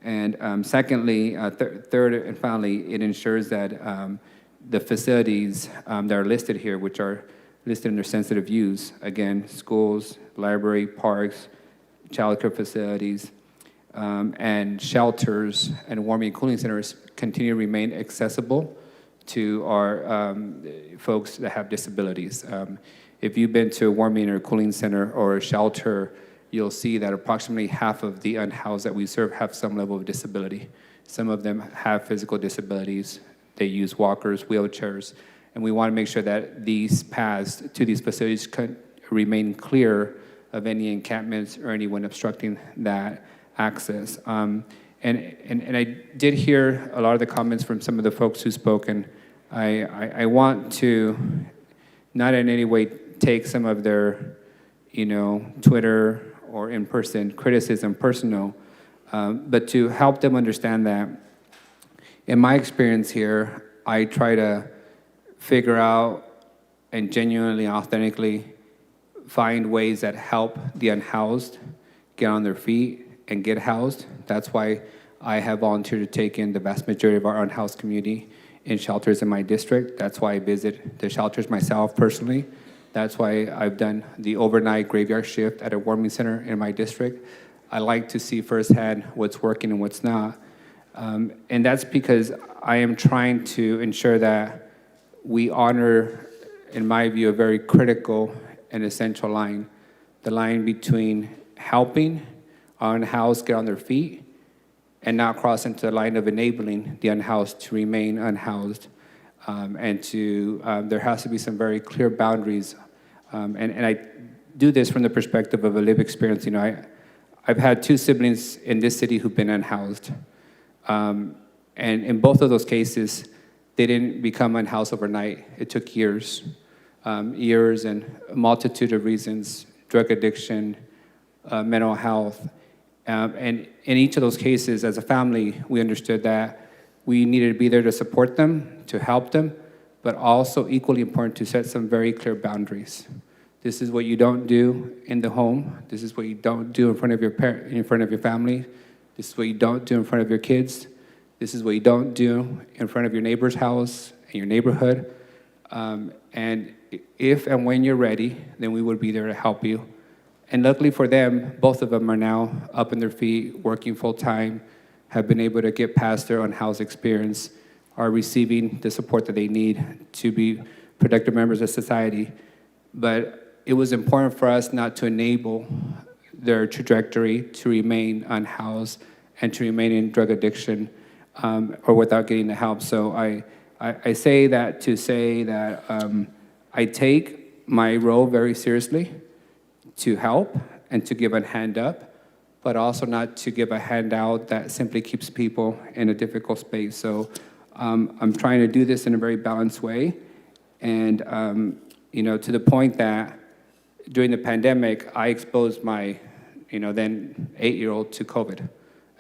[SPEAKER 20] And secondly, third and finally, it ensures that the facilities that are listed here, which are listed under sensitive use, again, schools, library, parks, childcare facilities, and shelters and warming and cooling centers continue to remain accessible to our folks that have disabilities. If you've been to a warming or cooling center or a shelter, you'll see that approximately half of the unhoused that we serve have some level of disability. Some of them have physical disabilities. They use walkers, wheelchairs, and we want to make sure that these paths to these facilities can remain clear of any encampments or anyone obstructing that access. And I did hear a lot of the comments from some of the folks who spoke, and I want to not in any way take some of their, Twitter or in-person criticism personal, but to help them understand that in my experience here, I try to figure out and genuinely, authentically find ways that help the unhoused get on their feet and get housed. That's why I have volunteered to take in the vast majority of our unhoused community in shelters in my district. That's why I visit the shelters myself personally. That's why I've done the overnight graveyard shift at a warming center in my district. I like to see firsthand what's working and what's not. And that's because I am trying to ensure that we honor, in my view, a very critical and essential line, the line between helping our unhoused get on their feet and not cross into the line of enabling the unhoused to remain unhoused. There has to be some very clear boundaries. And I do this from the perspective of a lived experience. You know, I've had 2 siblings in this city who've been unhoused. And in both of those cases, they didn't become unhoused overnight. It took years and a multitude of reasons, drug addiction, mental health. And in each of those cases, as a family, we understood that we needed to be there to support them, to help them, but also equally important to set some very clear boundaries. This is what you don't do in the home. This is what you don't do in front of your in front of your family. This is what you don't do in front of your kids. This is what you don't do in front of your neighbor's house and your neighborhood. And if and when you're ready, then we would be there to help you. And luckily for them, both of them are now up on their feet, working full-time, have been able to get past their unhoused experience, are receiving the support that they need to be productive members of society. But it was important for us not to enable their trajectory to remain unhoused and to remain in drug addiction or without getting the help. So I say that to say that I take my role very seriously to help and to give a hand up, but also not to give a handout that simply keeps people in a difficult space. So I'm trying to do this in a very balanced way. And, you know, to the point that during the pandemic, I exposed my, then 8-year-old to COVID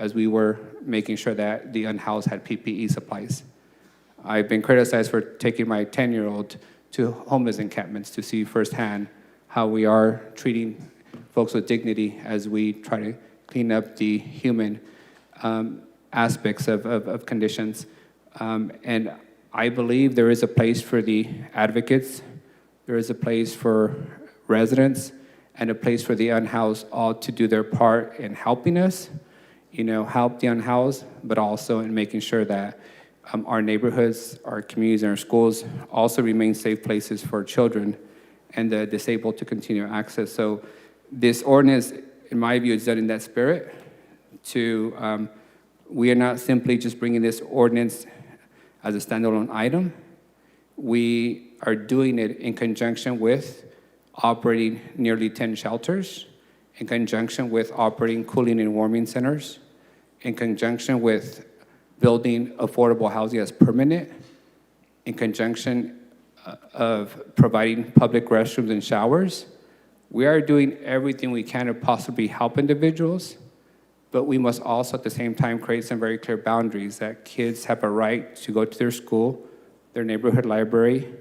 [SPEAKER 20] as we were making sure that the unhoused had PPE supplies. I've been criticized for taking my 10-year-old to homeless encampments to see firsthand how we are treating folks with dignity as we try to clean up the human aspects of conditions. And I believe there is a place for the advocates, there is a place for residents, and a place for the unhoused all to do their part in helping us, help the unhoused, but also in making sure that our neighborhoods, our communities, and our schools also remain safe places for children and the disabled to continue access. So this ordinance, in my view, is done in that spirit. We are not simply just bringing this ordinance as a standalone item. We are doing it in conjunction with operating nearly 10 shelters, in conjunction with operating cooling and warming centers, in conjunction with building affordable housing as permanent, in conjunction of providing public restrooms and showers. We are doing everything we can to possibly help individuals, but we must also at the same time create some very clear boundaries that kids have a right to go to their school, their neighborhood library,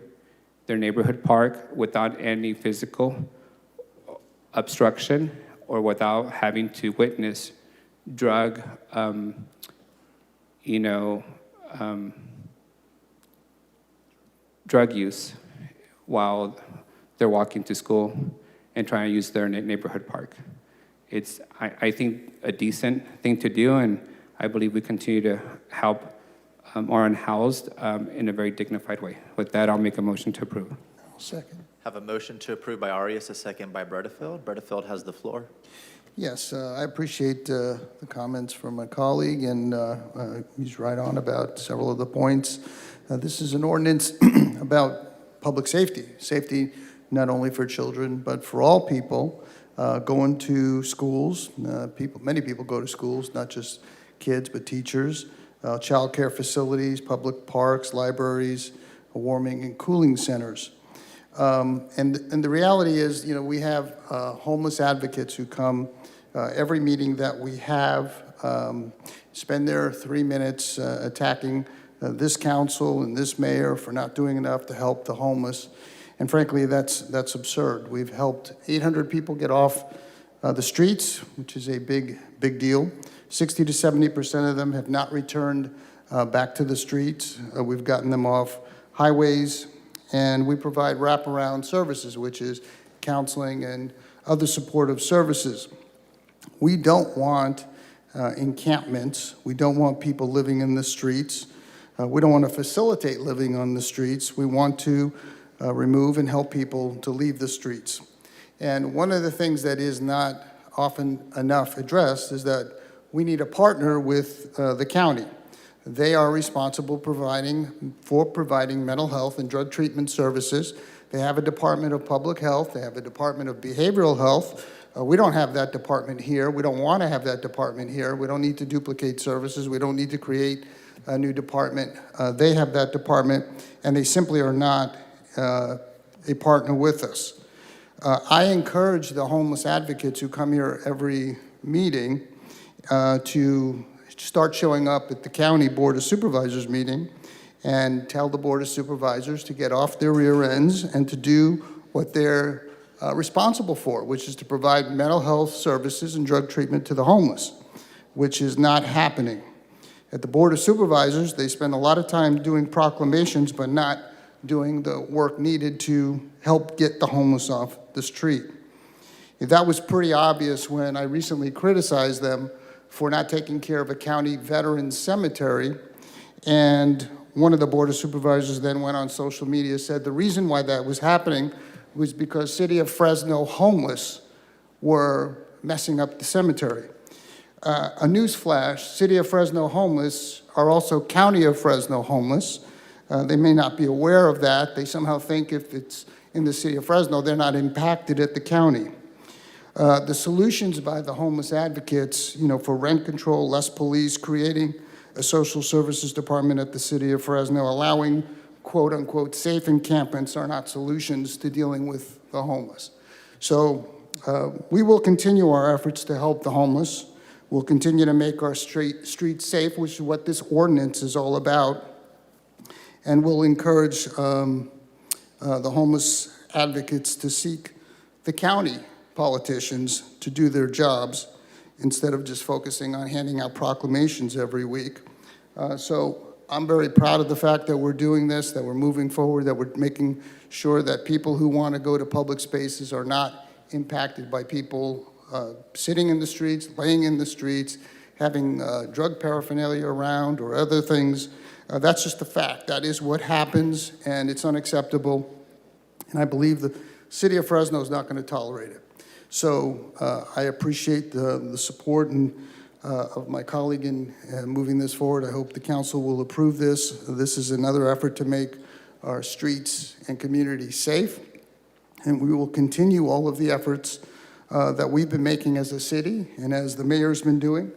[SPEAKER 20] their neighborhood park without any physical obstruction or without having to witness drug, drug use while they're walking to school and trying to use their neighborhood park. It's, I think, a decent thing to do, and I believe we continue to help our unhoused in a very dignified way. With that, I'll make a motion to approve.
[SPEAKER 23] I'll second.
[SPEAKER 1] Have a motion to approve by Arias, a second by Bredefeld. Bredefeld has the floor.
[SPEAKER 23] Yes, I appreciate the comments from my colleague, and he's right on about several of the points. This is an ordinance about public safety. Safety not only for children, but for all people going to schools. Many people go to schools, not just kids, but teachers, child care facilities, public parks, libraries, warming and cooling centers. And the reality is, we have homeless advocates who come every meeting that we have, spend their 3 minutes attacking this council and this mayor for not doing enough to help the homeless. And frankly, that's absurd. We've helped 800 people get off the streets, which is a big deal. 60 to 70% of them have not returned back to the streets. We've gotten them off highways, and we provide wraparound services, which is counseling and other supportive services. We don't want encampments. We don't want people living in the streets. We don't want to facilitate living on the streets. We want to remove and help people to leave the streets. And one of the things that is not often enough addressed is that we need a partner with the county. They are responsible for providing mental health and drug treatment services. They have a Department of Public Health. They have a Department of Behavioral Health. We don't have that department here. We don't want to have that department here. We don't need to duplicate services. We don't need to create a new department. They have that department, and they simply are not a partner with us. I encourage the homeless advocates who come here every meeting to start showing up at the county Board of Supervisors meeting and tell the Board of Supervisors to get off their rear ends and to do what they're responsible for, which is to provide mental health services and drug treatment to the homeless, which is not happening. At the Board of Supervisors, they spend a lot of time doing proclamations, but not doing the work needed to help get the homeless off the street. That was pretty obvious when I recently criticized them for not taking care of a county veterans cemetery, and one of the Board of Supervisors then went on social media, said the reason why that was happening was because City of Fresno homeless were messing up the cemetery. A newsflash, City of Fresno homeless are also County of Fresno homeless. They may not be aware of that. They somehow think if it's in the City of Fresno, they're not impacted at the county. The solutions by the homeless advocates, for rent control, less police, creating a social services department at the City of Fresno, allowing quote-unquote safe encampments are not solutions to dealing with the homeless. So we will continue our efforts to help the homeless. We'll continue to make our streets safe, which is what this ordinance is all about. And we'll encourage the homeless advocates to seek the county politicians to do their jobs instead of just focusing on handing out proclamations every week. So I'm very proud of the fact that we're doing this, that we're moving forward, that we're making sure that people who want to go to public spaces are not impacted by people sitting in the streets, laying in the streets, having drug paraphernalia around or other things. That's just a fact. That is what happens, and it's unacceptable. And I believe the City of Fresno is not going to tolerate it. So I appreciate the support of my colleague in moving this forward. I hope the council will approve this. This is another effort to make our streets and communities safe. And we will continue all of the efforts that we've been making as a city and as the mayor's been doing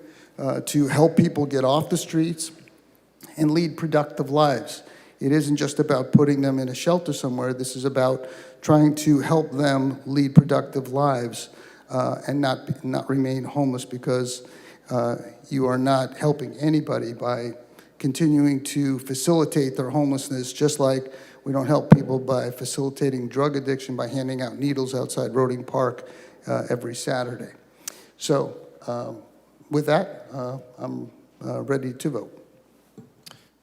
[SPEAKER 23] to help people get off the streets and lead productive lives. It isn't just about putting them in a shelter somewhere. This is about trying to help them lead productive lives and not remain homeless, because you are not helping anybody by continuing to facilitate their homelessness, just like we don't help people by facilitating drug addiction by handing out needles outside Roding Park every Saturday. So with that, I'm ready to vote.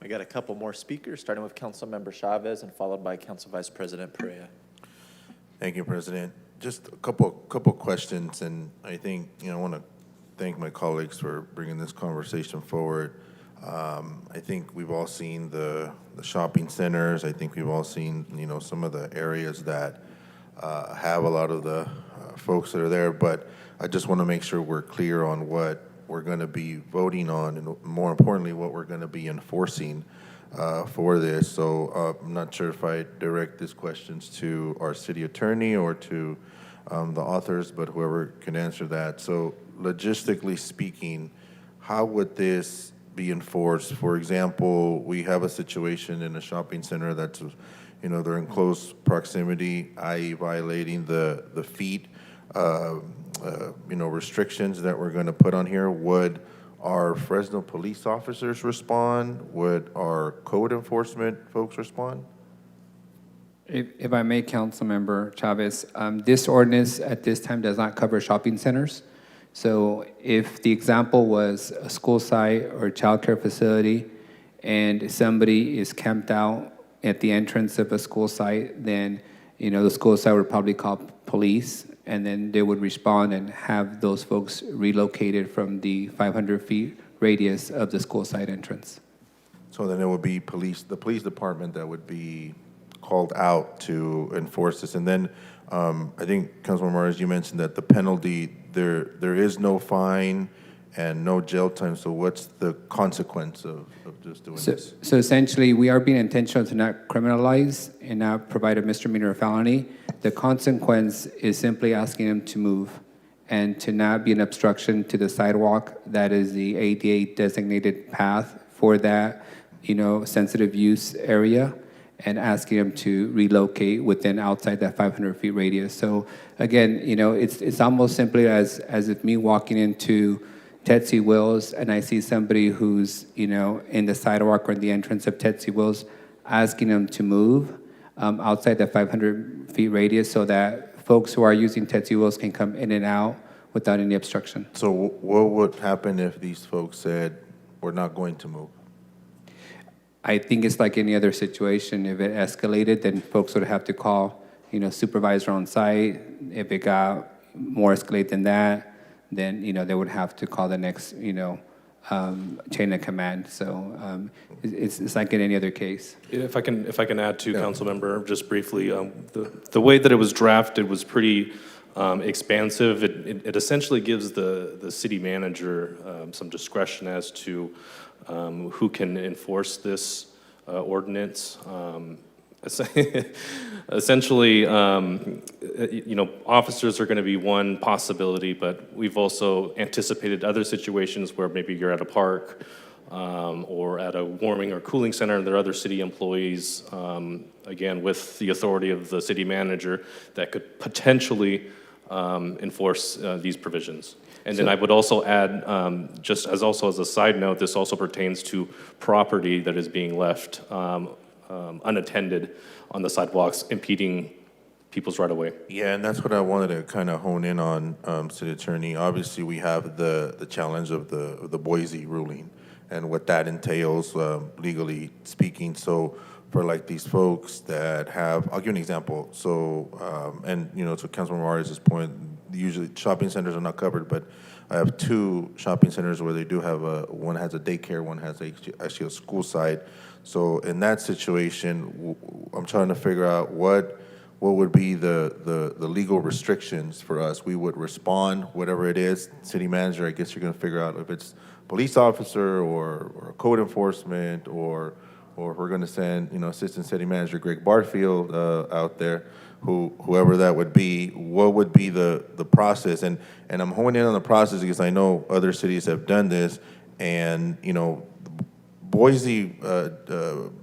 [SPEAKER 1] We got a couple more speakers, starting with Councilmember Chavez and followed by Council Vice President Perea.
[SPEAKER 12] Thank you, President. Just a couple questions, and I think, I want to thank my colleagues for bringing this conversation forward. I think we've all seen the shopping centers. I think we've all seen, some of the areas that have a lot of the folks that are there, but I just want to make sure we're clear on what we're going to be voting on, and more importantly, what we're going to be enforcing for this. So I'm not sure if I direct these questions to our city attorney or to the authors, but whoever can answer that. So logistically speaking, how would this be enforced? For example, we have a situation in a shopping center that's, they're in close proximity, i.e. violating the feet, restrictions that we're going to put on here. Would our Fresno police officers respond? Would our code enforcement folks respond?
[SPEAKER 20] If I may, Councilmember Chavez, this ordinance at this time does not cover shopping centers. So if the example was a school site or a child care facility, and somebody is camped out at the entrance of a school site, then, the school site would probably call police, and then they would respond and have those folks relocated from the 500 feet radius of the school site entrance.
[SPEAKER 12] So then it would be the police department that would be called out to enforce this. And then I think, Councilman Morales, you mentioned that the penalty, there is no fine and no jail time. So what's the consequence of just doing this?
[SPEAKER 20] So essentially, we are being intentional to not criminalize and not provide a misdemeanor or felony. The consequence is simply asking them to move and to not be an obstruction to the sidewalk that is the ADA designated path for that, sensitive use area, and asking them to relocate outside that 500 feet radius. So again, it's almost simply as if me walking into Tetsi Wills and I see somebody who's, in the sidewalk or in the entrance of Tetsi Wills, asking them to move outside that 500 feet radius so that folks who are using Tetsi Wills can come in and out without any obstruction.
[SPEAKER 12] So what would happen if these folks said, we're not going to move?
[SPEAKER 20] I think it's like any other situation. If it escalated, then folks would have to call, supervisor on site. If it got more escalated than that, then, they would have to call the next, chain of command. So it's like in any other case.
[SPEAKER 2] If I can add to council member just briefly, the way that it was drafted was pretty expansive. It essentially gives the city manager some discretion as to who can enforce this ordinance. Essentially, officers are going to be one possibility, but we've also anticipated other situations where maybe you're at a park or at a warming or cooling center, and there are other city employees, again, with the authority of the city manager, that could potentially enforce these provisions. And then I would also add, just as a side note, this also pertains to property that is being left unattended on the sidewalks, impeding people's right of way.
[SPEAKER 12] Yeah, and that's what I wanted to kind of hone in on, City Attorney. Obviously, we have the challenge of the Boise ruling and what that entails, legally speaking. So for like these folks that have, I'll give an example. So, to Councilman Morales' point, usually shopping centers are not covered, but I have two shopping centers where they do have one has a daycare, one has actually a school side. So in that situation, I'm trying to figure out what would be the legal restrictions for us. We would respond, whatever it is. City manager, I guess you're going to figure out if it's police officer or code enforcement, or if we're going to send, Assistant City Manager Greg Barfield out there, whoever that would be. What would be the process? And I'm honing in on the process because I know other cities have done this, and Boise,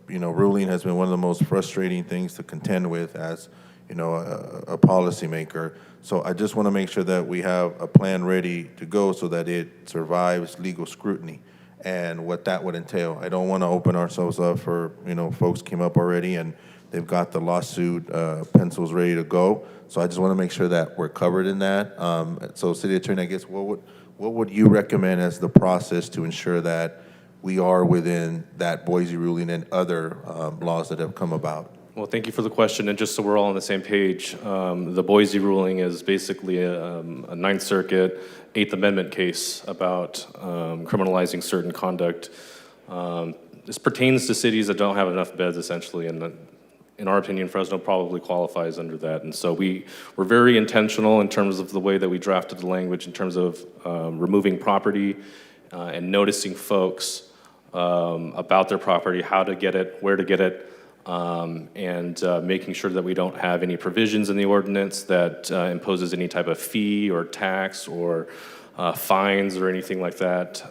[SPEAKER 12] ruling has been one of the most frustrating things to contend with as, a policymaker. So I just want to make sure that we have a plan ready to go so that it survives legal scrutiny and what that would entail. I don't want to open ourselves up for, folks came up already and they've got the lawsuit pencils ready to go. So I just want to make sure that we're covered in that. So City Attorney, I guess, what would you recommend as the process to ensure that we are within that Boise ruling and other laws that have come about?
[SPEAKER 2] Well, thank you for the question, and just so we're all on the same page, the Boise ruling is basically a Ninth Circuit, Eighth Amendment case about criminalizing certain conduct. This pertains to cities that don't have enough beds, essentially, and in our opinion, Fresno probably qualifies under that. And so we're very intentional in terms of the way that we drafted the language in terms of removing property and noticing folks about their property, how to get it, where to get it, and making sure that we don't have any provisions in the ordinance that imposes any type of fee or tax or fines or anything like that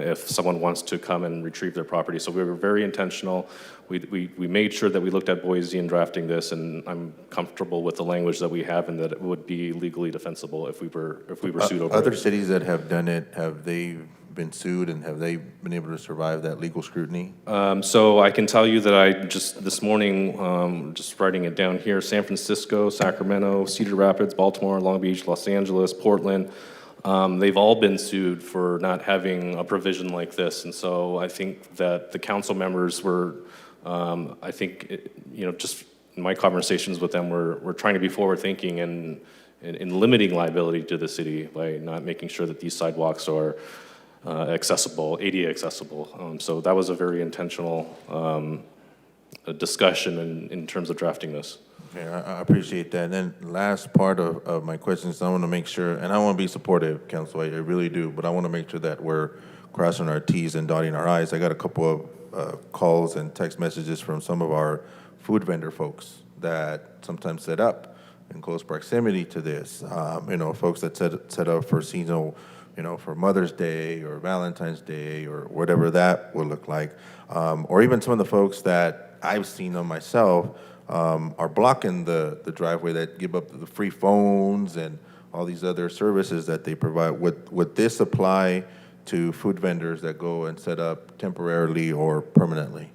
[SPEAKER 2] if someone wants to come and retrieve their property. So we were very intentional. We made sure that we looked at Boise in drafting this, and I'm comfortable with the language that we have and that it would be legally defensible if we were sued over
[SPEAKER 12] Other
[SPEAKER 2] it.
[SPEAKER 12] cities that have done it, have they been sued and have they been able to survive that legal scrutiny?
[SPEAKER 2] So I can tell you that I just this morning, just writing it down here, San Francisco, Sacramento, Cedar Rapids, Baltimore, Long Beach, Los Angeles, Portland, they've all been sued for not having a provision like this. And so I think that the council members were, I think, just in my conversations with them, we're trying to be forward-thinking and in limiting liability to the city by not making sure that these sidewalks are accessible, ADA accessible. So that was a very intentional discussion in terms of drafting this.
[SPEAKER 12] Okay, I appreciate that. And then last part of my questions, I want to make sure, and I want to be supportive, Council, I really do, but I want to make sure that we're crossing our T's and dotting our I's. I got a couple of calls and text messages from some of our food vendor folks that sometimes set up in close proximity to this. Folks that set up for seasonal, for Mother's Day or Valentine's Day or whatever that will look like. Or even some of the folks that I've seen them myself are blocking the driveway, that give up the free phones and all these other services that they provide. Would this apply to food vendors that go and set up temporarily or permanently?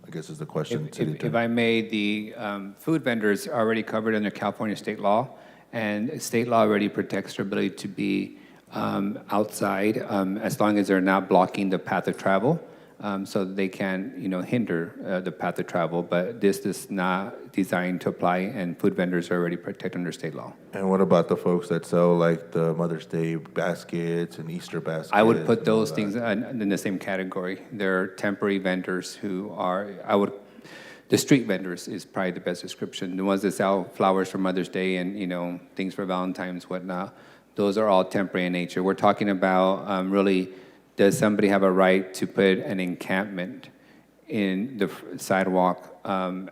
[SPEAKER 12] I guess is the question.
[SPEAKER 20] If I may, the food vendors are already covered under California state law, and state law already protects their ability to be outside as long as they're not blocking the path of travel. So they can, hinder the path of travel, but this is not designed to apply, and food vendors are already protected under state law.
[SPEAKER 12] And what about the folks that sell like the Mother's Day baskets and Easter baskets?
[SPEAKER 20] I would put those things in the same category. They're temporary vendors who are, the street vendors is probably the best description. The ones that sell flowers for Mother's Day and, things for Valentine's, whatnot, those are all temporary in nature. We're talking about really, does somebody have a right to put an encampment in the sidewalk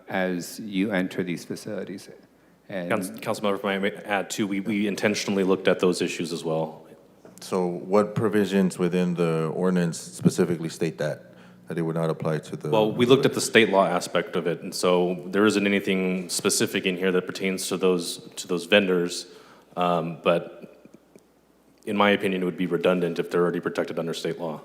[SPEAKER 20] as you enter these facilities? And
[SPEAKER 2] Councilmember, if I may add too, we intentionally looked at those issues as well.
[SPEAKER 12] So what provisions within the ordinance specifically state that it would not apply to the?
[SPEAKER 2] Well, we looked at the state law aspect of it, and so there isn't anything specific in here that pertains to those vendors, but in my opinion, it would be redundant if they're already protected under state law.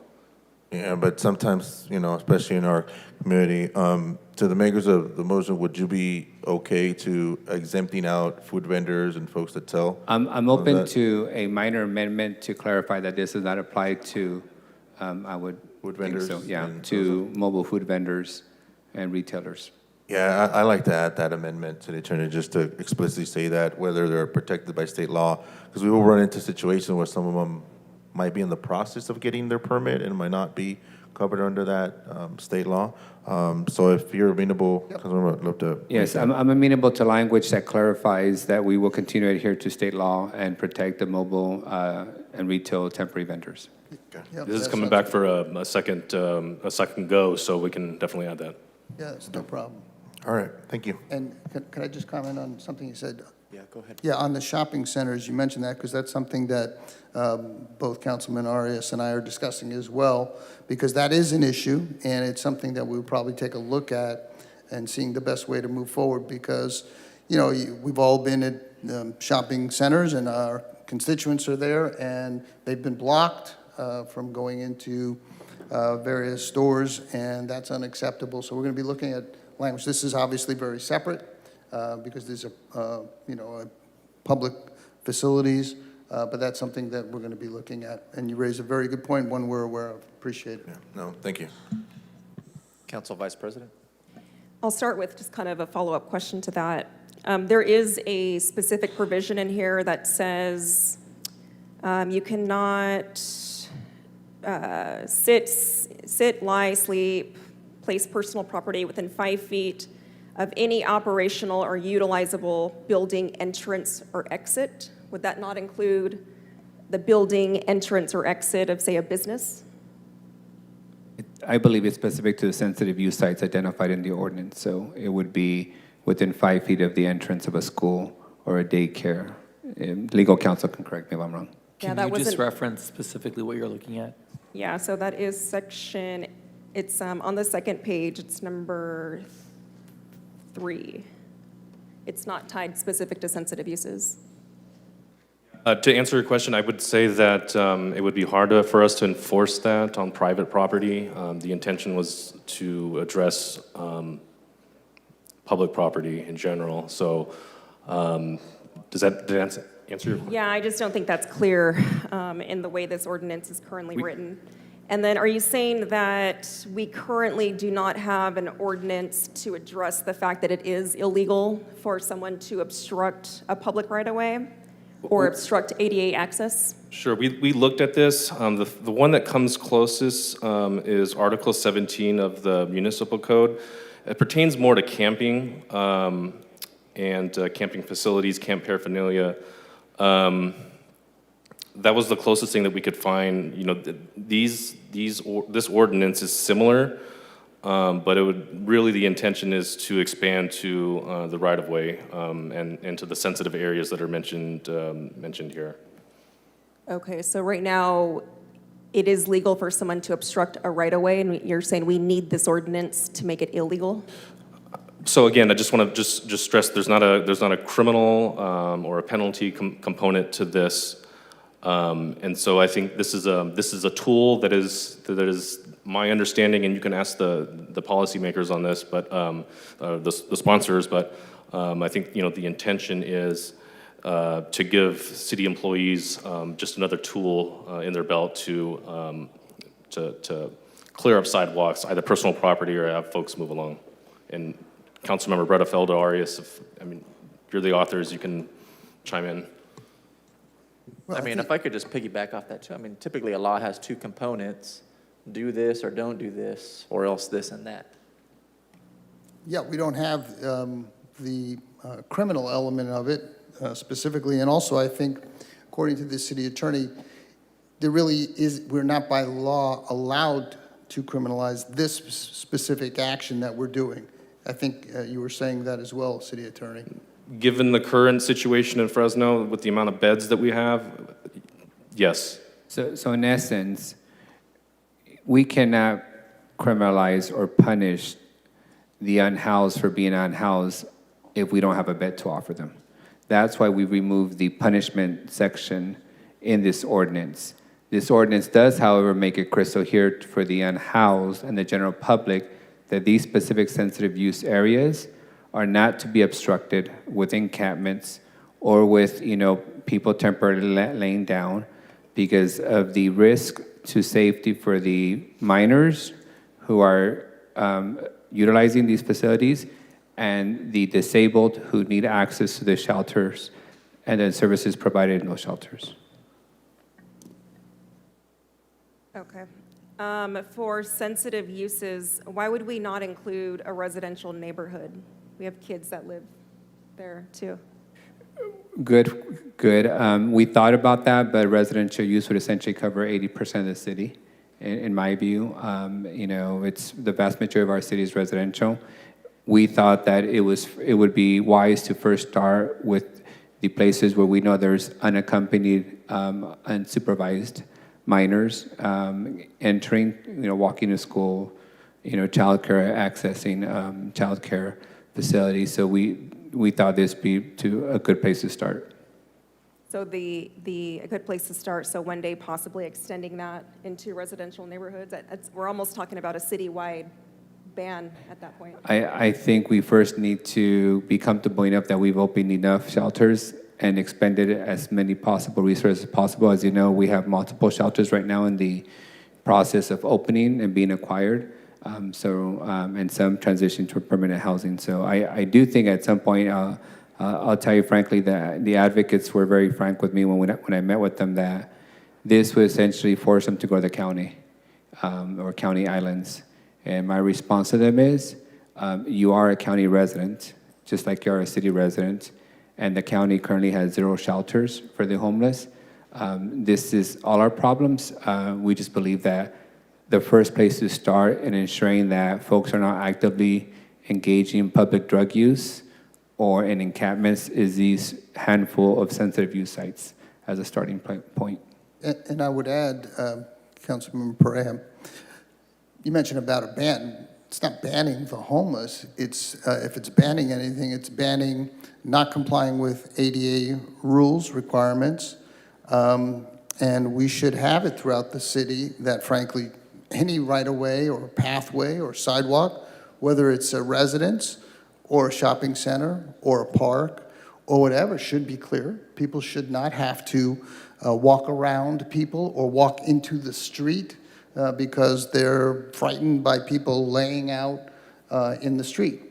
[SPEAKER 12] Yeah, but sometimes, especially in our community, to the makers of the motion, would you be okay to exempting out food vendors and folks that sell?
[SPEAKER 20] I'm open to a minor amendment to clarify that this does not apply to, I would
[SPEAKER 12] food
[SPEAKER 20] think
[SPEAKER 12] vendors
[SPEAKER 20] so, yeah, to mobile food vendors and retailers.
[SPEAKER 12] Yeah, I like to add that amendment to the attorney, just to explicitly say that, whether they're protected by state law, because we will run into situations where some of them might be in the process of getting their permit and might not be covered under that state law. So if you're amenable, Councilmember, I'd love to.
[SPEAKER 20] Yes, I'm amenable to language that clarifies that we will continue to adhere to state law and protect the mobile and retail temporary vendors.
[SPEAKER 2] This is coming back for a second go, so we can definitely add that.
[SPEAKER 23] Yeah, it's no problem.
[SPEAKER 12] All right, thank you.
[SPEAKER 23] And can I just comment on something you said?
[SPEAKER 1] Yeah, go ahead.
[SPEAKER 23] Yeah, on the shopping centers, you mentioned that because that's something that both Councilman Arias and I are discussing as well, because that is an issue, and it's something that we'll probably take a look at and seeing the best way to move forward, because, we've all been at shopping centers and our constituents are there, and they've been blocked from going into various stores, and that's unacceptable. So we're going to be looking at language. This is obviously very separate because these are, public facilities, but that's something that we're going to be looking at. And you raise a very good point, one we're aware of. Appreciate it.
[SPEAKER 12] Yeah, no, thank you.
[SPEAKER 1] Council Vice President.
[SPEAKER 5] I'll start with just kind of a follow-up question to that. There is a specific provision in here that says you cannot sit, lie, sleep, place personal property within 5 feet of any operational or utilizable building entrance or exit. Would that not include the building entrance or exit of, say, a business?
[SPEAKER 20] I believe it's specific to the sensitive use sites identified in the ordinance, so it would be within 5 feet of the entrance of a school or a daycare. Legal counsel can correct me if I'm wrong.
[SPEAKER 5] Yeah,
[SPEAKER 22] Can
[SPEAKER 5] that
[SPEAKER 22] you just
[SPEAKER 5] wasn't-
[SPEAKER 22] reference specifically what you're looking at?
[SPEAKER 5] Yeah, so that is section, it's on the second page, it's number 3. It's not tied specific to sensitive uses.
[SPEAKER 2] To answer your question, I would say that it would be hard for us to enforce that on private property. The intention was to address public property in general. So did that answer? answer your question?
[SPEAKER 5] Yeah, I just don't think that's clear in the way this ordinance is currently written. And then are you saying that we currently do not have an ordinance to address the fact that it is illegal for someone to obstruct a public right-of-way or obstruct ADA access?
[SPEAKER 2] Sure, we looked at this. The one that comes closest is Article 17 of the Municipal Code. It pertains more to camping and camping facilities, camp paraphernalia. That was the closest thing that we could find. You know, this ordinance is similar, but it would really, the intention is to expand to the right-of-way and to the sensitive areas that are mentioned here.
[SPEAKER 5] Okay, so right now, it is legal for someone to obstruct a right-of-way, and you're saying we need this ordinance to make it illegal?
[SPEAKER 2] So again, I just want to just stress there's not a criminal or a penalty component to this. And so I think this is a tool that is my understanding, and you can ask the policymakers on this, but the sponsors. But I think the intention is to give city employees just another tool in their belt to clear up sidewalks, either personal property or have folks move along. And Councilmember Bretta Feldo Arias, if you're the authors, you can chime in.
[SPEAKER 1] Well, if I could just piggyback off that too. Typically a law has two components: do this or don't do this, or else this and that.
[SPEAKER 23] Yeah, we don't have the criminal element of it specifically. And also, I think, according to the city attorney, we're not by law allowed to criminalize this specific action that we're doing. I think you were saying that as well, city attorney.
[SPEAKER 2] Given the current situation in Fresno with the amount of beds that we have, yes.
[SPEAKER 20] So in essence, we cannot criminalize or punish the unhoused for being unhoused if we don't have a bed to offer them. That's why we removed the punishment section in this ordinance. This ordinance does, however, make it crystal clear for the unhoused and the general public that these specific sensitive use areas are not to be obstructed with encampments or with, people temporarily laying down because of the risk to safety for the minors who are utilizing these facilities and the disabled who need access to the shelters and the services provided in those shelters.
[SPEAKER 5] Okay. For sensitive uses, why would we not include a residential neighborhood? We have kids that live there too.
[SPEAKER 20] Good. We thought about that, but residential use would essentially cover 80% of the city, in my view. It's the vast majority of our city is residential. We thought that it would be wise to first start with the places where we know there's unaccompanied, unsupervised minors entering, walking to school, childcare, accessing childcare facilities. So we thought this be a good place to start.
[SPEAKER 5] So a good place to start, so one day possibly extending that into residential neighborhoods? We're almost talking about a citywide ban at that point.
[SPEAKER 20] I think we first need to be comfortable enough that we've opened enough shelters and expended as many possible resources as possible. As you know, we have multiple shelters right now in the process of opening and being acquired. And some transition to permanent housing. So I do think at some point, I'll tell you frankly that the advocates were very frank with me when I met with them that this would essentially force them to go to the county or county islands. And my response to them is, you are a county resident, just like you are a city resident, and the county currently has 0 shelters for the homeless. This is all our problems. We just believe that the first place to start in ensuring that folks are not actively engaging in public drug use or in encampments is these handful of sensitive use sites as a starting point.
[SPEAKER 23] And I would add, Councilmember Perea, you mentioned about a ban. It's not banning the homeless. It's if it's banning anything, it's banning not complying with ADA rules, requirements, and we should have it throughout the city that, frankly, any right-of-way or pathway or sidewalk, whether it's a residence or a shopping center or a park or whatever should be clear. People should not have to walk around people or walk into the street because they're frightened by people laying out in the street.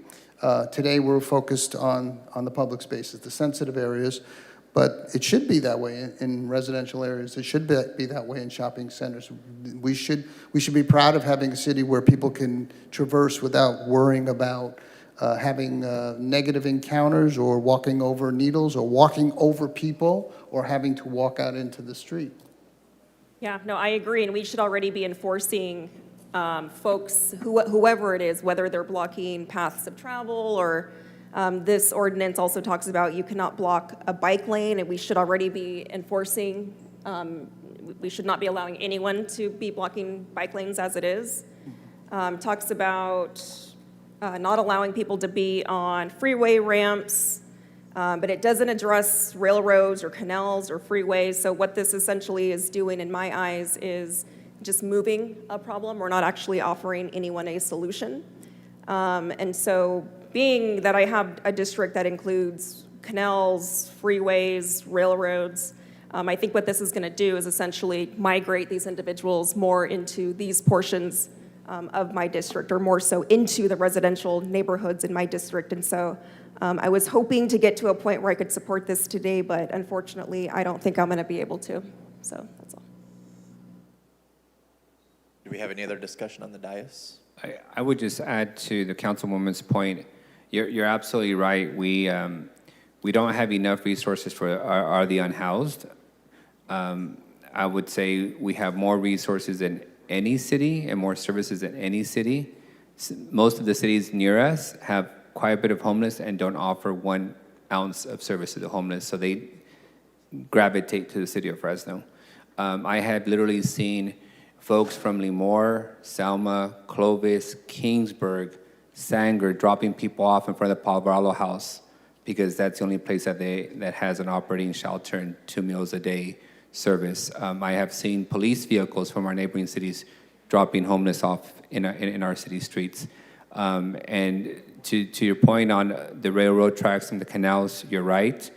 [SPEAKER 23] Today, we're focused on the public spaces, the sensitive areas, but it should be that way in residential areas. It should be that way in shopping centers. We should be proud of having a city where people can traverse without worrying about having negative encounters or walking over needles or walking over people or having to walk out into the street.
[SPEAKER 5] Yeah, no, I agree, and we should already be enforcing folks, whoever it is, whether they're blocking paths of travel or this ordinance also talks about you cannot block a bike lane, and we should already be enforcing, we should not be allowing anyone to be blocking bike lanes as it is. Talks about not allowing people to be on freeway ramps, but it doesn't address railroads or canals or freeways. So what this essentially is doing, in my eyes, is just moving a problem. We're not actually offering anyone a solution. And so being that I have a district that includes canals, freeways, railroads, I think what this is going to do is essentially migrate these individuals more into these portions of my district, or more so into the residential neighborhoods in my district. And so I was hoping to get to a point where I could support this today, but unfortunately, I don't think I'm going to be able to. So that's all.
[SPEAKER 1] Do we have any other discussion on the dais?
[SPEAKER 20] I would just add to the councilwoman's point. You're absolutely right. We don't have enough resources for the unhoused. I would say we have more resources than any city and more services than any city. Most of the cities near us have quite a bit of homeless and don't offer 1 ounce of service to the homeless, so they gravitate to the city of Fresno. I had literally seen folks from Lemoore, Selma, Clovis, Kingsburg, Sanger dropping people off in front of the Palvaralo house because that's the only place that has an operating shelter and 2 meals a day service. I have seen police vehicles from our neighboring cities dropping homeless off in our city streets. And to your point on the railroad tracks and the canals, you're right,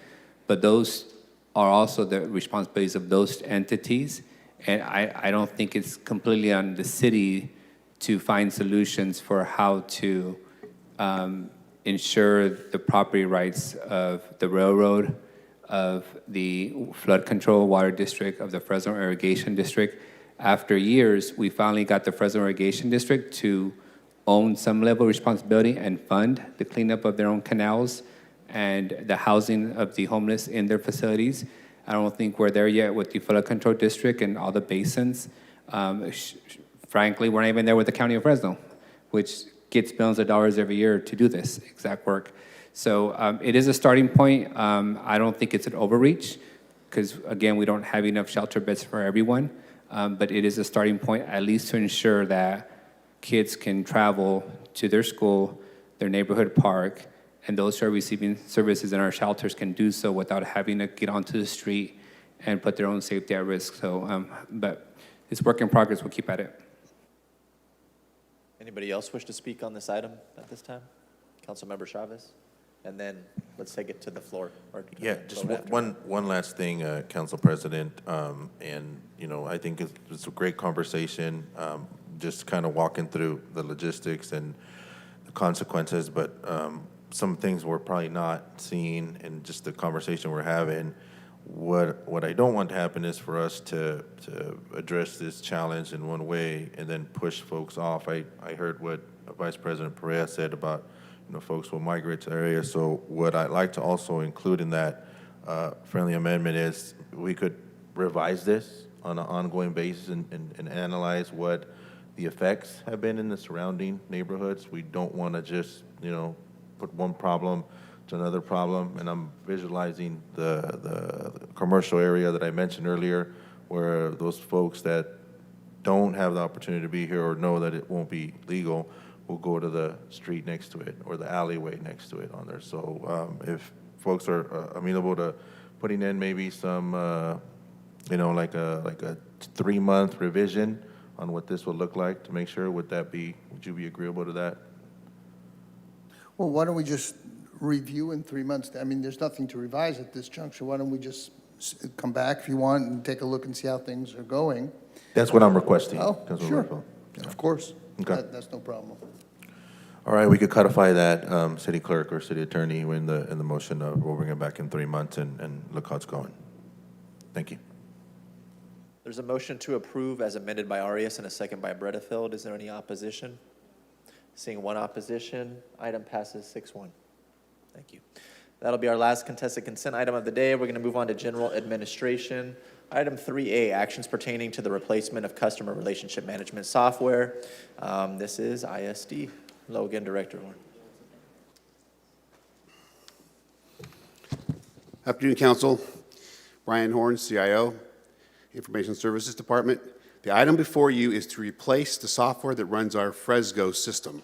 [SPEAKER 20] but those are also the responsibilities of those entities. And I don't think it's completely on the city to find solutions for how to ensure the property rights of the railroad, of the flood control water district, of the Fresno irrigation district. After years, we finally got the Fresno irrigation district to own some level of responsibility and fund the cleanup of their own canals and the housing of the homeless in their facilities. I don't think we're there yet with the flood control district and all the basins. Frankly, we're not even there with the county of Fresno, which gets billions of dollars every year to do this exact work. So it is a starting point. I don't think it's an overreach because, again, we don't have enough shelter beds for everyone. But it is a starting point, at least to ensure that kids can travel to their school, their neighborhood park, and those who are receiving services in our shelters can do so without having to get onto the street and put their own safety at risk. So, but it's work in progress. We'll keep at it.
[SPEAKER 1] Anybody else wish to speak on this item at this time? Councilmember Chavez? And then let's take it to the floor. Or
[SPEAKER 12] Yeah, just
[SPEAKER 1] vote after.
[SPEAKER 12] one last thing, Council President, and, you know, I think it's a great conversation, just kind of walking through the logistics and the consequences, but some things we're probably not seeing in just the conversation we're having. What I don't want to happen is for us to address this challenge in one way and then push folks off. I heard what Vice President Perea said about, you know, folks will migrate to the area. So what I'd like to also include in that friendly amendment is we could revise this on an ongoing basis and analyze what the effects have been in the surrounding neighborhoods. We don't want to just, you know, put one problem to another problem. And I'm visualizing the commercial area that I mentioned earlier, where those folks that don't have the opportunity to be here or know that it won't be legal will go to the street next to it or the alleyway next to it on there. So if folks are amenable to putting in maybe some, you know, like a 3-month revision on what this would look like to make sure, would you be agreeable to that?
[SPEAKER 23] Well, why don't we just review in 3 months? I mean, there's nothing to revise at this juncture. Why don't we just come back if you want and take a look and see how things are going?
[SPEAKER 12] That's what I'm requesting.
[SPEAKER 23] Oh,
[SPEAKER 12] Councilman
[SPEAKER 23] sure.
[SPEAKER 12] Rocco.
[SPEAKER 23] Of course.
[SPEAKER 12] Okay.
[SPEAKER 23] That's no problem.
[SPEAKER 12] All right, we could codify that, city clerk or city attorney, in the motion of we'll bring it back in 3 months and look how it's going. Thank you.
[SPEAKER 1] There's a motion to approve as amended by Arias and a second by Bredefield. Is there any opposition? Seeing one opposition, item passes 6-1. Thank you. That'll be our last contested consent item of the day. We're going to move on to general administration. Item 3A, actions pertaining to the replacement of customer relationship management software. This is ISD. Logan, Director Horn.
[SPEAKER 10] Afternoon, Council. Brian Horn, CIO, Information Services Department. The item before you is to replace the software that runs our Fresno system.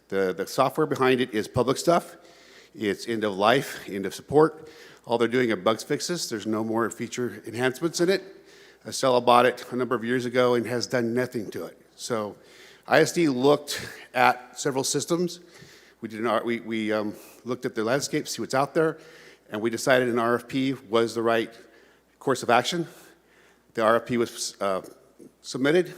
[SPEAKER 10] The software behind it is public stuff. It's end of life, end of support. All they're doing are bugs fixes. There's no more feature enhancements in it. Acela bought it a number of years ago and has done nothing to it. So ISD looked at several systems. We looked at the landscape, see what's out there, and we decided an RFP was the right course of action. The RFP was submitted.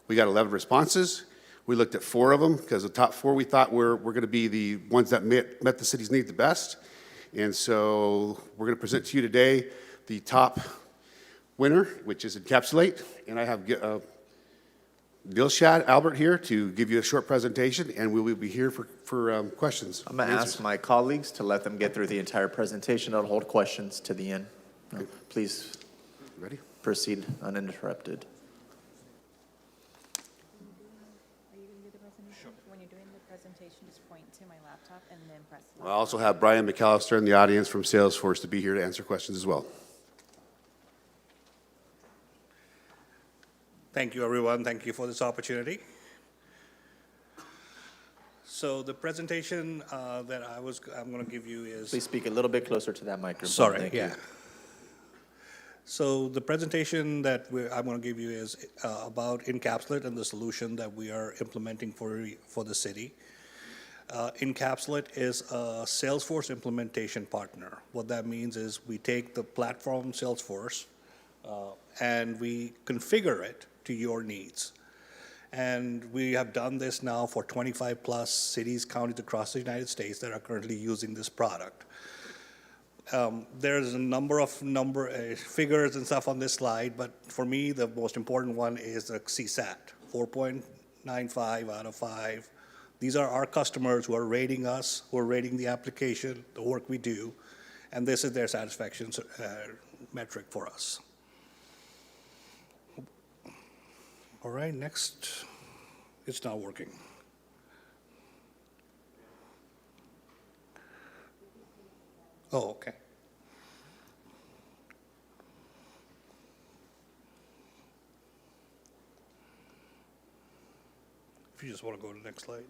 [SPEAKER 10] We got 11 responses. We looked at 4 of them because the top 4 we thought were going to be the ones that met the city's need the best. And so we're going to present to you today the top winner, which is Encapsulate. And I have Dilshad Albert here to give you a short presentation, and we will be here for questions.
[SPEAKER 1] I'm going to ask my colleagues to let them get through the entire presentation. I'll hold questions to the end. Please
[SPEAKER 10] ready?
[SPEAKER 1] Proceed uninterrupted.
[SPEAKER 10] I also have Brian McAllister in the audience from Salesforce to be here to answer questions as well.
[SPEAKER 7] Thank you, everyone. Thank you for this opportunity. So the presentation that I'm going to give you is...
[SPEAKER 1] Please speak a little bit closer to that microphone.
[SPEAKER 7] Sorry,
[SPEAKER 1] Thank
[SPEAKER 7] yeah.
[SPEAKER 1] you.
[SPEAKER 7] So the presentation that I'm going to give you is about Encapsulate and the solution that we are implementing for the city. Encapsulate is a Salesforce implementation partner. What that means is we take the platform Salesforce and we configure it to your needs. And we have done this now for 25 plus cities, counties across the United States that are currently using this product. There's a number of figures and stuff on this slide, but for me, the most important one is the CSAT, 4.95 out of 5. These are our customers who are rating us, who are rating the application, the work we do, and this is their satisfaction metric for us. All right, next. It's not working. Oh, okay. If you just want to go to the next slide.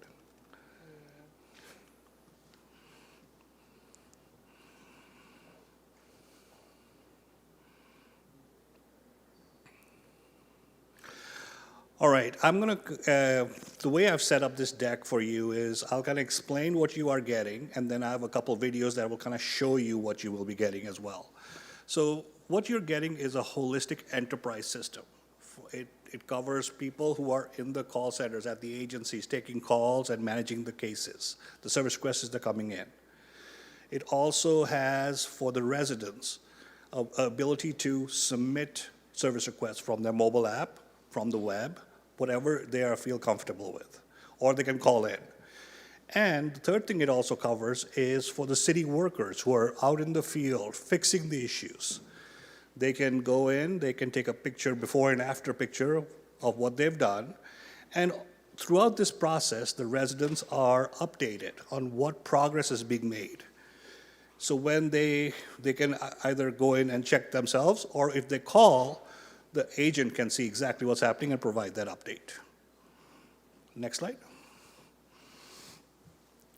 [SPEAKER 7] All right, the way I've set up this deck for you is I'll kind of explain what you are getting, and then I have a couple of videos that will kind of show you what you will be getting as well. So what you're getting is a holistic enterprise system. It covers people who are in the call centers at the agencies, taking calls and managing the cases, the service requests that are coming in. It also has, for the residents, ability to submit service requests from their mobile app, from the web, whatever they feel comfortable with, or they can call in. And the third thing it also covers is for the city workers who are out in the field fixing the issues. They can go in, they can take a picture, before and after picture of what they've done, and throughout this process, the residents are updated on what progress is being made. So when they can either go in and check themselves, or if they call, the agent can see exactly what's happening and provide that update. Next slide.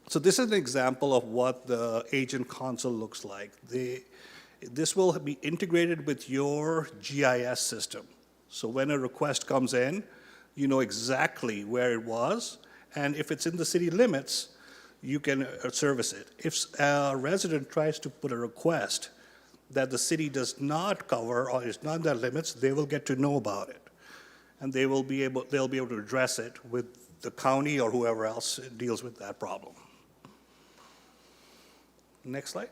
[SPEAKER 7] So this is an example of what the agent console looks like. This will be integrated with your GIS system. So when a request comes in, you know exactly where it was, and if it's in the city limits, you can service it. If a resident tries to put a request that the city does not cover or is not in their limits, they will get to know about it. And they'll be able to address it with the county or whoever else deals with that problem. Next slide.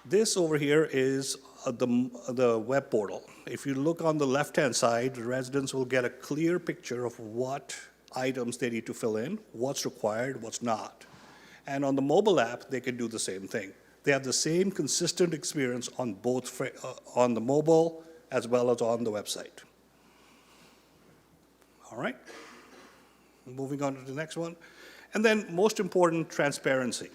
[SPEAKER 7] This over here is the web portal. If you look on the left-hand side, the residents will get a clear picture of what items they need to fill in, what's required, what's not. And on the mobile app, they can do the same thing. They have the same consistent experience on both on the mobile as well as on the website. All right. Moving on to the next one. And then most important, transparency.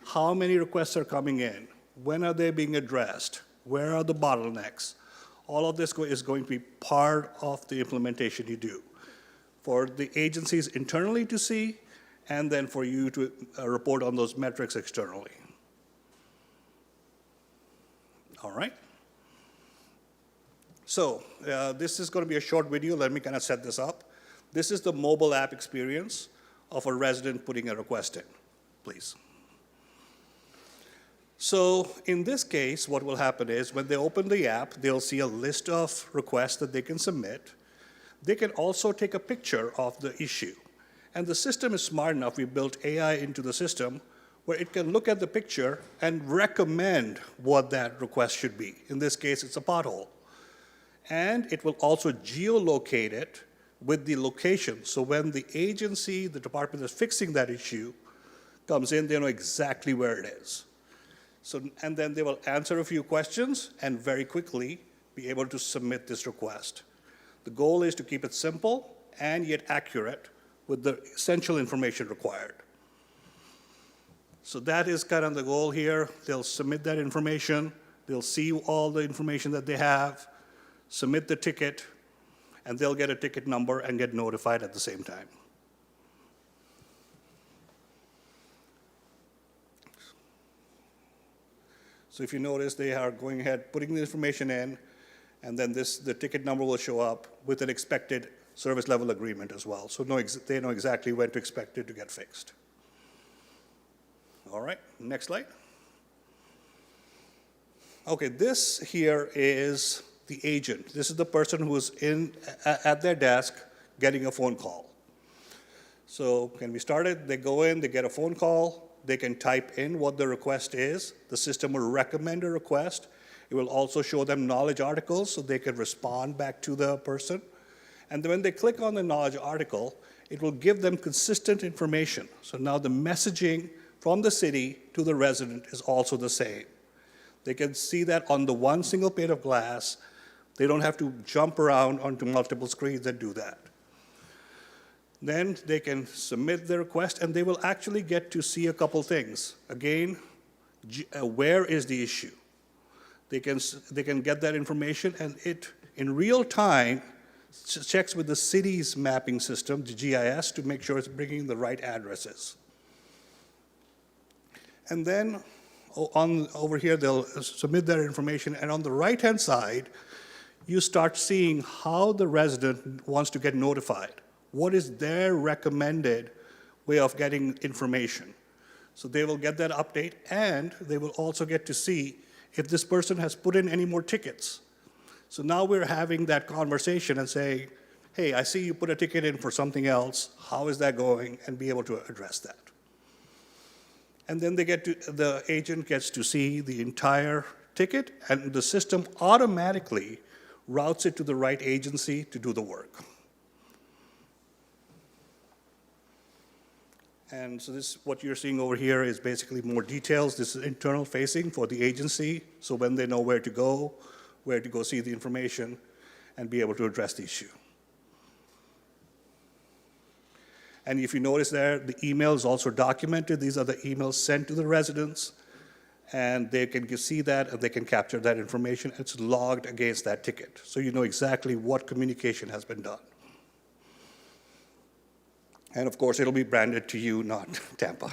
[SPEAKER 7] How many requests are coming in? When are they being addressed? Where are the bottlenecks? All of this is going to be part of the implementation you do for the agencies internally to see, and then for you to report on those metrics externally. All right. So this is going to be a short video. Let me kind of set this up. This is the mobile app experience of a resident putting a request in, please. So in this case, what will happen is when they open the app, they'll see a list of requests that they can submit. They can also take a picture of the issue. And the system is smart enough, we built AI into the system, where it can look at the picture and recommend what that request should be. In this case, it's a pothole. And it will also geolocate it with the location. So when the agency, the department that's fixing that issue, comes in, they know exactly where it is. So, and then they will answer a few questions and very quickly be able to submit this request. The goal is to keep it simple and yet accurate with the essential information required. So that is kind of the goal here. They'll submit that information, they'll see all the information that they have, submit the ticket, and they'll get a ticket number and get notified at the same time. So if you notice, they are going ahead, putting the information in, and then the ticket number will show up with an expected service level agreement as well. So they know exactly when to expect it to get fixed. All right, next slide. Okay, this here is the agent. This is the person who is at their desk getting a phone call. So can we start it? They go in, they get a phone call. They can type in what the request is. The system will recommend a request. It will also show them knowledge articles so they can respond back to the person. And then when they click on the knowledge article, it will give them consistent information. So now the messaging from the city to the resident is also the same. They can see that on the one single pane of glass. They don't have to jump around onto multiple screens and do that. Then they can submit the request, and they will actually get to see a couple things. Again, where is the issue? They can get that information, and it, in real time, checks with the city's mapping system, the GIS, to make sure it's bringing the right addresses. And then over here, they'll submit their information, and on the right-hand side, you start seeing how the resident wants to get notified. What is their recommended way of getting information? So they will get that update, and they will also get to see if this person has put in any more tickets. So now we're having that conversation and saying, hey, I see you put a ticket in for something else. How is that going? And be able to address that. And then the agent gets to see the entire ticket, and the system automatically routes it to the right agency to do the work. And so this, what you're seeing over here is basically more details. This is internal facing for the agency, so when they know where to go see the information, and be able to address the issue. And if you notice there, the email is also documented. These are the emails sent to the residents, and they can see that, and they can capture that information. It's logged against that ticket, so you know exactly what communication has been done. And of course, it'll be branded to you, not Tampa.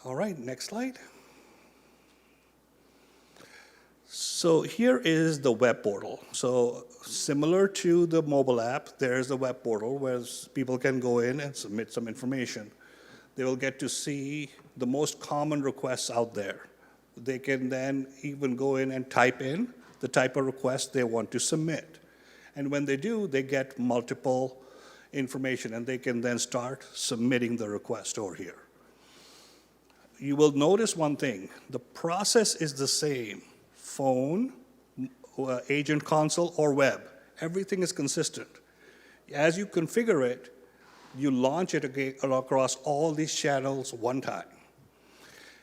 [SPEAKER 7] All right, next slide. So here is the web portal. So similar to the mobile app, there's the web portal where people can go in and submit some information. They will get to see the most common requests out there. They can then even go in and type in the type of request they want to submit. And when they do, they get multiple information, and they can then start submitting the request over here. You will notice one thing. The process is the same. Phone, agent console, or web. Everything is consistent. As you configure it, you launch it across all these channels one time.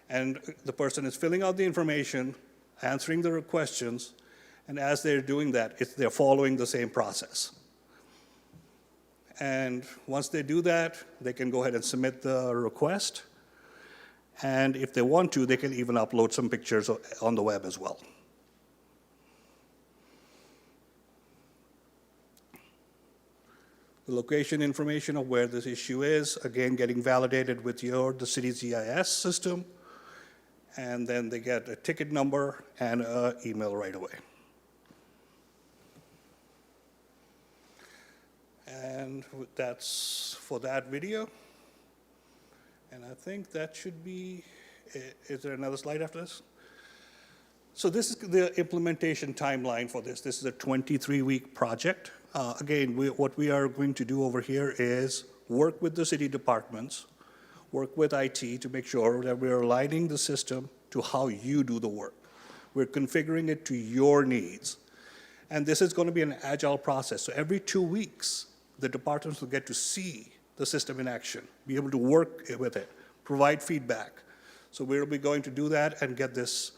[SPEAKER 7] And the person is filling out the information, answering the questions, and as they're doing that, they're following the same process. And once they do that, they can go ahead and submit the request. And if they want to, they can even upload some pictures on the web as well. The location information of where this issue is, again, getting validated with the city's GIS system, and then they get a ticket number and an email right away. And that's for that video. And I think that should be, is there another slide after this? So this is the implementation timeline for this. This is a 23-week project. Again, what we are going to do over here is work with the city departments, work with IT to make sure that we're aligning the system to how you do the work. We're configuring it to your needs. And this is going to be an agile process. So every 2 weeks, the departments will get to see the system in action, be able to work with it, provide feedback. So we'll be going to do that and get this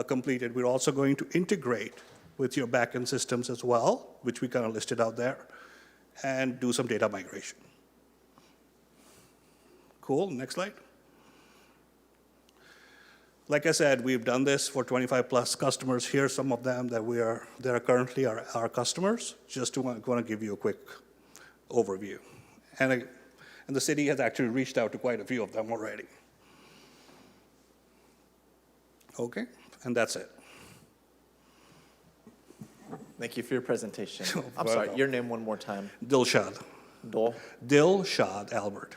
[SPEAKER 7] completed. We're also going to integrate with your backend systems as well, which we kind of listed out there, and do some data migration. Cool, next slide. Like I said, we've done this for 25 plus customers. Here are some of them that are currently our customers. Just to want to give you a quick overview. And the city has actually reached out to quite a few of them already. Okay, and that's it.
[SPEAKER 1] Thank you for your presentation. I'm sorry, your name one more time.
[SPEAKER 7] Dilshad. Dilshad Albert.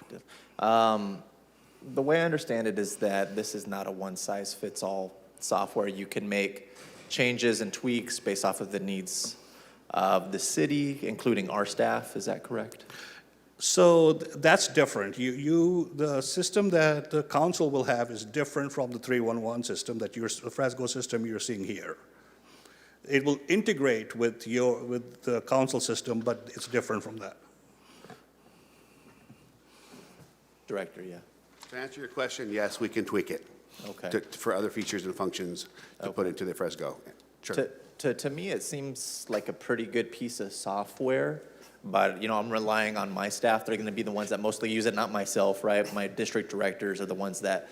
[SPEAKER 1] The way I understand it is that this is not a one-size-fits-all software. You can make changes and tweaks based off of the needs of the city, including our staff. Is that correct?
[SPEAKER 7] So that's different. The system that the council will have is different from the 311 system the Fresno system you're seeing here. It will integrate with the council system, but it's different from that.
[SPEAKER 1] Director, yeah.
[SPEAKER 10] To answer your question, yes, we can tweak it.
[SPEAKER 1] Okay.
[SPEAKER 10] For other features and functions to put into the Fresno. Sure.
[SPEAKER 1] To me, it seems like a pretty good piece of software, but I'm relying on my staff. They're going to be the ones that mostly use it, not myself, right? My district directors are the ones that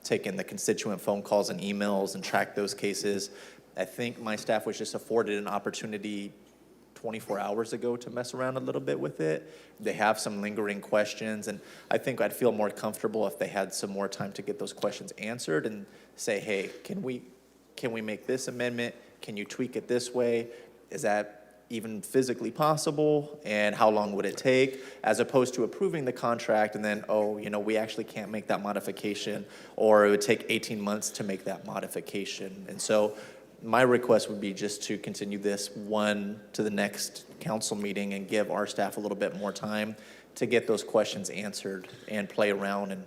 [SPEAKER 1] take in the constituent phone calls and emails and track those cases. I think my staff was just afforded an opportunity 24 hours ago to mess around a little bit with it. They have some lingering questions, and I think I'd feel more comfortable if they had some more time to get those questions answered and say, hey, can we make this amendment? Can you tweak it this way? Is that even physically possible? And how long would it take? As opposed to approving the contract and then, we actually can't make that modification, or it would take 18 months to make that modification. And so my request would be just to continue this one to the next council meeting and give our staff a little bit more time to get those questions answered and play around and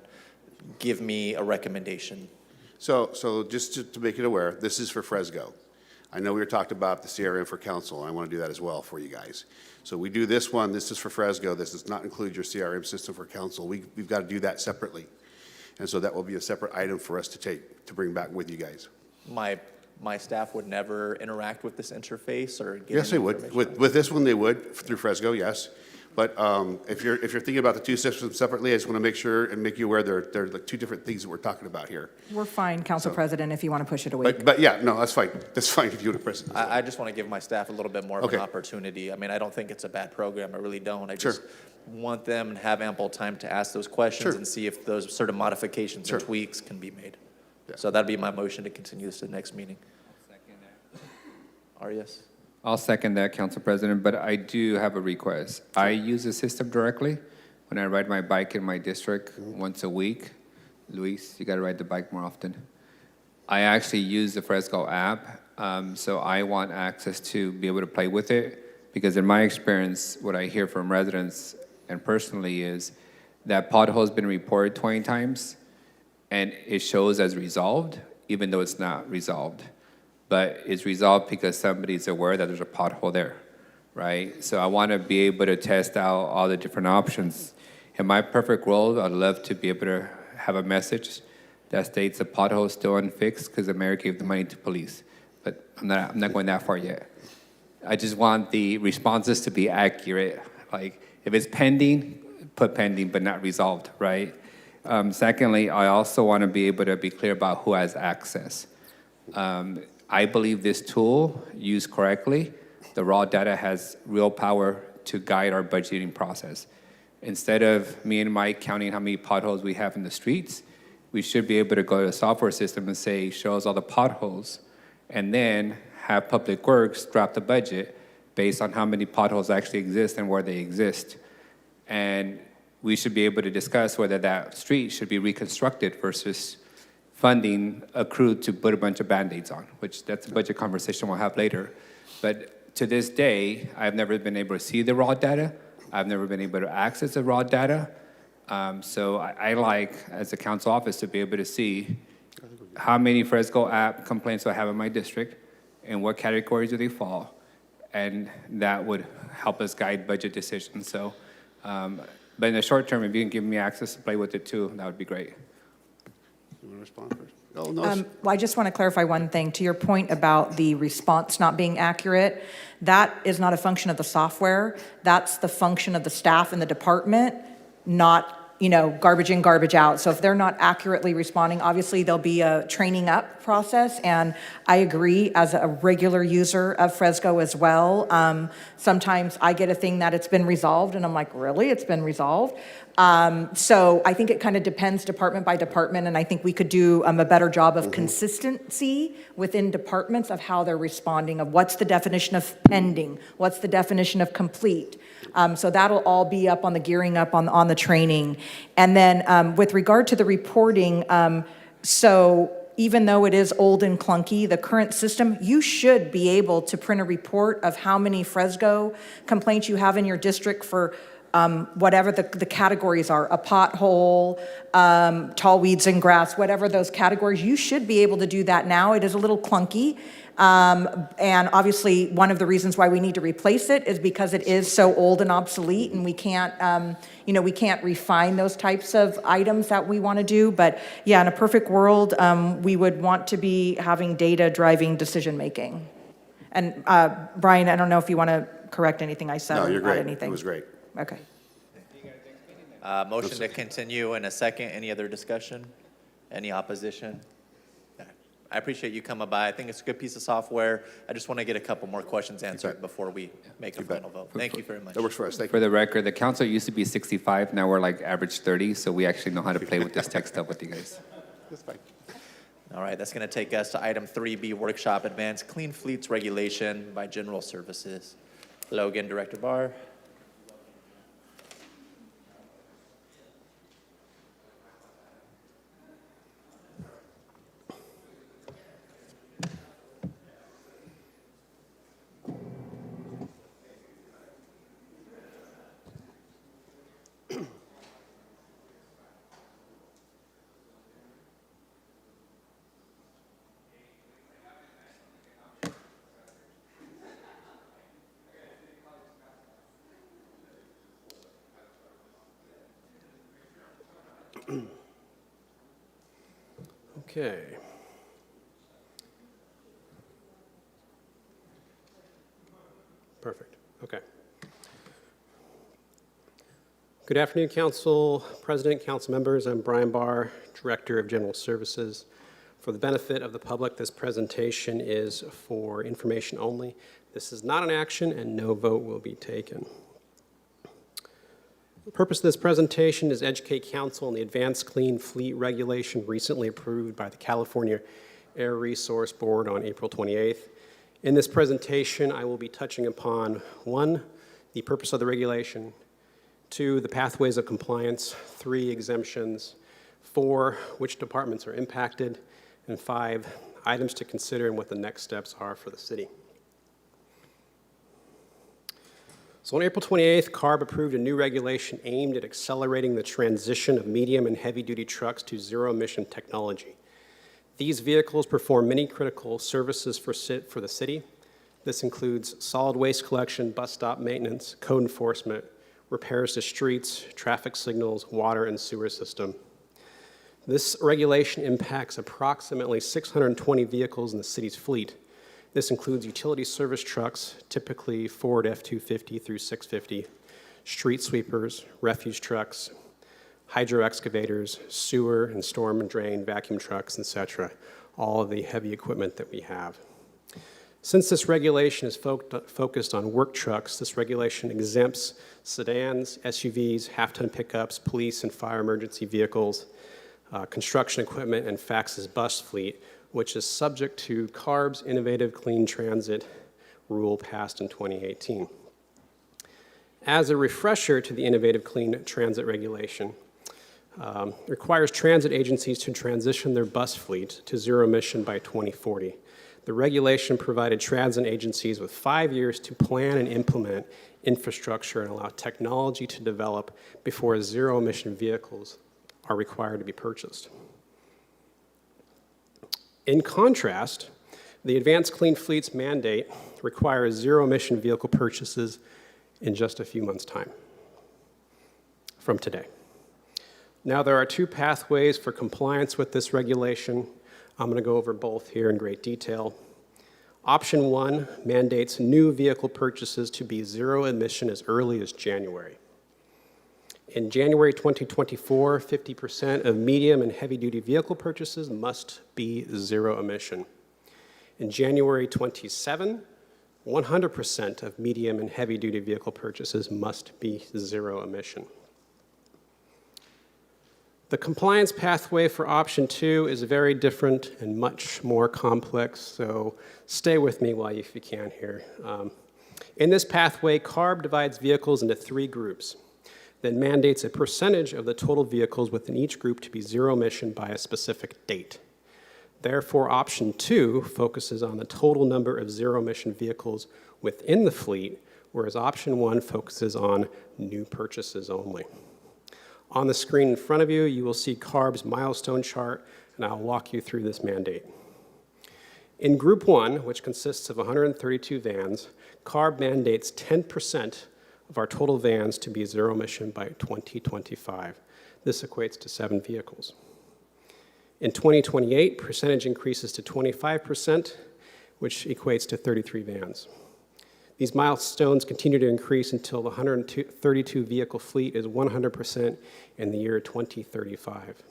[SPEAKER 1] give me a recommendation.
[SPEAKER 10] So just to make it aware, this is for Fresno. I know we were talking about the CRM for council, and I want to do that as well for you guys. So we do this one, this is for Fresno, this does not include your CRM system for council. We've got to do that separately. And so that will be a separate item for us to bring back with you guys.
[SPEAKER 1] My staff would never interact with this interface or get
[SPEAKER 10] Yes, they would. With this one, they would, through Fresno, yes. But if you're thinking about the two systems separately, I just want to make sure and make you aware they're like two different things that we're talking about here.
[SPEAKER 8] We're fine, Council President, if you want to push it away.
[SPEAKER 10] But yeah, no, that's fine. That's fine if you want to press it.
[SPEAKER 1] I just want to give my staff a little bit more of an opportunity. I mean, I don't think it's a bad program. I really don't. I just want them to have ample time to ask those questions and see if those sort of modifications or tweaks can be made. Yeah. So that'd be my motion to continue this to the next meeting. Arias?
[SPEAKER 20] I'll second that, Council President, but I do have a request. I use the system directly when I ride my bike in my district once a week. Luis, you got to ride the bike more often. I actually use the Fresno app, so I want access to be able to play with it, because in my experience, what I hear from residents and personally is that pothole has been reported 20 times, and it shows as resolved, even though it's not resolved. But it's resolved because somebody's aware that there's a pothole there, right? So I want to be able to test out all the different options. In my perfect world, I'd love to be able to have a message that states the pothole is still unfixed because the mayor gave the money to police. But I'm not going that far yet. I just want the responses to be accurate. Like, if it's pending, put pending, but not resolved, right? Secondly, I also want to be able to be clear about who has access. I believe this tool, used correctly, the raw data has real power to guide our budgeting process. Instead of me and Mike counting how many potholes we have in the streets, we should be able to go to a software system and say, show us all the potholes, and then have Public Works drop the budget based on how many potholes actually exist and where they exist. And we should be able to discuss whether that street should be reconstructed versus funding accrued to put a bunch of Band-Aids on, which that's a budget conversation we'll have later. But to this day, I've never been able to see the raw data. I've never been able to access the raw data. So I like, as a council office, to be able to see how many Fresno app complaints I have in my district and what categories do they fall. And that would help us guide budget decisions. So, but in the short term, if you can give me access to play with it too, that would be great.
[SPEAKER 10] You want to respond first? Oh, no.
[SPEAKER 8] Well, I just want to clarify one thing. To your point about the response not being accurate, that is not a function of the software. That's the function of the staff in the department, not, garbage in, garbage out. So if they're not accurately responding, obviously there'll be a training up process. And I agree, as a regular user of Fresno as well, sometimes I get a thing that it's been resolved and I'm like, really? It's been resolved? So I think it kind of depends department by department, and I think we could do a better job of consistency within departments of how they're responding, of what's the definition of pending, what's the definition of complete. So that'll all be up on the gearing up on the training. And then with regard to the reporting, so even though it is old and clunky, the current system, you should be able to print a report of how many Fresno complaints you have in your district for whatever the categories are, a pothole, tall weeds and grass, whatever those categories, you should be able to do that now. It is a little clunky. And obviously, one of the reasons why we need to replace it is because it is so old and obsolete, and we can't, we can't refine those types of items that we want to do. But yeah, in a perfect world, we would want to be having data driving decision making. And Brian, I don't know if you want to correct anything I said.
[SPEAKER 10] No, you're great.
[SPEAKER 8] Anything.
[SPEAKER 10] It was great.
[SPEAKER 8] Okay.
[SPEAKER 1] Motion to continue in a second. Any other discussion? Any opposition? I appreciate you coming by. I think it's a good piece of software. I just want to get a couple more questions answered before we make a final vote. Thank you very much.
[SPEAKER 10] That works for us. Thank you.
[SPEAKER 20] For the record, the council used to be 65, now we're like average 30, so we actually know how to play with this tech stuff with you guys.
[SPEAKER 10] That's fine.
[SPEAKER 1] All right, that's going to take us to item 3B, Workshop Advanced Clean Fleets Regulation by General Services. Hello again, Director Barr.
[SPEAKER 3] Okay. Perfect. Okay. Good afternoon, Council President, Council members. I'm Brian Barr, Director of General Services. For the benefit of the public, this presentation is for information only. This is not an action, and no vote will be taken. The purpose of this presentation is educate Council on the Advanced Clean Fleet Regulation recently approved by the California Air Resource Board on April 28th. In this presentation, I will be touching upon 1, the purpose of the regulation, 2, the pathways of compliance, 3, exemptions, 4, which departments are impacted, and 5, items to consider and what the next steps are for the city. So on April 28th, CARB approved a new regulation aimed at accelerating the transition of medium and heavy-duty trucks to zero-emission technology. These vehicles perform many critical services for the city. This includes solid waste collection, bus stop maintenance, code enforcement, repairs to streets, traffic signals, water and sewer system. This regulation impacts approximately 620 vehicles in the city's fleet. This includes utility service trucks, typically Ford F-250 through 650, street sweepers, refuse trucks, hydro excavators, sewer and storm and drain, vacuum trucks, etc., all of the heavy equipment that we have. Since this regulation is focused on work trucks, this regulation exempts sedans, SUVs, half-ton pickups, police and fire emergency vehicles, construction equipment, and faxes bus fleet, which is subject to CARB's Innovative Clean Transit rule passed in 2018. As a refresher to the Innovative Clean Transit regulation, requires transit agencies to transition their bus fleet to zero emission by 2040. The regulation provided transit agencies with 5 years to plan and implement infrastructure and allow technology to develop before zero emission vehicles are required to be purchased. In contrast, the Advanced Clean Fleets mandate requires zero-emission vehicle purchases in just a few months' time from today. Now, there are 2 pathways for compliance with this regulation. I'm going to go over both here in great detail. Option 1 mandates new vehicle purchases to be zero emission as early as January. In January 2024, 50% of medium and heavy-duty vehicle purchases must be zero emission. In January 27, 100% of medium and heavy-duty vehicle purchases must be zero emission. The compliance pathway for option 2 is very different and much more complex, so stay with me if you can here. In this pathway, CARB divides vehicles into 3 groups, then mandates a percentage of the total vehicles within each group to be zero emission by a specific date. Therefore, option 2 focuses on the total number of zero emission vehicles within the fleet, whereas option 1 focuses on new purchases only. On the screen in front of you, you will see CARB's milestone chart, and I'll walk you through this mandate. In Group 1, which consists of 132 vans, CARB mandates 10% of our total vans to be zero emission by 2025. This equates to 7 vehicles. In 2028, percentage increases to 25%, which equates to 33 vans. These milestones continue to increase until the 132 vehicle fleet is 100% in the year 2035.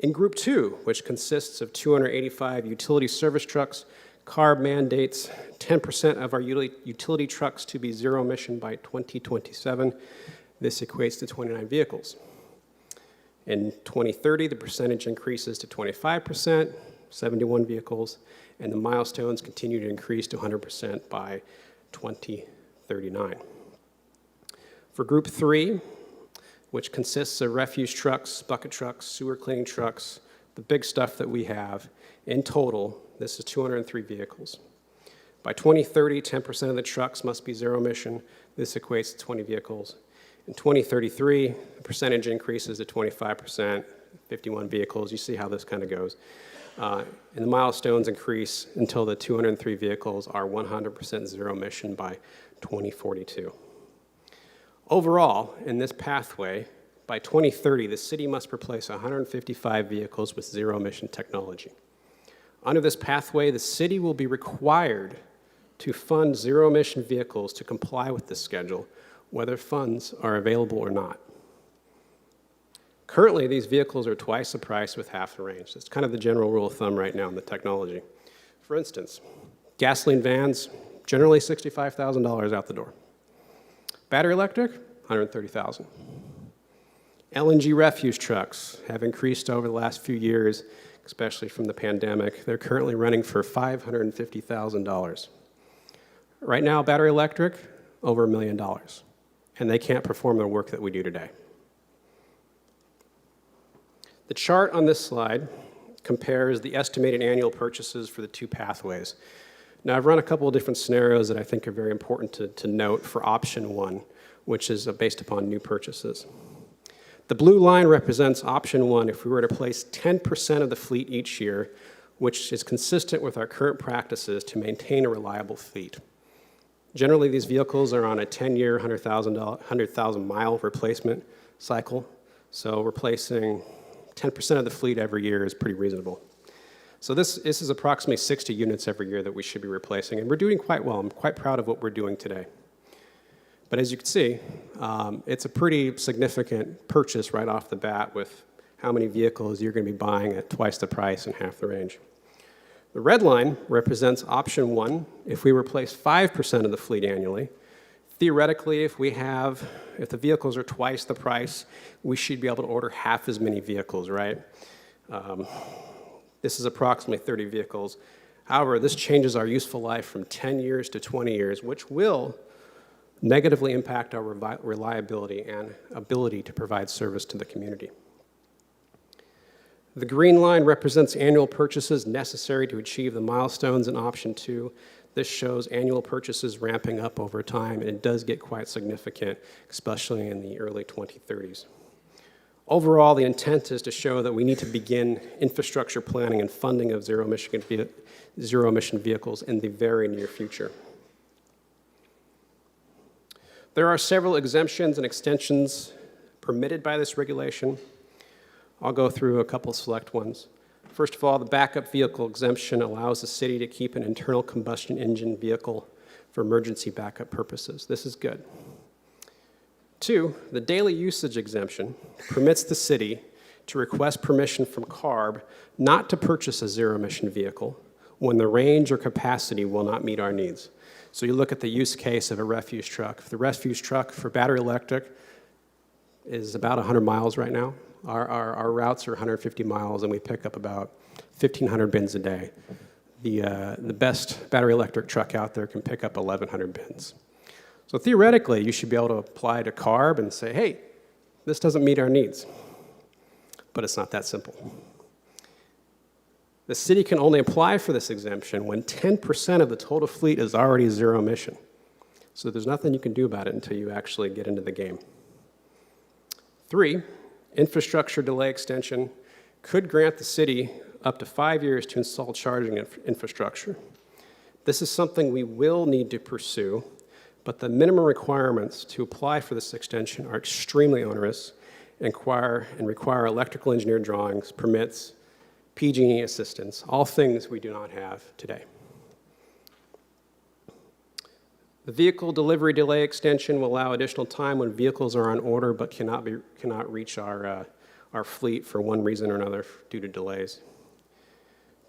[SPEAKER 3] In Group 2, which consists of 285 utility service trucks, CARB mandates 10% of our utility trucks to be zero emission by 2027. This equates to 29 vehicles. In 2030, the percentage increases to 25%, 71 vehicles, and the milestones continue to increase to 100% by 2039. For Group 3, which consists of refuse trucks, bucket trucks, sewer cleaning trucks, the big stuff that we have, in total, this is 203 vehicles. By 2030, 10% of the trucks must be zero emission. This equates to 20 vehicles. In 2033, the percentage increases to 25%, 51 vehicles. You see how this kind of goes. And the milestones increase until the 203 vehicles are 100% zero emission by 2042. Overall, in this pathway, by 2030, the city must replace 155 vehicles with zero emission technology. Under this pathway, the city will be required to fund zero emission vehicles to comply with this schedule, whether funds are available or not. Currently, these vehicles are twice the price with half the range. That's kind of the general rule of thumb right now in the technology. For instance, gasoline vans, generally $65,000 out the door. Battery electric, $130,000. LNG refuse trucks have increased over the last few years, especially from the pandemic. They're currently running for $550,000. Right now, battery electric, over $1 million. And they can't perform the work that we do today. The chart on this slide compares the estimated annual purchases for the two pathways. Now, I've run a couple of different scenarios that I think are very important to note for option one, which is based upon new purchases. The blue line represents option one if we were to place 10% of the fleet each year, which is consistent with our current practices to maintain a reliable fleet. Generally, these vehicles are on a 10-year, 100,000-mile replacement cycle, so replacing 10% of the fleet every year is pretty reasonable. So this is approximately 60 units every year that we should be replacing, and we're doing quite well. I'm quite proud of what we're doing today. But as you can see, it's a pretty significant purchase right off the bat with how many vehicles you're going to be buying at twice the price and half the range. The red line represents option one. If we replace 5% of the fleet annually, theoretically, if the vehicles are twice the price, we should be able to order half as many vehicles, right? This is approximately 30 vehicles. However, this changes our useful life from 10 years to 20 years, which will negatively impact our reliability and ability to provide service to the community. The green line represents annual purchases necessary to achieve the milestones in option two. This shows annual purchases ramping up over time, and it does get quite significant, especially in the early 2030s. Overall, the intent is to show that we need to begin infrastructure planning and funding of zero-emission vehicles in the very near future. There are several exemptions and extensions permitted by this regulation. I'll go through a couple select ones. First of all, the backup vehicle exemption allows the city to keep an internal combustion engine vehicle for emergency backup purposes. This is good. 2, the daily usage exemption permits the city to request permission from CARB not to purchase a zero-emission vehicle when the range or capacity will not meet our needs. So you look at the use case of a refuse truck. If the refuse truck for battery electric is about 100 miles right now, our routes are 150 miles, and we pick up about 1,500 bins a day. The best battery electric truck out there can pick up 1,100 bins. So theoretically, you should be able to apply to CARB and say, hey, this doesn't meet our needs. But it's not that simple. The city can only apply for this exemption when 10% of the total fleet is already zero emission. So there's nothing you can do about it until you actually get into the game. 3, infrastructure delay extension could grant the city up to 5 years to install charging infrastructure. This is something we will need to pursue, but the minimum requirements to apply for this extension are extremely onerous and require electrical engineer drawings, permits, PG&E assistance, all things we do not have today. The vehicle delivery delay extension will allow additional time when vehicles are on order but cannot reach our fleet for one reason or another due to delays.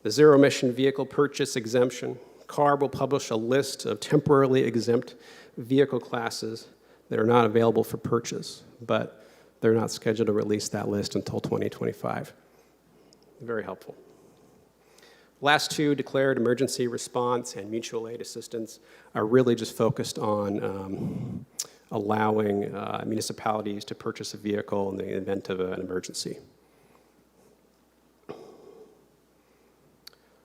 [SPEAKER 3] The zero-emission vehicle purchase exemption. CARB will publish a list of temporarily exempt vehicle classes that are not available for purchase, but they're not scheduled to release that list until 2025. Very helpful. Last two, declared emergency response and mutual aid assistance, are really just focused on allowing municipalities to purchase a vehicle in the event of an emergency.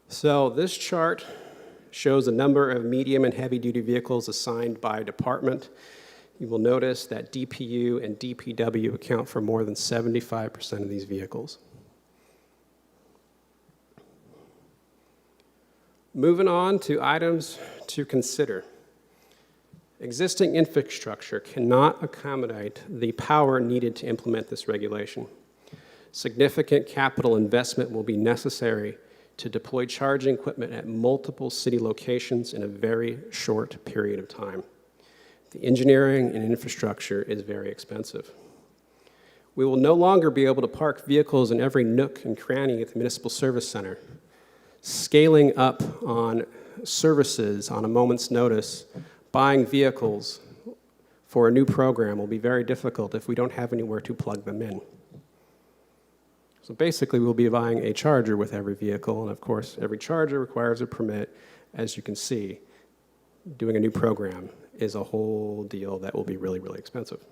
[SPEAKER 3] So this chart shows a number of medium and heavy-duty vehicles assigned by department. You will notice that DPU and DPW account for more than 75% of these vehicles. Moving on to items to consider. Existing infrastructure cannot accommodate the power needed to implement this regulation. Significant capital investment will be necessary to deploy charging equipment at multiple city locations in a very short period of time. The engineering and infrastructure is very expensive. We will no longer be able to park vehicles in every nook and cranny at the municipal service center. Scaling up on services on a moment's notice, buying vehicles for a new program will be very difficult if we don't have anywhere to plug them in. So basically, we'll be buying a charger with every vehicle, and of course, every charger requires a permit. As you can see, doing a new program is a whole deal that will be really, really expensive.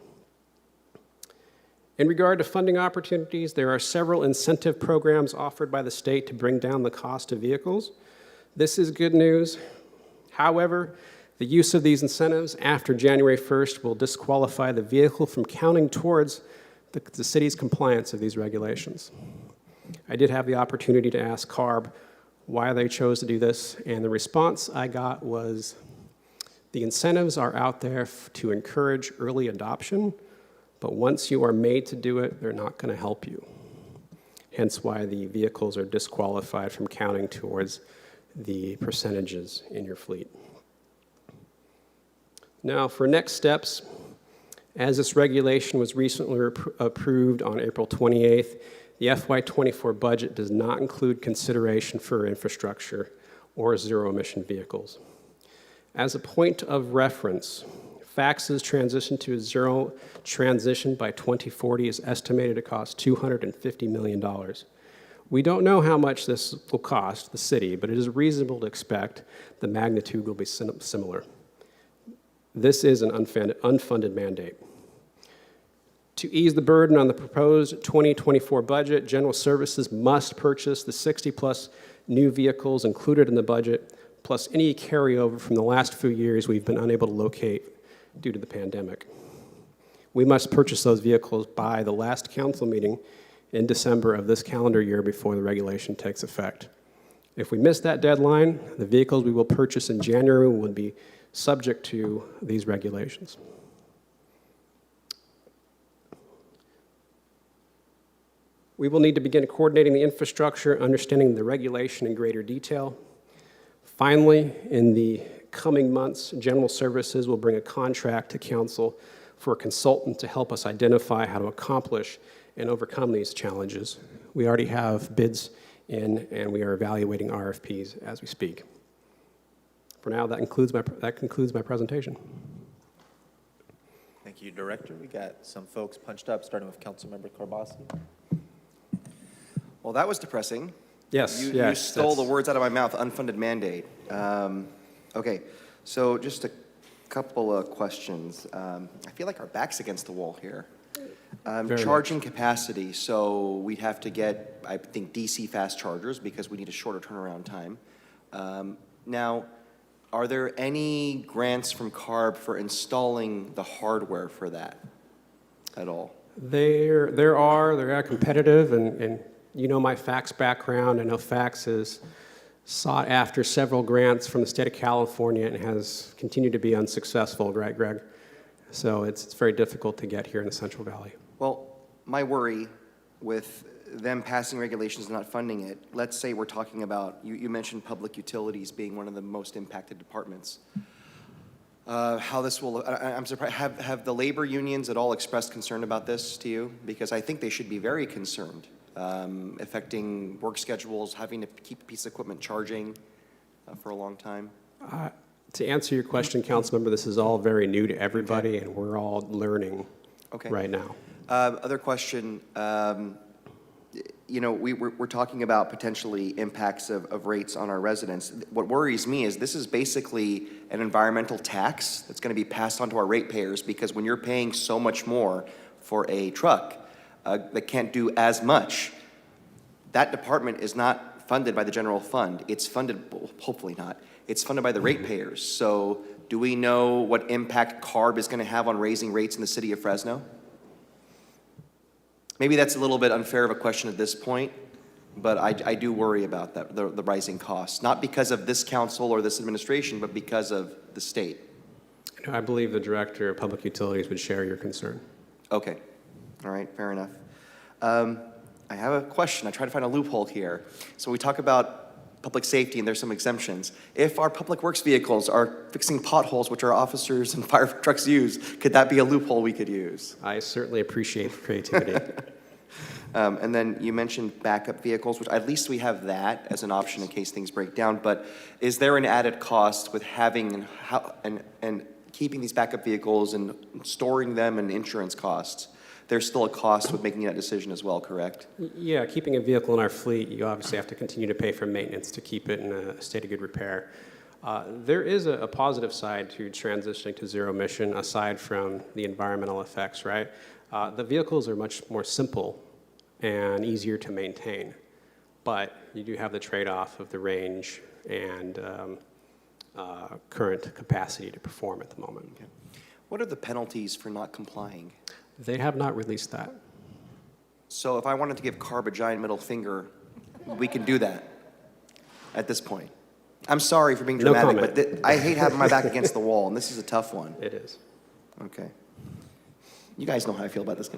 [SPEAKER 3] In regard to funding opportunities, there are several incentive programs offered by the state to bring down the cost of vehicles. This is good news. However, the use of these incentives after January 1st will disqualify the vehicle from counting towards the city's compliance of these regulations. I did have the opportunity to ask CARB why they chose to do this, and the response I got was the incentives are out there to encourage early adoption, but once you are made to do it, they're not going to help you. Hence why the vehicles are disqualified from counting towards the percentages in your fleet. Now, for next steps, as this regulation was recently approved on April 28th, the FY24 budget does not include consideration for infrastructure or zero-emission vehicles. As a point of reference, FACTS's transition to a zero transition by 2040 is estimated to cost $250 million. We don't know how much this will cost the city, but it is reasonable to expect the magnitude will be similar. This is an unfunded mandate. To ease the burden on the proposed 2024 budget, General Services must purchase the 60-plus new vehicles included in the budget, plus any carryover from the last few years we've been unable to locate due to the pandemic. We must purchase those vehicles by the last council meeting in December of this calendar year before the regulation takes effect. If we miss that deadline, the vehicles we will purchase in January would be subject to these regulations. We will need to begin coordinating the infrastructure, understanding the regulation in greater detail. Finally, in the coming months, General Services will bring a contract to council for a consultant to help us identify how to accomplish and overcome these challenges. We already have bids in, and we are evaluating RFPs as we speak. For now, that concludes my presentation.
[SPEAKER 1] Thank you, Director. We got some folks punched up, starting with Councilmember Carbasi.
[SPEAKER 18] Well, that was depressing.
[SPEAKER 3] Yes,
[SPEAKER 18] You stole the words out of my mouth, unfunded mandate. Okay, so just a couple of questions. I feel like our back's against the wall here. Charging capacity, so we'd have to get, I think, DC fast chargers because we need a shorter turnaround time. Now, are there any grants from CARB for installing the hardware for that at all?
[SPEAKER 3] There are competitive, and you know my FACTS background. I know FACTS has sought after several grants from the state of California and has continued to be unsuccessful, right, Greg? So it's very difficult to get here in the Central Valley.
[SPEAKER 18] Well, my worry with them passing regulations and not funding it, let's say we're talking about, you mentioned public utilities being one of the most impacted departments. How this will, I'm surprised, have the labor unions at all expressed concern about this to you? Because I think they should be very concerned, affecting work schedules, having to keep a piece of equipment charging for a long time.
[SPEAKER 3] To answer your question, Councilmember, this is all very new to everybody, and we're all learning right now.
[SPEAKER 18] Other question, you know, we're talking about potentially impacts of rates on our residents. What worries me is this is basically an environmental tax that's going to be passed on to our ratepayers, because when you're paying so much more for a truck that can't do as much, that department is not funded by the general fund. It's funded, hopefully not, it's funded by the ratepayers. So do we know what impact CARB is going to have on raising rates in the city of Fresno? Maybe that's a little bit unfair of a question at this point, but I do worry about that, the rising costs, not because of this council or this administration, but because of the state.
[SPEAKER 3] I believe the Director of Public Utilities would share your concern.
[SPEAKER 18] Okay. All right, fair enough. I have a question. I try to find a loophole here. So we talk about public safety, and there's some exemptions. If our public works vehicles are fixing potholes, which our officers and fire trucks use, could that be a loophole we could use?
[SPEAKER 3] I certainly appreciate the creativity.
[SPEAKER 18] And then you mentioned backup vehicles, which at least we have that as an option in case things break down. But is there an added cost with having and keeping these backup vehicles and storing them and insurance costs there's still a cost with making that decision as well, correct?
[SPEAKER 3] Yeah, keeping a vehicle in our fleet, you obviously have to continue to pay for maintenance to keep it in a state of good repair. There is a positive side to transitioning to zero emission aside from the environmental effects, right? The vehicles are much more simple and easier to maintain, but you do have the trade-off of the range and current capacity to perform at the moment.
[SPEAKER 18] Okay. What are the penalties for not complying?
[SPEAKER 3] They have not released that.
[SPEAKER 18] So if I wanted to give Carb a giant middle finger, we can do that at this point. I'm sorry for being
[SPEAKER 3] No
[SPEAKER 18] dramatic,
[SPEAKER 3] comment.
[SPEAKER 18] but I hate having my back against the wall, and this is a tough one.
[SPEAKER 3] It is.
[SPEAKER 18] Okay. You guys know how I feel about this.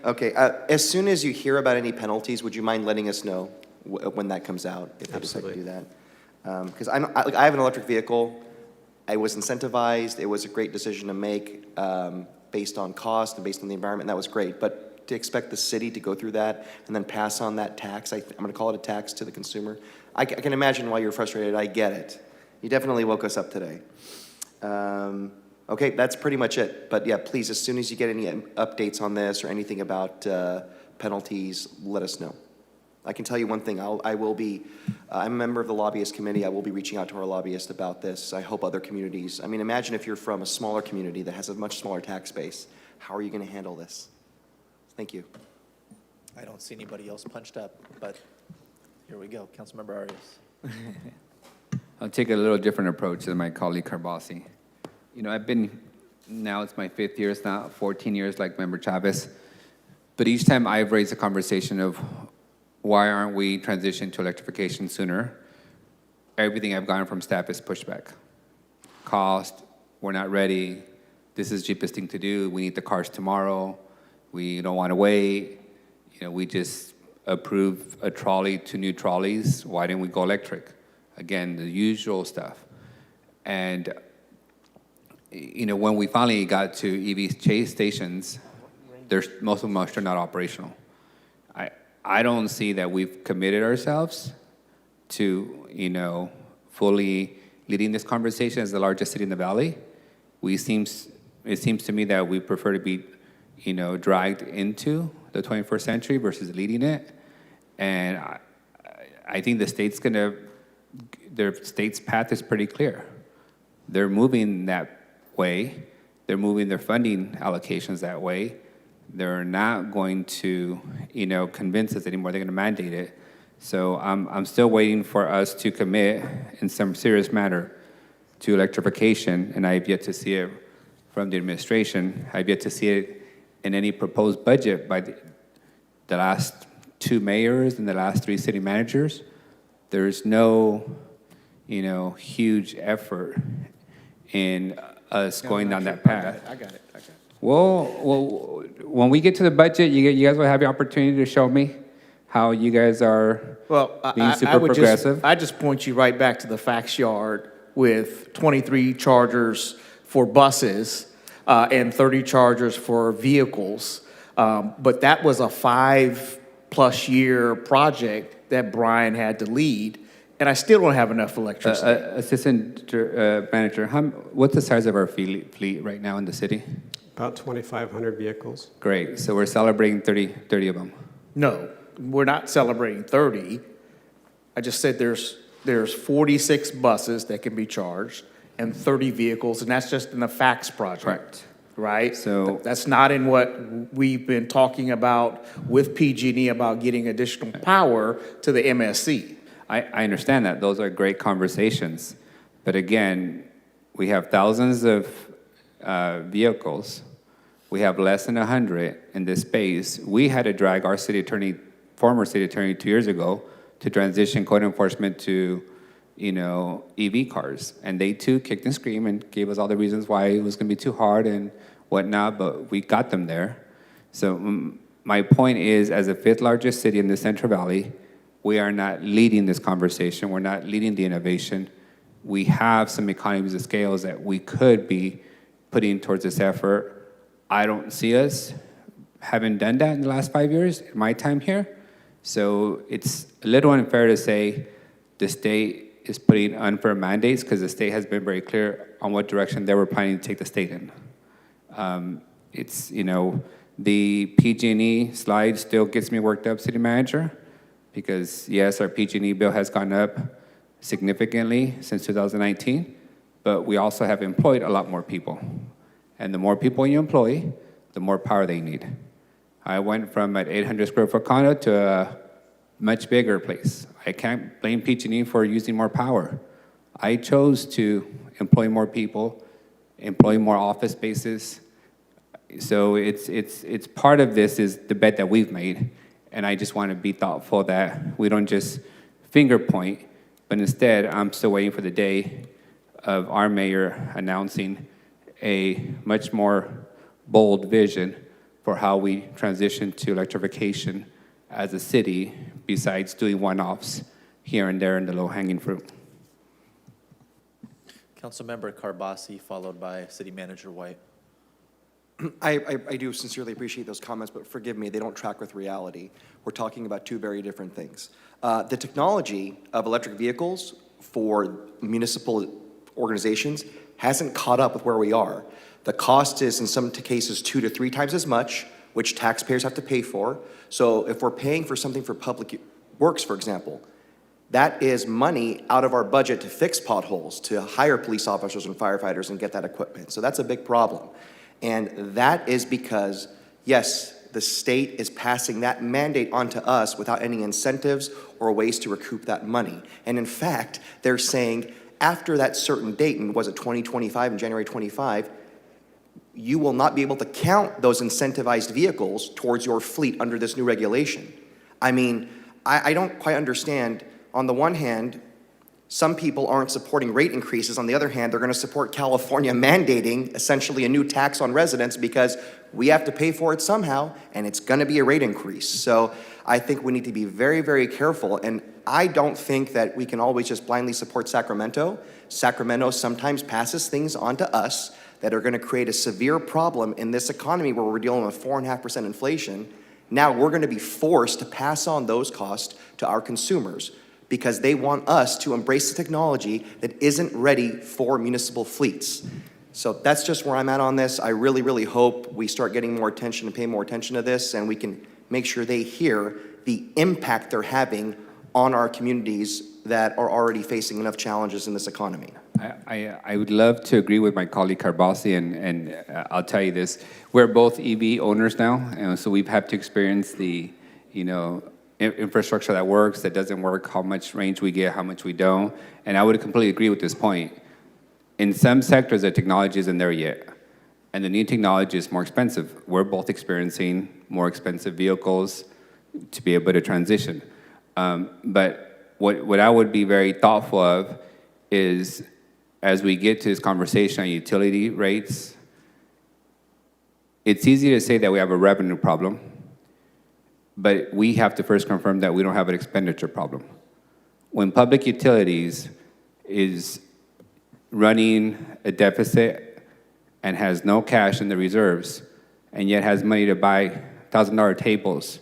[SPEAKER 18] Okay, as soon as you hear about any penalties, would you mind letting us know when that comes out, if they decide to do that? Because I have an electric vehicle. I was incentivized. It was a great decision to make based on cost and based on the environment, and that was great. But to expect the city to go through that and then pass on that tax, I'm going to call it a tax to the consumer. I can imagine why you're frustrated. I get it. You definitely woke us up today. Okay, that's pretty much it. But yeah, please, as soon as you get any updates on this or anything about penalties, let us know. I can tell you one thing. I'm a member of the lobbyist committee. I will be reaching out to our lobbyist about this. I hope other communities. I mean, imagine if you're from a smaller community that has a much smaller tax base. How are you going to handle this? Thank you.
[SPEAKER 1] I don't see anybody else punched up, but here we go. Councilmember Arias.
[SPEAKER 20] I'll take a little different approach than my colleague Carbasi. You know, now it's my 5th year, it's not 14 years like Member Chavez, but each time I've raised the conversation of why aren't we transitioning to electrification sooner, everything I've gotten from staff is pushback. Cost, we're not ready, this is the cheapest thing to do, we need the cars tomorrow, we don't want to wait, you know, we just approved a trolley, 2 new trolleys, why didn't we go electric? Again, the usual stuff. And you know, when we finally got to EV chase stations, most of them are still not operational. I don't see that we've committed ourselves to, you know, fully leading this conversation as the largest city in the valley. It seems to me that we prefer to be, you know, dragged into the 21st century versus leading it. And I think their state's path is pretty clear. They're moving that way. They're moving their funding allocations that way. They're not going to, you know, convince us anymore. They're going to mandate it. So I'm still waiting for us to commit in some serious manner to electrification, and I've yet to see it from the administration. I've yet to see it in any proposed budget by the last 2 mayors and the last 3 city managers. There's no, you know, huge effort in us going down that path.
[SPEAKER 9] I got it.
[SPEAKER 20] Well, when we get to the budget, you guys will have the opportunity to show me how you guys are being super progressive.
[SPEAKER 9] I just point you right back to the facts yard with 23 chargers for buses and 30 chargers for vehicles. But that was a 5+ year project that Brian had to lead, and I still don't have enough electricity.
[SPEAKER 20] Assistant Manager, what's the size of our fleet right now in the city?
[SPEAKER 3] About 2,500 vehicles.
[SPEAKER 20] Great, so we're celebrating 30 of them.
[SPEAKER 9] No, we're not celebrating 30. I just said there's 46 buses that can be charged and 30 vehicles, and that's just in the FACTS project.
[SPEAKER 20] Correct.
[SPEAKER 9] Right?
[SPEAKER 20] So
[SPEAKER 9] that's not in what we've been talking about with PG&E about getting additional power to the MSC.
[SPEAKER 20] I understand that. Those are great conversations. But again, we have thousands of vehicles. We have less than 100 in this space. We had to drag our former city attorney 2 years ago to transition code enforcement to, you know, EV cars. And they too kicked and screamed and gave us all the reasons why it was going to be too hard and whatnot, but we got them there. So my point is, as the 5th largest city in the Central Valley, we are not leading this conversation. We're not leading the innovation. We have some economies of scales that we could be putting towards this effort. I don't see us having done that in the last 5 years in my time here. So it's a little unfair to say the state is putting unfair mandates because the state has been very clear on what direction they were planning to take the state in. It's, the PG&E slide still gets me worked up, city manager, because yes, our PG&E bill has gone up significantly since 2019, but we also have employed a lot more people. And the more people you employ, the more power they need. I went from an 800 square foot condo to a much bigger place. I can't blame PG&E for using more power. I chose to employ more people, employ more office spaces. So it's part of this is the bet that we've made, and I just want to be thoughtful that we don't just finger point, but instead I'm still waiting for the day of our mayor announcing a much more bold vision for how we transition to electrification as a city, besides doing one-offs here and there in the low-hanging fruit.
[SPEAKER 1] Councilmember Carbasi, followed by City Manager White.
[SPEAKER 18] I do sincerely appreciate those comments, but forgive me, they don't track with reality. We're talking about two very different things. The technology of electric vehicles for municipal organizations hasn't caught up with where we are. The cost is in some cases 2 to 3 times as much, which taxpayers have to pay for. So if we're paying for something for public works, for example, that is money out of our budget to fix potholes, to hire police officers and firefighters and get that equipment. So that's a big problem. And that is because, yes, the state is passing that mandate onto us without any incentives or ways to recoup that money. And in fact, they're saying after that certain date, and was it 2025 and January 25, you will not be able to count those incentivized vehicles towards your fleet under this new regulation. I mean, I don't quite understand. On the one hand, some people aren't supporting rate increases. On the other hand, they're going to support California mandating essentially a new tax on residents because we have to pay for it somehow, and it's going to be a rate increase. So I think we need to be very, very careful. And I don't think that we can always just blindly support Sacramento. Sacramento sometimes passes things on to us that are going to create a severe problem in this economy where we're dealing with 4.5% inflation. Now we're going to be forced to pass on those costs to our consumers, because they want us to embrace the technology that isn't ready for municipal fleets. So that's just where I'm at on this. I really, really hope we start getting more attention and pay more attention to this, and we can make sure they hear the impact they're having on our communities that are already facing enough challenges in this economy.
[SPEAKER 20] I would love to agree with my colleague Carbasi, and I'll tell you this. We're both EV owners now, and so we've had to experience the, infrastructure that works, that doesn't work, how much range we get, how much we don't. And I would completely agree with this point. In some sectors, the technology isn't there yet, and the new technology is more expensive. We're both experiencing more expensive vehicles to be able to transition. But what I would be very thoughtful of is, as we get to this conversation on utility rates, it's easy to say that we have a revenue problem, but we have to first confirm that we don't have an expenditure problem. When public utilities is running a deficit and has no cash in the reserves, and yet has money to buy $1,000 tables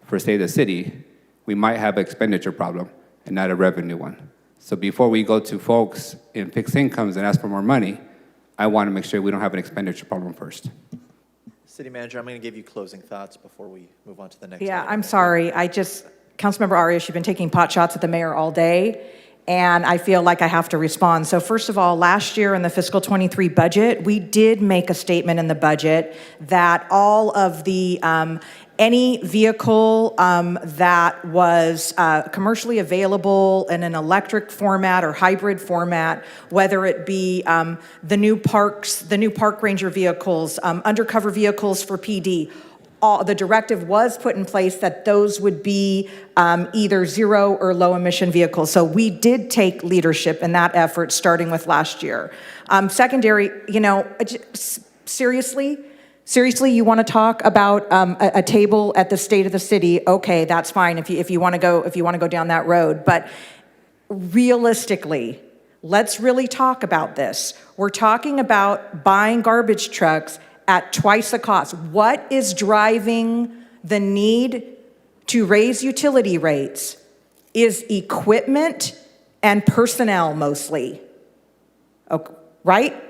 [SPEAKER 20] for, say, the city, we might have an expenditure problem and not a revenue one. So before we go to folks in fixed incomes and ask for more money, I want to make sure we don't have an expenditure problem first.
[SPEAKER 1] City Manager, I'm going to give you closing thoughts before we move on to the next
[SPEAKER 8] Yeah,
[SPEAKER 1] item.
[SPEAKER 8] I'm sorry. Councilmember Arias, you've been taking pot shots at the mayor all day, and I feel like I have to respond. So first of all, last year in the fiscal 23 budget, we did make a statement in the budget that all of the any vehicle that was commercially available in an electric format or hybrid format, whether it be the new park ranger vehicles, undercover vehicles for PD, the directive was put in place that those would be either zero or low emission vehicles. So we did take leadership in that effort starting with last year. Secondary, Seriously, you want to talk about a table at the state of the city? Okay, that's fine if you want to go down that road. But realistically, let's really talk about this. We're talking about buying garbage trucks at twice the cost. What is driving the need to raise utility rates is equipment and personnel mostly. Okay, right?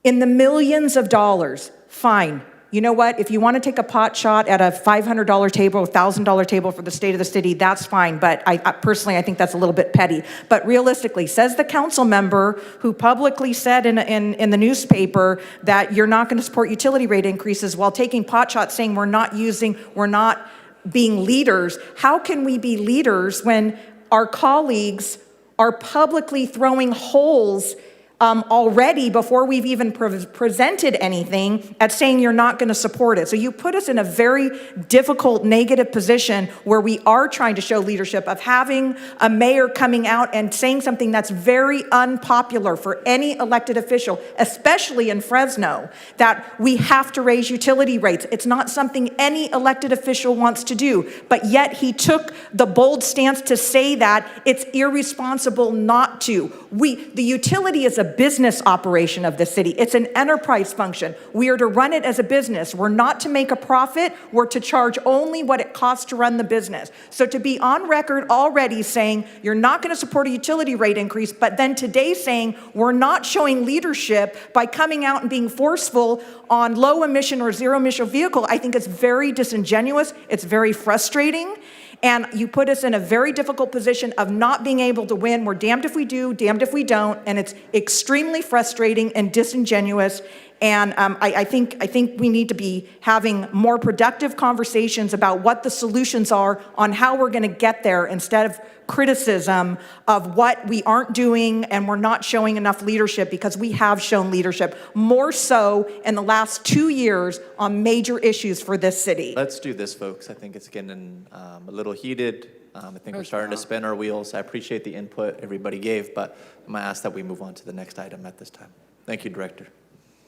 [SPEAKER 8] In the millions of dollars. fine. You know what? If you want to take a pot shot at a $500 table, $1,000 table for the state of the city, that's fine. But I personally, I think that's a little bit petty. But realistically, says the council member who publicly said in the newspaper that you're not going to support utility rate increases while taking pot shots saying we're not being leaders. How can we be leaders when our colleagues are publicly throwing holes already before we've even presented anything at saying you're not going to support it? So you put us in a very difficult negative position where we are trying to show leadership of having a mayor coming out and saying something that's very unpopular for any elected official, especially in Fresno, that we have to raise utility rates. It's not something any elected official wants to do, but yet he took the bold stance to say that it's irresponsible not to. The utility is a business operation of the city. It's an enterprise function. We are to run it as a business. We're not to make a profit. We're to charge only what it costs to run the business. So to be on record already saying you're not going to support a utility rate increase, but then today saying we're not showing leadership by coming out and being forceful on low emission or zero emission vehicle, I think it's very disingenuous. It's very frustrating. And you put us in a very difficult position of not being able to win. We're damned if we do, damned if we don't. And it's extremely frustrating and disingenuous. And I think we need to be having more productive conversations about what the solutions are on how we're going to get there instead of criticism of what we aren't doing and we're not showing enough leadership, because we have shown leadership, more so in the last 2 years on major issues for this city.
[SPEAKER 1] Let's do this, folks. I think it's getting a little heated. I think we're starting to spin our wheels. I appreciate the input everybody gave, but I'm going to ask that we move on to the next item at this time. Thank you, Director.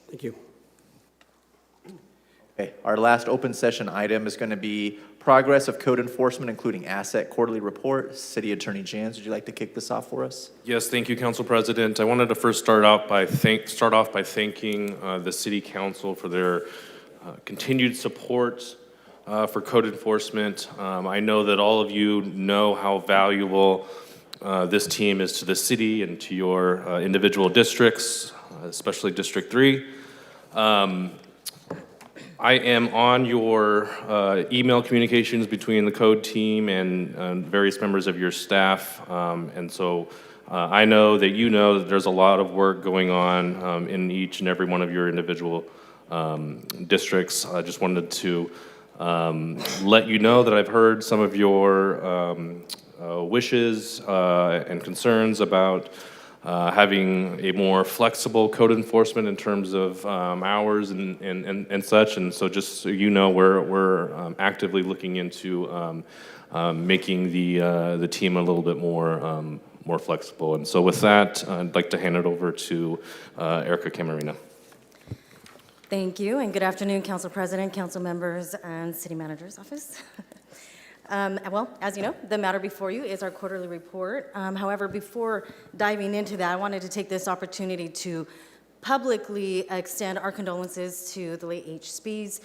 [SPEAKER 3] Thank you.
[SPEAKER 1] Okay, our last open session item is going to be progress of code enforcement, including asset quarterly report. City Attorney Jans, would you like to kick this off for us?
[SPEAKER 2] Yes, thank you, Council President. I wanted to first start off by thanking the City Council for their continued support for code enforcement. I know that all of you know how valuable this team is to the city and to your individual districts, especially District 3. I am on your email communications between the code team and various members of your staff, and so I know that you know that there's a lot of work going on in each and every one of your individual districts. I just wanted to let you know that I've heard some of your wishes and concerns about having a more flexible code enforcement in terms of hours and such. And so just so you know, we're actively looking into making the team a little bit more flexible. And so with that, I'd like to hand it over to Erica Camarena.
[SPEAKER 4] Thank you, and good afternoon, Council President, Council members, and City Manager's Office. Well, as you know, the matter before you is our quarterly report. However, before diving into that, I wanted to take this opportunity to publicly extend our condolences to the late H. Spees,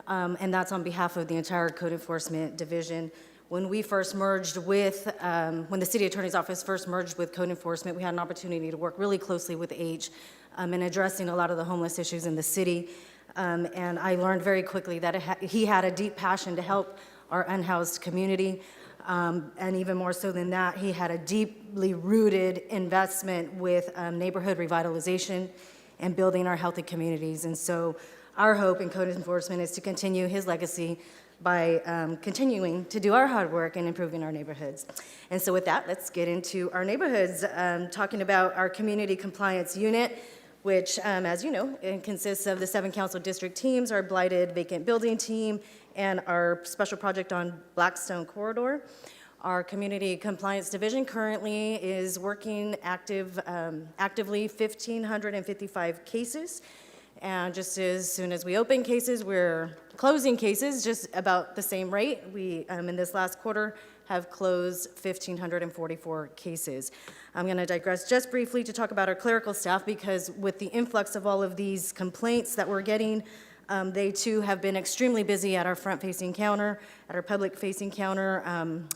[SPEAKER 4] and that's on behalf of the entire Code Enforcement Division. When we first merged with, when the City Attorney's Office first merged with Code Enforcement, we had an opportunity to work really closely with H in addressing a lot of the homeless issues in the city. And I learned very quickly that he had a deep passion to help our unhoused community, and even more so than that, he had a deeply rooted investment with neighborhood revitalization and building our healthy communities. And so our hope in code enforcement is to continue his legacy by continuing to do our hard work and improving our neighborhoods. And so with that, let's get into our neighborhoods, talking about our community compliance unit, which, as you know, it consists of the 7 council district teams, our blighted vacant building team, and our special project on Blackstone Corridor. Our community compliance division currently is working actively 1,555 cases. And just as soon as we open cases, we're closing cases just about the same rate. We, in this last quarter, have closed 1,544 cases. I'm going to digress just briefly to talk about our clerical staff, because with the influx of all of these complaints that we're getting, they too have been extremely busy at our front-facing counter, at our public-facing counter.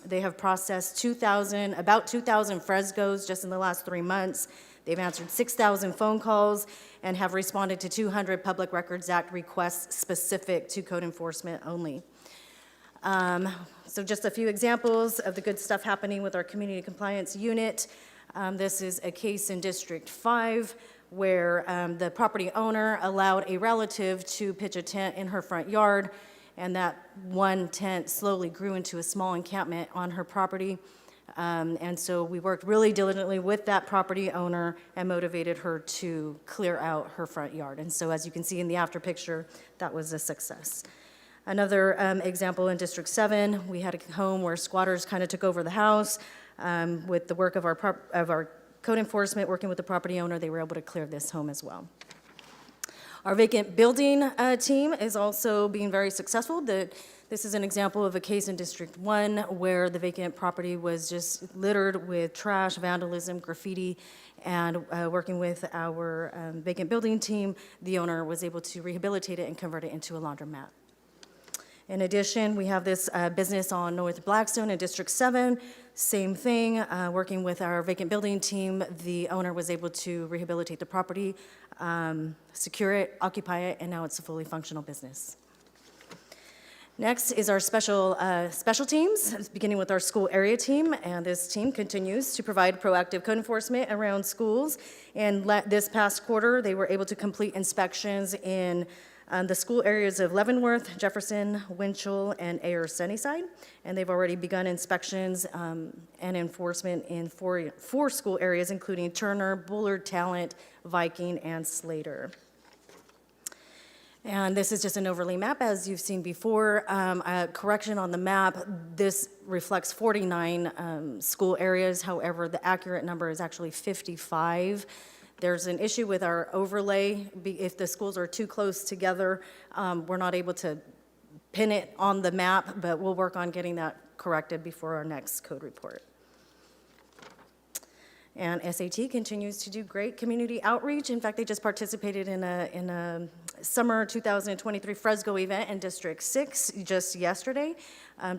[SPEAKER 4] They have processed about 2,000 frescoes just in the last 3 months. They've answered 6,000 phone calls and have responded to 200 Public Records Act requests specific to code enforcement only. So just a few examples of the good stuff happening with our community compliance unit. This is a case in District 5 where the property owner allowed a relative to pitch a tent in her front yard, and that one tent slowly grew into a small encampment on her property. And so we worked really diligently with that property owner and motivated her to clear out her front yard. And so as you can see in the after picture, that was a success. Another example in District 7, we had a home where squatters kind of took over the house. With the work of our code enforcement, working with the property owner, they were able to clear this home as well. Our vacant building team is also being very successful. This is an example of a case in District 1 where the vacant property was just littered with trash, vandalism, graffiti, and working with our vacant building team, the owner was able to rehabilitate it and convert it into a laundromat. In addition, we have this business on North Blackstone in District 7. Same thing, working with our vacant building team, the owner was able to rehabilitate the property, secure it, occupy it, and now it's a fully functional business. Next is our special teams, beginning with our school area team, and this team continues to provide proactive code enforcement around schools. And this past quarter, they were able to complete inspections in the school areas of Leavenworth, Jefferson, Winchell, and Ayr Sunnyside, and they've already begun inspections and enforcement in four school areas, including Turner, Bullard, Talent, Viking, and Slater. And this is just an overlay map, as you've seen before. A correction on the map, this reflects 49 school areas. However, the accurate number is actually 55. There's an issue with our overlay. If the schools are too close together, we're not able to pin it on the map, but we'll work on getting that corrected before our next code report. And SAT continues to do great community outreach. In fact, they just participated in a summer 2023 Fresno event in District 6 just yesterday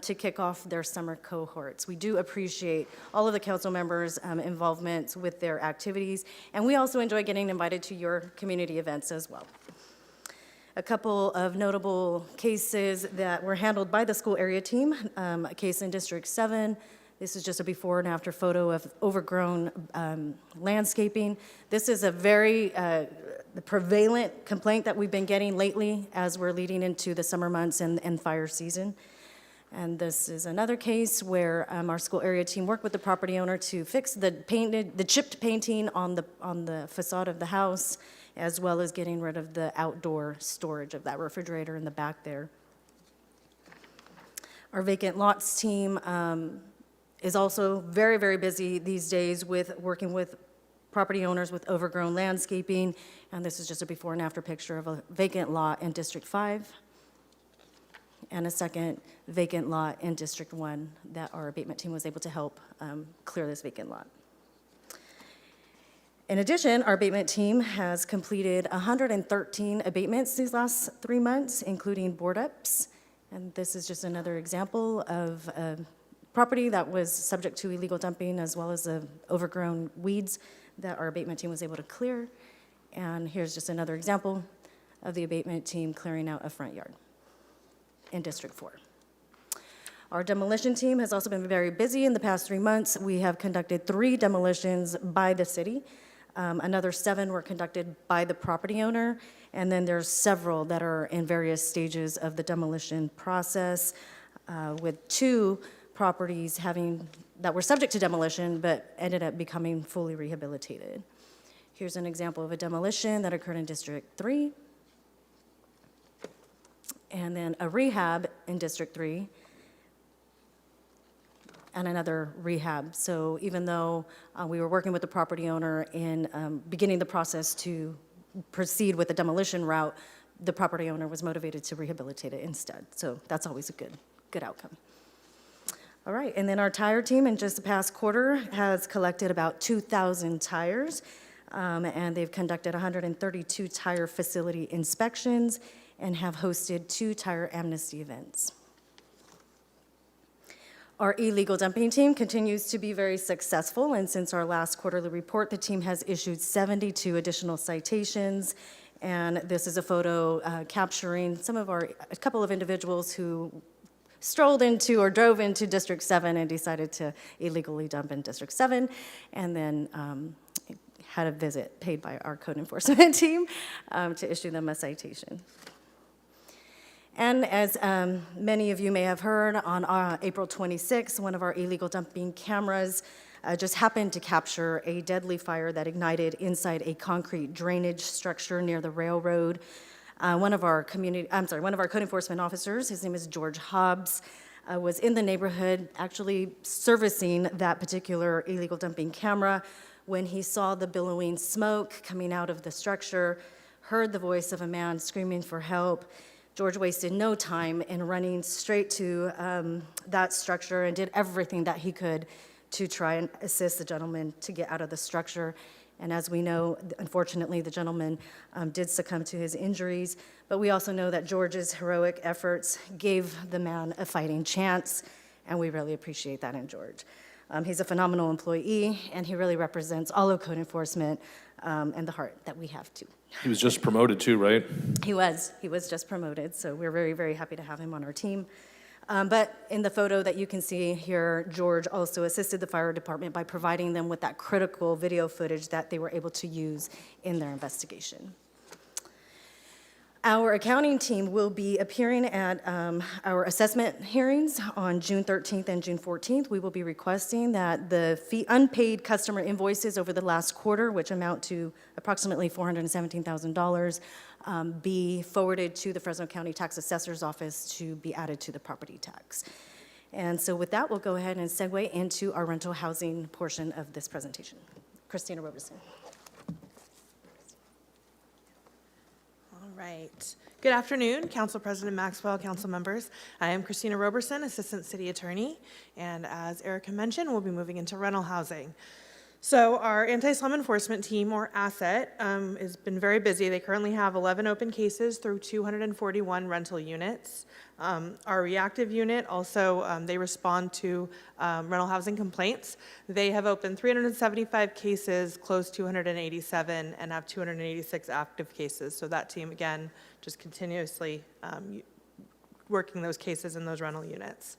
[SPEAKER 4] to kick off their summer cohorts. We do appreciate all of the council members' involvement with their activities, and we also enjoy getting invited to your community events as well. A couple of notable cases that were handled by the school area team, a case in District 7. This is just a before and after photo of overgrown landscaping. This is a very prevalent complaint that we've been getting lately as we're leading into the summer months and fire season. And this is another case where our school area team worked with the property owner to fix the chipped painting on the facade of the house, as well as getting rid of the outdoor storage of that refrigerator in the back there. Our vacant lots team is also very, very busy these days with working with property owners with overgrown landscaping. And this is just a before and after picture of a vacant lot in District 5 and a second vacant lot in District 1 that our abatement team was able to help clear this vacant lot. In addition, our abatement team has completed 113 abatements these last 3 months, including board ups. And this is just another example of property that was subject to illegal dumping, as well as the overgrown weeds that our abatement team was able to clear. And here's just another example of the abatement team clearing out a front yard in District 4. Our demolition team has also been very busy in the past 3 months. We have conducted 3 demolitions by the city. Another 7 were conducted by the property owner, and then there's several that are in various stages of the demolition process, with 2 properties that were subject to demolition but ended up becoming fully rehabilitated. Here's an example of a demolition that occurred in District 3, and then a rehab in District 3, and another rehab. So even though we were working with the property owner in beginning the process to proceed with the demolition route, the property owner was motivated to rehabilitate it instead. So that's always a good outcome. All right, and then our tire team in just the past quarter has collected about 2,000 tires, and they've conducted 132 tire facility inspections and have hosted 2 tire amnesty events. Our illegal dumping team continues to be very successful, and since our last quarterly report, the team has issued 72 additional citations. And this is a photo capturing a couple of individuals who strolled into or drove into District 7 and decided to illegally dump in District 7, and then had a visit paid by our code enforcement team to issue them a citation. And as many of you may have heard, on April 26th, one of our illegal dumping cameras just happened to capture a deadly fire that ignited inside a concrete drainage structure near the railroad. One of our code enforcement officers, his name is George Hobbs, was in the neighborhood actually servicing that particular illegal dumping camera when he saw the billowing smoke coming out of the structure, heard the voice of a man screaming for help. George wasted no time in running straight to that structure and did everything that he could to try and assist the gentleman to get out of the structure. And as we know, unfortunately, the gentleman did succumb to his injuries. But we also know that George's heroic efforts gave the man a fighting chance, and we really appreciate that in George. He's a phenomenal employee, and he really represents all of code enforcement and the heart that we have too.
[SPEAKER 2] He was just promoted too, right?
[SPEAKER 4] He was just promoted, so we're very, very happy to have him on our team. But in the photo that you can see here, George also assisted the fire department by providing them with that critical video footage that they were able to use in their investigation. Our accounting team will be appearing at our assessment hearings on June 13th and June 14th. We will be requesting that the unpaid customer invoices over the last quarter, which amount to approximately $417,000, be forwarded to the Fresno County Tax Assessor's Office to be added to the property tax. And so with that, we'll go ahead and segue into our rental housing portion of this presentation. Christina Roberson.
[SPEAKER 13] All right. Good afternoon, Council President Maxwell, council members. I am Christina Roberson, Assistant City Attorney, and as Erica mentioned, we'll be moving into rental housing. So our anti-slum enforcement team, or ASSET, has been very busy. They currently have 11 open cases through 241 rental units. Our reactive unit also, they respond to rental housing complaints. They have opened 375 cases, closed 287, and have 286 active cases. So that team, again, just continuously working those cases in those rental units.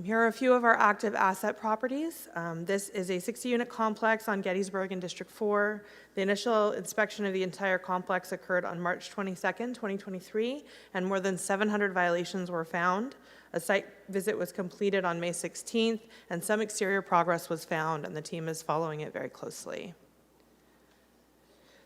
[SPEAKER 13] Here are a few of our active asset properties. This is a 60-unit complex on Gettysburg in District 4. The initial inspection of the entire complex occurred on March 22nd, 2023, and more than 700 violations were found. A site visit was completed on May 16th, and some exterior progress was found, and the team is following it very closely.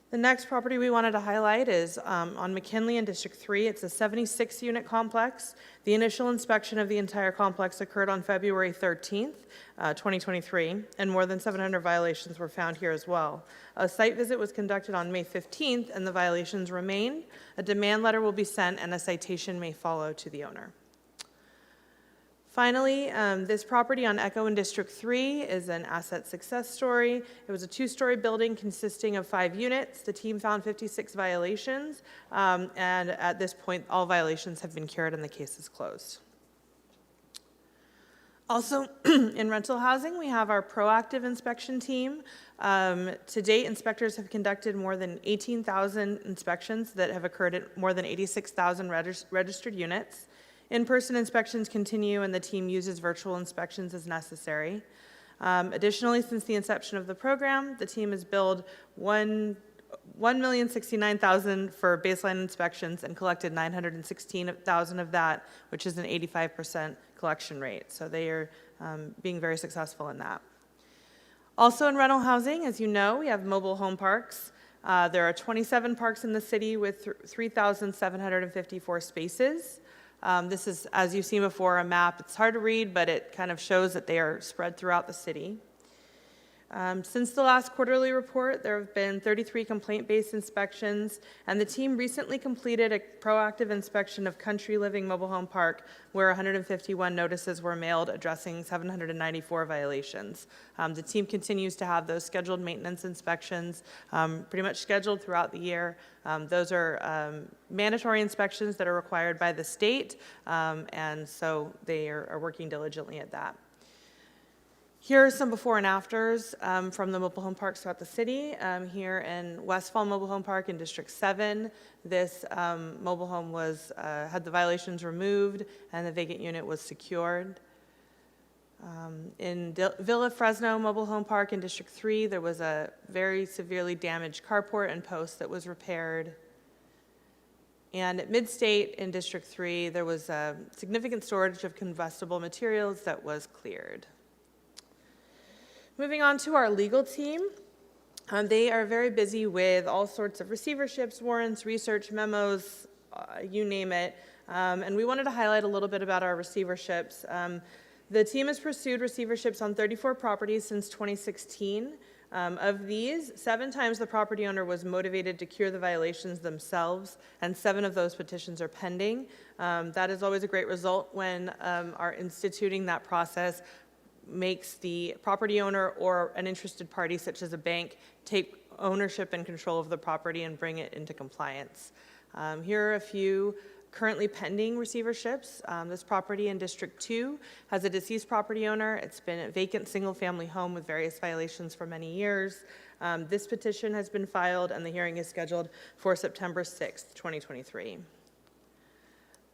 [SPEAKER 13] The next property we wanted to highlight is on McKinley in District 3. It's a 76-unit complex. The initial inspection of the entire complex occurred on February 13th, 2023, and more than 700 violations were found here as well. A site visit was conducted on May 15th, and the violations remain. A demand letter will be sent, and a citation may follow to the owner. Finally, this property on Echo in District 3 is an asset success story. It was a 2-story building consisting of 5 units. The team found 56 violations, and at this point, all violations have been cured and the case is closed. Also, in rental housing, we have our proactive inspection team. To date, inspectors have conducted more than 18,000 inspections that have occurred at more than 86,000 registered units. In-person inspections continue, and the team uses virtual inspections as necessary. Additionally, since the inception of the program, the team has billed $1,069,000 for baseline inspections and collected $916,000 of that, which is an 85% collection rate. So they are being very successful in that. Also in rental housing, as you know, we have mobile home parks. There are 27 parks in the city with 3,754 spaces. This is, as you've seen before, a map. It's hard to read, but it kind of shows that they are spread throughout the city. Since the last quarterly report, there have been 33 complaint-based inspections, and the team recently completed a proactive inspection of Country Living Mobile Home Park, where 151 notices were mailed addressing 794 violations. The team continues to have those scheduled maintenance inspections, pretty much scheduled throughout the year. Those are mandatory inspections that are required by the state, and so they are working diligently at that. Here are some before and afters from the mobile home parks throughout the city. Here in Westfall Mobile Home Park in District 7, this mobile home had the violations removed and the vacant unit was secured. In Villa Fresno Mobile Home Park in District 3, there was a very severely damaged carport and post that was repaired. And at Midstate in District 3, there was a significant storage of combustible materials that was cleared. Moving on to our legal team. They are very busy with all sorts of receiverships, warrants, research, memos, you name it. And we wanted to highlight a little bit about our receiverships. The team has pursued receiverships on 34 properties since 2016. Of these, 7 times the property owner was motivated to cure the violations themselves, and 7 of those petitions are pending. That is always a great result when our instituting that process makes the property owner or an interested party, such as a bank, take ownership and control of the property and bring it into compliance. Here are a few currently pending receiverships. This property in District 2 has a deceased property owner. It's been a vacant single-family home with various violations for many years. This petition has been filed and the hearing is scheduled for September 6th, 2023.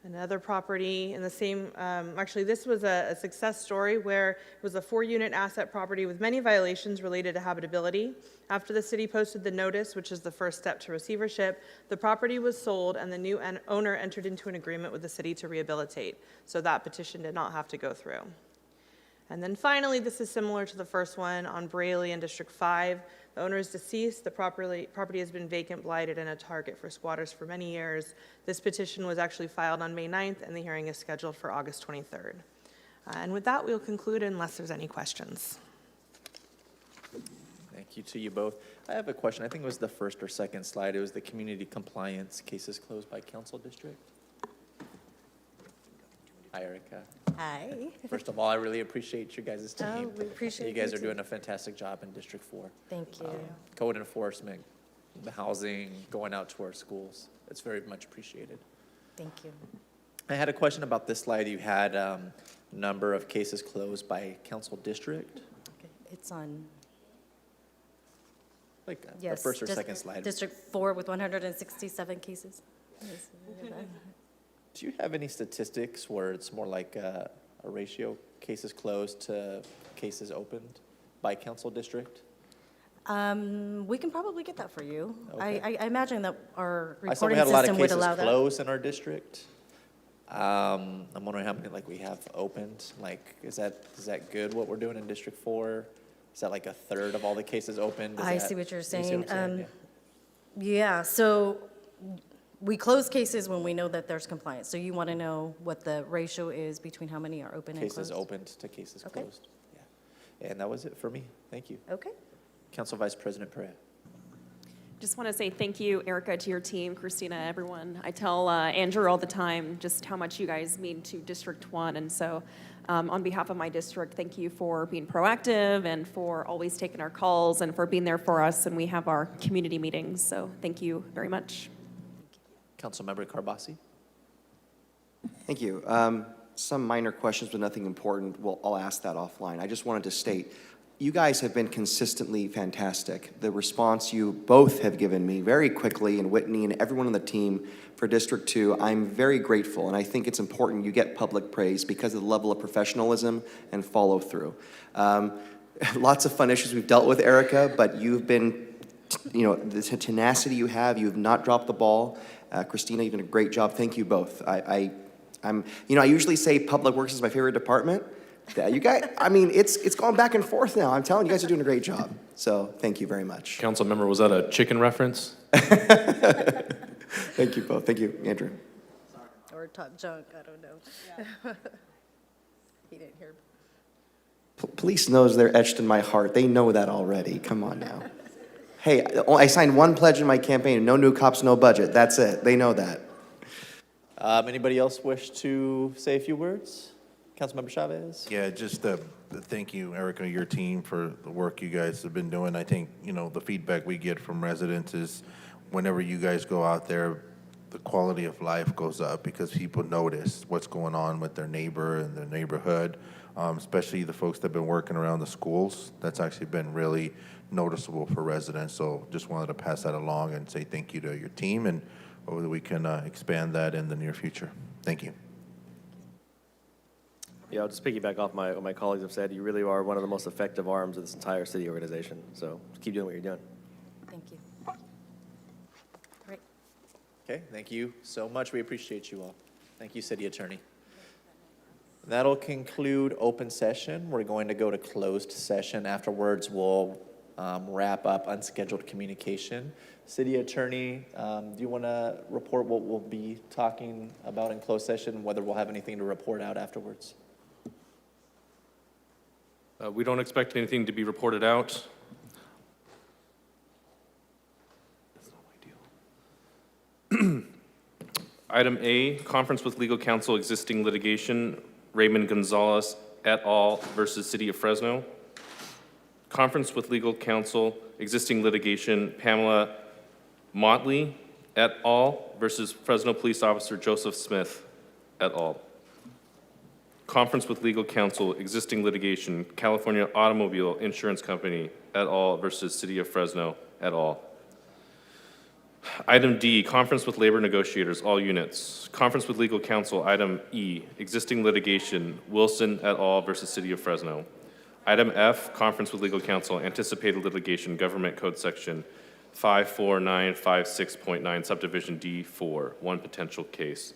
[SPEAKER 13] Another property in the same, actually this was a success story where it was a 4-unit asset property with many violations related to habitability. After the city posted the notice, which is the first step to receivership, the property was sold and the new owner entered into an agreement with the city to rehabilitate. So that petition did not have to go through. And then finally, this is similar to the first one on Braley in District 5. The owner is deceased. The property has been vacant, blighted, and a target for squatters for many years. This petition was actually filed on May 9th, and the hearing is scheduled for August 23rd. And with that, we'll conclude unless there's any questions.
[SPEAKER 1] Thank you to you both. I have a question. I think it was the first or second slide. It was the community compliance cases closed by council district. Hi, Erica.
[SPEAKER 4] Hi.
[SPEAKER 1] First of all, I really appreciate you guys' team.
[SPEAKER 4] Oh, we appreciate
[SPEAKER 1] you guys
[SPEAKER 4] you
[SPEAKER 1] are
[SPEAKER 4] too.
[SPEAKER 1] doing a fantastic job in District 4.
[SPEAKER 4] Thank you.
[SPEAKER 1] Code enforcement, the housing, going out to our schools. It's very much appreciated.
[SPEAKER 4] Thank you.
[SPEAKER 1] I had a question about this slide. You had number of cases closed by council district.
[SPEAKER 4] Okay. It's on,
[SPEAKER 1] Like the
[SPEAKER 4] yes.
[SPEAKER 1] first or second slide.
[SPEAKER 4] District 4 with 167 cases. Yes.
[SPEAKER 1] Do you have any statistics where it's more like a ratio, cases closed to cases opened by council district?
[SPEAKER 4] We can probably get that for you.
[SPEAKER 1] Okay.
[SPEAKER 4] I imagine that our
[SPEAKER 1] I saw we
[SPEAKER 4] reporting
[SPEAKER 1] had a lot of
[SPEAKER 4] system would
[SPEAKER 1] cases
[SPEAKER 4] allow that.
[SPEAKER 1] closed in our district. I'm wondering how many like we have opened. Like, is that good what we're doing in District 4? Is that like a third of all the cases opened?
[SPEAKER 4] I see what you're saying.
[SPEAKER 1] Yeah.
[SPEAKER 4] Yeah, so we close cases when we know that there's compliance. So you want to know what the ratio is between how many are open and closed?
[SPEAKER 1] Cases opened to cases
[SPEAKER 4] Okay.
[SPEAKER 1] closed. Yeah. And that was it for me. Thank you.
[SPEAKER 4] Okay.
[SPEAKER 1] Council Vice President Perea.
[SPEAKER 5] Just want to say thank you, Erica, to your team, Christina, everyone. I tell Andrew all the time just how much you guys mean to District 1. And so on behalf of my district, thank you for being proactive and for always taking our calls and for being there for us. And we have our community meetings. So thank you very much.
[SPEAKER 1] Councilmember Carbasi.
[SPEAKER 18] Thank you. Some minor questions, but nothing important. Well, I'll ask that offline. I just wanted to state, you guys have been consistently fantastic. The response you both have given me very quickly, and Whitney and everyone on the team for District 2, I'm very grateful, and I think it's important you get public praise because of the level of professionalism and follow through. Lots of fun issues we've dealt with, Erica, but you've been, the tenacity you have not dropped the ball. Christina, you've done a great job. Thank you both. I usually say Public Works is my favorite department. You guys, it's going back and forth now. I'm telling you, you guys are doing a great job. So thank you very much.
[SPEAKER 2] Council member, was that a chicken reference?
[SPEAKER 18] Thank you both. Thank you, Andrew.
[SPEAKER 4] Or top junk, I don't know. Yeah. He didn't hear.
[SPEAKER 18] Police knows they're etched in my heart. They know that already. Come on now. Hey, I signed one pledge in my campaign, no new cops, no budget. That's it. They know that.
[SPEAKER 1] Anybody else wish to say a few words? Councilmember Chavez?
[SPEAKER 12] Yeah, just thank you, Erica, your team, for the work you guys have been doing. I think, the feedback we get from residents is whenever you guys go out there, the quality of life goes up because people notice what's going on with their neighbor and their neighborhood, especially the folks that have been working around the schools. That's actually been really noticeable for residents. So just wanted to pass that along and say thank you to your team, and hopefully we can expand that in the near future. Thank you.
[SPEAKER 14] Yeah, I'll just piggyback off what my colleagues have said. You really are one of the most effective arms of this entire city organization. So keep doing what you're doing.
[SPEAKER 4] Thank you. Great.
[SPEAKER 1] Okay, thank you so much. We appreciate you all. Thank you, City Attorney. That'll conclude open session. We're going to go to closed session. Afterwards, we'll wrap up unscheduled communication. City Attorney, do you want to report what we'll be talking about in closed session, whether we'll have anything to report out afterwards?
[SPEAKER 2] We don't expect anything to be reported out. That's not my deal. Item A, conference with legal counsel, existing litigation, Raymond Gonzalez et al. Versus City of Fresno. Conference with legal counsel, existing litigation, Pamela Motley et al. Versus Fresno Police Officer Joseph Smith et al. Conference with legal counsel, existing litigation, California Automobile Insurance Company et al. Versus City of Fresno et al. Item D, conference with labor negotiators, all units. Conference with legal counsel, item E, existing litigation, Wilson et al. Versus City of Fresno. Item F, conference with legal counsel, anticipated litigation, Government Code Section 54956.9, subdivision D4, one potential case.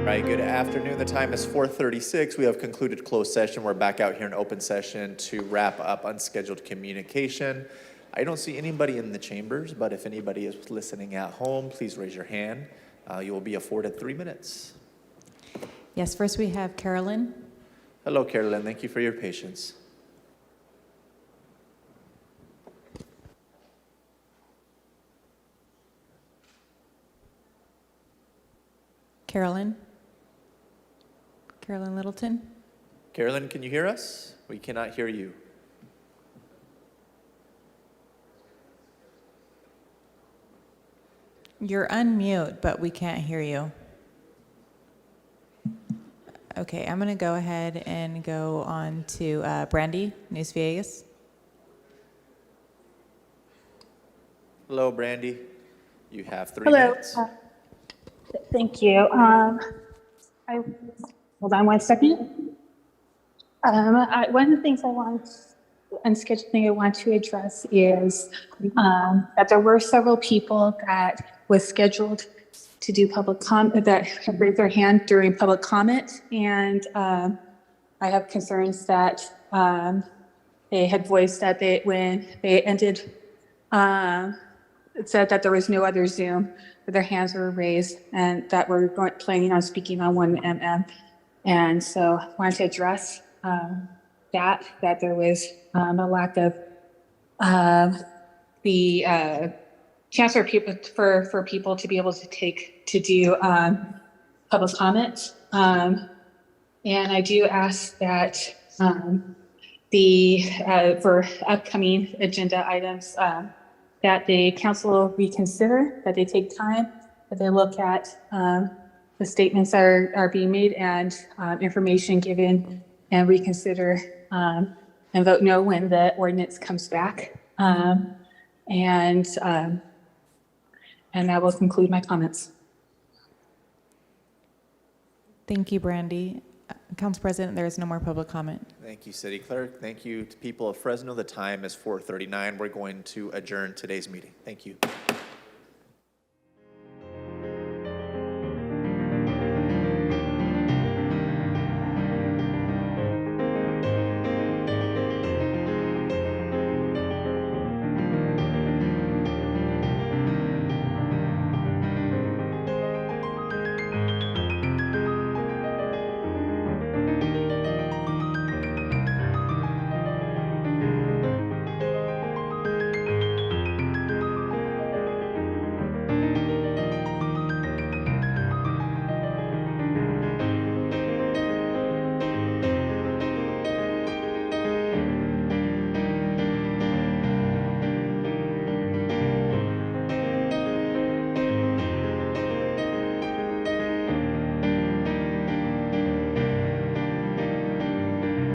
[SPEAKER 1] Right, good afternoon. The time is 4:36. We have concluded closed session. We're back out here in open session to wrap up unscheduled communication. I don't see anybody in the chambers, but if anybody is listening at home, please raise your hand. You will be afforded 3 minutes.
[SPEAKER 15] Yes, first we have Carolyn.
[SPEAKER 1] Hello, Carolyn. Thank you for your patience.
[SPEAKER 15] Carolyn. Carolyn Littleton.
[SPEAKER 1] Carolyn, can you hear us? We cannot hear you.
[SPEAKER 15] You're unmute, but we can't hear you. Okay, I'm going to go ahead and go on to Brandy, News Vegas.
[SPEAKER 1] Hello, Brandy. You have 3
[SPEAKER 16] Hello.
[SPEAKER 1] minutes.
[SPEAKER 16] Thank you. Hold on 1 second. One of the things unscheduled thing I want to address is that there were several people that was scheduled to do public comment, that raised their hand during public comment, and I have concerns that they had voiced that when they ended, it said that there was no other Zoom, that their hands were raised, and that we're planning on speaking on 1MM. And so I wanted to address that there was a lack of the chance for people to be able to do public comment. And I do ask that for upcoming agenda items, that the council reconsider, that they take time, that they look at the statements that are being made and information given, and reconsider and vote no when the ordinance comes back. And that will conclude my comments.
[SPEAKER 15] Thank you, Brandy. Council President, there is no more public comment.
[SPEAKER 1] Thank you, City Clerk. Thank you to people of Fresno. The time is 4:39. We're going to adjourn today's meeting. Thank you.